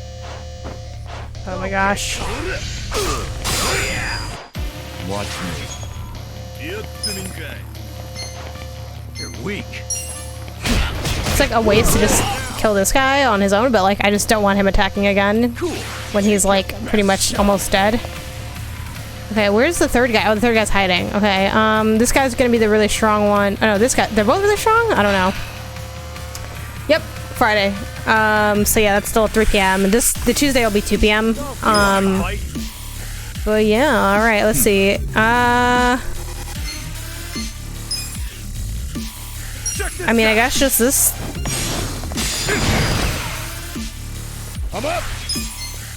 [SPEAKER 1] Oh my gosh.
[SPEAKER 9] Watch me.
[SPEAKER 10] You're weak.
[SPEAKER 1] It's like a waste to just kill this guy on his own, but like I just don't want him attacking again when he's like pretty much almost dead. Okay, where's the third guy? Oh, the third guy's hiding. Okay, this guy's gonna be the really strong one. Oh no, this guy, they're both really strong? I don't know. Yep, Friday. So yeah, that's still at 3 p.m. The Tuesday will be 2 p.m. But yeah, alright, let's see. I mean, I guess just this.
[SPEAKER 10] I'm up.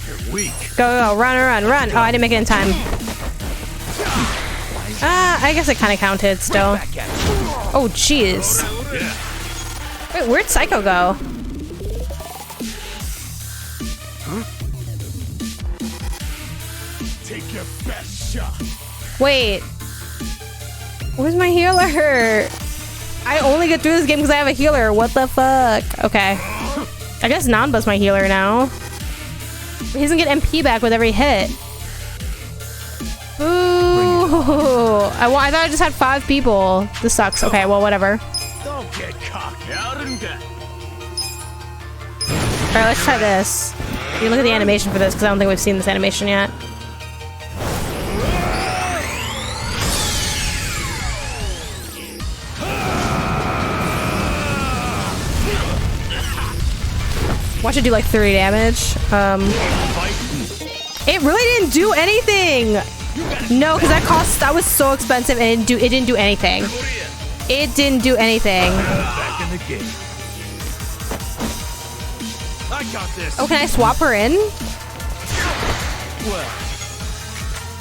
[SPEAKER 10] You're weak.
[SPEAKER 1] Go, run. Oh, I didn't make it in time. I guess it kind of counted still. Oh, jeez. Wait, where'd Psycho go?
[SPEAKER 10] Take your best shot.
[SPEAKER 1] Wait. Where's my healer? I only get through this game because I have a healer. What the fuck? Okay. I guess Nanba's my healer now. He doesn't get MP back with every hit. Ooh. I thought I just had 5 people. This sucks. Okay, well, whatever.
[SPEAKER 10] Don't get cocky.
[SPEAKER 1] Alright, let's try this. You look at the animation for this because I don't think we've seen this animation yet. Watch it do like 30 damage. It really didn't do anything. No, because that was so expensive and it didn't do anything. It didn't do anything.
[SPEAKER 10] Back in the game.
[SPEAKER 13] I got this.
[SPEAKER 1] Oh, can I swap her in?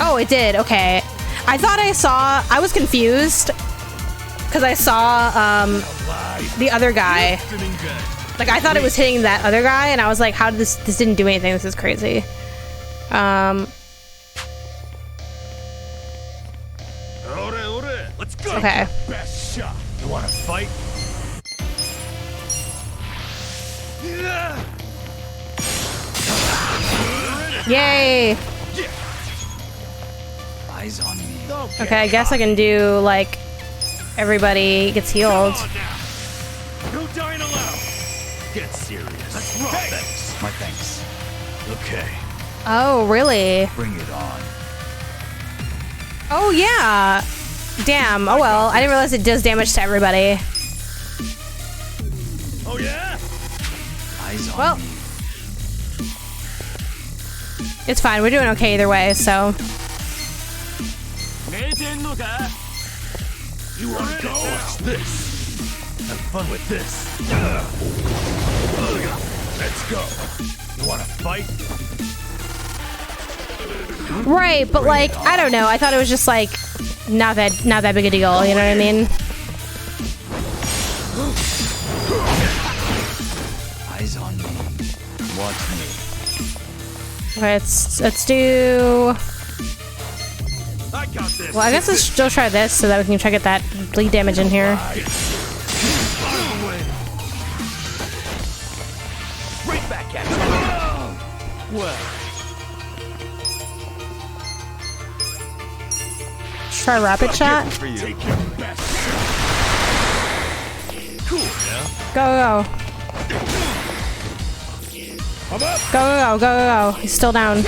[SPEAKER 1] Oh, it did. Okay. I thought I was confused because I saw the other guy. Like I thought it was hitting that other guy, and I was like, "How did this didn't do anything? This is crazy."
[SPEAKER 10] Let's go.
[SPEAKER 1] Okay.
[SPEAKER 10] Best shot. You want to fight?
[SPEAKER 1] Yay!
[SPEAKER 9] Eyes on me.
[SPEAKER 1] Okay, I guess I can do like everybody gets healed.
[SPEAKER 13] No dying allowed.
[SPEAKER 10] Get serious. Let's roll. Hey. Thanks.
[SPEAKER 9] My thanks.
[SPEAKER 10] Okay.
[SPEAKER 1] Oh, really?
[SPEAKER 9] Bring it on.
[SPEAKER 1] Oh yeah. Damn. Oh well. I didn't realize it does damage to everybody.
[SPEAKER 10] Oh yeah.
[SPEAKER 9] Eyes on
[SPEAKER 1] Well,
[SPEAKER 9] me.
[SPEAKER 1] it's fine. We're doing okay either way. So.
[SPEAKER 10] You want to go? Watch this. Have fun with this. Let's go. You want to fight?
[SPEAKER 1] Right, but like I don't know. I thought it was just like not that big a deal. You know what I mean?
[SPEAKER 9] Eyes on me. Watch me.
[SPEAKER 1] Okay, let's do.
[SPEAKER 13] I got this.
[SPEAKER 1] Well, I guess let's still try this so that we can try to get that bleed damage in here.
[SPEAKER 10] Right back at you. Well.
[SPEAKER 1] Try rapid shot.
[SPEAKER 10] Take your best. Cool, yeah?
[SPEAKER 1] Go.
[SPEAKER 10] I'm up.
[SPEAKER 1] Go. He's still down.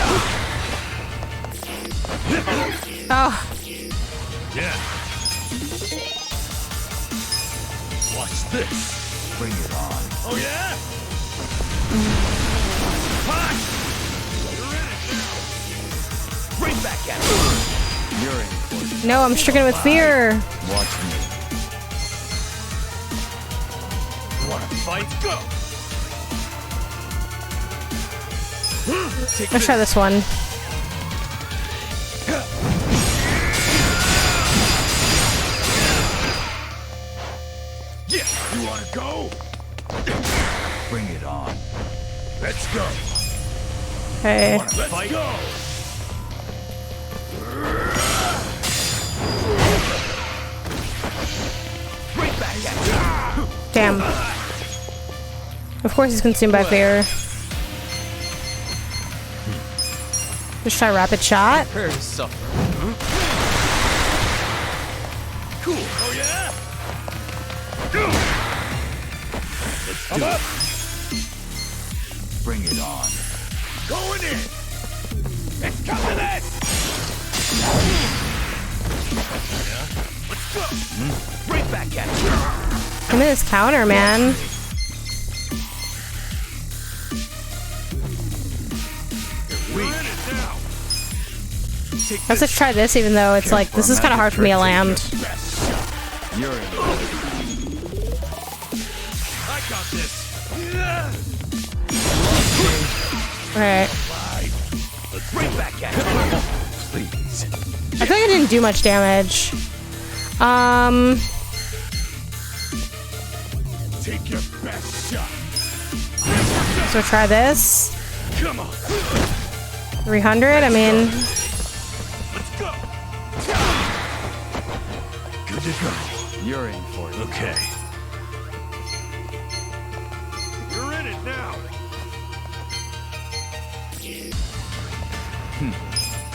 [SPEAKER 1] Oh.
[SPEAKER 10] Yeah. Watch this.
[SPEAKER 9] Bring it on.
[SPEAKER 10] Oh yeah. Right back at you.
[SPEAKER 9] You're in for it.
[SPEAKER 1] No, I'm stricken with fear.
[SPEAKER 9] Watch me.
[SPEAKER 10] You want to fight? Go.
[SPEAKER 1] Let's try this one.
[SPEAKER 10] Yeah, you wanna go? Bring it on. Let's go.
[SPEAKER 1] Okay.
[SPEAKER 10] Let's go.
[SPEAKER 1] Damn. Of course he's consumed by fear. Just try rapid shot.
[SPEAKER 5] Prepare to suffer.
[SPEAKER 10] Cool. Oh yeah. Let's do it. Bring it on. Going in. Let's come to this. Yeah. Let's go. Right back at you.
[SPEAKER 1] Give me this counter, man. Let's just try this, even though it's like, this is kind of hard for me to land.
[SPEAKER 10] You're in. I got this.
[SPEAKER 1] Alright.
[SPEAKER 10] Let's bring back at you. Please.
[SPEAKER 1] I feel like I didn't do much damage.
[SPEAKER 10] Take your best shot.
[SPEAKER 1] So try this.
[SPEAKER 10] Come on.
[SPEAKER 1] 300, I mean...
[SPEAKER 10] Let's go. Good to go. You're in for it. Okay. You're in it now.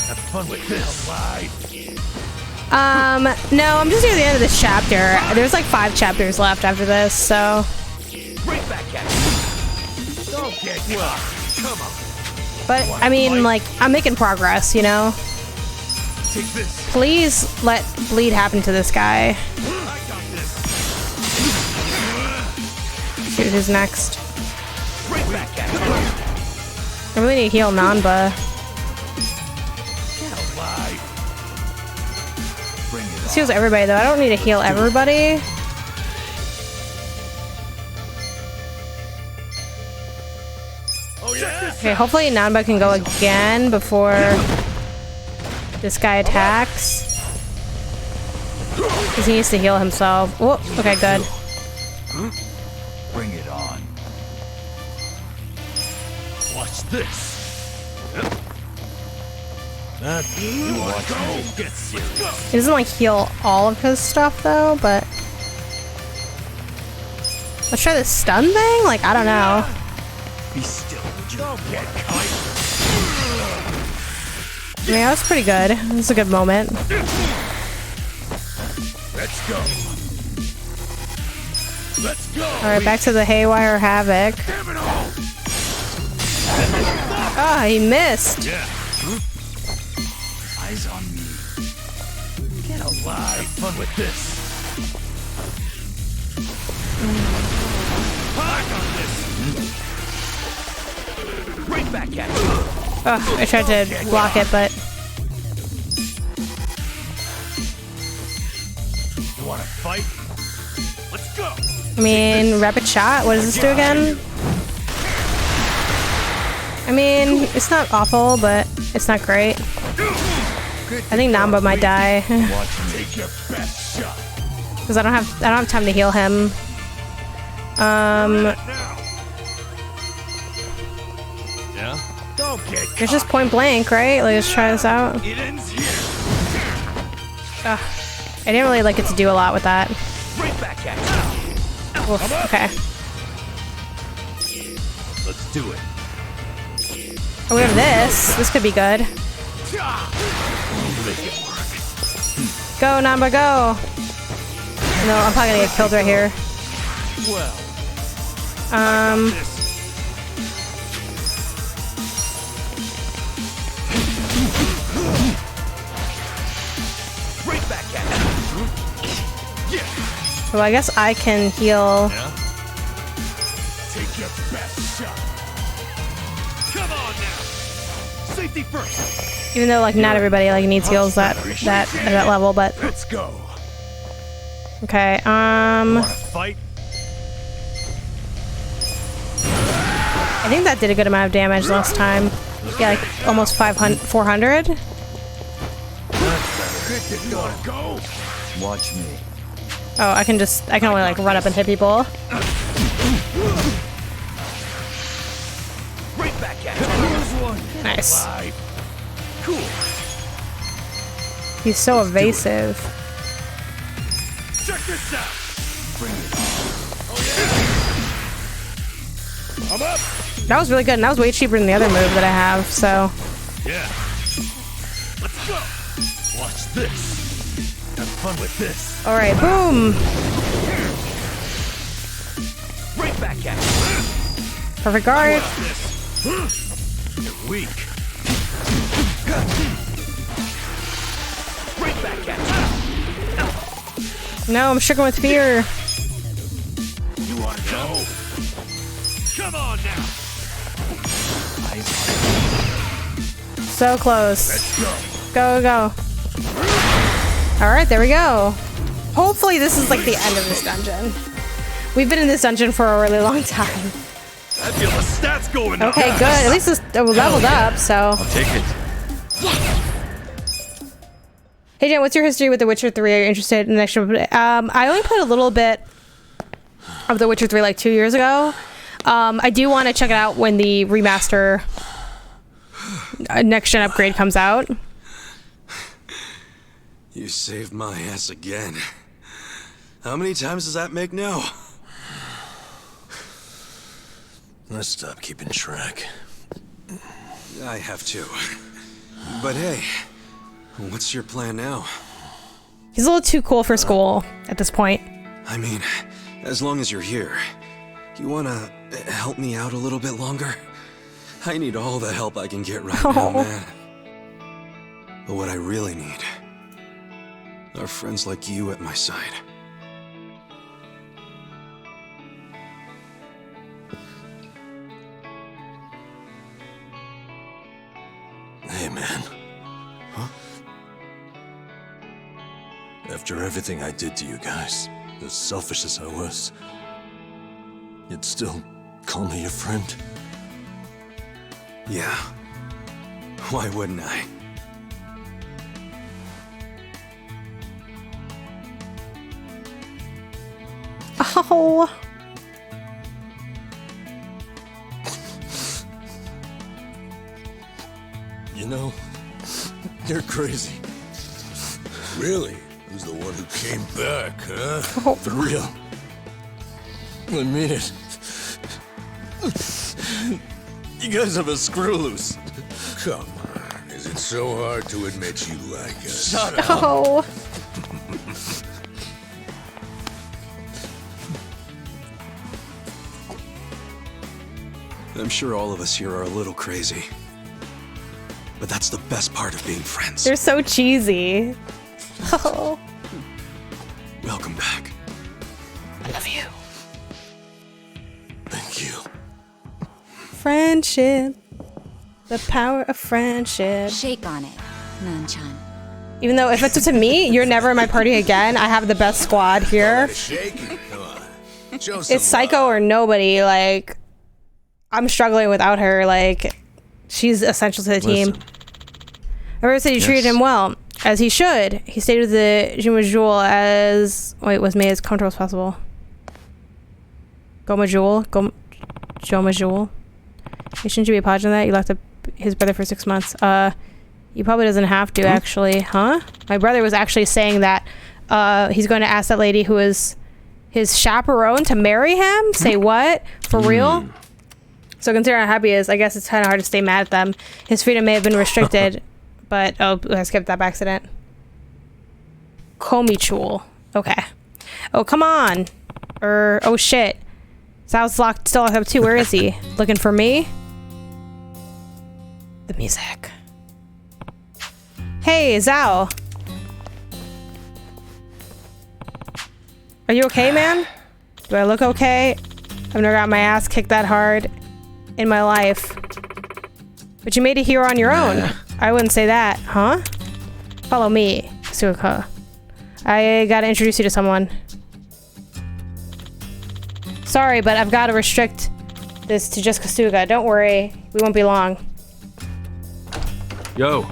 [SPEAKER 10] Have fun with this.
[SPEAKER 1] No, I'm just near the end of this chapter. There's like 5 chapters left after this, so...
[SPEAKER 10] Right back at you. Don't get caught. Come on.
[SPEAKER 1] But, I mean, like, I'm making progress, you know?
[SPEAKER 10] Take this.
[SPEAKER 1] Please let bleed happen to this guy.
[SPEAKER 10] I got this.
[SPEAKER 1] Shoot, who's next?
[SPEAKER 10] Right back at you.
[SPEAKER 1] I really need to heal Nanba.
[SPEAKER 10] Get alive. Bring it
[SPEAKER 1] This heals everybody, though. I don't need to heal everybody.
[SPEAKER 10] Oh yeah.
[SPEAKER 1] Okay, hopefully Nanba can go again before this guy attacks. Because he needs to heal himself. Oh, okay, good.
[SPEAKER 10] Bring it on. Watch this. You want to go? Get serious.
[SPEAKER 1] He doesn't like heal all of his stuff though, but let's try this stun thing? Like, I don't know.
[SPEAKER 10] Be still. Don't get caught.
[SPEAKER 1] I mean, that was pretty good. It was a good moment.
[SPEAKER 10] Let's go. Let's go.
[SPEAKER 1] Alright, back to the Haywire Havoc. Ah, he missed.
[SPEAKER 10] Yeah. Eyes on me. Get alive. Have fun with this. I got this. Right back at you.
[SPEAKER 1] Oh, I tried to block it, but...
[SPEAKER 10] You wanna fight? Let's go.
[SPEAKER 1] I mean, rapid shot? What does this do again? I mean, it's not awful, but it's not great. I think Nanba might die.
[SPEAKER 10] Take your best shot.
[SPEAKER 1] Because I don't have time to heal him.
[SPEAKER 10] Yeah? Don't get
[SPEAKER 1] It's just point blank, right? Like, let's try this out.
[SPEAKER 10] It ends here.
[SPEAKER 1] Ugh. I didn't really like it to do a lot with that.
[SPEAKER 10] Right back at you.
[SPEAKER 1] Oof, okay.
[SPEAKER 10] Let's do it.
[SPEAKER 1] Oh, we have this. This could be good.
[SPEAKER 10] Make it work.
[SPEAKER 1] Go, Nanba, go! No, I'm probably gonna get killed right here.
[SPEAKER 10] Well. Right back at you. Yeah.
[SPEAKER 1] Well, I guess I can heal.
[SPEAKER 10] Yeah. Take your best shot. Come on now. Safety first.
[SPEAKER 1] Even though, like, not everybody like needs heals at that level, but
[SPEAKER 10] Let's go.
[SPEAKER 1] okay.
[SPEAKER 10] Wanna fight?
[SPEAKER 1] I think that did a good amount of damage last time. Yeah, like almost 400.
[SPEAKER 9] Watch me.
[SPEAKER 1] Oh, I can only like run up and hit people.
[SPEAKER 10] Right back at you.
[SPEAKER 1] Nice.
[SPEAKER 10] Cool.
[SPEAKER 1] He's so evasive.
[SPEAKER 10] Check this out. Bring it on. I'm up.
[SPEAKER 1] That was really good, and that was way cheaper than the other move that I have, so.
[SPEAKER 10] Yeah. Let's go. Watch this. Have fun with this.
[SPEAKER 1] Alright, boom.
[SPEAKER 10] Right back at you.
[SPEAKER 1] Perfect guard.
[SPEAKER 10] You're weak. Right back at you.
[SPEAKER 1] No, I'm stricken with fear.
[SPEAKER 10] You want to go? Come on now.
[SPEAKER 1] So close.
[SPEAKER 10] Let's go.
[SPEAKER 1] Go, go. Alright, there we go. Hopefully this is like the end of this dungeon. We've been in this dungeon for a really long time.
[SPEAKER 13] I feel the stats going up.
[SPEAKER 1] Okay, good. At least it's leveled up, so.
[SPEAKER 13] I'll take it.
[SPEAKER 1] Hey Jen, what's your history with The Witcher 3? Are you interested in the next one? I only played a little bit of The Witcher 3 like 2 years ago. I do want to check it out when the remaster next gen upgrade comes out.
[SPEAKER 3] You saved my ass again. How many times does that make now?
[SPEAKER 15] Let's stop keeping track.
[SPEAKER 3] I have to. But hey, what's your plan now?
[SPEAKER 1] He's a little too cool for school at this point.
[SPEAKER 3] I mean, as long as you're here, you wanna help me out a little bit longer? I need all the help I can get right now, man. But what I really need are friends like you at my side.
[SPEAKER 15] Hey, man.
[SPEAKER 3] Huh?
[SPEAKER 15] After everything I did to you guys, as selfish as I was, you'd still call me your friend?
[SPEAKER 3] Yeah. Why wouldn't I?
[SPEAKER 1] Oh.
[SPEAKER 15] You know, you're crazy.
[SPEAKER 10] Really? Who's the one who came back, huh?
[SPEAKER 1] Oh.
[SPEAKER 15] For real. I mean it. You guys have a screw loose.
[SPEAKER 10] Come on. Is it so hard to admit you like us?
[SPEAKER 15] Shut up.
[SPEAKER 1] Oh.
[SPEAKER 3] I'm sure all of us here are a little crazy. But that's the best part of being friends.
[SPEAKER 1] They're so cheesy. Oh.
[SPEAKER 3] Welcome back.
[SPEAKER 1] I love you.
[SPEAKER 15] Thank you.
[SPEAKER 1] Friendship. The power of friendship.
[SPEAKER 14] Shake on it, Nanchan.
[SPEAKER 1] Even though if it's up to me, you're never in my party again. I have the best squad here.
[SPEAKER 10] Shake? Come on. Show some
[SPEAKER 1] It's Psycho or nobody. Like, I'm struggling without her. Like, she's essential to the team.
[SPEAKER 3] Listen.
[SPEAKER 1] Everyone said you treated him well, as he should. He stayed with the Jumajul as was made as comfortable as possible. Gomajul, Jomajul. Shouldn't you be apologizing that you left his brother for 6 months? He probably doesn't have to actually, huh? My brother was actually saying that he's going to ask that lady who is his chaperone to marry him. Say what? For real? So considering how happy he is, I guess it's kind of hard to stay mad at them. His freedom may have been restricted. But, oh, I skipped that by accident. Komichul. Okay. Oh, come on. Oh, shit. Sal's locked, still locked up too. Where is he? Looking for me? The music. Hey, Zao. Are you okay, man? Do I look okay? I've never got my ass kicked that hard in my life. But you made it here on your own. I wouldn't say that, huh? Follow me, Suka. I gotta introduce you to someone. Sorry, but I've gotta restrict this to just Kasuga. Don't worry, we won't be long.
[SPEAKER 3] Yo.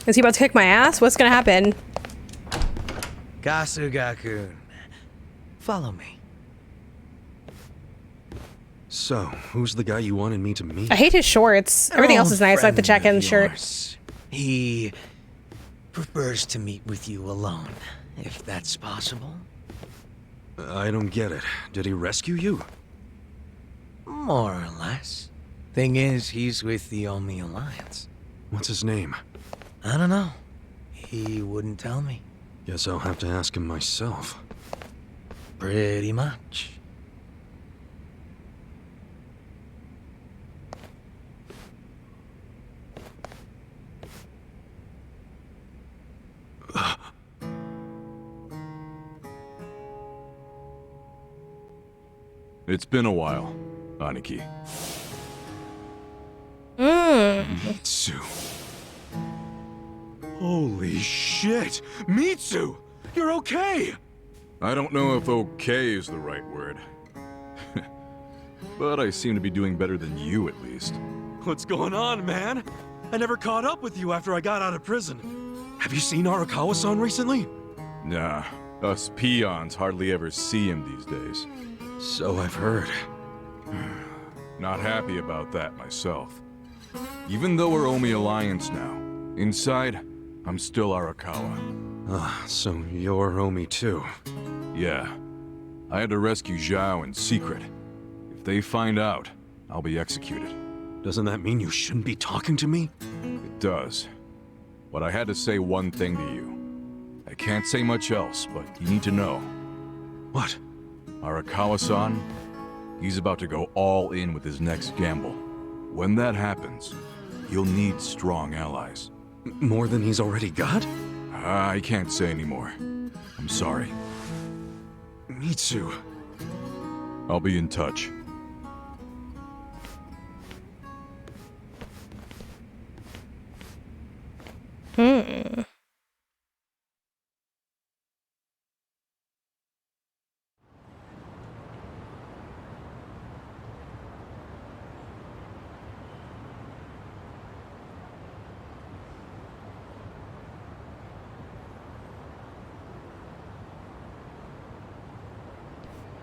[SPEAKER 1] Is he about to kick my ass? What's gonna happen?
[SPEAKER 7] Kasuga-kun, follow me.
[SPEAKER 3] So, who's the guy you wanted me to meet?
[SPEAKER 1] I hate his shorts. Everything else is nice, like the check-in shirt.
[SPEAKER 7] He prefers to meet with you alone, if that's possible.
[SPEAKER 3] I don't get it. Did he rescue you?
[SPEAKER 7] More or less. Thing is, he's with the Omi Alliance.
[SPEAKER 3] What's his name?
[SPEAKER 7] I don't know. He wouldn't tell me.
[SPEAKER 3] Guess I'll have to ask him myself.
[SPEAKER 7] Pretty much.
[SPEAKER 5] It's been a while, Aniki.
[SPEAKER 3] Mitsu. Holy shit! Mitsu! You're okay!
[SPEAKER 5] I don't know if okay is the right word. But I seem to be doing better than you, at least.
[SPEAKER 3] What's going on, man? I never caught up with you after I got out of prison. Have you seen Arakawa-san recently?
[SPEAKER 5] Nah, us peons hardly ever see him these days.
[SPEAKER 3] So I've heard.
[SPEAKER 5] Not happy about that myself. Even though we're Omi Alliance now, inside, I'm still Arakawa.
[SPEAKER 3] Ah, so you're Omi too.
[SPEAKER 5] Yeah. I had to rescue Zhao in secret. If they find out, I'll be executed.
[SPEAKER 3] Doesn't that mean you shouldn't be talking to me?
[SPEAKER 5] It does. But I had to say one thing to you. I can't say much else, but you need to know.
[SPEAKER 3] What?
[SPEAKER 5] Arakawa-san, he's about to go all in with his next gamble. When that happens, you'll need strong allies.
[SPEAKER 3] More than he's already got?
[SPEAKER 5] I can't say anymore. I'm sorry.
[SPEAKER 3] Mitsu.
[SPEAKER 5] I'll be in touch.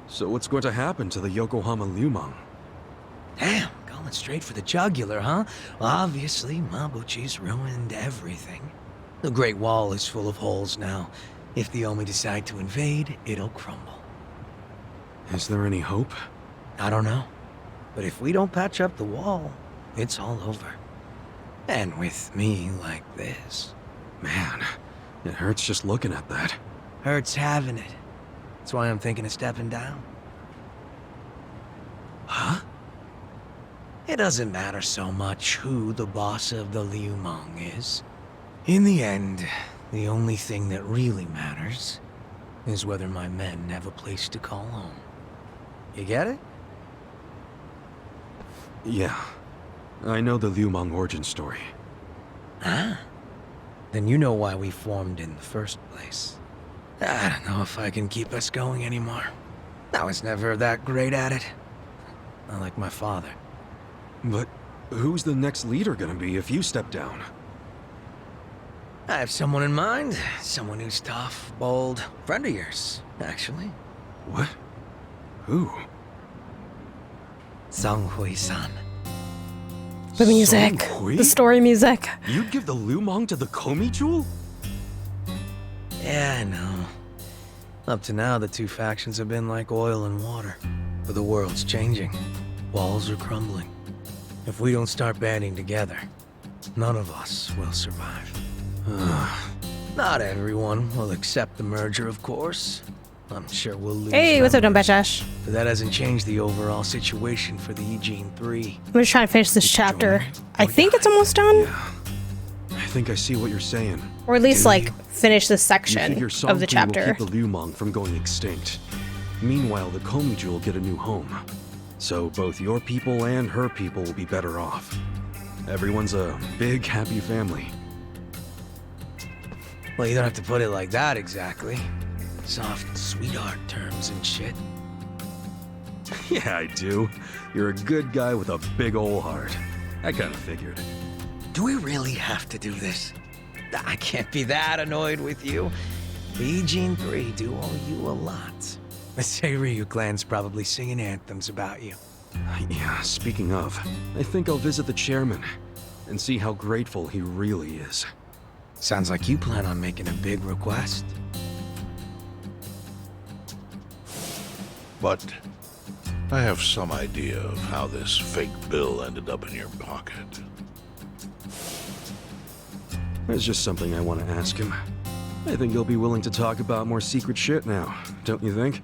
[SPEAKER 3] So what's going to happen to the Yokohama Lumang?
[SPEAKER 7] Damn, going straight for the jugular, huh? Well, obviously, Mabuchi's ruined everything. The Great Wall is full of holes now. If the Omi decide to invade, it'll crumble.
[SPEAKER 3] Is there any hope?
[SPEAKER 7] I don't know. But if we don't patch up the wall, it's all over. And with me like this.
[SPEAKER 3] Man, it hurts just looking at that.
[SPEAKER 7] Hurts having it. That's why I'm thinking of stepping down.
[SPEAKER 3] Huh?
[SPEAKER 7] It doesn't matter so much who the boss of the Liumang is. In the end, the only thing that really matters is whether my men have a place to call home. You get it?
[SPEAKER 3] Yeah. I know the Lumang origin story.
[SPEAKER 7] Ah. Then you know why we formed in the first place. I don't know if I can keep us going anymore. I was never that great at it. Not like my father.
[SPEAKER 3] But who's the next leader gonna be if you step down?
[SPEAKER 7] I have someone in mind. Someone who's tough, bold. Friend of yours, actually.
[SPEAKER 3] What? Who?
[SPEAKER 7] Songhui-san.
[SPEAKER 1] The music.
[SPEAKER 3] Songhui?
[SPEAKER 1] The story music.
[SPEAKER 3] You'd give the Lumang to the Komi Jewel?
[SPEAKER 7] Yeah, I know. Up to now, the two factions have been like oil and water. But the world's changing. Walls are crumbling. If we don't start banding together, none of us will survive. Not everyone will accept the merger, of course. I'm sure we'll lose.
[SPEAKER 1] Hey, what's up, Dumbachash?
[SPEAKER 7] But that hasn't changed the overall situation for the Eugene 3.
[SPEAKER 1] I'm just trying to finish this chapter. I think it's almost done.
[SPEAKER 3] Yeah. I think I see what you're saying.
[SPEAKER 1] Or at least, like, finish this
[SPEAKER 3] You
[SPEAKER 1] section
[SPEAKER 3] figure
[SPEAKER 1] of the
[SPEAKER 3] Songhui
[SPEAKER 1] chapter.
[SPEAKER 3] will keep the Lumang from going extinct. Meanwhile, the Komi Jewel get a new home. So both your people and her people will be better off. Everyone's a big, happy family.
[SPEAKER 7] Well, you don't have to put it like that exactly. Soft sweetheart terms and shit.
[SPEAKER 3] Yeah, I do. You're a good guy with a big ol' heart. I kinda figured.
[SPEAKER 7] Do we really have to do this? I can't be that annoyed with you. Gene 3 do owe you a lot. The Seiryu clan's probably singing anthems about you.
[SPEAKER 3] Yeah, speaking of, I think I'll visit the chairman and see how grateful he really is.
[SPEAKER 7] Sounds like you plan on making a big request.
[SPEAKER 12] But I have some idea of how this fake bill ended up in your pocket.
[SPEAKER 3] There's just something I want to ask him. I think he'll be willing to talk about more secret shit now, don't you think?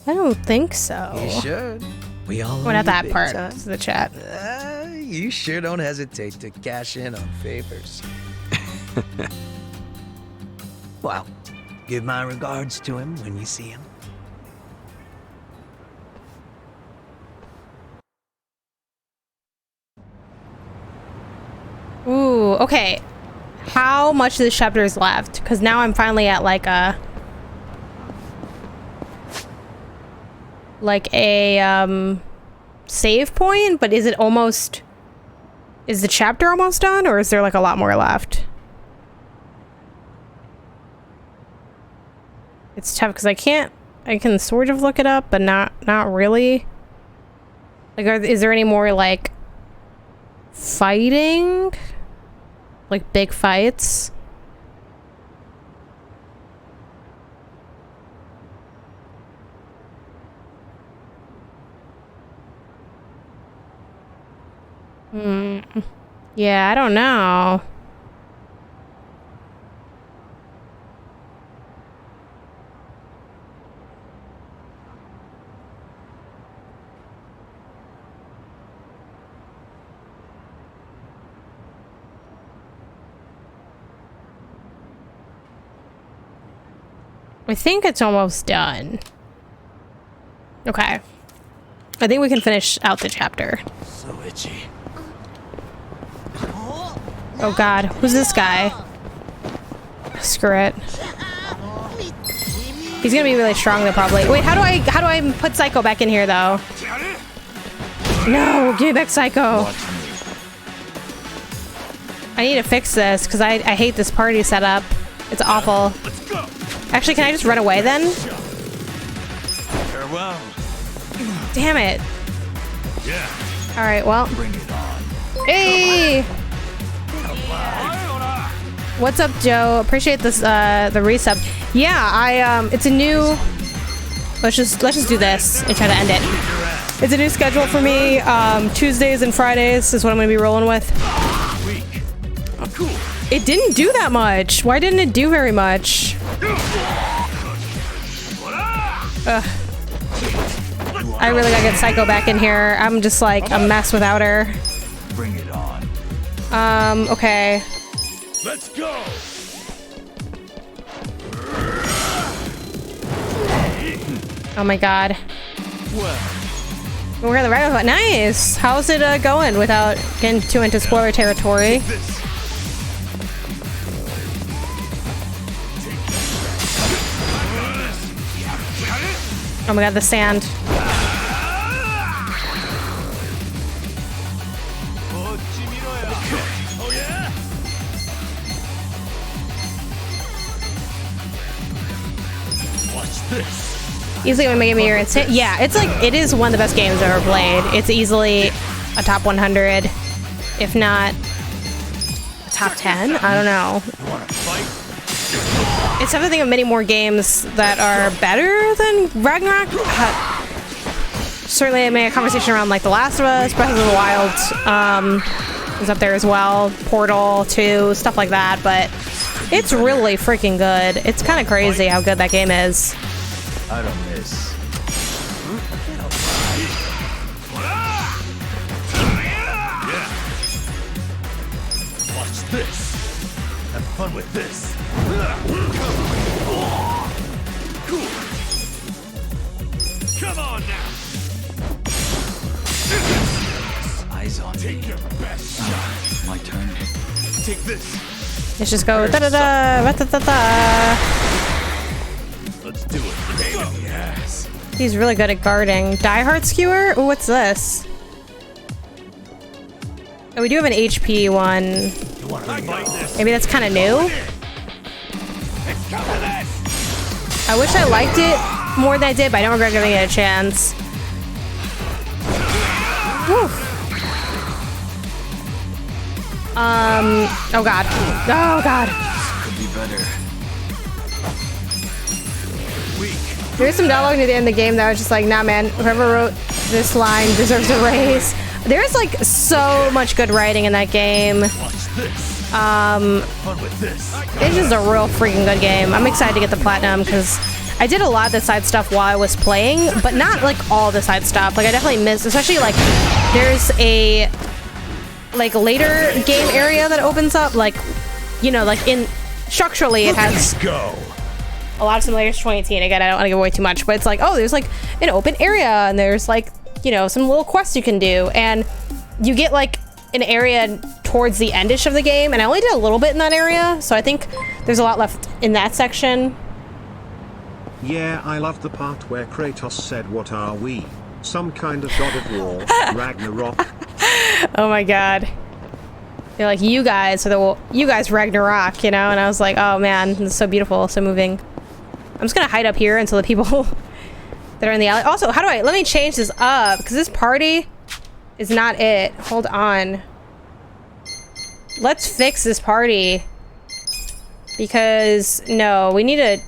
[SPEAKER 1] I don't think so.
[SPEAKER 7] You should. We all
[SPEAKER 1] Well, not that
[SPEAKER 7] big
[SPEAKER 1] part.
[SPEAKER 7] time.
[SPEAKER 1] It's the chat.
[SPEAKER 7] You sure don't hesitate to cash in on favors. Well, give my regards to him when you see him.
[SPEAKER 1] Ooh, okay. How much of this chapter is left? Because now I'm finally at like a save point, but is it almost, is the chapter almost done, or is there like a lot more left? It's tough because I can sort of look it up, but not really. Like, is there any more like fighting? Like big fights? Yeah, I don't know. I think it's almost done. Okay. I think we can finish out the chapter.
[SPEAKER 10] So itchy.
[SPEAKER 1] Oh god, who's this guy? Screw it. He's gonna be really strong though, probably. Wait, how do I put Psycho back in here though? No, give me back Psycho. I need to fix this because I hate this party setup. It's awful. Actually, can I just run away then?
[SPEAKER 10] Farewell.
[SPEAKER 1] Damn it.
[SPEAKER 10] Yeah.
[SPEAKER 1] Alright, well.
[SPEAKER 10] Bring it on.
[SPEAKER 1] Hey! What's up, Joe? Appreciate this the resub. Yeah, it's a new, let's just do this and try to end it. It's a new schedule for me. Tuesdays and Fridays is what I'm gonna be rolling with. It didn't do that much. Why didn't it do very much? Ugh. I really gotta get Psycho back in here. I'm just like a mess without her.
[SPEAKER 10] Bring it on.
[SPEAKER 1] Okay.
[SPEAKER 10] Let's go.
[SPEAKER 1] Oh my god.
[SPEAKER 10] Well,
[SPEAKER 1] We're in the right. Nice. How's it going without getting too into spoiler territory? Oh my god, the sand.
[SPEAKER 10] oh yeah. Watch this.
[SPEAKER 1] Easily gonna make me your instant. Yeah, it's like, it is one of the best games I've ever played. It's easily a top 100, if not a top 10. I don't know. It's time to think of many more games that are better than Ragnarok. Certainly I made a conversation around like The Last of Us, Breath of the Wild is up there as well, Portal 2, stuff like that, but it's really freaking good. It's kind of crazy how good that game is.
[SPEAKER 10] I don't miss. Yeah. Watch this. Have fun with this. Come on now.
[SPEAKER 9] Eyes on me.
[SPEAKER 10] Take your best shot.
[SPEAKER 9] My turn.
[SPEAKER 10] Take this.
[SPEAKER 1] Let's just go da da da da da da.
[SPEAKER 4] Let's do it. Pain in the ass.
[SPEAKER 1] He's really good at guarding. Diehard Skewer? Ooh, what's this? Oh, we do have an HP one. Maybe that's kind of new. I wish I liked it more than I did, but I don't regret giving it a chance. Whew. Oh god. Oh god.
[SPEAKER 9] Could be better.
[SPEAKER 1] There's some dialogue near the end of the game that I was just like, nah man, whoever wrote this line deserves a raise. There's like so much good writing in that game. It's just a real freaking good game. I'm excited to get the platinum because I did a lot of the side stuff while I was playing, but not like all the side stuff. Like I definitely missed, especially like there's a like later game area that opens up, like, you know, like in structurally it has a lot of similarities to 2018. Again, I don't want to give away too much, but it's like, oh, there's like an open area and there's like, you know, some little quests you can do, and you get like an area towards the endish of the game, and I only did a little bit in that area, so I think there's a lot left in that section.
[SPEAKER 16] Yeah, I love the part where Kratos said, "What are we? Some kind of god of war, Ragnarok."
[SPEAKER 1] Oh my god. They're like, you guys are you guys Ragnarok, you know? And I was like, oh man, this is so beautiful, so moving. I'm just gonna hide up here until the people that are in the alley. Also, let me change this up, because this party is not it. Hold on. Let's fix this party. Because, no, we need to...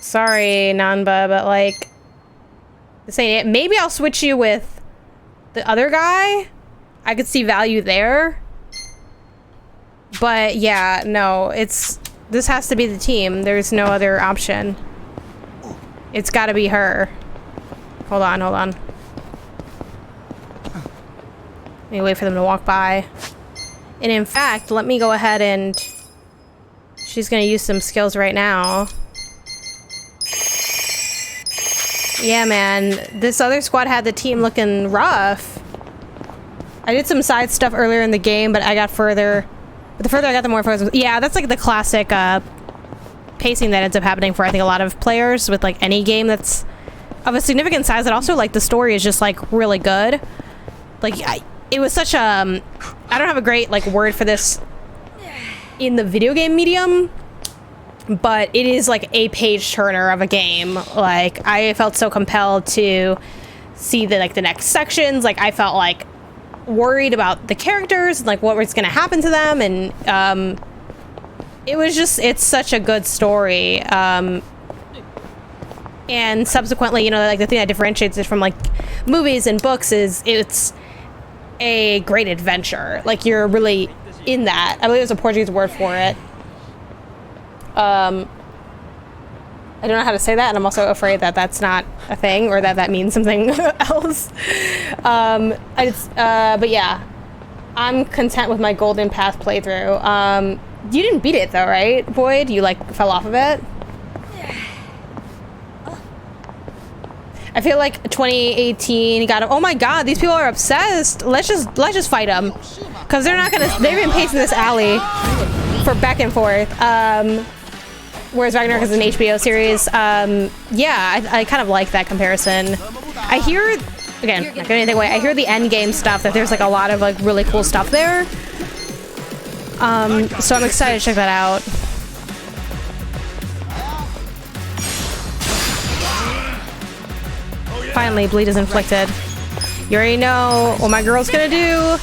[SPEAKER 1] Sorry, Nanba, but like, this ain't it. Maybe I'll switch you with the other guy. I could see value there. But yeah, no, this has to be the team. There's no other option. It's gotta be her. Hold on. Let me wait for them to walk by. And in fact, let me go ahead and... She's gonna use some skills right now. Yeah, man. This other squad had the team looking rough. I did some side stuff earlier in the game, but I got further. But the further I got, the more focus. Yeah, that's like the classic pacing that ends up happening for, I think, a lot of players with like any game that's of a significant size. And also, like, the story is just like really good. Like, it was such a... I don't have a great like word for this in the video game medium, but it is like a page turner of a game. Like, I felt so compelled to see the next sections. Like, I felt like worried about the characters and like what was going to happen to them, and it's such a good story. And subsequently, you know, like the thing that differentiates it from like movies and books is it's a great adventure. Like, you're really in that. I believe there's a Portuguese word for it. I don't know how to say that, and I'm also afraid that that's not a thing, or that means something else. But yeah, I'm content with my Golden Path playthrough. You didn't beat it though, right, Boyd? You like fell off of it? I feel like 2018 got him. Oh my god, these people are obsessed. Let's just fight them, because they're not gonna. They've been pacing this alley for back and forth. Whereas Ragnarok is an HBO series. Yeah, I kind of like that comparison. I hear, again, not giving anything away, I hear the end game stuff, that there's like a lot of like really cool stuff there. So I'm excited to check that out. Finally, bleed is inflicted. You already know what my girl's gonna do.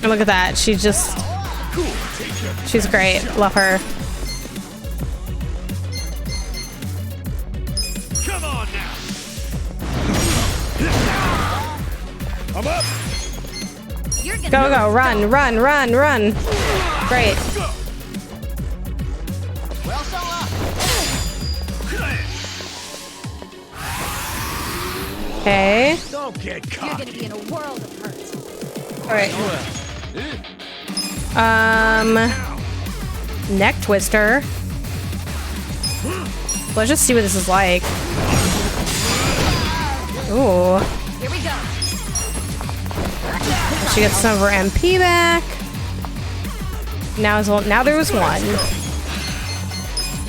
[SPEAKER 1] And look at that, she's great. Love her.
[SPEAKER 13] Come on now. I'm up.
[SPEAKER 1] Go, run. Great. Okay.
[SPEAKER 13] Don't get caught.
[SPEAKER 2] You're gonna be in a world of hurt.
[SPEAKER 1] Alright. Neck twister. Let's just see what this is like. She gets some of her MP back. Now there was one.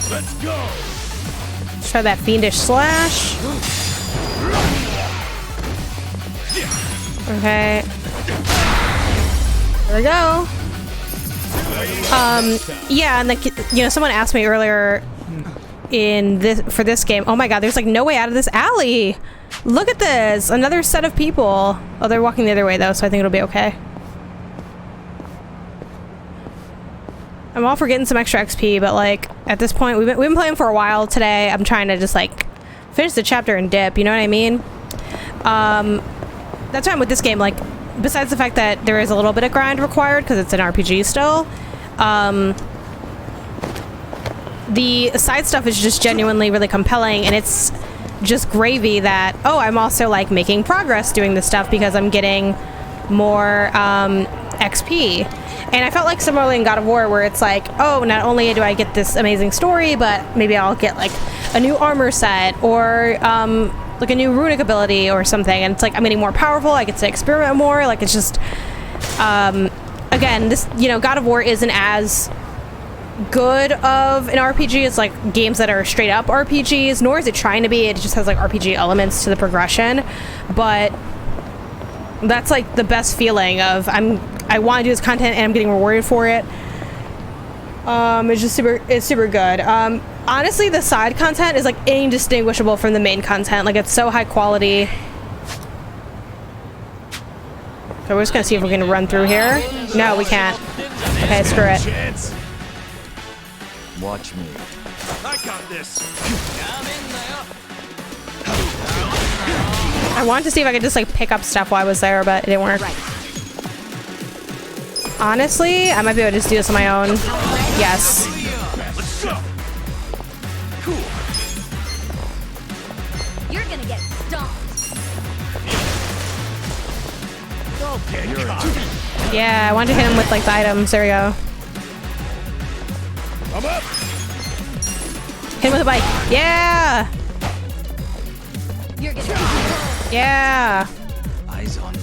[SPEAKER 12] Let's go.
[SPEAKER 1] Let's try that fiendish slash. Okay. There we go. Yeah, and someone asked me earlier for this game. Oh my god, there's like no way out of this alley. Look at this. Another set of people. Oh, they're walking the other way though, so I think it'll be okay. I'm all for getting some extra XP, but like at this point, we've been playing for a while today. I'm trying to just like finish the chapter and dip. You know what I mean? That's why I'm with this game. Like, besides the fact that there is a little bit of grind required because it's an RPG still, the side stuff is just genuinely really compelling, and it's just gravy that, oh, I'm also like making progress doing this stuff because I'm getting more XP. And I felt like similarly in God of War, where it's like, oh, not only do I get this amazing story, but maybe I'll get like a new armor set or like a new runic ability or something, and it's like I'm getting more powerful. I get to experiment more. Like, it's just again, this, God of War isn't as good of an RPG as like games that are straight up RPGs, nor is it trying to be. It just has like RPG elements to the progression, but that's like the best feeling of I want to do this content and I'm getting rewarded for it. It's super good. Honestly, the side content is like indistinguishable from the main content. Like, it's so high quality. So we're just gonna see if we can run through here. No, we can't. Okay, screw it.
[SPEAKER 9] Watch me.
[SPEAKER 13] I got this.
[SPEAKER 1] I wanted to see if I could just like pick up stuff while I was there, but it didn't work. Honestly, I might be able to just do this on my own. Yes.
[SPEAKER 13] Let's go. Cool.
[SPEAKER 2] You're gonna get stomped.
[SPEAKER 13] Okay,
[SPEAKER 1] Yeah, I wanted to hit him with like the items. There we go.
[SPEAKER 13] I'm up.
[SPEAKER 1] Hit him with a bike. Yeah.
[SPEAKER 2] You're gonna
[SPEAKER 1] Yeah.
[SPEAKER 9] Eyes on me.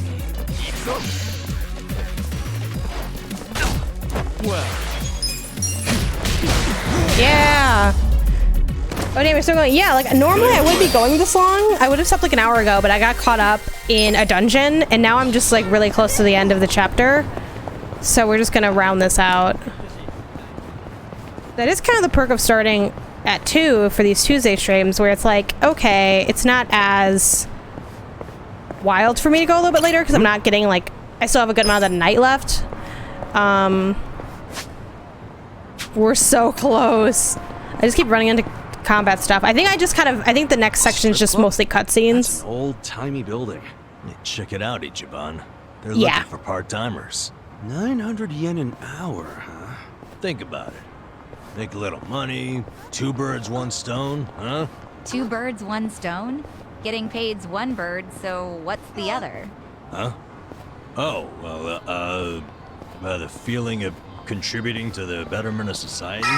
[SPEAKER 9] Well.
[SPEAKER 1] Yeah. Oh damn, we're still going. Yeah, like normally I would be going this long. I would have stopped like an hour ago, but I got caught up in a dungeon, and now I'm just like really close to the end of the chapter. So we're just gonna round this out. That is kind of the perk of starting at 2 for these Tuesday streams, where it's like, okay, it's not as wild for me to go a little bit later because I'm not getting like, I still have a good amount of the night left. We're so close. I just keep running into combat stuff. I think the next section is just mostly cutscenes.
[SPEAKER 3] Old-timey building.
[SPEAKER 15] Check it out, Ichiban. They're
[SPEAKER 1] Yeah.
[SPEAKER 15] looking for part-timers.
[SPEAKER 3] 900 yen an hour, huh?
[SPEAKER 15] Think about it. Make a little money, 2 birds, 1 stone, huh?
[SPEAKER 2] 2 birds, 1 stone? Getting paid's 1 bird, so what's the other?
[SPEAKER 15] Huh? Oh, well, the feeling of contributing to the betterment of society?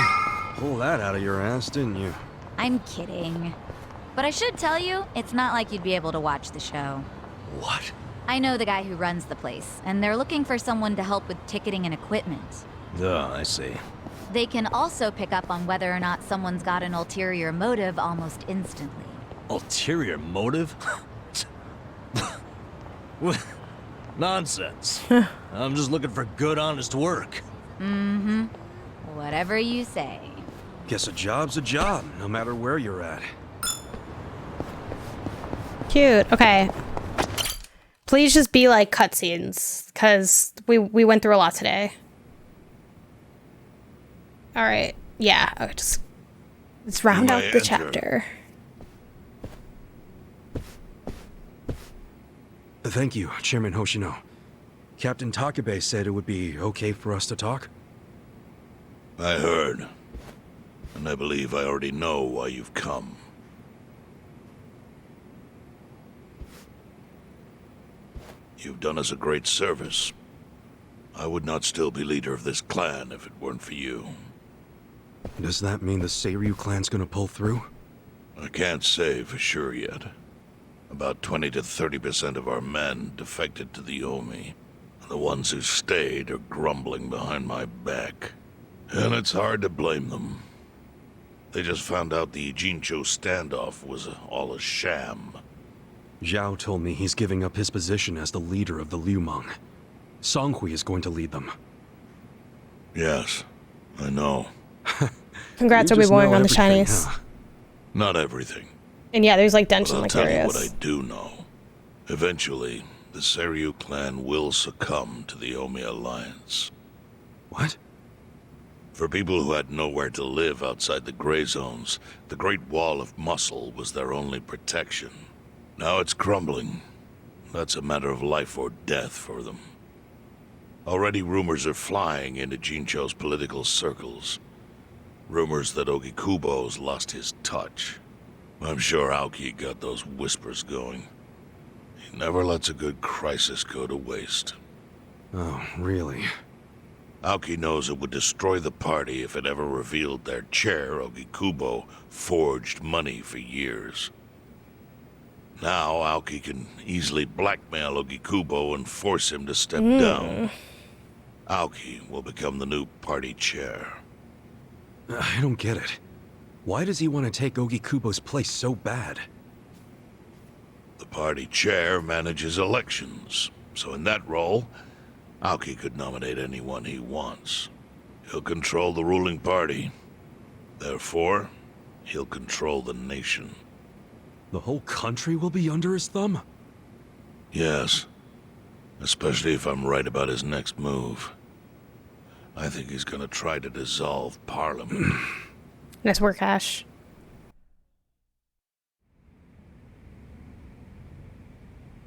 [SPEAKER 3] Pull that out of your ass, didn't you?
[SPEAKER 2] I'm kidding. But I should tell you, it's not like you'd be able to watch the show.
[SPEAKER 15] What?
[SPEAKER 2] I know the guy who runs the place, and they're looking for someone to help with ticketing and equipment.
[SPEAKER 15] Oh, I see.
[SPEAKER 2] They can also pick up on whether or not someone's got an ulterior motive almost instantly.
[SPEAKER 15] Ulterior motive? Nonsense. I'm just looking for good, honest work.
[SPEAKER 2] Mm-hmm. Whatever you say.
[SPEAKER 3] Guess a job's a job, no matter where you're at.
[SPEAKER 1] Cute. Okay. Please just be like cutscenes, because we went through a lot today. All right. Yeah. Okay, let's round out the chapter.
[SPEAKER 3] Thank you, Chairman Hoshino. Captain Takabe said it would be okay for us to talk.
[SPEAKER 12] I heard. And I believe I already know why you've come. You've done us a great service. I would not still be leader of this clan if it weren't for you.
[SPEAKER 3] Does that mean the Seiryu clan's gonna pull through?
[SPEAKER 12] I can't say for sure yet. About 20 to 30% of our men defected to the Omi.
[SPEAKER 17] The ones who stayed are grumbling behind my back. And it's hard to blame them. They just found out the Jincho standoff was all a sham.
[SPEAKER 3] Zhao told me he's giving up his position as the leader of the Liumang. Songhui is going to lead them.
[SPEAKER 17] Yes, I know.
[SPEAKER 1] Congrats, Obi-Wan, on the Chinese.
[SPEAKER 3] Huh?
[SPEAKER 17] Not everything.
[SPEAKER 1] And yeah, there's like
[SPEAKER 17] But
[SPEAKER 1] Dungeon
[SPEAKER 17] I'll
[SPEAKER 1] like
[SPEAKER 17] tell you
[SPEAKER 1] areas.
[SPEAKER 17] what I do know. Eventually, the Seryu clan will succumb to the Omi Alliance.
[SPEAKER 3] What?
[SPEAKER 17] For people who had nowhere to live outside the gray zones, the Great Wall of Muscle was their only protection. Now it's crumbling. That's a matter of life or death for them. Already rumors are flying into Jincho's political circles. Rumors that Ogikubo's lost his touch. I'm sure Aoki got those whispers going. He never lets a good crisis go to waste.
[SPEAKER 3] Oh, really?
[SPEAKER 17] Aoki knows it would destroy the party if it ever revealed their chair, Ogikubo, forged money for years. Now Aoki can easily blackmail Ogikubo and force him to step down. Aoki will become the new party chair.
[SPEAKER 3] I don't get it. Why does he want to take Ogikubo's place so bad?
[SPEAKER 17] The party chair manages elections, so in that role, Aoki could nominate anyone he wants. He'll control the ruling party. Therefore, he'll control the nation.
[SPEAKER 3] The whole country will be under his thumb?
[SPEAKER 17] Yes. Especially if I'm right about his next move. I think he's gonna try to dissolve Parliament.
[SPEAKER 1] Nice work, Ash.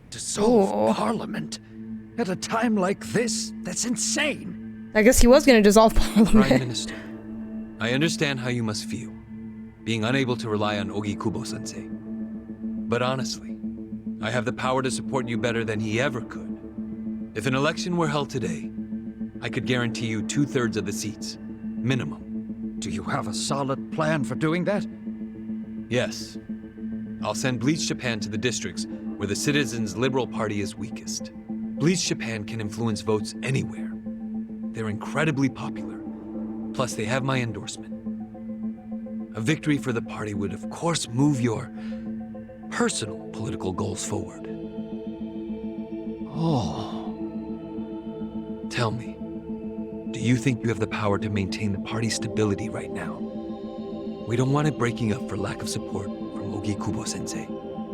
[SPEAKER 18] Dissolve Parliament? At a time like this? That's insane.
[SPEAKER 1] I guess he was gonna dissolve
[SPEAKER 19] Prime
[SPEAKER 1] Parliament.
[SPEAKER 19] Minister, I understand how you must feel, being unable to rely on Ogikubo-sensei. But honestly, I have the power to support you better than he ever could. If an election were held today, I could guarantee you 2/3 of the seats, minimum.
[SPEAKER 18] Do you have a solid plan for doing that?
[SPEAKER 19] Yes. I'll send Bleach Japan to the districts where the citizens' Liberal Party is weakest. Bleach Japan can influence votes anywhere. They're incredibly popular. Plus, they have my endorsement. A victory for the party would, of course, move your personal political goals forward.
[SPEAKER 18] Oh.
[SPEAKER 19] Tell me, do you think you have the power to maintain the party's stability right now? We don't want it breaking up for lack of support from Ogikubo-sensei.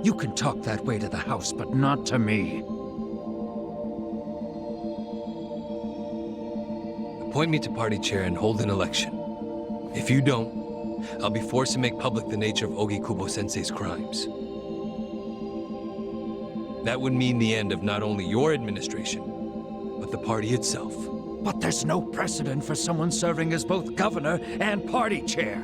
[SPEAKER 18] You can talk that way to the house, but not to me.
[SPEAKER 19] Appoint me to party chair and hold an election. If you don't, I'll be forced to make public the nature of Ogikubo-sensei's crimes. That would mean the end of not only your administration, but the party itself.
[SPEAKER 18] But there's no precedent for someone serving as both governor and party chair.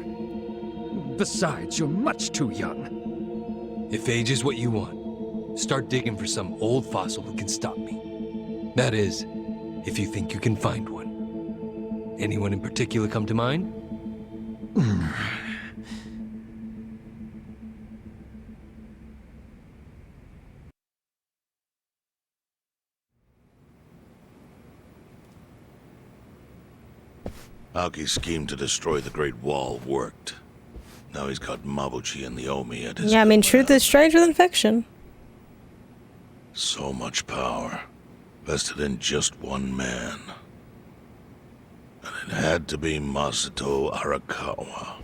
[SPEAKER 18] Besides, you're much too young.
[SPEAKER 19] If age is what you want, start digging for some old fossil who can stop me. That is, if you think you can find one. Anyone in particular come to mind?
[SPEAKER 17] Aoki's scheme to destroy the Great Wall worked. Now he's got Mabuchi and the Omi at his
[SPEAKER 1] Yeah, I mean, truth is stranger than fiction.
[SPEAKER 17] So much power, vested in just one man. And it had to be Masato Arakawa.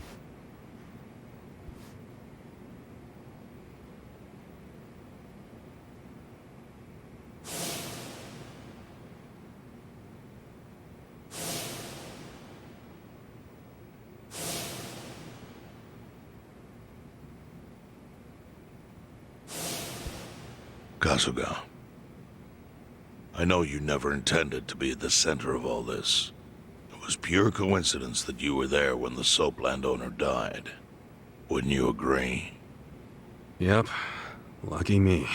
[SPEAKER 17] Kasuga, I know you never intended to be at the center of all this. It was pure coincidence that you were there when the soap landowner died. Wouldn't you agree?
[SPEAKER 3] Yep. Lucky me.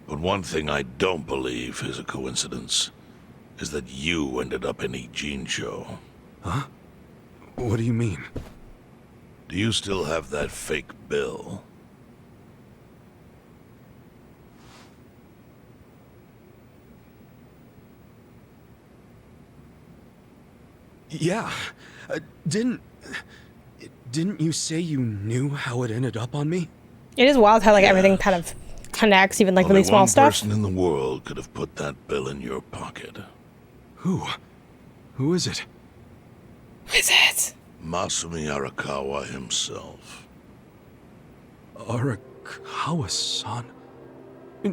[SPEAKER 17] But one thing I don't believe is a coincidence, is that you ended up in Ijincho.
[SPEAKER 3] Huh? What do you mean?
[SPEAKER 17] Do you still have that fake bill?
[SPEAKER 3] Yeah. Didn't you say you knew how it ended up on me?
[SPEAKER 1] It is wild how like everything kind of connects, even like really small stuff.
[SPEAKER 17] Only one person in the world could have put that bill in your pocket.
[SPEAKER 3] Who? Who is it?
[SPEAKER 1] Who is it?
[SPEAKER 17] Masumi Arakawa himself.
[SPEAKER 3] Arakawa-san?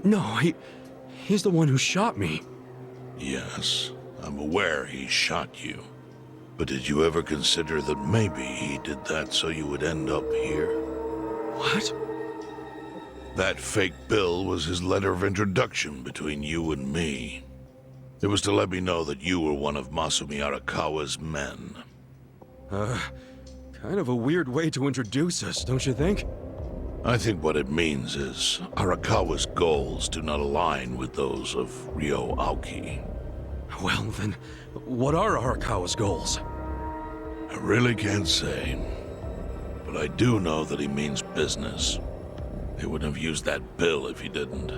[SPEAKER 3] No, he's the one who shot me.
[SPEAKER 17] Yes, I'm aware he shot you. But did you ever consider that maybe he did that so you would end up here?
[SPEAKER 3] What?
[SPEAKER 17] That fake bill was his letter of introduction between you and me. It was to let me know that you were one of Masumi Arakawa's men.
[SPEAKER 3] Kind of a weird way to introduce us, don't you think?
[SPEAKER 17] I think what it means is Arakawa's goals do not align with those of Ryo Aoki.
[SPEAKER 3] Well, then, what are Arakawa's goals?
[SPEAKER 17] I really can't say. But I do know that he means business. He wouldn't have used that bill if he didn't.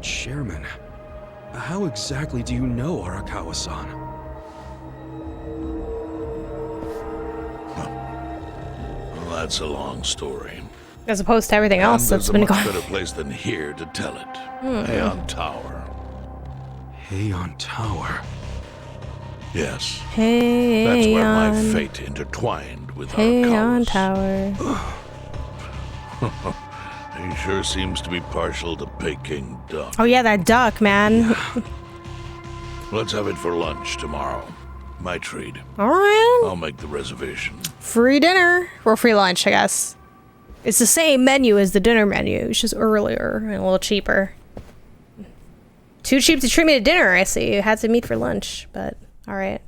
[SPEAKER 3] Chairman, how exactly do you know Arakawa-san?
[SPEAKER 17] Well, that's a long story.
[SPEAKER 1] As opposed to everything else that's been going on.
[SPEAKER 17] There's a much better place than here to tell it. Heian Tower.
[SPEAKER 3] Heian Tower?
[SPEAKER 17] Yes.
[SPEAKER 1] Hey,
[SPEAKER 17] that's where my fate intertwined with
[SPEAKER 1] Heian Tower.
[SPEAKER 17] He sure seems to be partial to Peking duck.
[SPEAKER 1] Oh yeah, that duck, man.
[SPEAKER 17] Yeah. Let's have it for lunch tomorrow. My treat.
[SPEAKER 1] All right.
[SPEAKER 17] I'll make the reservation.
[SPEAKER 1] Free dinner or free lunch, I guess. It's the same menu as the dinner menu. It's just earlier and a little cheaper. Too cheap to treat me to dinner, I see. You had to meet for lunch, but all right.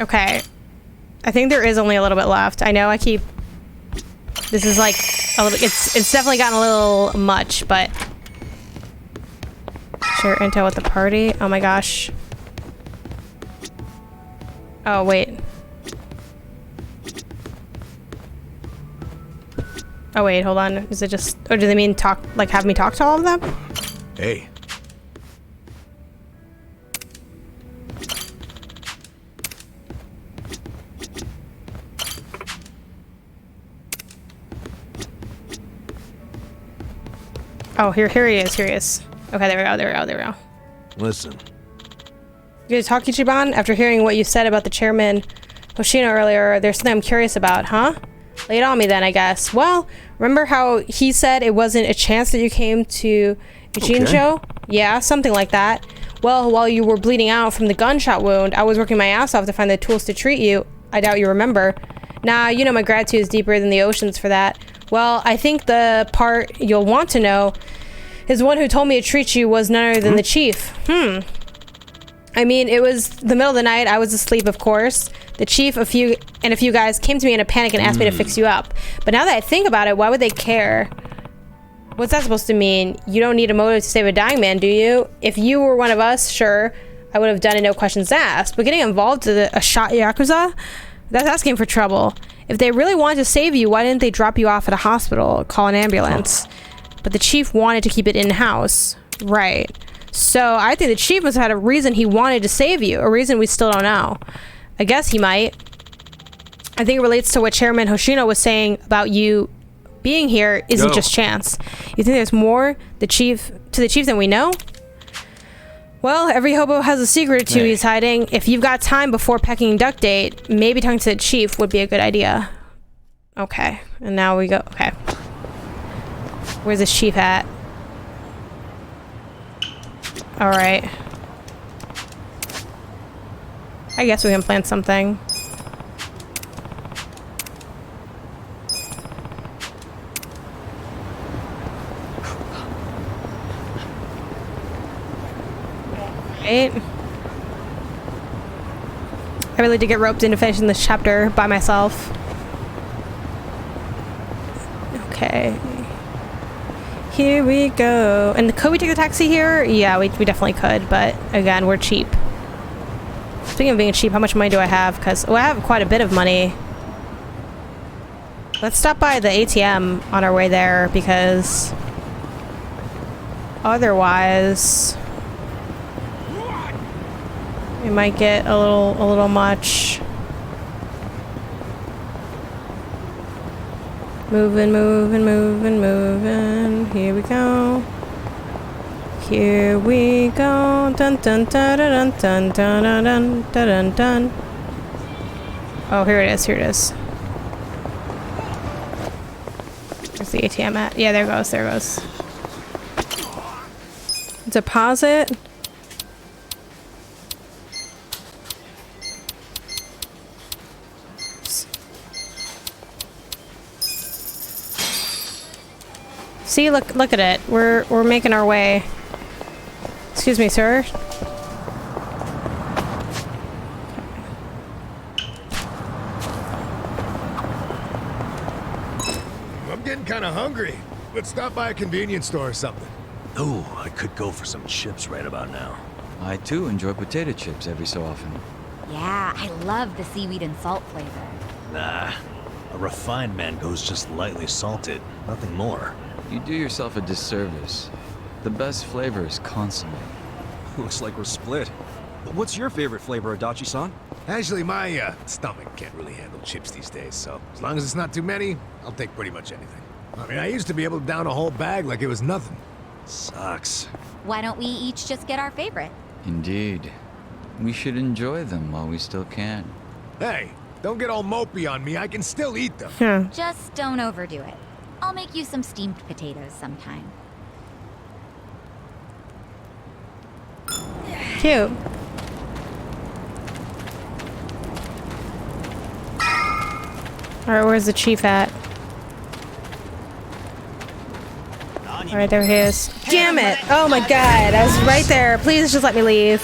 [SPEAKER 1] Okay. I think there is only a little bit left. I know I keep... This is like a little... It's definitely gotten a little much, but... Share intel with the party. Oh my gosh. Oh, wait. Oh, wait, hold on. Is it just... Or do they mean talk... Like, have me talk to all of them?
[SPEAKER 4] Hey.
[SPEAKER 1] Oh, here he is, here he is. Okay, there we go.
[SPEAKER 4] Listen.
[SPEAKER 1] You gonna talk, Ichiban? After hearing what you said about the chairman Hoshino earlier, there's something I'm curious about, huh? Lay it on me then, I guess. Well, remember how he said it wasn't a chance that you came to Ujinjo? Okay. Yeah, something like that. Well, while you were bleeding out from the gunshot wound, I was working my ass off to find the tools to treat you. I doubt you remember. Nah, you know my gratitude is deeper than the oceans for that. Well, I think the part you'll want to know is the one who told me to treat you was none other than the chief. I mean, it was the middle of the night. I was asleep, of course. The chief, a few guys came to me in a panic and asked me to fix you up. But now that I think about it, why would they care? What's that supposed to mean? You don't need a motive to save a dying man, do you? If you were one of us, sure, I would have done it, no questions asked. But getting involved to a shot Yakuza? That's asking for trouble. If they really wanted to save you, why didn't they drop you off at a hospital or call an ambulance? But the chief wanted to keep it in-house. Right. So I think the chief must have had a reason he wanted to save you, a reason we still don't know. I guess he might. I think it relates to what Chairman Hoshino was saying about you being here isn't just chance. You think there's more to the chief than we know? Well, every hobo has a secret or two he's hiding. If you've got time before Peking duck date, maybe talking to the chief would be a good idea. Okay, and now we go. Okay. Where's this chief at? Alright. I guess we can plan something. Right. I really did get roped into finishing this chapter by myself. Okay. Here we go. And could we take a taxi here? Yeah, we definitely could, but again, we're cheap. Speaking of being cheap, how much money do I have? Because I have quite a bit of money. Let's stop by the ATM on our way there, because otherwise we might get a little much. Moving. Here we go. Here we go. Dun dun dun dun dun dun dun dun dun. Oh, here it is. Where's the ATM at? Yeah, there it goes. Deposit. See, look at it. We're making our way. Excuse me, sir.
[SPEAKER 4] I'm getting kind of hungry. Let's stop by a convenience store or something.
[SPEAKER 15] Oh, I could go for some chips right about now.
[SPEAKER 9] I too enjoy potato chips every so often.
[SPEAKER 2] Yeah, I love the seaweed and salt flavor.
[SPEAKER 15] Nah, a refined mango's just lightly salted, nothing more.
[SPEAKER 9] You do yourself a disservice. The best flavor is consommé.
[SPEAKER 3] Looks like we're split. What's your favorite flavor, Adachi-san?
[SPEAKER 4] Actually, my stomach can't really handle chips these days, so as long as it's not too many, I'll take pretty much anything. I mean, I used to be able to down a whole bag like it was nothing.
[SPEAKER 3] Sucks.
[SPEAKER 2] Why don't we each just get our favorite?
[SPEAKER 9] Indeed. We should enjoy them while we still can.
[SPEAKER 4] Hey, don't get all mopey on me. I can still eat them.
[SPEAKER 2] Just don't overdo it. I'll make you some steamed potatoes sometime.
[SPEAKER 1] Cute. Alright, where's the chief at? Alright, there he is. Damn it! Oh my god, I was right there. Please just let me leave.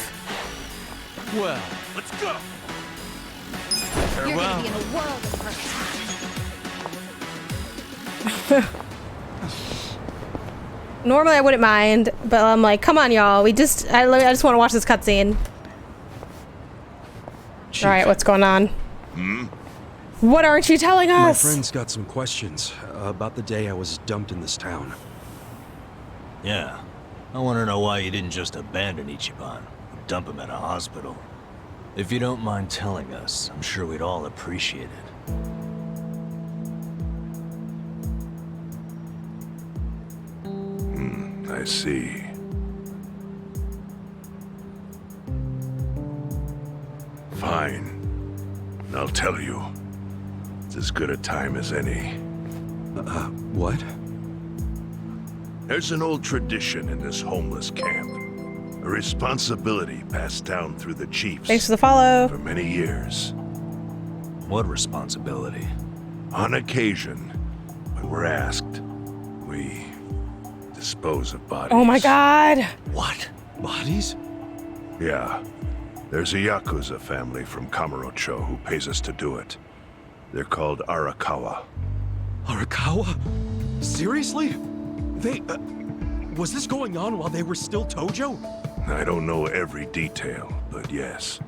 [SPEAKER 9] Well,
[SPEAKER 13] let's go.
[SPEAKER 2] You're gonna be in a world of hurt.
[SPEAKER 1] Normally I wouldn't mind, but I'm like, come on, y'all. I just want to watch this cutscene. All right, what's going on? What aren't you telling us?
[SPEAKER 3] My friend's got some questions about the day I was dumped in this town.
[SPEAKER 15] Yeah, I want to know why you didn't just abandon Ichiban, dump him at a hospital. If you don't mind telling us, I'm sure we'd all appreciate it.
[SPEAKER 12] I see. Fine. I'll tell you. It's as good a time as any.
[SPEAKER 3] What?
[SPEAKER 12] There's an old tradition in this homeless camp. A responsibility passed down through the chiefs.
[SPEAKER 1] Thanks for the follow.
[SPEAKER 12] For many years.
[SPEAKER 15] What responsibility?
[SPEAKER 12] On occasion, when we're asked, we dispose of bodies.
[SPEAKER 1] Oh my god.
[SPEAKER 15] What?
[SPEAKER 3] Bodies?
[SPEAKER 12] Yeah. There's a Yakuza family from Kamurocho who pays us to do it. They're called Arakawa.
[SPEAKER 3] Arakawa? Seriously? They... was this going on while they were still Tojo?
[SPEAKER 12] I don't know every detail, but yes.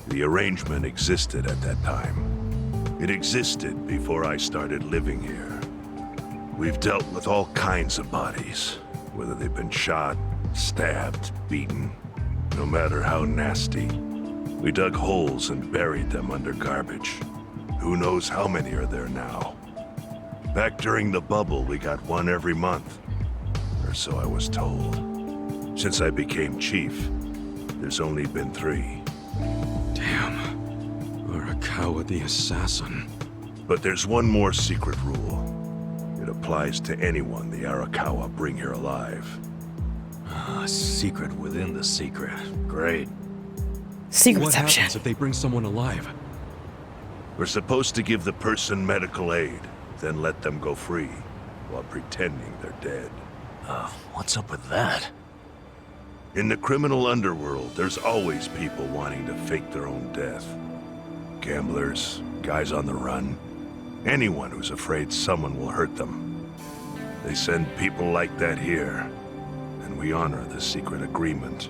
[SPEAKER 12] The arrangement existed at that time. It existed before I started living here. We've dealt with all kinds of bodies, whether they've been shot, stabbed, beaten, no matter how nasty. We dug holes and buried them under garbage. Who knows how many are there now? Back during the bubble, we got one every month. Or so I was told. Since I became chief, there's only been 3.
[SPEAKER 3] Damn. Arakawa the assassin.
[SPEAKER 12] But there's one more secret rule. It applies to anyone the Arakawa bring here alive.
[SPEAKER 15] A secret within the secret. Great.
[SPEAKER 3] What happens if they bring someone alive?
[SPEAKER 12] We're supposed to give the person medical aid, then let them go free, while pretending they're dead.
[SPEAKER 15] What's up with that?
[SPEAKER 12] In the criminal underworld, there's always people wanting to fake their own death. Gamblers, guys on the run, anyone who's afraid someone will hurt them. They send people like that here, and we honor the secret agreement.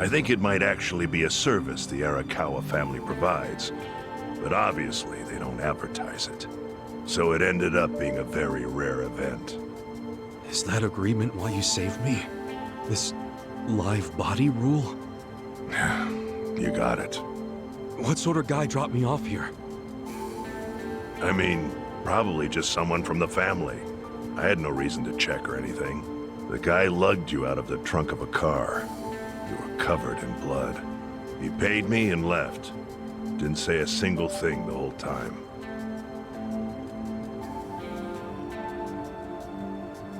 [SPEAKER 17] I think it might actually be a service the Arakawa family provides, but obviously they don't advertise it. So it ended up being a very rare event.
[SPEAKER 3] Is that agreement why you saved me? This live body rule?
[SPEAKER 17] You got it.
[SPEAKER 3] What sort of guy dropped me off here?
[SPEAKER 17] I mean, probably just someone from the family. I had no reason to check or anything. The guy lugged you out of the trunk of a car. You were covered in blood. He paid me and left. Didn't say a single thing the whole time.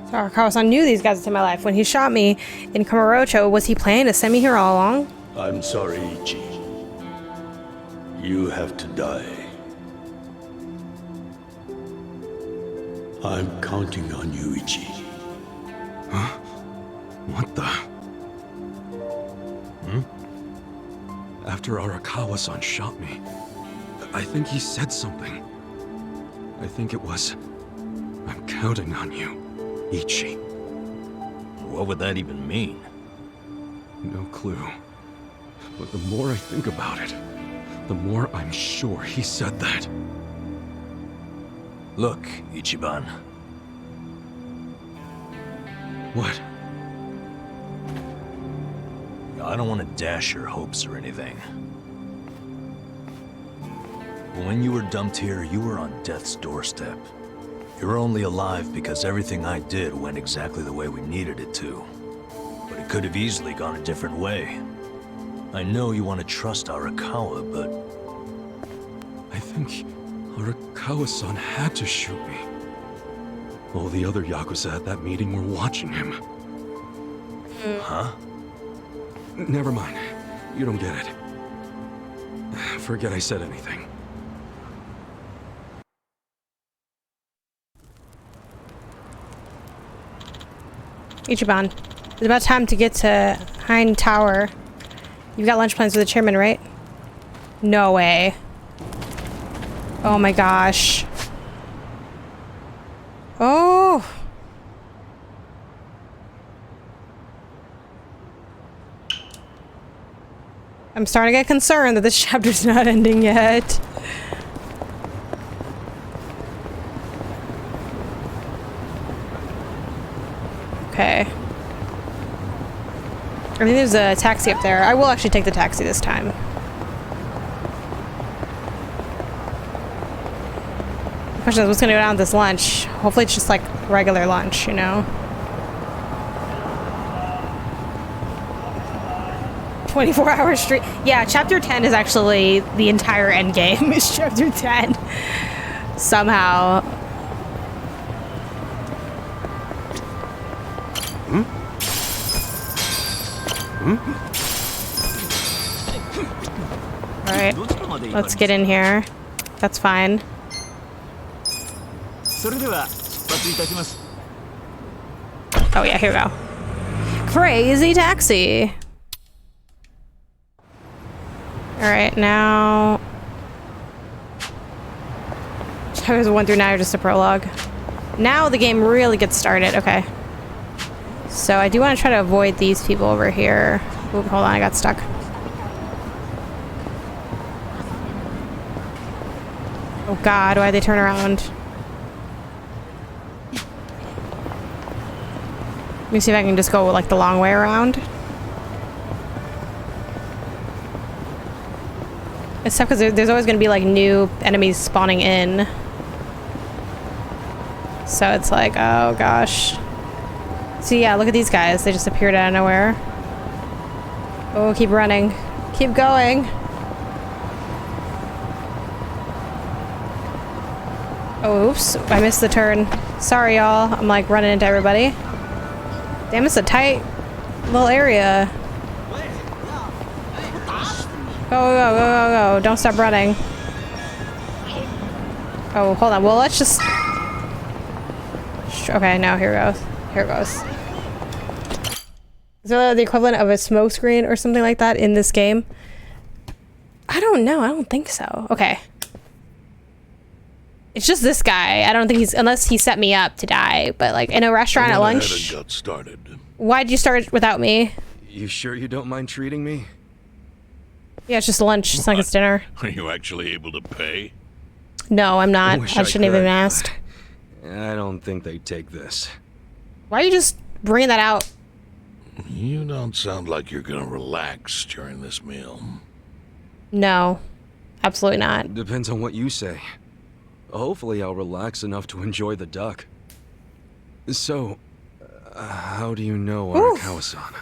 [SPEAKER 1] So Arakawa-san knew these guys into my life. When he shot me in Kamurocho, was he planning to send me here all along?
[SPEAKER 20] I'm sorry, Ichi. You have to die. I'm counting on you, Ichi.
[SPEAKER 3] Huh? What the? After Arakawa-san shot me, I think he said something. I think it was, I'm counting on you, Ichi.
[SPEAKER 15] What would that even mean?
[SPEAKER 3] No clue. But the more I think about it, the more I'm sure he said that.
[SPEAKER 15] Look, Ichiban.
[SPEAKER 3] What?
[SPEAKER 15] I don't want to dash your hopes or anything. But when you were dumped here, you were on death's doorstep. You're only alive because everything I did went exactly the way we needed it to. But it could have easily gone a different way. I know you want to trust Arakawa, but...
[SPEAKER 3] I think Arakawa-san had to shoot me. All the other Yakuza at that meeting were watching him.
[SPEAKER 15] Huh?
[SPEAKER 3] Never mind. You don't get it. Forget I said anything.
[SPEAKER 1] Ichiban, it's about time to get to Haynes Tower. You've got lunch plans with the chairman, right? No way. Oh my gosh. Oh. I'm starting to get concerned that this chapter's not ending yet. Okay. I think there's a taxi up there. I will actually take the taxi this time. The question is, what's gonna go down with this lunch? Hopefully it's just like regular lunch, you know? 24-hour street. Yeah, chapter 10 is actually the entire end game. Is chapter 10. Somehow. Alright, let's get in here. That's fine. Oh yeah, here we go. Crazy taxi! Alright, now... Chapters 1 through 9 are just a prologue. Now the game really gets started, okay. So I do want to try to avoid these people over here. Oop, hold on, I got stuck. Oh god, why'd they turn around? Let me see if I can just go like the long way around. It's tough because there's always going to be like new enemies spawning in. So it's like, oh gosh. So yeah, look at these guys. They just appeared out of nowhere. Oh, keep running. Keep going. Oh, oops. I missed the turn. Sorry, y'all. I'm like running into everybody. Damn, it's a tight little area. Go, go, go, go, go. Don't stop running. Oh, hold on. Well, let's just... Okay, now here goes. Here goes. Is that the equivalent of a smoke screen or something like that in this game? I don't know. I don't think so. Okay. It's just this guy. I don't think he's... Unless he set me up to die. But, like, in a restaurant at lunch...
[SPEAKER 17] Got started.
[SPEAKER 1] Why'd you start without me?
[SPEAKER 3] You sure you don't mind treating me?
[SPEAKER 1] Yeah, it's just lunch. It's like it's dinner.
[SPEAKER 17] Are you actually able to pay?
[SPEAKER 1] No, I'm not.
[SPEAKER 3] Wish
[SPEAKER 1] I shouldn't have even
[SPEAKER 3] could.
[SPEAKER 1] asked.
[SPEAKER 3] I don't think they take this.
[SPEAKER 1] Why are you just bringing that out?
[SPEAKER 17] You don't sound like you're gonna relax during this meal.
[SPEAKER 1] No, absolutely not.
[SPEAKER 3] Depends on what you say. Hopefully I'll relax enough to enjoy the duck. So, how do you know Arakawa-san?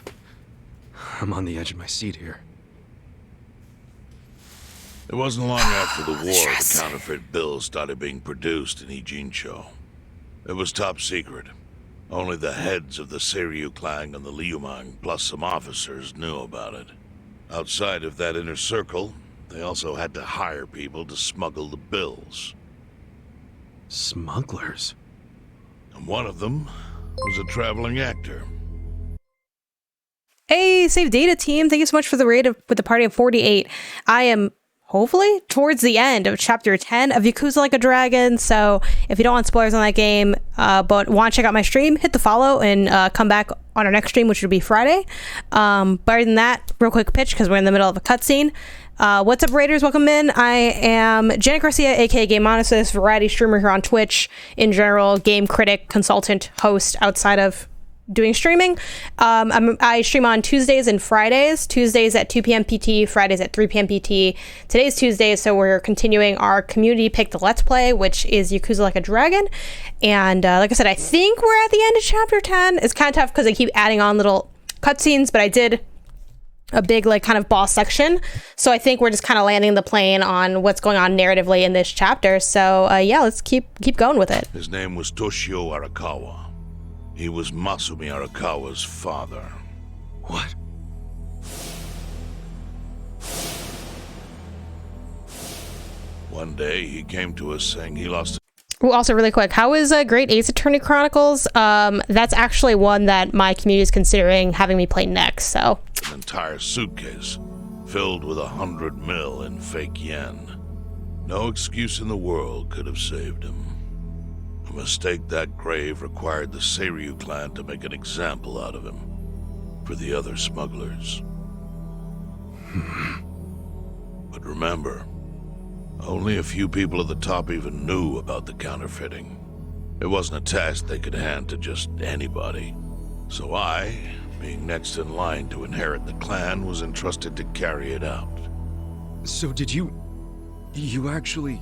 [SPEAKER 3] I'm on the edge of my seat here.
[SPEAKER 17] It wasn't long after the war the counterfeit bills started being produced in Ijincho. It was top secret. Only the heads of the Seiryu clan and the Liumang, plus some officers, knew about it. Outside of that inner circle, they also had to hire people to smuggle the bills.
[SPEAKER 3] Smugglers?
[SPEAKER 17] And one of them was a traveling actor.
[SPEAKER 1] Hey, Save Data team. Thank you so much for the raid with the party of 48. I am hopefully towards the end of chapter 10 of Yakuza Like a Dragon. So if you don't want spoilers on that game, but want to check out my stream, hit the follow and come back on our next stream, which would be Friday. But other than that, real quick pitch because we're in the middle of a cutscene. What's up, Raiders? Welcome in. I am Janet Garcia, aka Game Monosis, variety streamer here on Twitch. In general, game critic, consultant, host outside of doing streaming. I stream on Tuesdays and Fridays. Tuesdays at 2 p.m. PT, Fridays at 3 p.m. PT. Today's Tuesday, so we're continuing our community picked Let's Play, which is Yakuza Like a Dragon. And like I said, I think we're at the end of chapter 10. It's kind of tough because I keep adding on little cutscenes, but I did a big like kind of boss section. So I think we're just kind of landing the plane on what's going on narratively in this chapter. So yeah, let's keep going with it.
[SPEAKER 17] His name was Toshio Arakawa. He was Masumi Arakawa's father.
[SPEAKER 3] What?
[SPEAKER 17] One day, he came to us saying he lost...
[SPEAKER 1] Ooh, also really quick, how is Great Ace Attorney Chronicles? That's actually one that my community is considering having me play next, so...
[SPEAKER 17] An entire suitcase filled with 100 mil in fake yen. No excuse in the world could have saved him. A mistake that grave required the Seiryu clan to make an example out of him for the other smugglers. But remember, only a few people at the top even knew about the counterfeiting. It wasn't a task they could hand to just anybody. So I, being next in line to inherit the clan, was entrusted to carry it out.
[SPEAKER 3] So did you actually...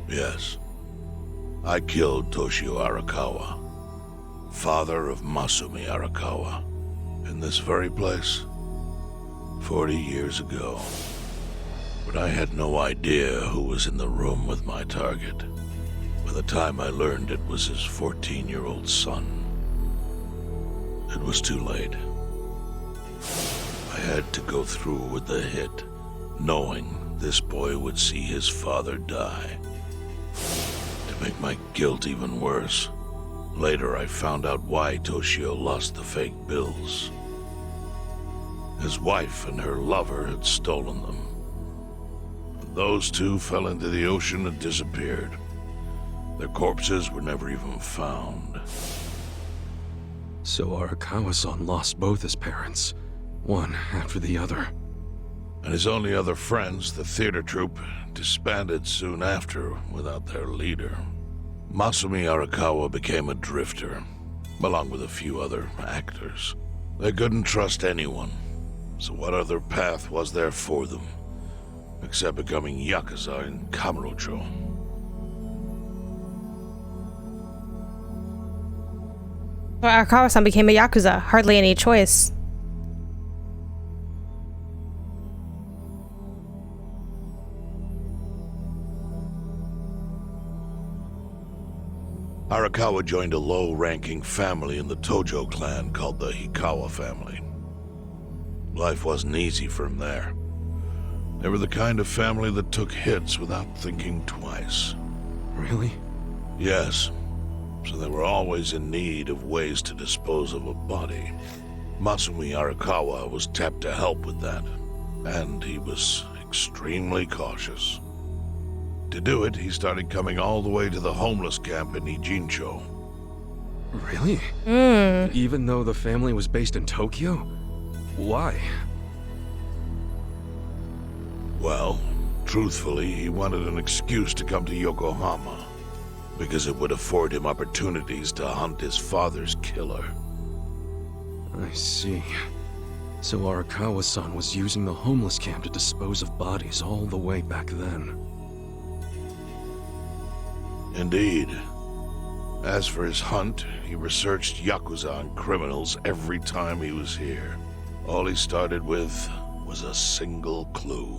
[SPEAKER 17] Yes. I killed Toshio Arakawa, father of Masumi Arakawa, in this very place, 40 years ago. But I had no idea who was in the room with my target. By the time I learned it was his 14-year-old son, it was too late. I had to go through with the hit, knowing this boy would see his father die. To make my guilt even worse, later I found out why Toshio lost the fake bills. His wife and her lover had stolen them. Those two fell into the ocean and disappeared. Their corpses were never even found.
[SPEAKER 3] So Arakawa-san lost both his parents, one after the other.
[SPEAKER 17] And his only other friends, the theater troupe, disbanded soon after without their leader. Masumi Arakawa became a drifter, along with a few other actors. They couldn't trust anyone, so what other path was there for them, except becoming Yakuza in Kamurocho?
[SPEAKER 1] Well, Arakawa-san became a Yakuza. Hardly any choice.
[SPEAKER 17] Arakawa joined a low-ranking family in the Tojo clan called the Hikawa family. Life wasn't easy for him there. They were the kind of family that took hits without thinking twice.
[SPEAKER 3] Really?
[SPEAKER 17] Yes. So they were always in need of ways to dispose of a body. Masumi Arakawa was tapped to help with that, and he was extremely cautious. To do it, he started coming all the way to the homeless camp in Ijincho.
[SPEAKER 3] Really? Even though the family was based in Tokyo? Why?
[SPEAKER 17] Well, truthfully, he wanted an excuse to come to Yokohama, because it would afford him opportunities to hunt his father's killer.
[SPEAKER 3] I see. So Arakawa-san was using the homeless camp to dispose of bodies all the way back then.
[SPEAKER 17] Indeed. As for his hunt, he researched Yakuza and criminals every time he was here. All he started with was a single clue.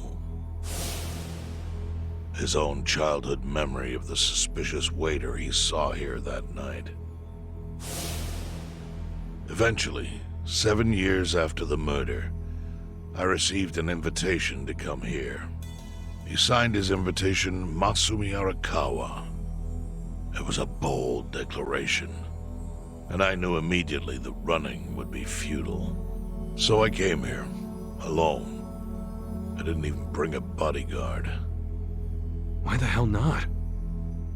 [SPEAKER 17] His own childhood memory of the suspicious waiter he saw here that night. Eventually, 7 years after the murder, I received an invitation to come here. He signed his invitation Masumi Arakawa. It was a bold declaration, and I knew immediately that running would be futile. So I came here, alone. I didn't even bring a bodyguard.
[SPEAKER 3] Why the hell not?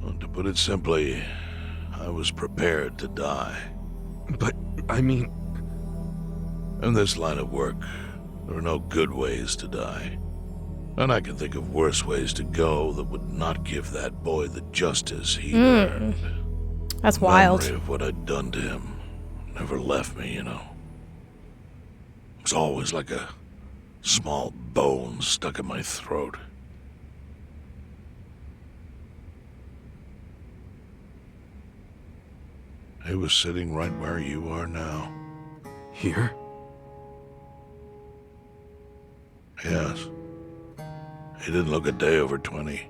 [SPEAKER 17] Well, to put it simply, I was prepared to die.
[SPEAKER 3] But, I mean...
[SPEAKER 17] In this line of work, there are no good ways to die. And I can think of worse ways to go that would not give that boy the justice he earned.
[SPEAKER 1] That's wild.
[SPEAKER 17] The memory of what I'd done to him never left me, you know. It was always like a small bone stuck in my throat. He was sitting right where you are now.
[SPEAKER 3] Here?
[SPEAKER 17] Yes. He didn't look a day over 20.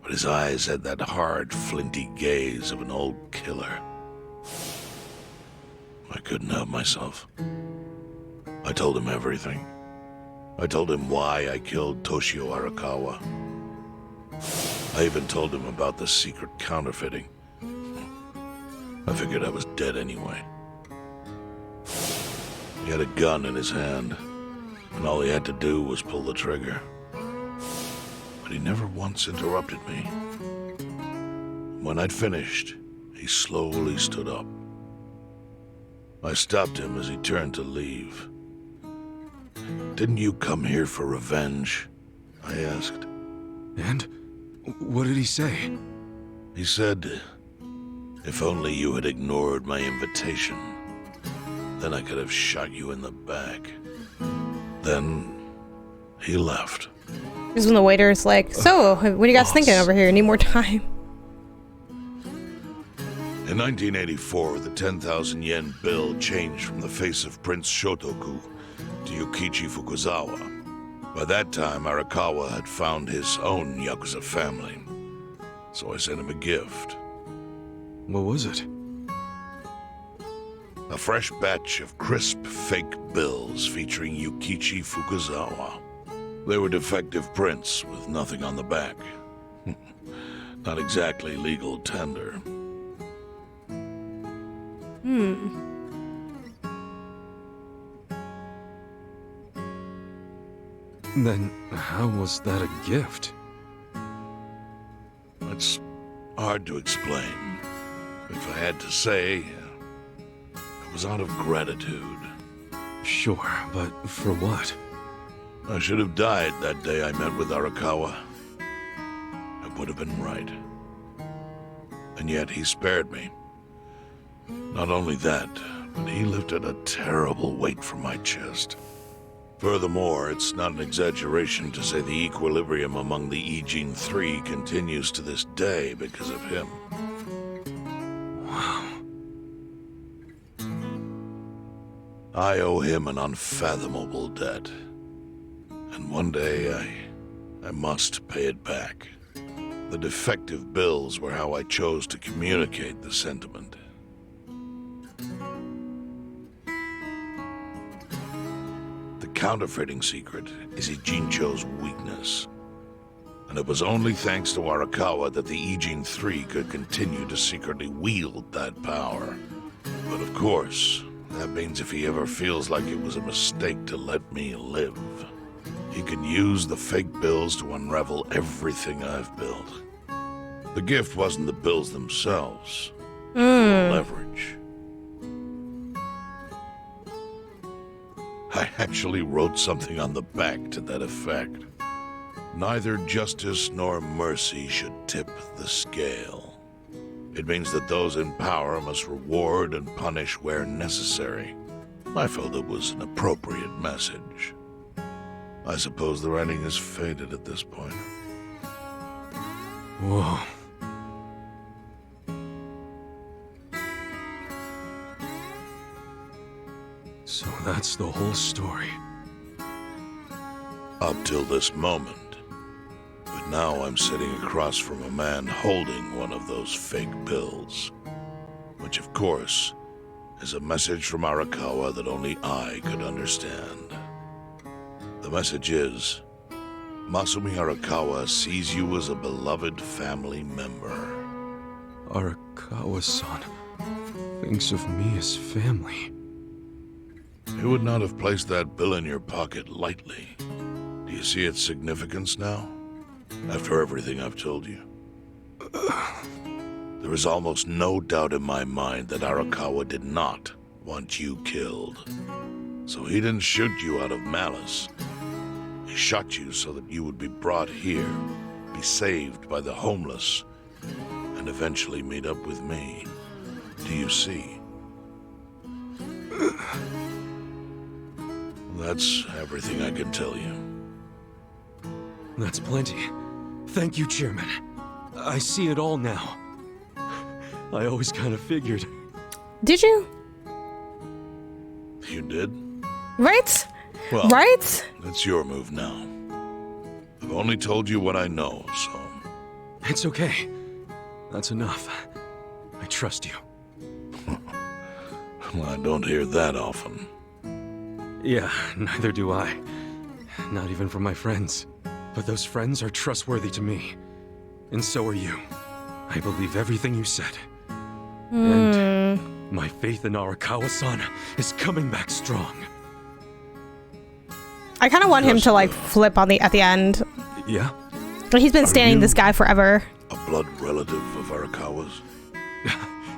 [SPEAKER 17] But his eyes had that hard, flinty gaze of an old killer. I couldn't help myself. I told him everything. I told him why I killed Toshio Arakawa. I even told him about the secret counterfeiting. I figured I was dead anyway. He had a gun in his hand, and all he had to do was pull the trigger. But he never once interrupted me. When I'd finished, he slowly stood up. I stopped him as he turned to leave. "Didn't you come here for revenge?" I asked.
[SPEAKER 3] And? What did he say?
[SPEAKER 17] He said, "If only you had ignored my invitation, then I could have shot you in the back." Then he left.
[SPEAKER 1] This is when the waiter's like, "So, what are you guys thinking over here? Need more time?"
[SPEAKER 17] In 1984, the 10,000 yen bill changed from the face of Prince Shotoku to Yukichi Fukuzawa. By that time, Arakawa had found his own Yakuza family, so I sent him a gift.
[SPEAKER 3] What was it?
[SPEAKER 17] A fresh batch of crisp, fake bills featuring Yukichi Fukuzawa. They were defective prints with nothing on the back. Not exactly legal tender.
[SPEAKER 3] Then how was that a gift?
[SPEAKER 17] It's hard to explain. If I had to say, it was out of gratitude.
[SPEAKER 3] Sure, but for what?
[SPEAKER 17] I should have died that day I met with Arakawa. It would have been right. And yet he spared me. Not only that, but he lifted a terrible weight from my chest. Furthermore, it's not an exaggeration to say the equilibrium among the Ijin Three continues to this day because of him.
[SPEAKER 3] Wow.
[SPEAKER 17] I owe him an unfathomable debt. And one day I must pay it back. The defective bills were how I chose to communicate the sentiment. The counterfeiting secret is Ijincho's weakness. And it was only thanks to Arakawa that the Ijin Three could continue to secretly wield that power. But of course, that means if he ever feels like it was a mistake to let me live, he can use the fake bills to unravel everything I've built. The gift wasn't the bills themselves. Leverage. I actually wrote something on the back to that effect. Neither justice nor mercy should tip the scale. It means that those in power must reward and punish where necessary. I felt it was an appropriate message. I suppose the writing is faded at this point.
[SPEAKER 3] Whoa. So that's the whole story.
[SPEAKER 17] Up till this moment. But now I'm sitting across from a man holding one of those fake bills. Which, of course, is a message from Arakawa that only I could understand. The message is, Masumi Arakawa sees you as a beloved family member.
[SPEAKER 3] Arakawa-san thinks of me as family.
[SPEAKER 17] He would not have placed that bill in your pocket lightly. Do you see its significance now? After everything I've told you? There is almost no doubt in my mind that Arakawa did not want you killed. So he didn't shoot you out of malice. He shot you so that you would be brought here, be saved by the homeless, and eventually meet up with me. Do you see? That's everything I can tell you.
[SPEAKER 3] That's plenty. Thank you, Chairman. I see it all now. I always kind of figured.
[SPEAKER 1] Did you?
[SPEAKER 17] You did?
[SPEAKER 1] Right?
[SPEAKER 17] Well,
[SPEAKER 1] right?
[SPEAKER 17] It's your move now. I've only told you what I know, so...
[SPEAKER 3] It's okay. That's enough. I trust you.
[SPEAKER 17] Well, I don't hear that often.
[SPEAKER 3] Yeah, neither do I. Not even from my friends. But those friends are trustworthy to me. And so are you. I believe everything you said. And my faith in Arakawa-san is coming back strong.
[SPEAKER 1] I kind of want him to like flip on at the end.
[SPEAKER 3] Yeah?
[SPEAKER 1] But he's been standing this guy forever.
[SPEAKER 17] A blood relative of Arakawa's?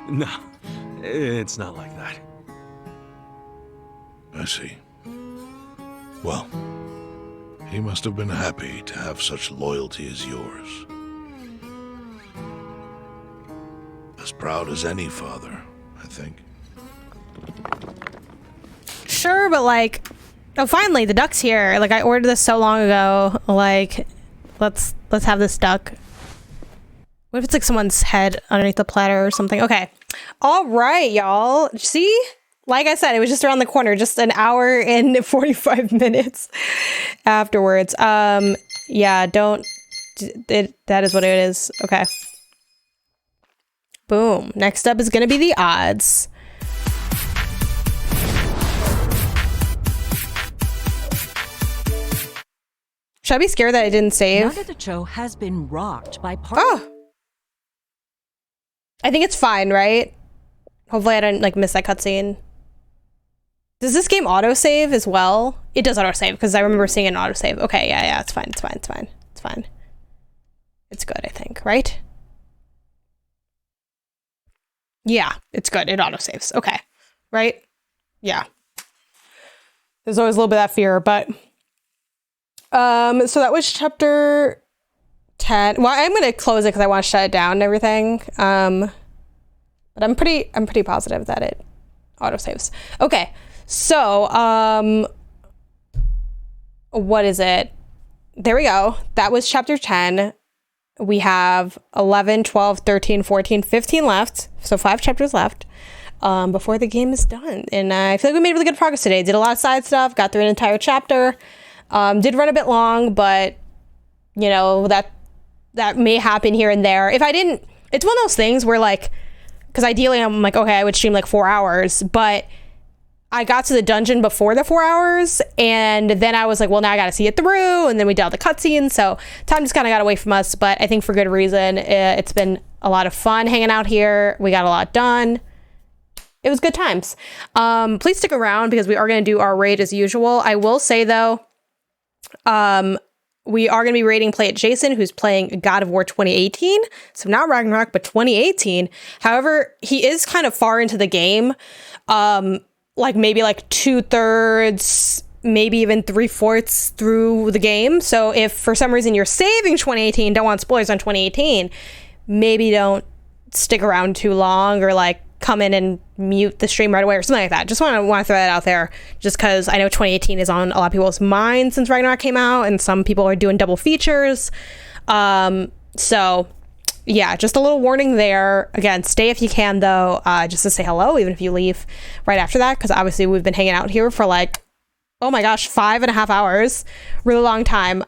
[SPEAKER 3] No, it's not like that.
[SPEAKER 17] I see. Well, he must have been happy to have such loyalty as yours. As proud as any father, I think.
[SPEAKER 1] Sure, but like, oh, finally, the duck's here. Like, I ordered this so long ago. Like, let's have this duck. What if it's like someone's head underneath the platter or something? Okay. All right, y'all. See? Like I said, it was just around the corner, just an hour and 45 minutes afterwards. Yeah, that is what it is. Okay. Boom. Next up is going to be the odds. Should I be scared that I didn't save?
[SPEAKER 21] Nagatacho has been rocked by
[SPEAKER 1] I think it's fine, right? Hopefully I didn't like miss that cutscene. Does this game autosave as well? It does autosave because I remember seeing an autosave. Okay, yeah, it's fine, it's fine, it's fine, it's fine. It's good, I think, right? Yeah, it's good. It autosaves. Okay, right? Yeah. There's always a little bit of that fear, but so that was chapter 10. Well, I'm gonna close it because I want to shut it down and everything. But I'm pretty positive that it autosaves. Okay. So, what is it? There we go. That was chapter 10. We have 11, 12, 13, 14, 15 left. So 5 chapters left before the game is done. And I feel like we made really good progress today. Did a lot of side stuff, got through an entire chapter. Did run a bit long, but, you know, that may happen here and there. If I didn't, it's one of those things where, like, because ideally I'm like, okay, I would stream like 4 hours, but I got to the dungeon before the 4 hours, and then I was like, well, now I got to see it through, and then we did all the cutscenes, so time just kind of got away from us, but I think for good reason. It's been a lot of fun hanging out here. We got a lot done. It was good times. Please stick around because we are going to do our raid as usual. I will say, though, we are going to be rating PlayItJason, who's playing God of War 2018. So not Ragnarok, but 2018. However, he is kind of far into the game. Like maybe like 2/3, maybe even 3/4 through the game. So if for some reason you're saving 2018, don't want spoilers on 2018, maybe don't stick around too long, or like come in and mute the stream right away or something like that. Just want to throw that out there, just because I know 2018 is on a lot of people's minds since Ragnarok came out, and some people are doing double features. So yeah, just a little warning there. Again, stay if you can though, just to say hello, even if you leave right after that, because obviously we've been hanging out here for like, oh my gosh, 5.5 hours, really long time.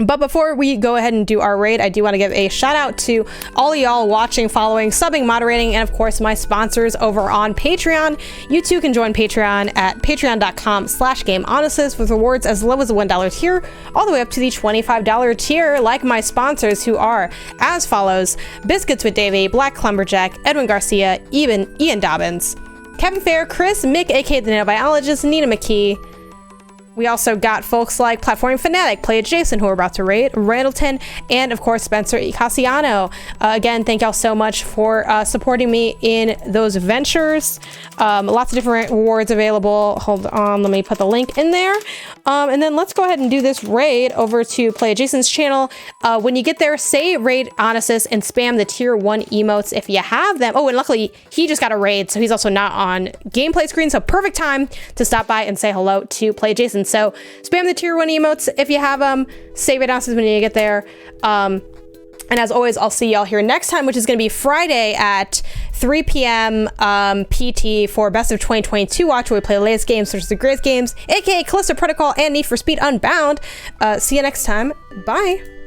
[SPEAKER 1] But before we go ahead and do our raid, I do want to give a shout out to all of y'all watching, following, subbing, moderating, and of course my sponsors over on Patreon. You too can join Patreon at patreon.com/GameOnassis with rewards as low as the $1 tier, all the way up to the $25 tier, like my sponsors, who are as follows: BiscuitsWithDavey, Black Lumberjack, Edwin Garcia, Ian Dobbins, Kevin Fair, Chris, Mick, aka the Nanobiologist, Nina McKee. We also got folks like Platforming Fanatic, PlayItJason, who we're about to raid, Randleton, and of course Spencer icasiano. Again, thank y'all so much for supporting me in those ventures. Lots of different rewards available. Hold on, let me put the link in there. And then let's go ahead and do this raid over to PlayItJason's channel. When you get there, say raid Onassis and spam the tier 1 emotes if you have them. Oh, and luckily he just got a raid, so he's also not on gameplay screen, so perfect time to stop by and say hello to PlayItJason. So spam the tier 1 emotes if you have them. Save it Onassis when you get there. And as always, I'll see y'all here next time, which is going to be Friday at 3 p.m. PT for Best of 2022 watch, where we play the latest games, such as the greatest games, aka Callisto Protocol and Need for Speed Unbound. See you next time. Bye.